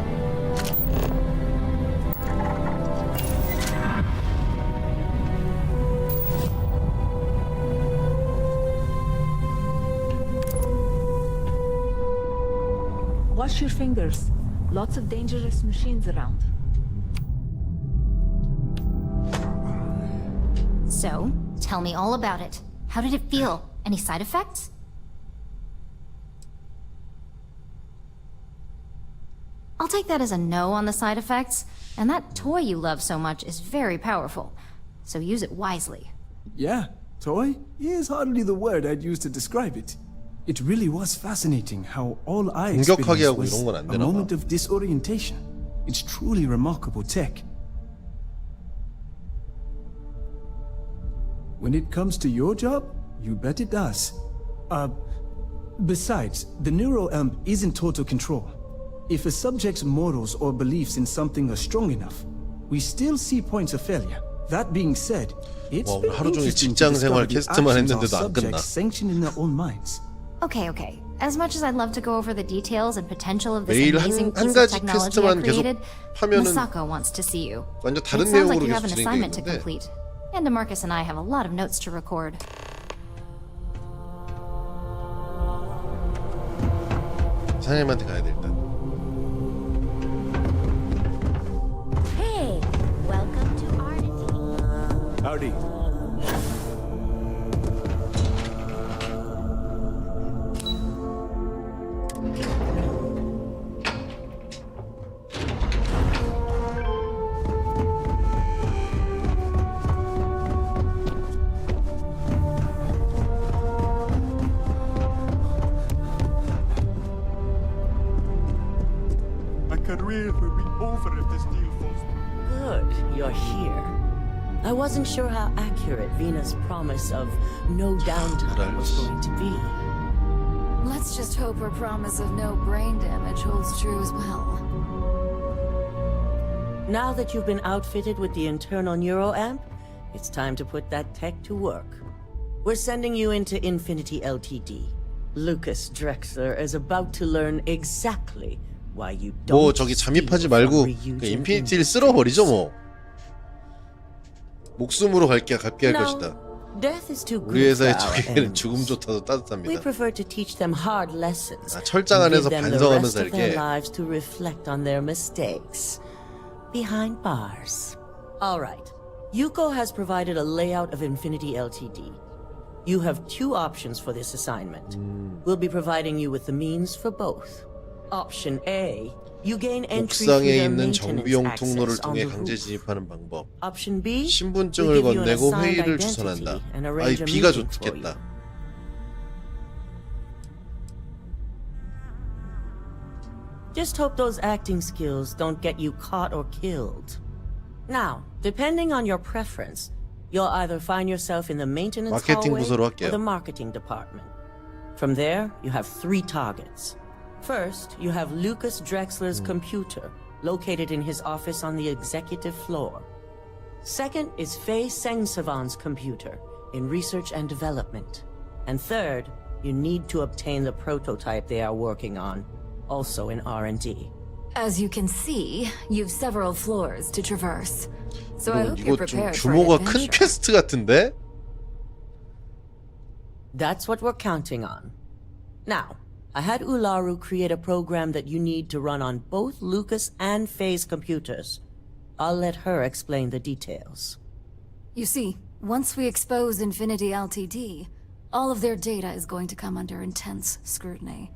Wash your fingers. Lots of dangerous machines around. So, tell me all about it. How did it feel? Any side effects? I'll take that as a no on the side effects. And that toy you love so much is very powerful. So use it wisely. Yeah, toy is hardly the word I'd use to describe it. It really was fascinating how all I 공격하게 experienced 하고 was 이런 건안 a 되나 봐. moment of disorientation. It's truly remarkable tech. When it comes to your job, you bet it does. Besides, the neural amp isn't total control. If a subject's morals or beliefs in something are strong enough, we still see points of failure. That being said, it's 와, been 오늘 하루 종일 interesting to 직장 discover 생활 the 캐스트만 actions our 했는데도 안 끝나. subjects sanction in their own minds. Okay. As much as I'd love to go over the details and potential of this 매일 amazing 한 piece of 가지 technology I 퀘스트만 계속 created, 하면은 Masako wants to see you. 완전 It 다른 sounds like 내용으로 you have 계속 an assignment to 진행되는데 complete. And DeMarcus and I have a lot of notes to record. 사장님한테 가야 돼 일단. Hey, welcome to Arnity. Howdy. career will be over if this deal falls through. Good, you're here. I wasn't sure how accurate Vina's promise of no downtime was going to be. Let's just hope her promise of no brain damage holds true as well. Now that you've been outfitted with the internal neuroamp, it's time to put that tech to work. We're sending you into Infinity Ltd. Lucas Drexler is about to learn exactly why you don't 뭐 저기 잠입하지 말고 그냥 인피니티를 쓸어버리죠 뭐. 목숨으로 갈 것이다. Death is too 우리 good 회사의 for our 적에게는 ends. 죽음조차도 We 따뜻합니다. prefer to teach them hard lessons. 철장 and 안에서 give them the 반성하면서 rest of their 살게. lives to reflect on their mistakes behind bars. All right. Yuko has provided a layout of Infinity Ltd. You have two options for this assignment. We'll be providing you with the means for both. Option A, you gain entry through 옥상에 their 있는 maintenance 정비용 통로를 access on 통해 the 강제 roof. 진입하는 방법. Option B, 신분증을 we give you an 건네고 assigned 회의를 identity 주선한다. and 아이 arrange a B가 meeting for you. 좋겠다. Just hope those acting skills don't get you caught or killed. Now, depending on your preference, you'll either find yourself in the maintenance 마케팅 hallway 부서로 or 할게요. the marketing department. From there, you have three targets. First, you have Lucas Drexler's computer, located in his office on the executive floor. Second is Faye Sengsavan's computer, in research and development. And third, you need to obtain the prototype they are working on, also in R&D. As you can see, you've several floors to traverse. So I hope you're 이거 좀 prepared for an 규모가 큰 adventure. 퀘스트 같은데? That's what we're counting on. Now, I had Ularu create a program that you need to run on both Lucas and Faye's computers. I'll let her explain the details. You see, once we expose Infinity Ltd, all of their data is going to come under intense scrutiny.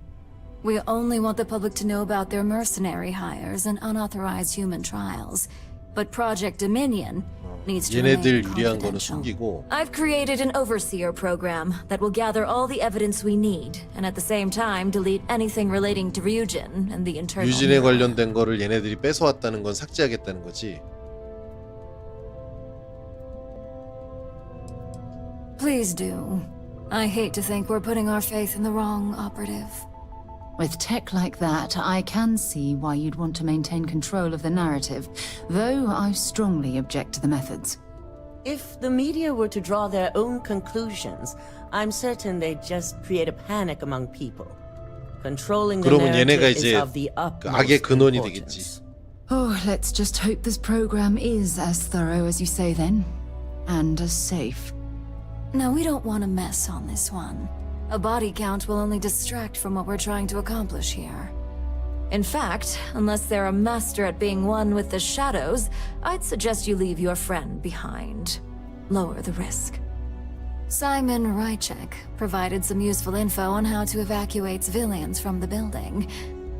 We only want the public to know about their mercenary hires and unauthorized human trials. But Project Dominion needs to remain 얘네들 유리한 거는 confidential. 숨기고 I've created an overseer program that will gather all the evidence we need, and at the same time delete anything relating to Ryujin and the internal. 유진에 관련된 거를 얘네들이 뺏어왔다는 건 삭제하겠다는 거지. Please do. I hate to think we're putting our faith in the wrong operative. With tech like that, I can see why you'd want to maintain control of the narrative, though I strongly object to the methods. If the media were to draw their own conclusions, I'm certain they'd just create a panic among people. Controlling the 그러면 얘네가 narrative is 이제 of the 그 utmost 악의 근원이 importance. 되겠지. Oh, let's just hope this program is as thorough as you say then, and as safe. No, we don't want to mess on this one. A body count will only distract from what we're trying to accomplish here. In fact, unless they're a master at being one with the shadows, I'd suggest you leave your friend behind. Lower the risk. Simon Rychek provided some useful info on how to evacuate civilians from the building.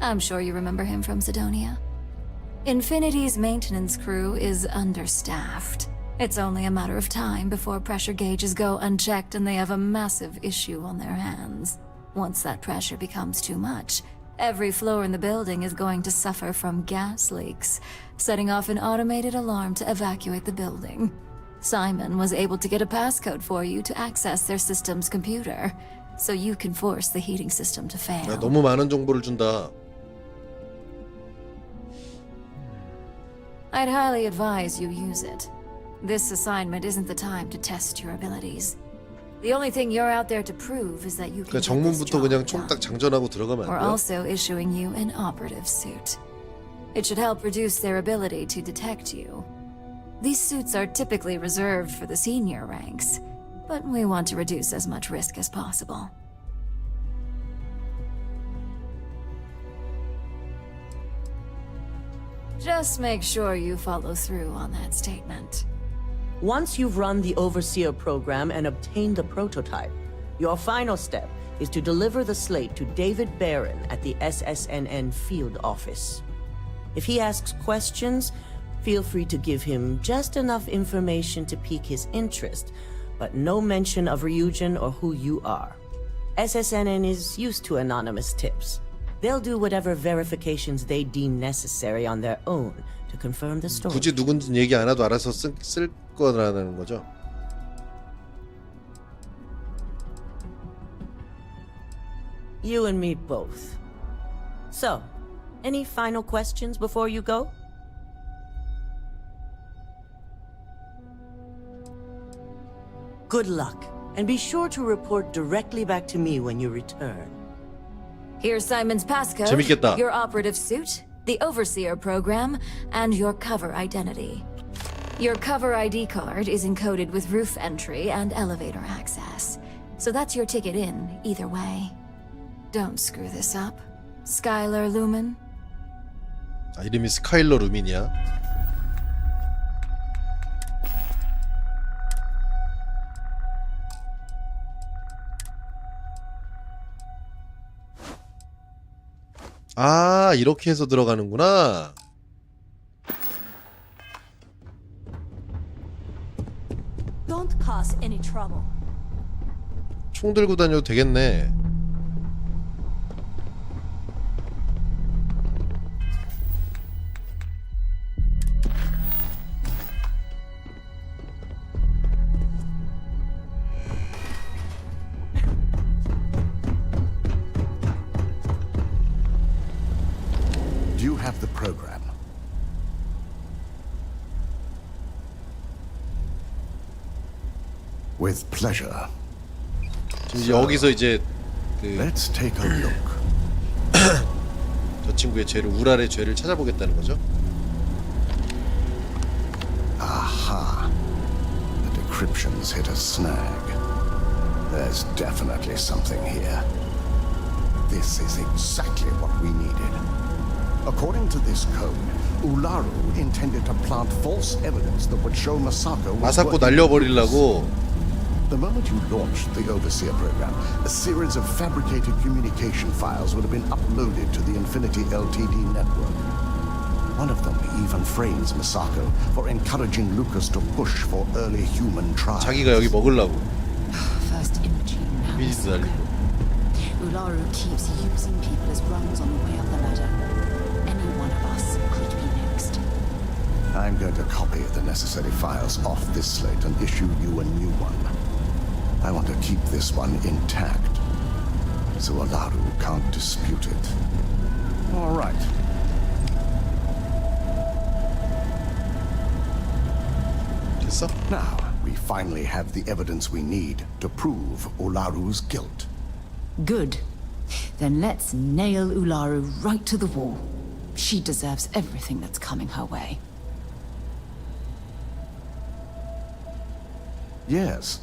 I'm sure you remember him from Sidonia. Infinity's maintenance crew is understaffed. It's only a matter of time before pressure gauges go unchecked and they have a massive issue on their hands. Once that pressure becomes too much, every floor in the building is going to suffer from gas leaks, setting off an automated alarm to evacuate the building. Simon was able to get a passcode for you to access their system's computer, so you can force the heating system to fail. 야, 너무 많은 정보를 준다. I'd highly advise you use it. This assignment isn't the time to test your abilities. The only thing you're out there to prove is that you can 그러니까 get this 정문부터 job 그냥 done. 총딱 장전하고 들어가면 We're 안 돼요? also issuing you an operative suit. It should help reduce their ability to detect you. These suits are typically reserved for the senior ranks, but we want to reduce as much risk as possible. Just make sure you follow through on that statement. Once you've run the Overseer program and obtained the prototype, your final step is to deliver the slate to David Barron at the SSNN field office. If he asks questions, feel free to give him just enough information to pique his interest, but no mention of Ryujin or who you are. SSNN is used to anonymous tips. They'll do whatever verifications they deem necessary on their own to confirm the story. 굳이 누군지 얘기 안 해도 알아서 쓸 거라는 거죠. You and me both. So, any final questions before you go? Good luck, and be sure to report directly back to me when you return. Here's Simon's passcode, 재밌겠다. your operative suit, the overseer program, and your cover identity. Your cover ID card is encoded with roof entry and elevator access. So that's your ticket in, either way. Don't screw this up. Skylar Lumen? 아, 이름이 스카일러 루민이야. 아, 이렇게 해서 들어가는구나. Don't cause any trouble. 총 들고 다녀도 되겠네. Do you have the program? With pleasure. 지금 여기서 이제 그 Let's take a look. 저 친구의 죄를 우랄의 죄를 찾아보겠다는 거죠. Aha. The decryptions hit a snag. There's definitely something here. This is exactly what we needed. According to this code, Ularu intended to plant false evidence that would show Masako was 마사코 working. 날려버리려고. The moment you launched the Overseer program, a series of fabricated communication files would have been uploaded to the Infinity LTD network. One of them even frames Masako for encouraging Lucas to push for early human trials. 자기가 여기 먹으려고. First Imogene, now 미리도 날리고. Ularu keeps using people as rungs on the way up the ladder. Any one of us could be next. I'm going to copy the necessary files off this slate and issue you a new one. I want to keep this one intact, so Ularu can't dispute it. All right. 됐어? Now, we finally have the evidence we need to prove Ularu's guilt. Good. Then let's nail Ularu right to the wall. She deserves everything that's coming her way. Yes.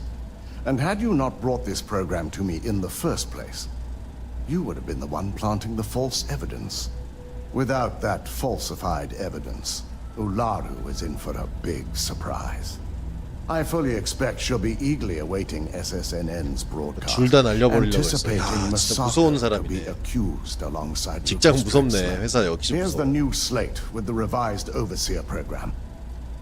And had you not brought this program to me in the first place, you would have been the one planting the false evidence. Without that falsified evidence, Ularu is in for a big surprise. I fully expect she'll be eagerly awaiting SSNN's broadcast, 둘 다 날려버리려고 했어. anticipating 야, 진짜 무서운 Masako to be 사람이네. accused alongside 직장 Lucas 무섭네. Drexler. 회사 역시 Here's the 무서워. new slate with the revised Overseer program.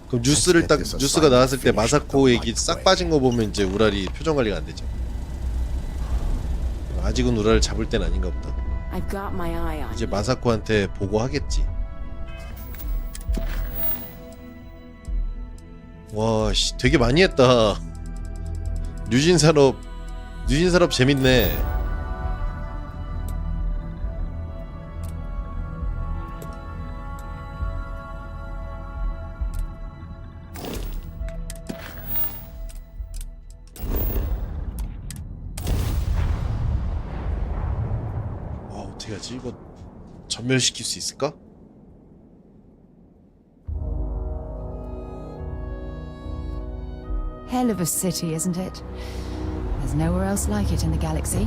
그럼 뉴스를 딱 뉴스가 나왔을 때 마사코 얘기 싹 빠진 거 보면 이제 우랄이 표정 관리가 안 되죠. 아직은 우랄을 잡을 땐 아닌가 보다. I've got my eye on 이제 마사코한테 보고하겠지. 와, 씨, 되게 많이 했다. 뉴진산업 재밌네. 와, 어떻게 하지? 이거 전멸시킬 수 있을까? Hell of a city, isn't it? There's nowhere else like it in the galaxy.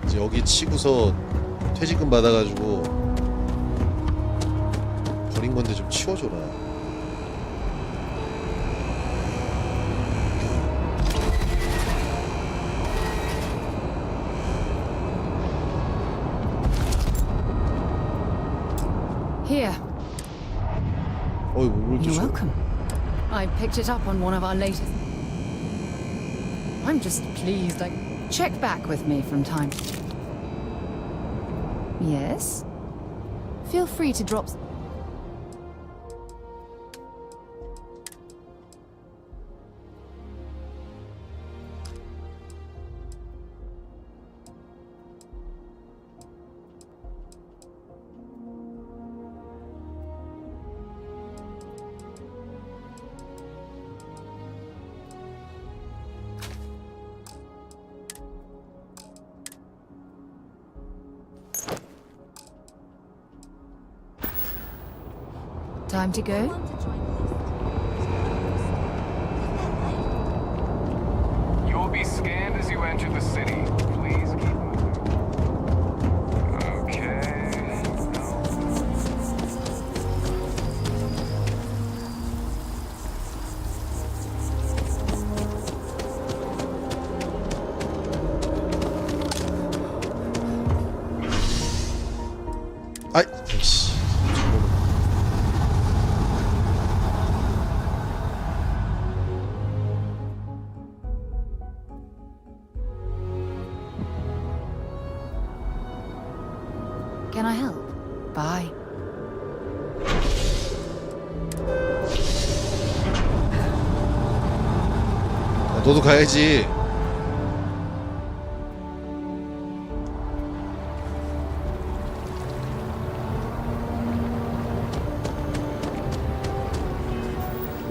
이제 여기 치고서 퇴직금 받아가지고 버린 건데 좀 치워줘라. Here. 어이, 뭘 이렇게 You're 줘? welcome. I picked it up on one of our latest. I'm just pleased. Check back with me from time to time. Yes? Feel free to drop. Time to go? You will be scanned as you enter the city. Please keep moving. Okay. 아이씨. Can I help? Bye. 너도 가야지.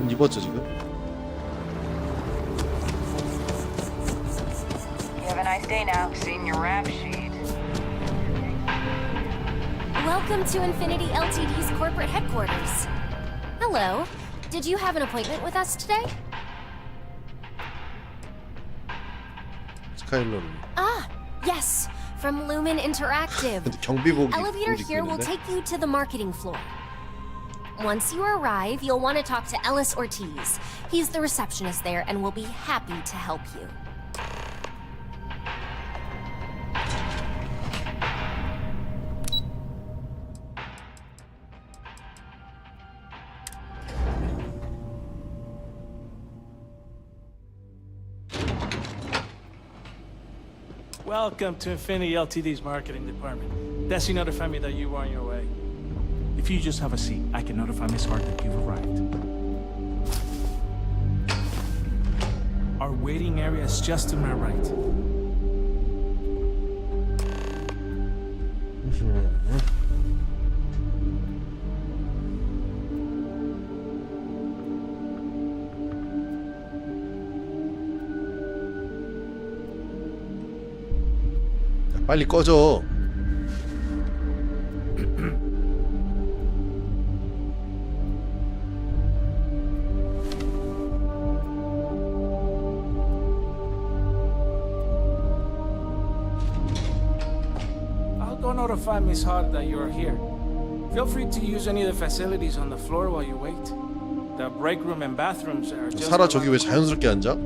옷 입었죠 지금? You have a nice day now. Seeing your rap sheet. Welcome to Infinity Ltd's corporate headquarters. Hello. Did you have an appointment with us today? 스카일러는 Ah, yes. From Lumen Interactive. 경비복이 Elevator 입고 here will 있는데? take you to the marketing floor. Once you arrive, you'll want to talk to Ellis Ortiz. He's the receptionist there and will be happy to help you. Welcome to Infinity Ltd's marketing department. Desi notified me that you were on your way. If you just have a seat, I can notify Miss Hart that you've arrived. Our waiting area is just to my right. 빨리 꺼져. I'll go notify Miss Hart that you are here. Feel free to use any of the facilities on the floor while you wait. The break room and bathrooms are just 사라 저기 왜 자연스럽게 앉아?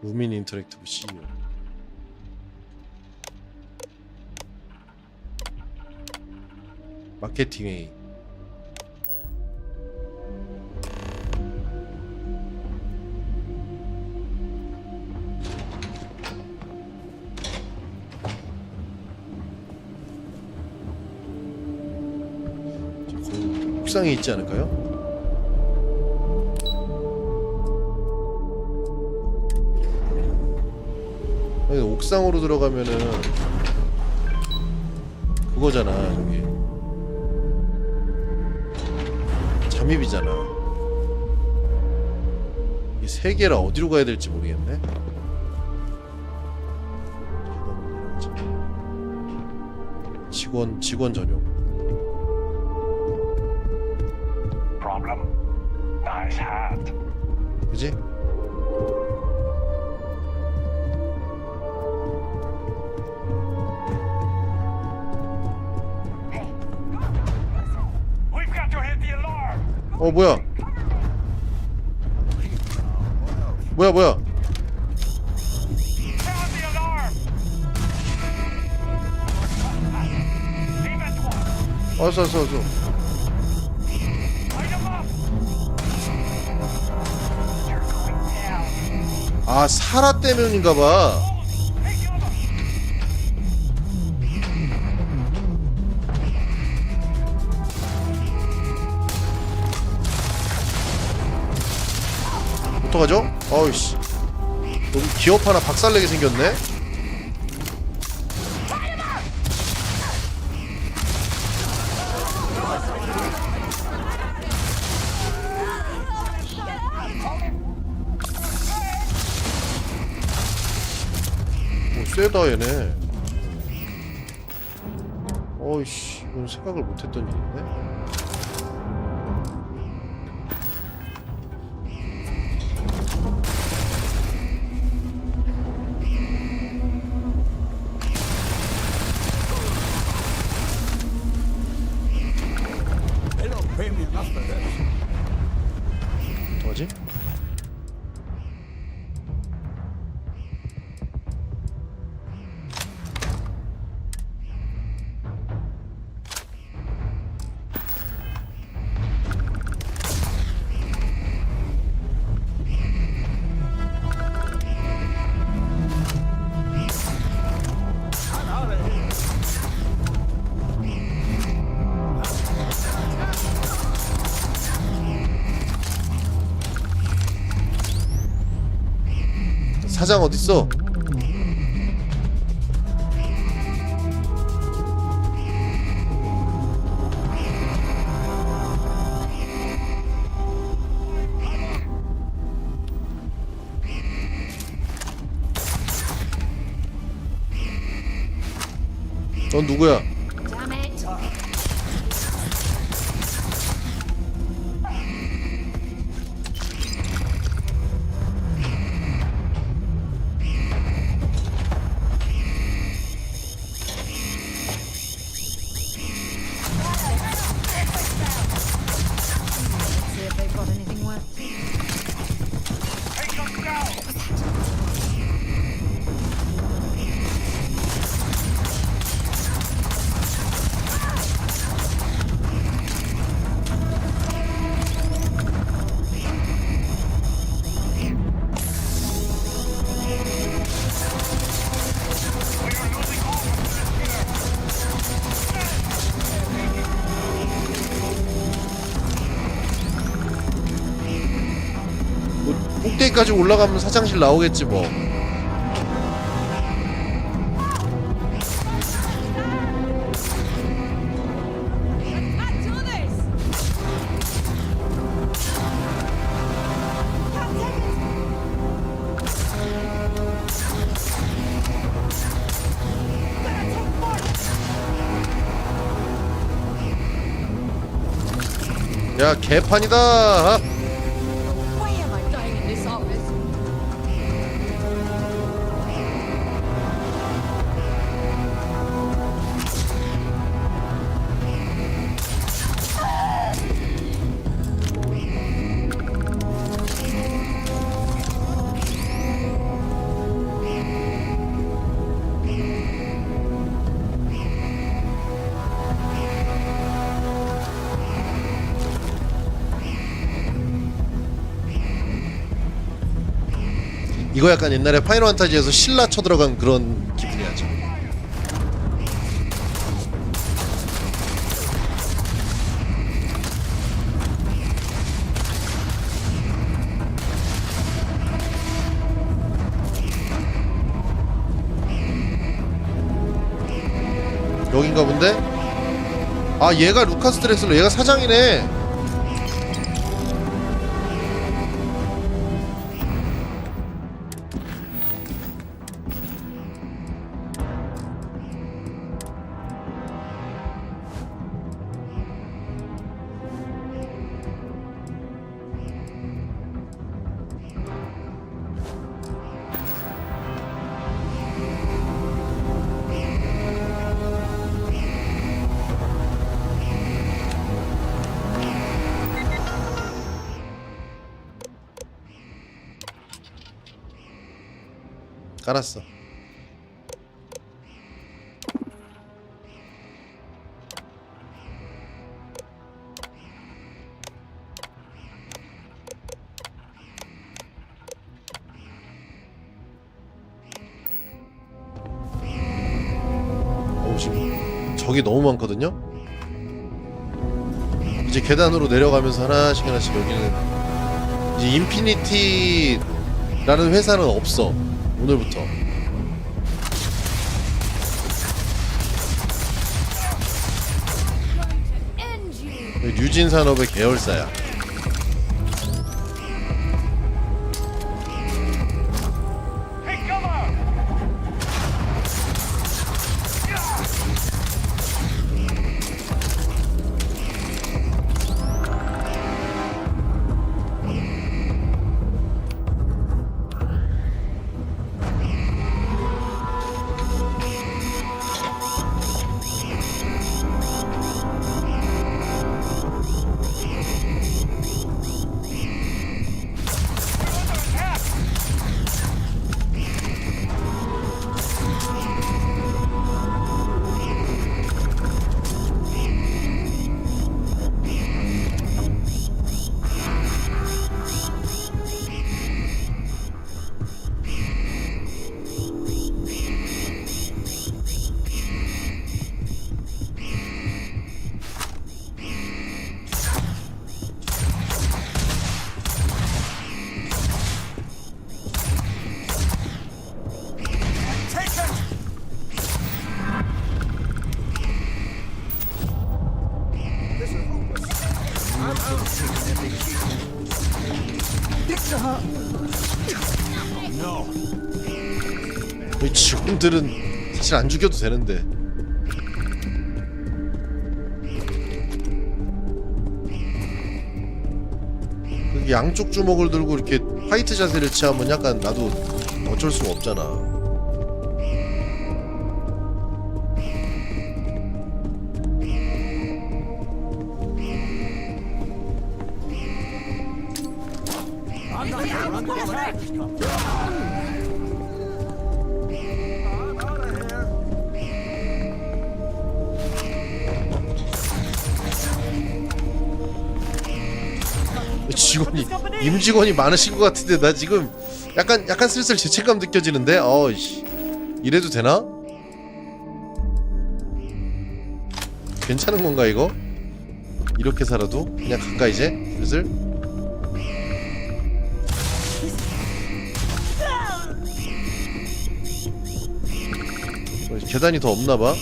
루민 인터랙티브 CEO. 마케팅 회의. 옥상에 있지 않을까요? 아니, 옥상으로 들어가면은 그거잖아. 저기 잠입이잖아. 이 세 개라 어디로 가야 될지 모르겠네. 직원 전용. Problem? Nice hat. 그지? We've got to hit the alarm. 뭐야? 뭐야? Sound the alarm. 어서. 아, 사라 때문인가봐. 어떡하죠? 어이씨, 여기 기업 하나 박살내게 생겼네? 세다 얘네. 어이씨, 이건 생각을 못했던 일인데. 뭐지? 사장 어딨어? 넌 누구야? 꼭대기까지 올라가면 사장실 나오겠지 뭐. 야, 개판이다. 이거 약간 옛날에 파이널 판타지에서 신라 쳐들어간 그런 기분이야 지금. 여긴가 본데? 아, 얘가 루카스 드렉슬러, 얘가 사장이네. 깔았어. 지금 적이 너무 많거든요. 이제 계단으로 내려가면서 하나씩 여기는 이제 인피니티라는 회사는 없어. 오늘부터. 뉴진 산업의 계열사야. 이 직원들은 사실 안 죽여도 되는데. 양쪽 주먹을 들고 이렇게 화이트 자세를 취하면 약간 나도 어쩔 수가 없잖아. 직원이 임직원이 많으신 것 같은데 나 지금 약간 슬슬 죄책감 느껴지는데. 어이씨, 이래도 되나? 괜찮은 건가 이거? 이렇게 살아도 그냥 갈까 이제 슬슬? 계단이 더 없나봐.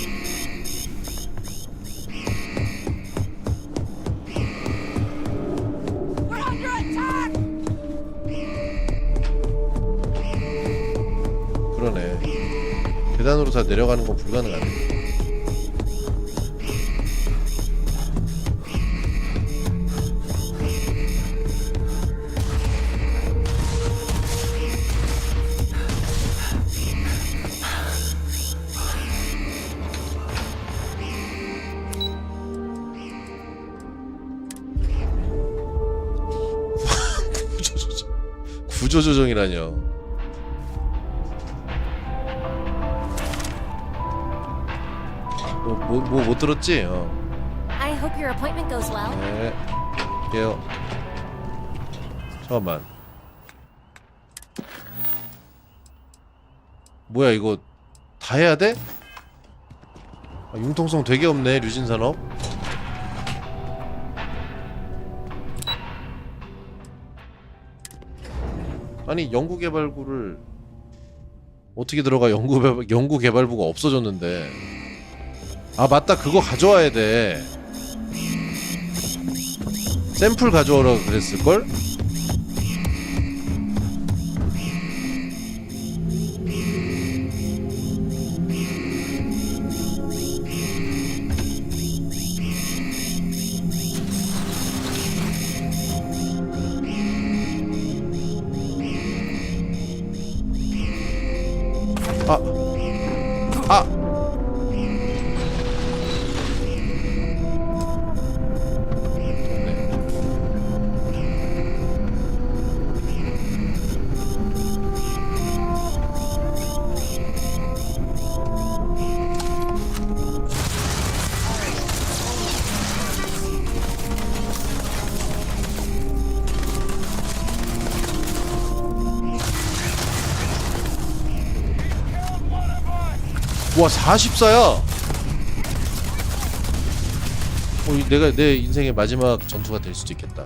그러네. 계단으로 다 내려가는 건 불가능하네. 구조조정이라뇨. 뭐 못 들었지? I hope your appointment goes well. 네. 할게요. 잠깐만. 뭐야 이거 다 해야 돼? 아, 융통성 되게 없네 류진산업. 아니 연구개발부를 어떻게 들어가? 연구개발부가 없어졌는데. 아 맞다, 그거 가져와야 돼. 샘플 가져오라 그랬을걸? 와 44야. 내가 내 인생의 마지막 전투가 될 수도 있겠다.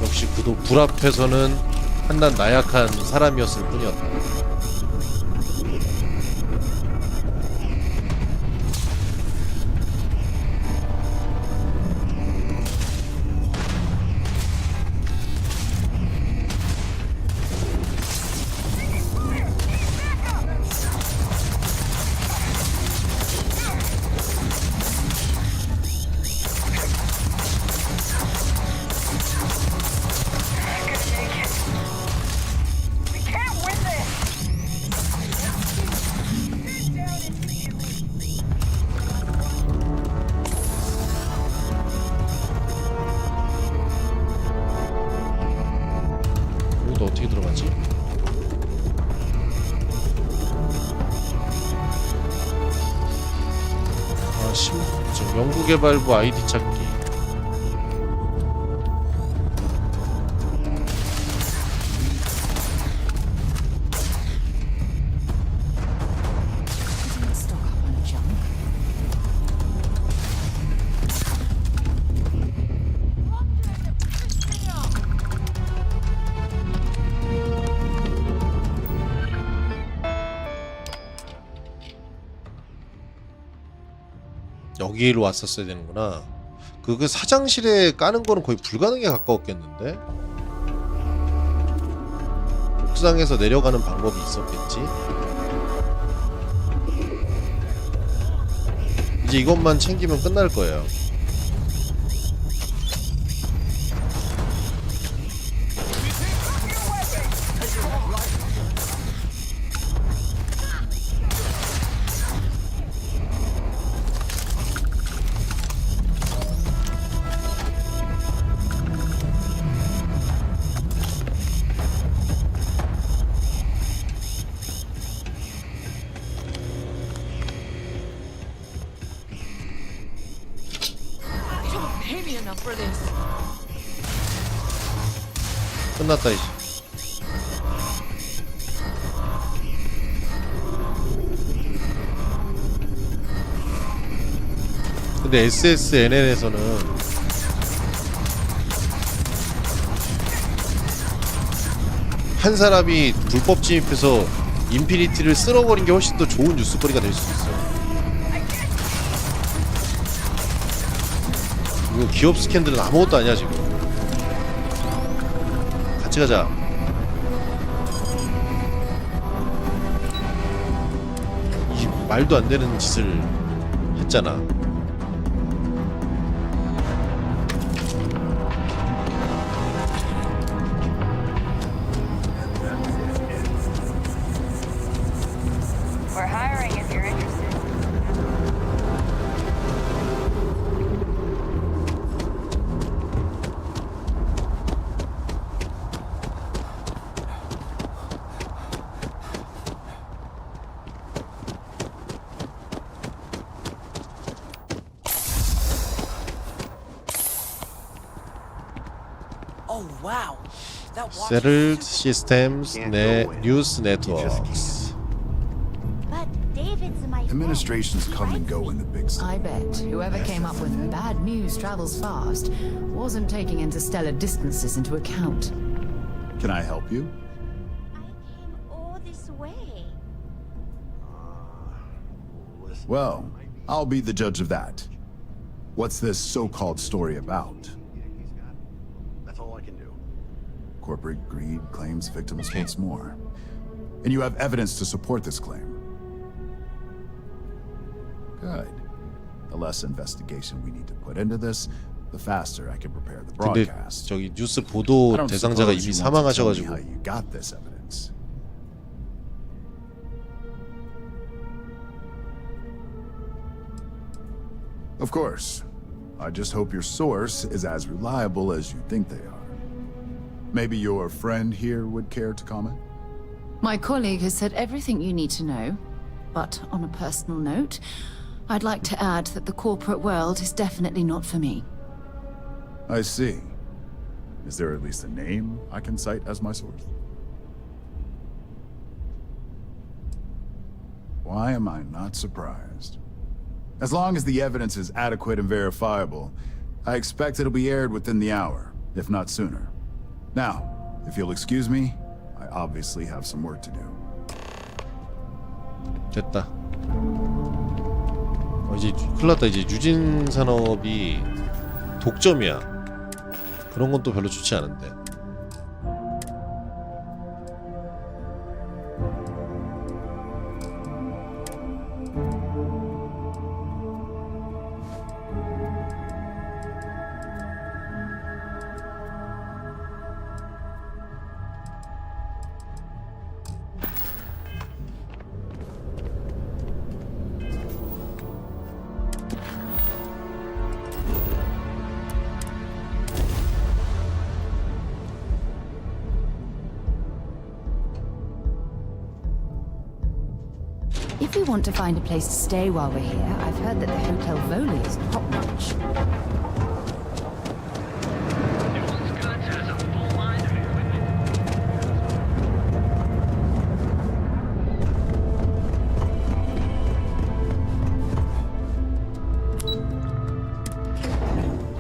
역시 그도 불 앞에서는 한낱 나약한 사람이었을 뿐이었다. 어떻게 들어가지? 연구개발부 아이디 찾기. 여기로 왔었어야 되는구나. 그 사장실에 까는 거는 거의 불가능에 가까웠겠는데? 옥상에서 내려가는 방법이 있었겠지? 이제 이것만 챙기면 끝날 거예요. 끝났다 이제. 근데 SSNN에서는 한 사람이 불법 침입해서 인피니티를 쓸어버린 게 훨씬 더 좋은 뉴스거리가 될 수 있어. 이거 기업 스캔들은 아무것도 아니야 지금. 같이 가자. 이 말도 안 되는 짓을 했잖아. We're hiring if you're interested. Settled systems, news networks. Administrations come and go in the big city. I bet whoever came up with bad news travels fast wasn't taking interstellar distances into account. Can I help you? All this way. Well, I'll be the judge of that. What's this so-called story about? That's all I can do. Corporate greed claims victims once more. And you have evidence to support this claim. Good. The less investigation we need to put into this, the faster I can prepare the 근데 broadcast. 저기 뉴스 보도 대상자가 이미 사망하셔가지고. How you got this evidence? Of course. I just hope your source is as reliable as you think they are. Maybe your friend here would care to comment? My colleague has said everything you need to know, but on a personal note, I'd like to add that the corporate world is definitely not for me. I see. Is there at least a name I can cite as my source? Why am I not surprised? As long as the evidence is adequate and verifiable, I expect it'll be aired within the hour, if not sooner. Now, if you'll excuse me, I obviously have some work to do. 됐다. 이제 큰일 났다. 이제 유진 산업이 독점이야. 그런 건 또 별로 좋지 않은데. If we want to find a place to stay while we're here, I've heard that the Hotel Voli is top-notch.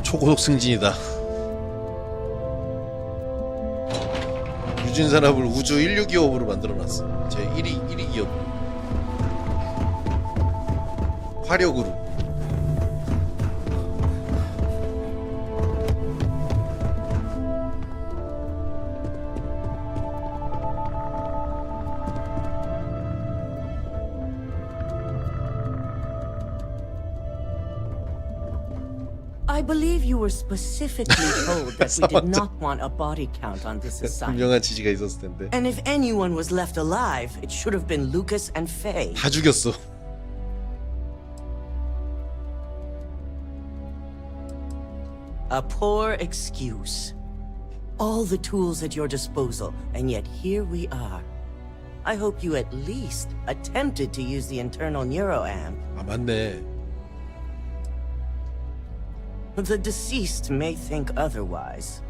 초고속 승진이다. 유진산업을 우주 1류 기업으로 만들어놨어. 제 1위 기업. 화력으로. I believe you were specifically told that we did not want a body count on this assignment. 분명한 지시가 있었을 텐데. And if anyone was left alive, it should have been Lucas and Faye. 다 죽였어. A poor excuse. All the tools at your disposal, and yet here we are. I hope you at least attempted to use the internal neuroamp. 아, 맞네. The deceased may think otherwise.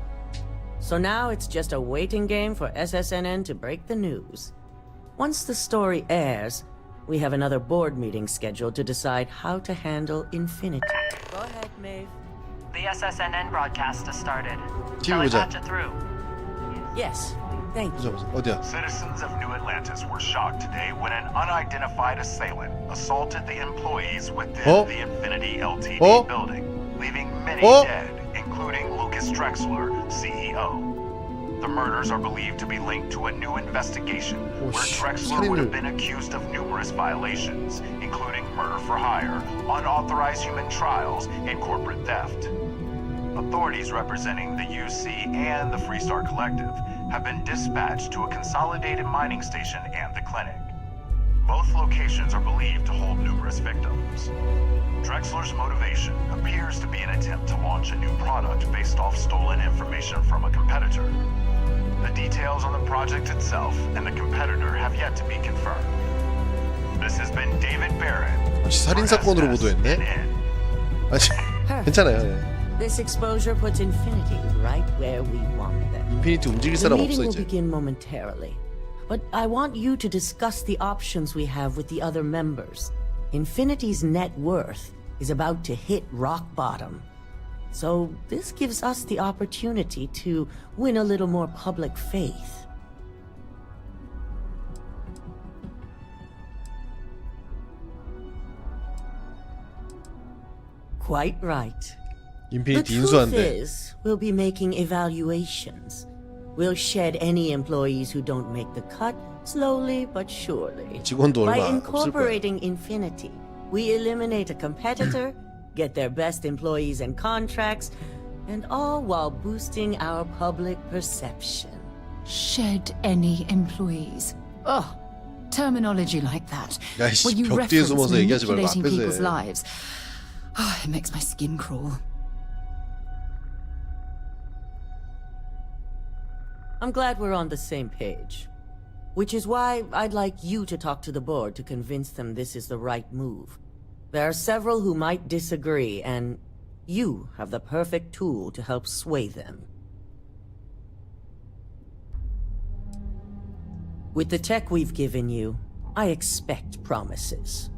So now it's just a waiting game for SSNN to break the news. Once the story airs, we have another board meeting scheduled to decide how to handle Infinity. Go ahead, Maeve. The SSNN broadcast has started. TV Shall I 보자. patch it through? Yes, thank you. 어디야? Citizens of New Atlantis were shocked today when an unidentified assailant assaulted the employees within the Infinity Ltd building, leaving many dead, including Lucas Drexler, CEO. The murders are believed to be linked to a new investigation where Drexler would have been accused of numerous violations, including murder for hire, unauthorized human trials, and corporate theft. Authorities representing the UC and the Freestar Collective have been dispatched to a consolidated mining station and the clinic. Both locations are believed to hold numerous victims. Drexler's motivation appears to be an attempt to launch a new product based off stolen information from a competitor. The details on the project itself and the competitor have yet to be confirmed. This has been David Barrett. 살인 사건으로 보도했네. 아니, 괜찮아요. This exposure puts Infinity right where we want them. 인피니티 움직일 The 사람 meeting 없어 will 이제. begin momentarily, but I want you to discuss the options we have with the other members. Infinity's net worth is about to hit rock bottom. So this gives us the opportunity to win a little more public faith. Quite right. The 인피니티 truth 인수한대. is, we'll be making evaluations. We'll shed any employees who don't make the cut slowly but surely. 직원도 By 얼마 없을 거야. incorporating Infinity, we eliminate a competitor, get their best employees and contracts, and all while boosting our public perception. Shed any employees. Ugh. Terminology like that. 야, 이씨, when you 벽 뒤에 reference 숨어서 얘기하지 말고 manipulating 앞에서 people's 해. lives. Oh, it makes my skin crawl. I'm glad we're on the same page. Which is why I'd like you to talk to the board to convince them this is the right move. There are several who might disagree, and you have the perfect tool to help sway them. With the tech we've given you, I expect promises.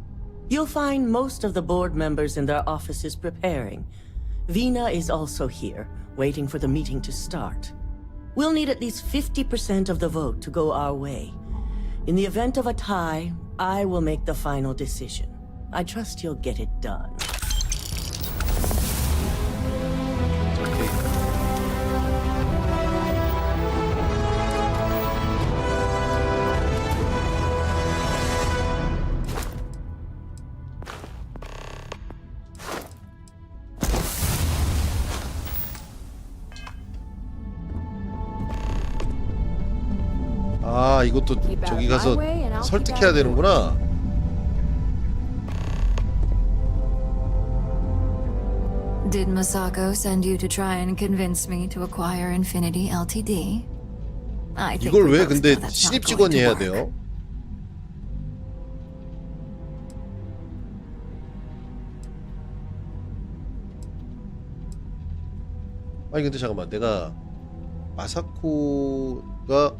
You'll find most of the board members in their offices preparing. Vina is also here, waiting for the meeting to start. We'll need at least 50% of the vote to go our way. In the event of a tie, I will make the final decision. I trust you'll get it done. 아, 이것도 저기 가서 설득해야 되는구나. Did Masako send you to try and convince me to acquire Infinity Ltd? I think 이걸 we 왜 both 근데 know that's 신입 not 직원이 going to 해야 work. 돼요? 아니 근데 잠깐만, 내가 마사코가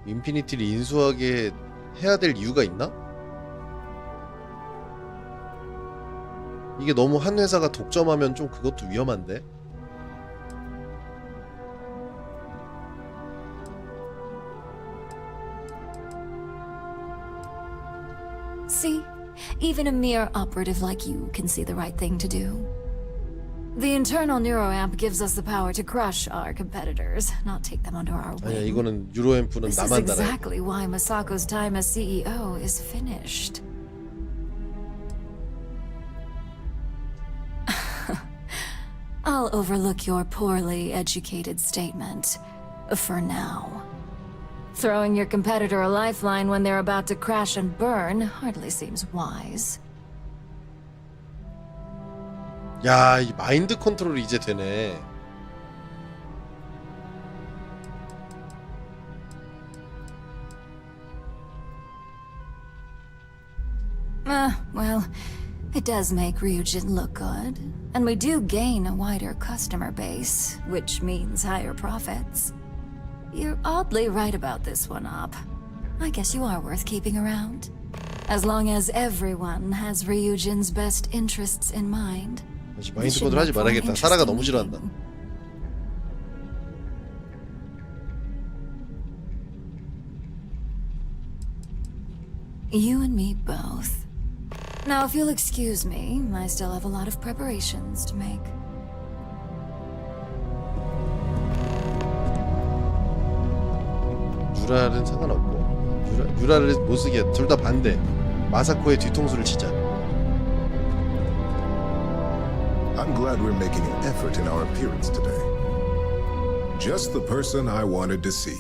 인피니티를 인수하게 해야 될 이유가 있나? 이게 너무 한 회사가 독점하면 좀 그것도 위험한데? See, even a mere operative like you can see the right thing to do. The internal neuroamp gives us the power to crush our competitors, not take them under our 아니야, wing. 이거는 유로앰프는 This is 나만 달아야 돼. exactly why Masako's time as CEO is finished. I'll overlook your poorly educated statement. For now. Throwing your competitor a lifeline when they're about to crash and burn hardly seems wise. 야, 이 마인드 컨트롤이 이제 되네. Well, it does make Ryujin look good. And we do gain a wider customer base, which means higher profits. You're oddly right about this one, Op. I guess you are worth keeping around. As long as everyone has Ryujin's best interests in mind. 마인드 컨트롤 하지 말아야겠다. 사라가 너무 싫어한다. You and me both. Now, if you'll excuse me, I still have a lot of preparations to make. 유라는 상관없고 유라를 못 쓰게 둘 다 반대. 마사코의 뒤통수를 치자. I'm glad we're making an effort in our appearance today. Just the person I wanted to see.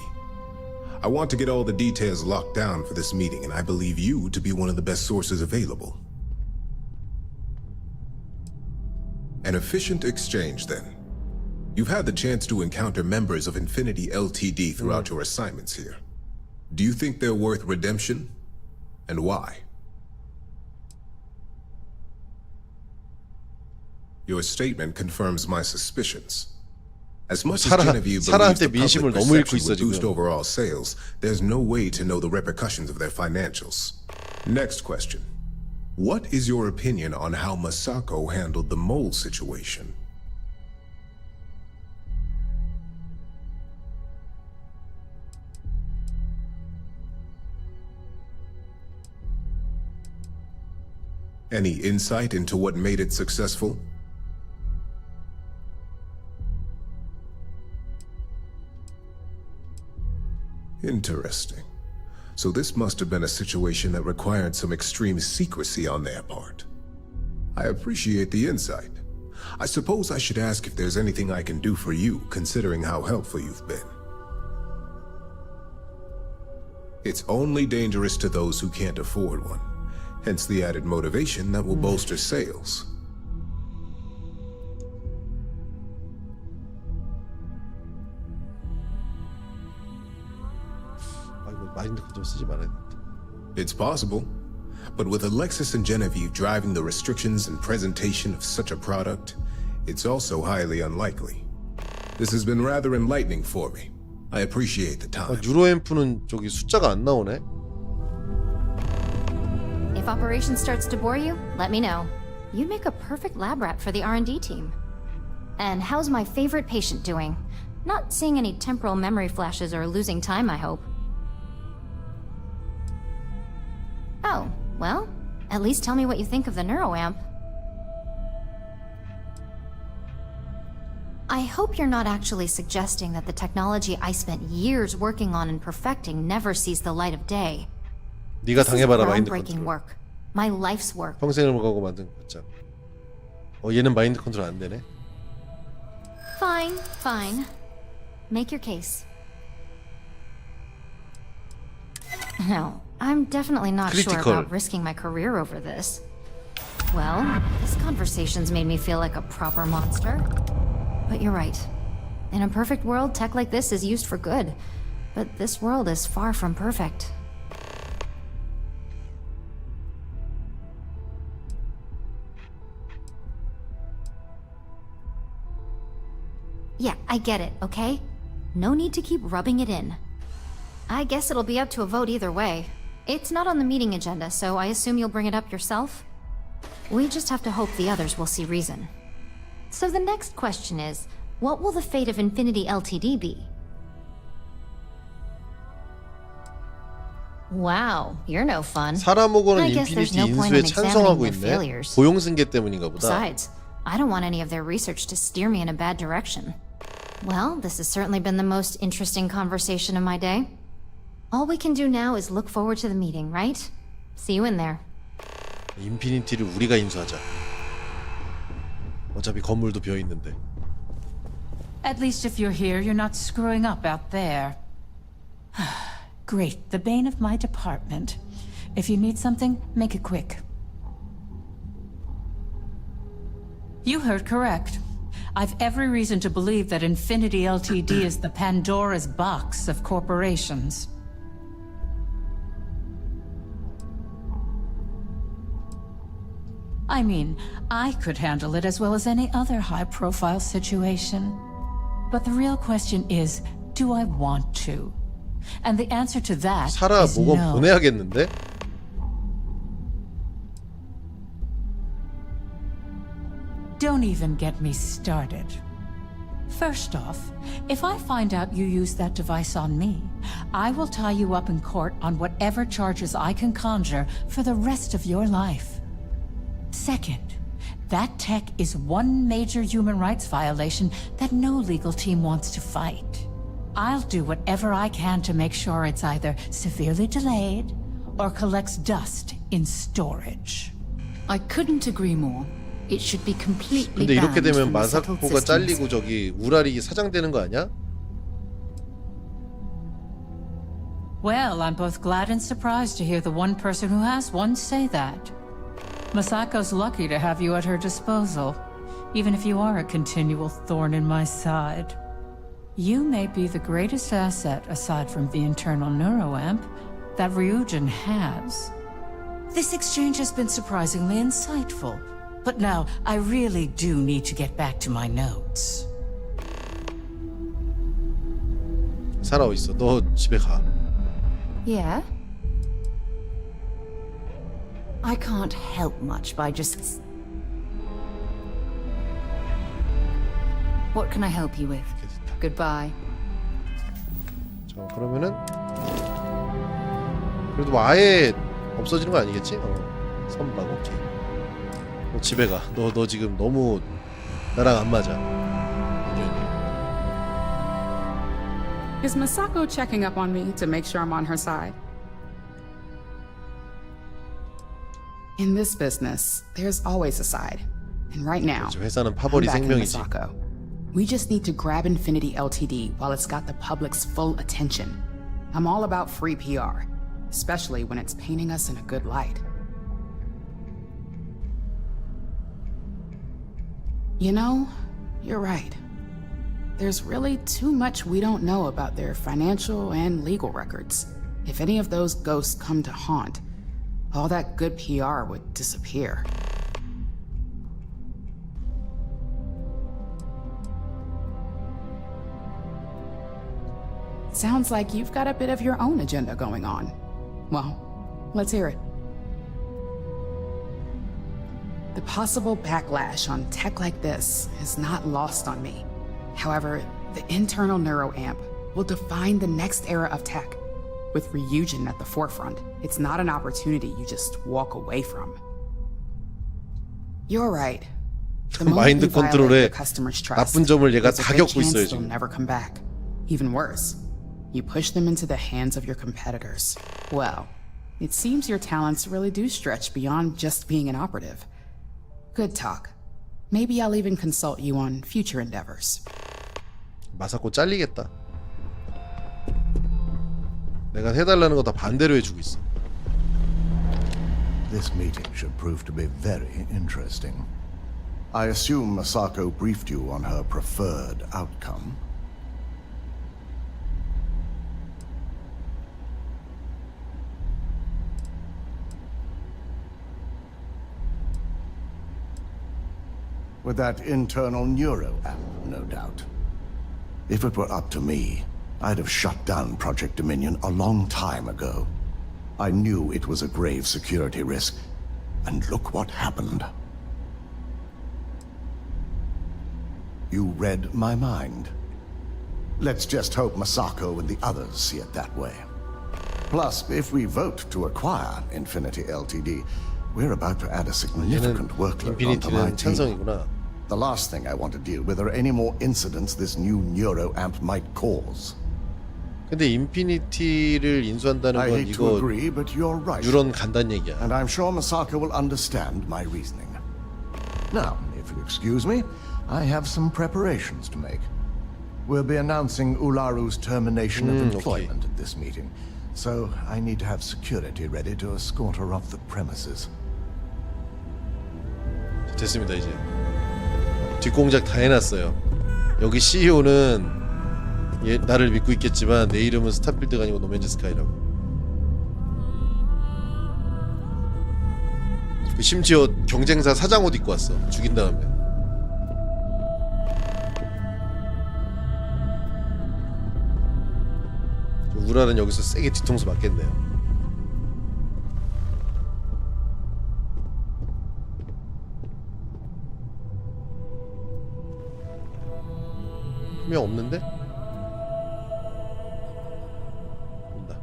I want to get all the details locked down for this meeting, and I believe you to be one of the best sources available. An efficient exchange, then. You've had the chance to encounter members of Infinity Ltd throughout your assignments here. Do you think they're worth redemption? And why? Your statement confirms my suspicions. As much as Genevieve believes the public perception would boost overall sales, there's no way to know the repercussions of their financials. Next question. What is your opinion on how Masako handled the mole situation? Any insight into what made it successful? Interesting. So this must have been a situation that required some extreme secrecy on their part. I appreciate the insight. I suppose I should ask if there's anything I can do for you, considering how helpful you've been. It's only dangerous to those who can't afford one, hence the added motivation that will bolster sales. 마인드 컨트롤 쓰지 말아야 돼. It's possible. But with Alexis and Genevieve driving the restrictions and presentation of such a product, it's also highly unlikely. This has been rather enlightening for me. I appreciate the time. 뉴로앰프는 저기 숫자가 안 나오네. If operation starts to bore you, let me know. You'd make a perfect lab rat for the R&D team. And how's my favorite patient doing? Not seeing any temporal memory flashes or losing time, I hope. Oh, well, at least tell me what you think of the neuroamp. I hope you're not actually suggesting that the technology I spent years working on and perfecting never sees the light of day. 네가 당해봐라 마인드 groundbreaking 컨트롤. work. My life's work. 평생을 먹고 만든 거죠. 얘는 마인드 컨트롤 안 되네. Fine, fine. Make your case. No, I'm definitely not sure about risking my career over this. Well, this conversation's made me feel like a proper monster. But you're right. In a perfect world, tech like this is used for good. But this world is far from perfect. Yeah, I get it, okay? No need to keep rubbing it in. I guess it'll be up to a vote either way. It's not on the meeting agenda, so I assume you'll bring it up yourself? We just have to hope the others will see reason. So the next question is, what will the fate of Infinity Ltd be? Wow, you're no fun. 사람하고는 I guess there's no 인피니티 point 인수에 in 찬성하고 examining their 있네. failures. 고용승계 때문인가 보다. Besides, I don't want any of their research to steer me in a bad direction. Well, this has certainly been the most interesting conversation of my day. All we can do now is look forward to the meeting, right? See you in there. 인피니티를 우리가 인수하자. 어차피 건물도 비어 있는데. At least if you're here, you're not screwing up out there. Great, the bane of my department. If you need something, make it quick. You heard correct. I've every reason to believe that Infinity Ltd is the Pandora's box of corporations. I mean, I could handle it as well as any other high-profile situation. But the real question is, do I want to? And the answer to that 사라 is 모건 no. 보내야겠는데? Don't even get me started. First off, if I find out you used that device on me, I will tie you up in court on whatever charges I can conjure for the rest of your life. Second, that tech is one major human rights violation that no legal team wants to fight. I'll do whatever I can to make sure it's either severely delayed or collects dust in storage. I couldn't agree more. It should be completely 근데 이렇게 banned 되면 from the settled 마사코가 systems. 잘리고 저기 우라리 사장되는 거 아니야? Well, I'm both glad and surprised to hear the one person who has one say that. Masako's lucky to have you at her disposal, even if you are a continual thorn in my side. You may be the greatest asset, aside from the internal neuroamp, that Ryujin has. This exchange has been surprisingly insightful, but now I really do need to get back to my notes. 사라 어딨어? 너 집에 가. Yeah? I can't help much by just... What can I help you with? Goodbye. 자, 그러면은 그래도 뭐 아예 없어지는 거 아니겠지? 선박 오케이. 너 집에 가. 너 지금 너무 나랑 안 맞아. Is Masako checking up on me to make sure I'm on her side? In this business, there's always a side. And right now, 회사는 I'm 파벌이 backing 생명이지. Masako. We just need to grab Infinity Ltd while it's got the public's full attention. I'm all about free PR, especially when it's painting us in a good light. You know, you're right. There's really too much we don't know about their financial and legal records. If any of those ghosts come to haunt, all that good PR would disappear. Sounds like you've got a bit of your own agenda going on. Well, let's hear it. The possible backlash on tech like this is not lost on me. However, the internal neuroamp will define the next era of tech. With Ryujin at the forefront, it's not an opportunity you just walk away from. You're right. The moment you violate the customer's trust, 나쁜 점을 얘가 there's a 다 good 겪고 있어요, chance they'll 지금. never come back. Even worse, you push them into the hands of your competitors. Well, it seems your talents really do stretch beyond just being an operative. Good talk. Maybe I'll even consult you on future endeavors. 마사코 잘리겠다. 내가 해달라는 거 다 반대로 해주고 있어. This meeting should prove to be very interesting. I assume Masako briefed you on her preferred outcome. With that internal neuro app, no doubt. If it were up to me, I'd have shut down Project Dominion a long time ago. I knew it was a grave security risk, and look what happened. You read my mind. Let's just hope Masako and the others see it that way. Plus, if we vote to acquire Infinity Ltd, we're about to add a significant workload onto my team. 찬성이구나. The last thing I want to deal with are any more incidents this new neuroamp might cause. 근데 인피니티를 인수한다는 I 건 hate to 이거 agree, but you're right. 유런 간단 얘기야. And I'm sure Masako will understand my reasoning. Now, if you'll excuse me, I have some preparations to make. We'll be announcing Ularu's termination of employment at this meeting, so I need to have security ready to escort her off the premises. 됐습니다 이제. 뒷공작 다 해놨어요. 여기 CEO는 나를 믿고 있겠지만 내 이름은 스타필드가 아니고 노맨즈 스카이라고. 심지어 경쟁사 사장 옷 입고 왔어. 죽인 다음에. 우라는 여기서 세게 뒤통수 맞겠네요. 분명 없는데? 온다.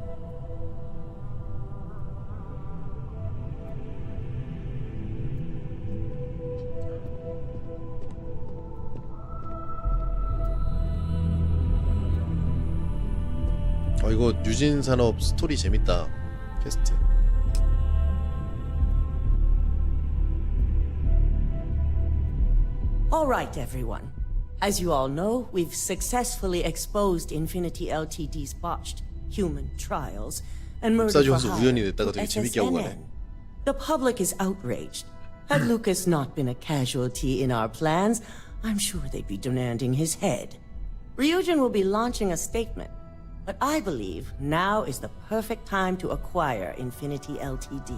이거 유진산업 스토리 재밌다. 퀘스트. All right, everyone. As you all know, we've successfully exposed Infinity Ltd's botched human trials and murder for hire to SSNN. The public is outraged. Had Lucas not been a casualty in our plans, I'm sure they'd be demanding his head. Ryujin will be launching a statement, but I believe now is the perfect time to acquire Infinity Ltd.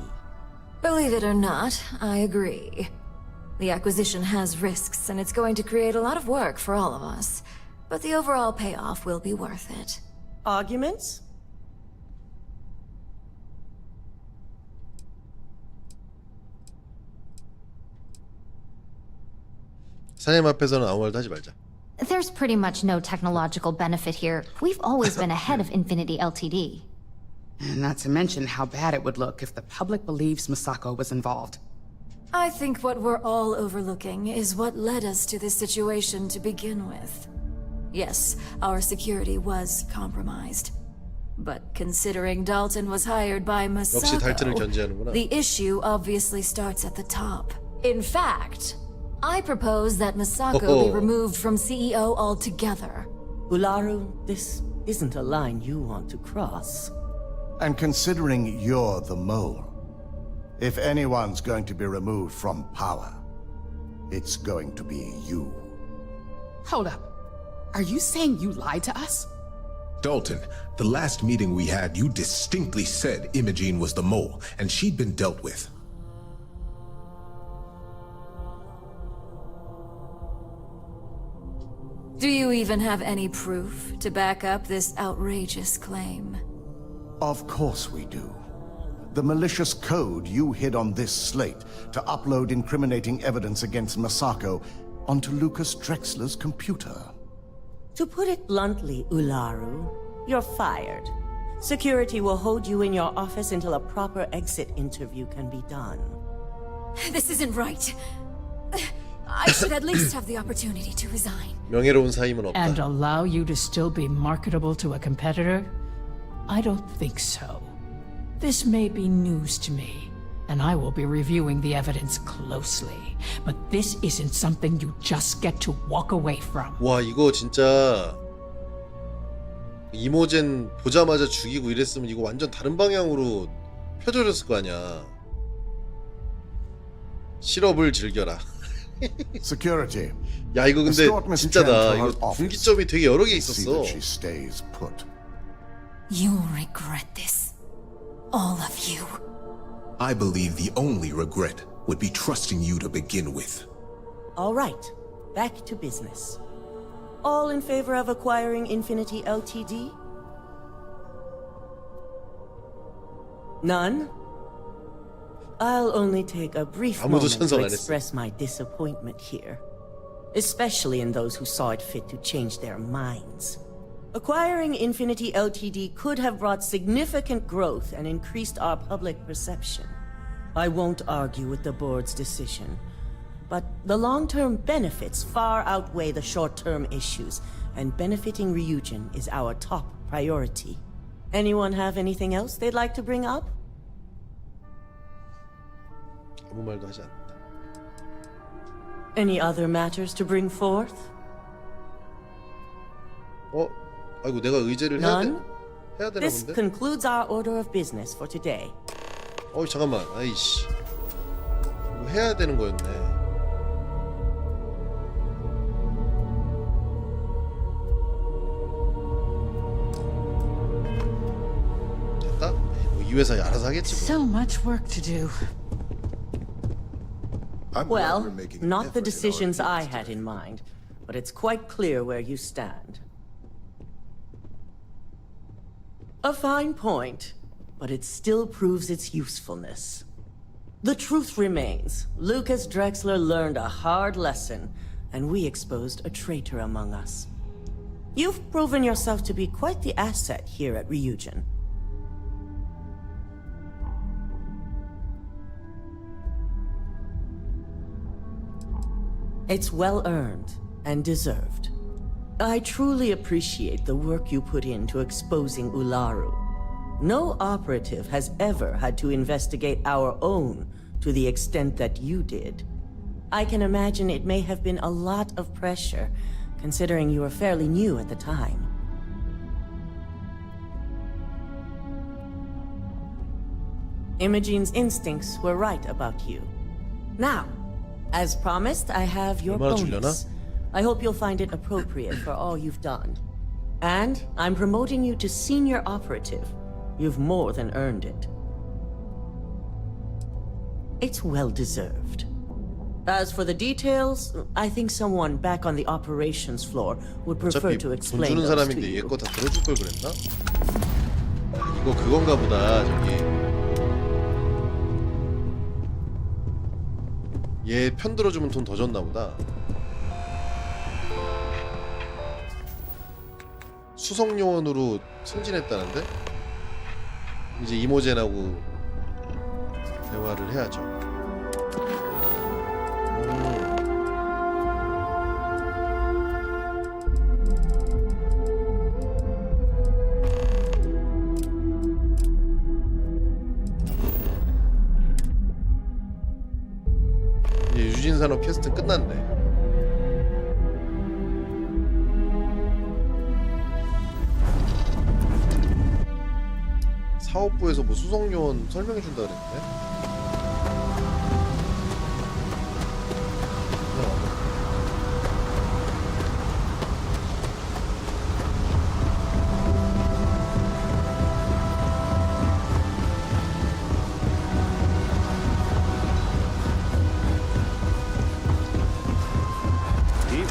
Believe it or not, I agree. The acquisition has risks, and it's going to create a lot of work for all of us. But the overall payoff will be worth it. Arguments? 사장님 앞에서는 아무 말도 하지 말자. There's pretty much no technological benefit here. We've always been ahead of Infinity Ltd. And not to mention how bad it would look if the public believes Masako was involved. I think what we're all overlooking is what led us to this situation to begin with. Yes, our security was compromised. But considering Dalton was hired by Masako, the issue obviously starts at the top. In fact, I propose that Masako be removed from CEO altogether. Ularu, this isn't a line you want to cross. And considering you're the mole, if anyone's going to be removed from power, it's going to be you. Hold up. Are you saying you lied to us? Dalton, the last meeting we had, you distinctly said Imogene was the mole, and she'd been dealt with. Do you even have any proof to back up this outrageous claim? Of course we do. The malicious code you hid on this slate to upload incriminating evidence against Masako onto Lucas Drexler's computer. To put it bluntly, Ularu, you're fired. Security will hold you in your office until a proper exit interview can be done. This isn't right. I should at least have the opportunity to resign. 명예로운 사임은 없다. And allow you to still be marketable to a competitor? I don't think so. This may be news to me, and I will be reviewing the evidence closely. But this isn't something you just get to walk away from. 와, 이거 진짜 이모젠 보자마자 죽이고 이랬으면 이거 완전 다른 방향으로 펴져졌을 거 아니야. 실업을 즐겨라. Security. 야, 이거 근데 진짜다. 이거 분기점이 되게 여러 개 있었어. You'll regret this. All of you. I believe the only regret would be trusting you to begin with. All right, back to business. All in favor of acquiring Infinity Ltd? None? I'll only take a brief moment to express my disappointment here, especially in those who saw it fit to change their minds. Acquiring Infinity Ltd could have brought significant growth and increased our public perception. I won't argue with the board's decision, but the long-term benefits far outweigh the short-term issues, and benefiting Ryujin is our top priority. Anyone have anything else they'd like to bring up? 아무 말도 하지 않는다. Any other matters to bring forth? 아이고, 내가 의제를 해야 None? 해야 되나 This 본데? concludes our order of business for today. 잠깐만. 아이씨. 이거 해야 되는 거였네. 됐다? 뭐 이 회사 알아서 하겠지 뭐. So much work to do. Well, not the decisions I had in mind, but it's quite clear where you stand. A fine point, but it still proves its usefulness. The truth remains, Lucas Drexler learned a hard lesson, and we exposed a traitor among us. You've proven yourself to be quite the asset here at Ryujin. It's well earned and deserved. I truly appreciate the work you put into exposing Ularu. No operative has ever had to investigate our own to the extent that you did. I can imagine it may have been a lot of pressure, considering you were fairly new at the time. Imogene's instincts were right about you. Now, as promised, I have your bonus. I hope you'll find it appropriate for all you've done. And I'm promoting you to senior operative. You've more than earned it. It's well deserved. As for the details, I think someone back on the operations floor would prefer to explain 돈 주는 those to 사람인데 얘 you. 거 다 들어줄 걸 그랬나? 이거 그건가 보다. 얘 편 들어주면 돈 더 줬나 보다. 수석 요원으로 승진했다는데? 이제 이모젠하고 대화를 해야죠. 이제 유진산업 퀘스트 끝났네. 사업부에서 뭐 수석요원 설명해준다 그랬는데?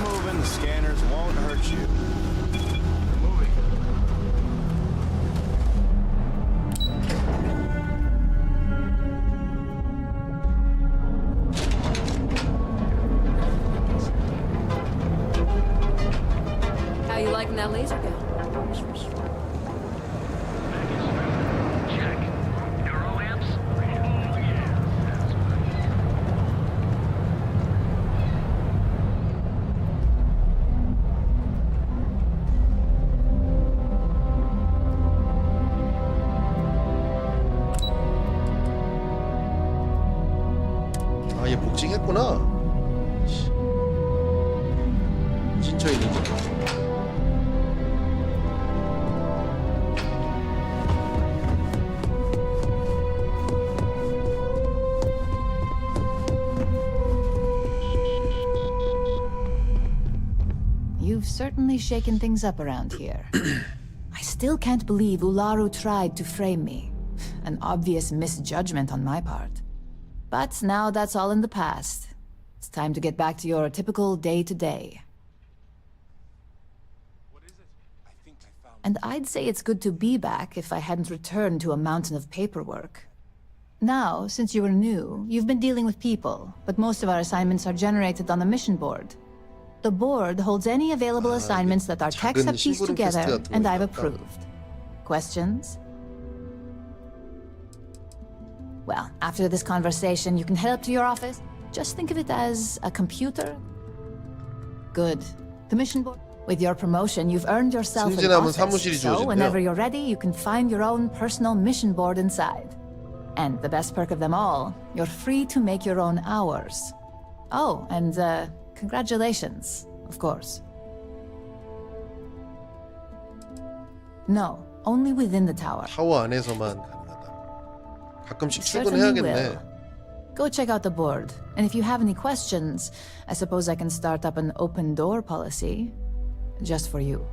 moving, the scanners won't hurt you. How you liking that laser gun? 얘 복직했구나. 진짜 있는데. You've certainly shaken things up around here. I still can't believe Ularu tried to frame me. An obvious misjudgment on my part. But now that's all in the past. It's time to get back to your typical day-to-day. And I'd say it's good to be back if I hadn't returned to a mountain of paperwork. Now, since you were new, you've been dealing with people, but most of our assignments are generated on the mission board. The board holds any available assignments that our techs have pieced together, and I've approved. Questions? Well, after this conversation, you can head up to your office. Just think of it as a computer. Good. The mission board. With your promotion, you've earned yourself an office. So whenever you're ready, you can find your own personal mission board inside. And the best perk of them all, you're free to make your own hours. Oh, and congratulations, of course. No, only within the tower. 타워 안에서만 가능하다. 가끔씩 Certainly 출근해야겠네. will. Go check out the board, and if you have any questions, I suppose I can start up an open door policy, just for you.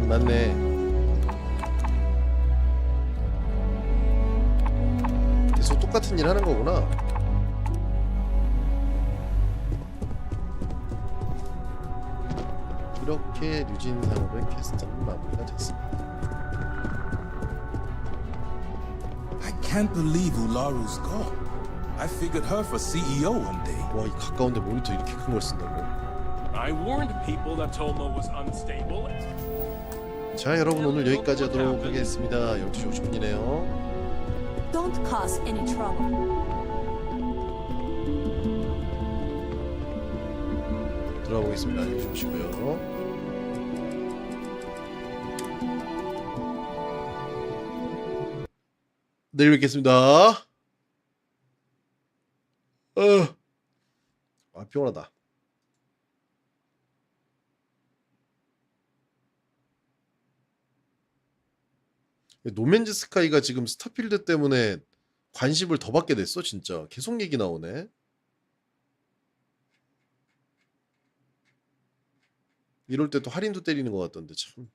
맞네. 계속 똑같은 일 하는 거구나. 이렇게 유진상으로의 퀘스트는 마무리가 됐습니다. I can't believe Ularu's gone. I figured her for CEO one day. 와, 이 가까운데 모니터 이렇게 큰 걸 쓴다고? I warned people that Tomo was unstable. 자, 여러분 오늘 여기까지 하도록 하겠습니다. 12시 50분이네요. Don't cause any trouble. 들어가 보겠습니다. 안녕히 주무시고요. 내일 뵙겠습니다. 아, 피곤하다. 노맨즈 스카이가 지금 스타필드 때문에 관심을 더 받게 됐어. 진짜 계속 얘기 나오네. 이럴 때 또 할인도 때리는 것 같던데 참.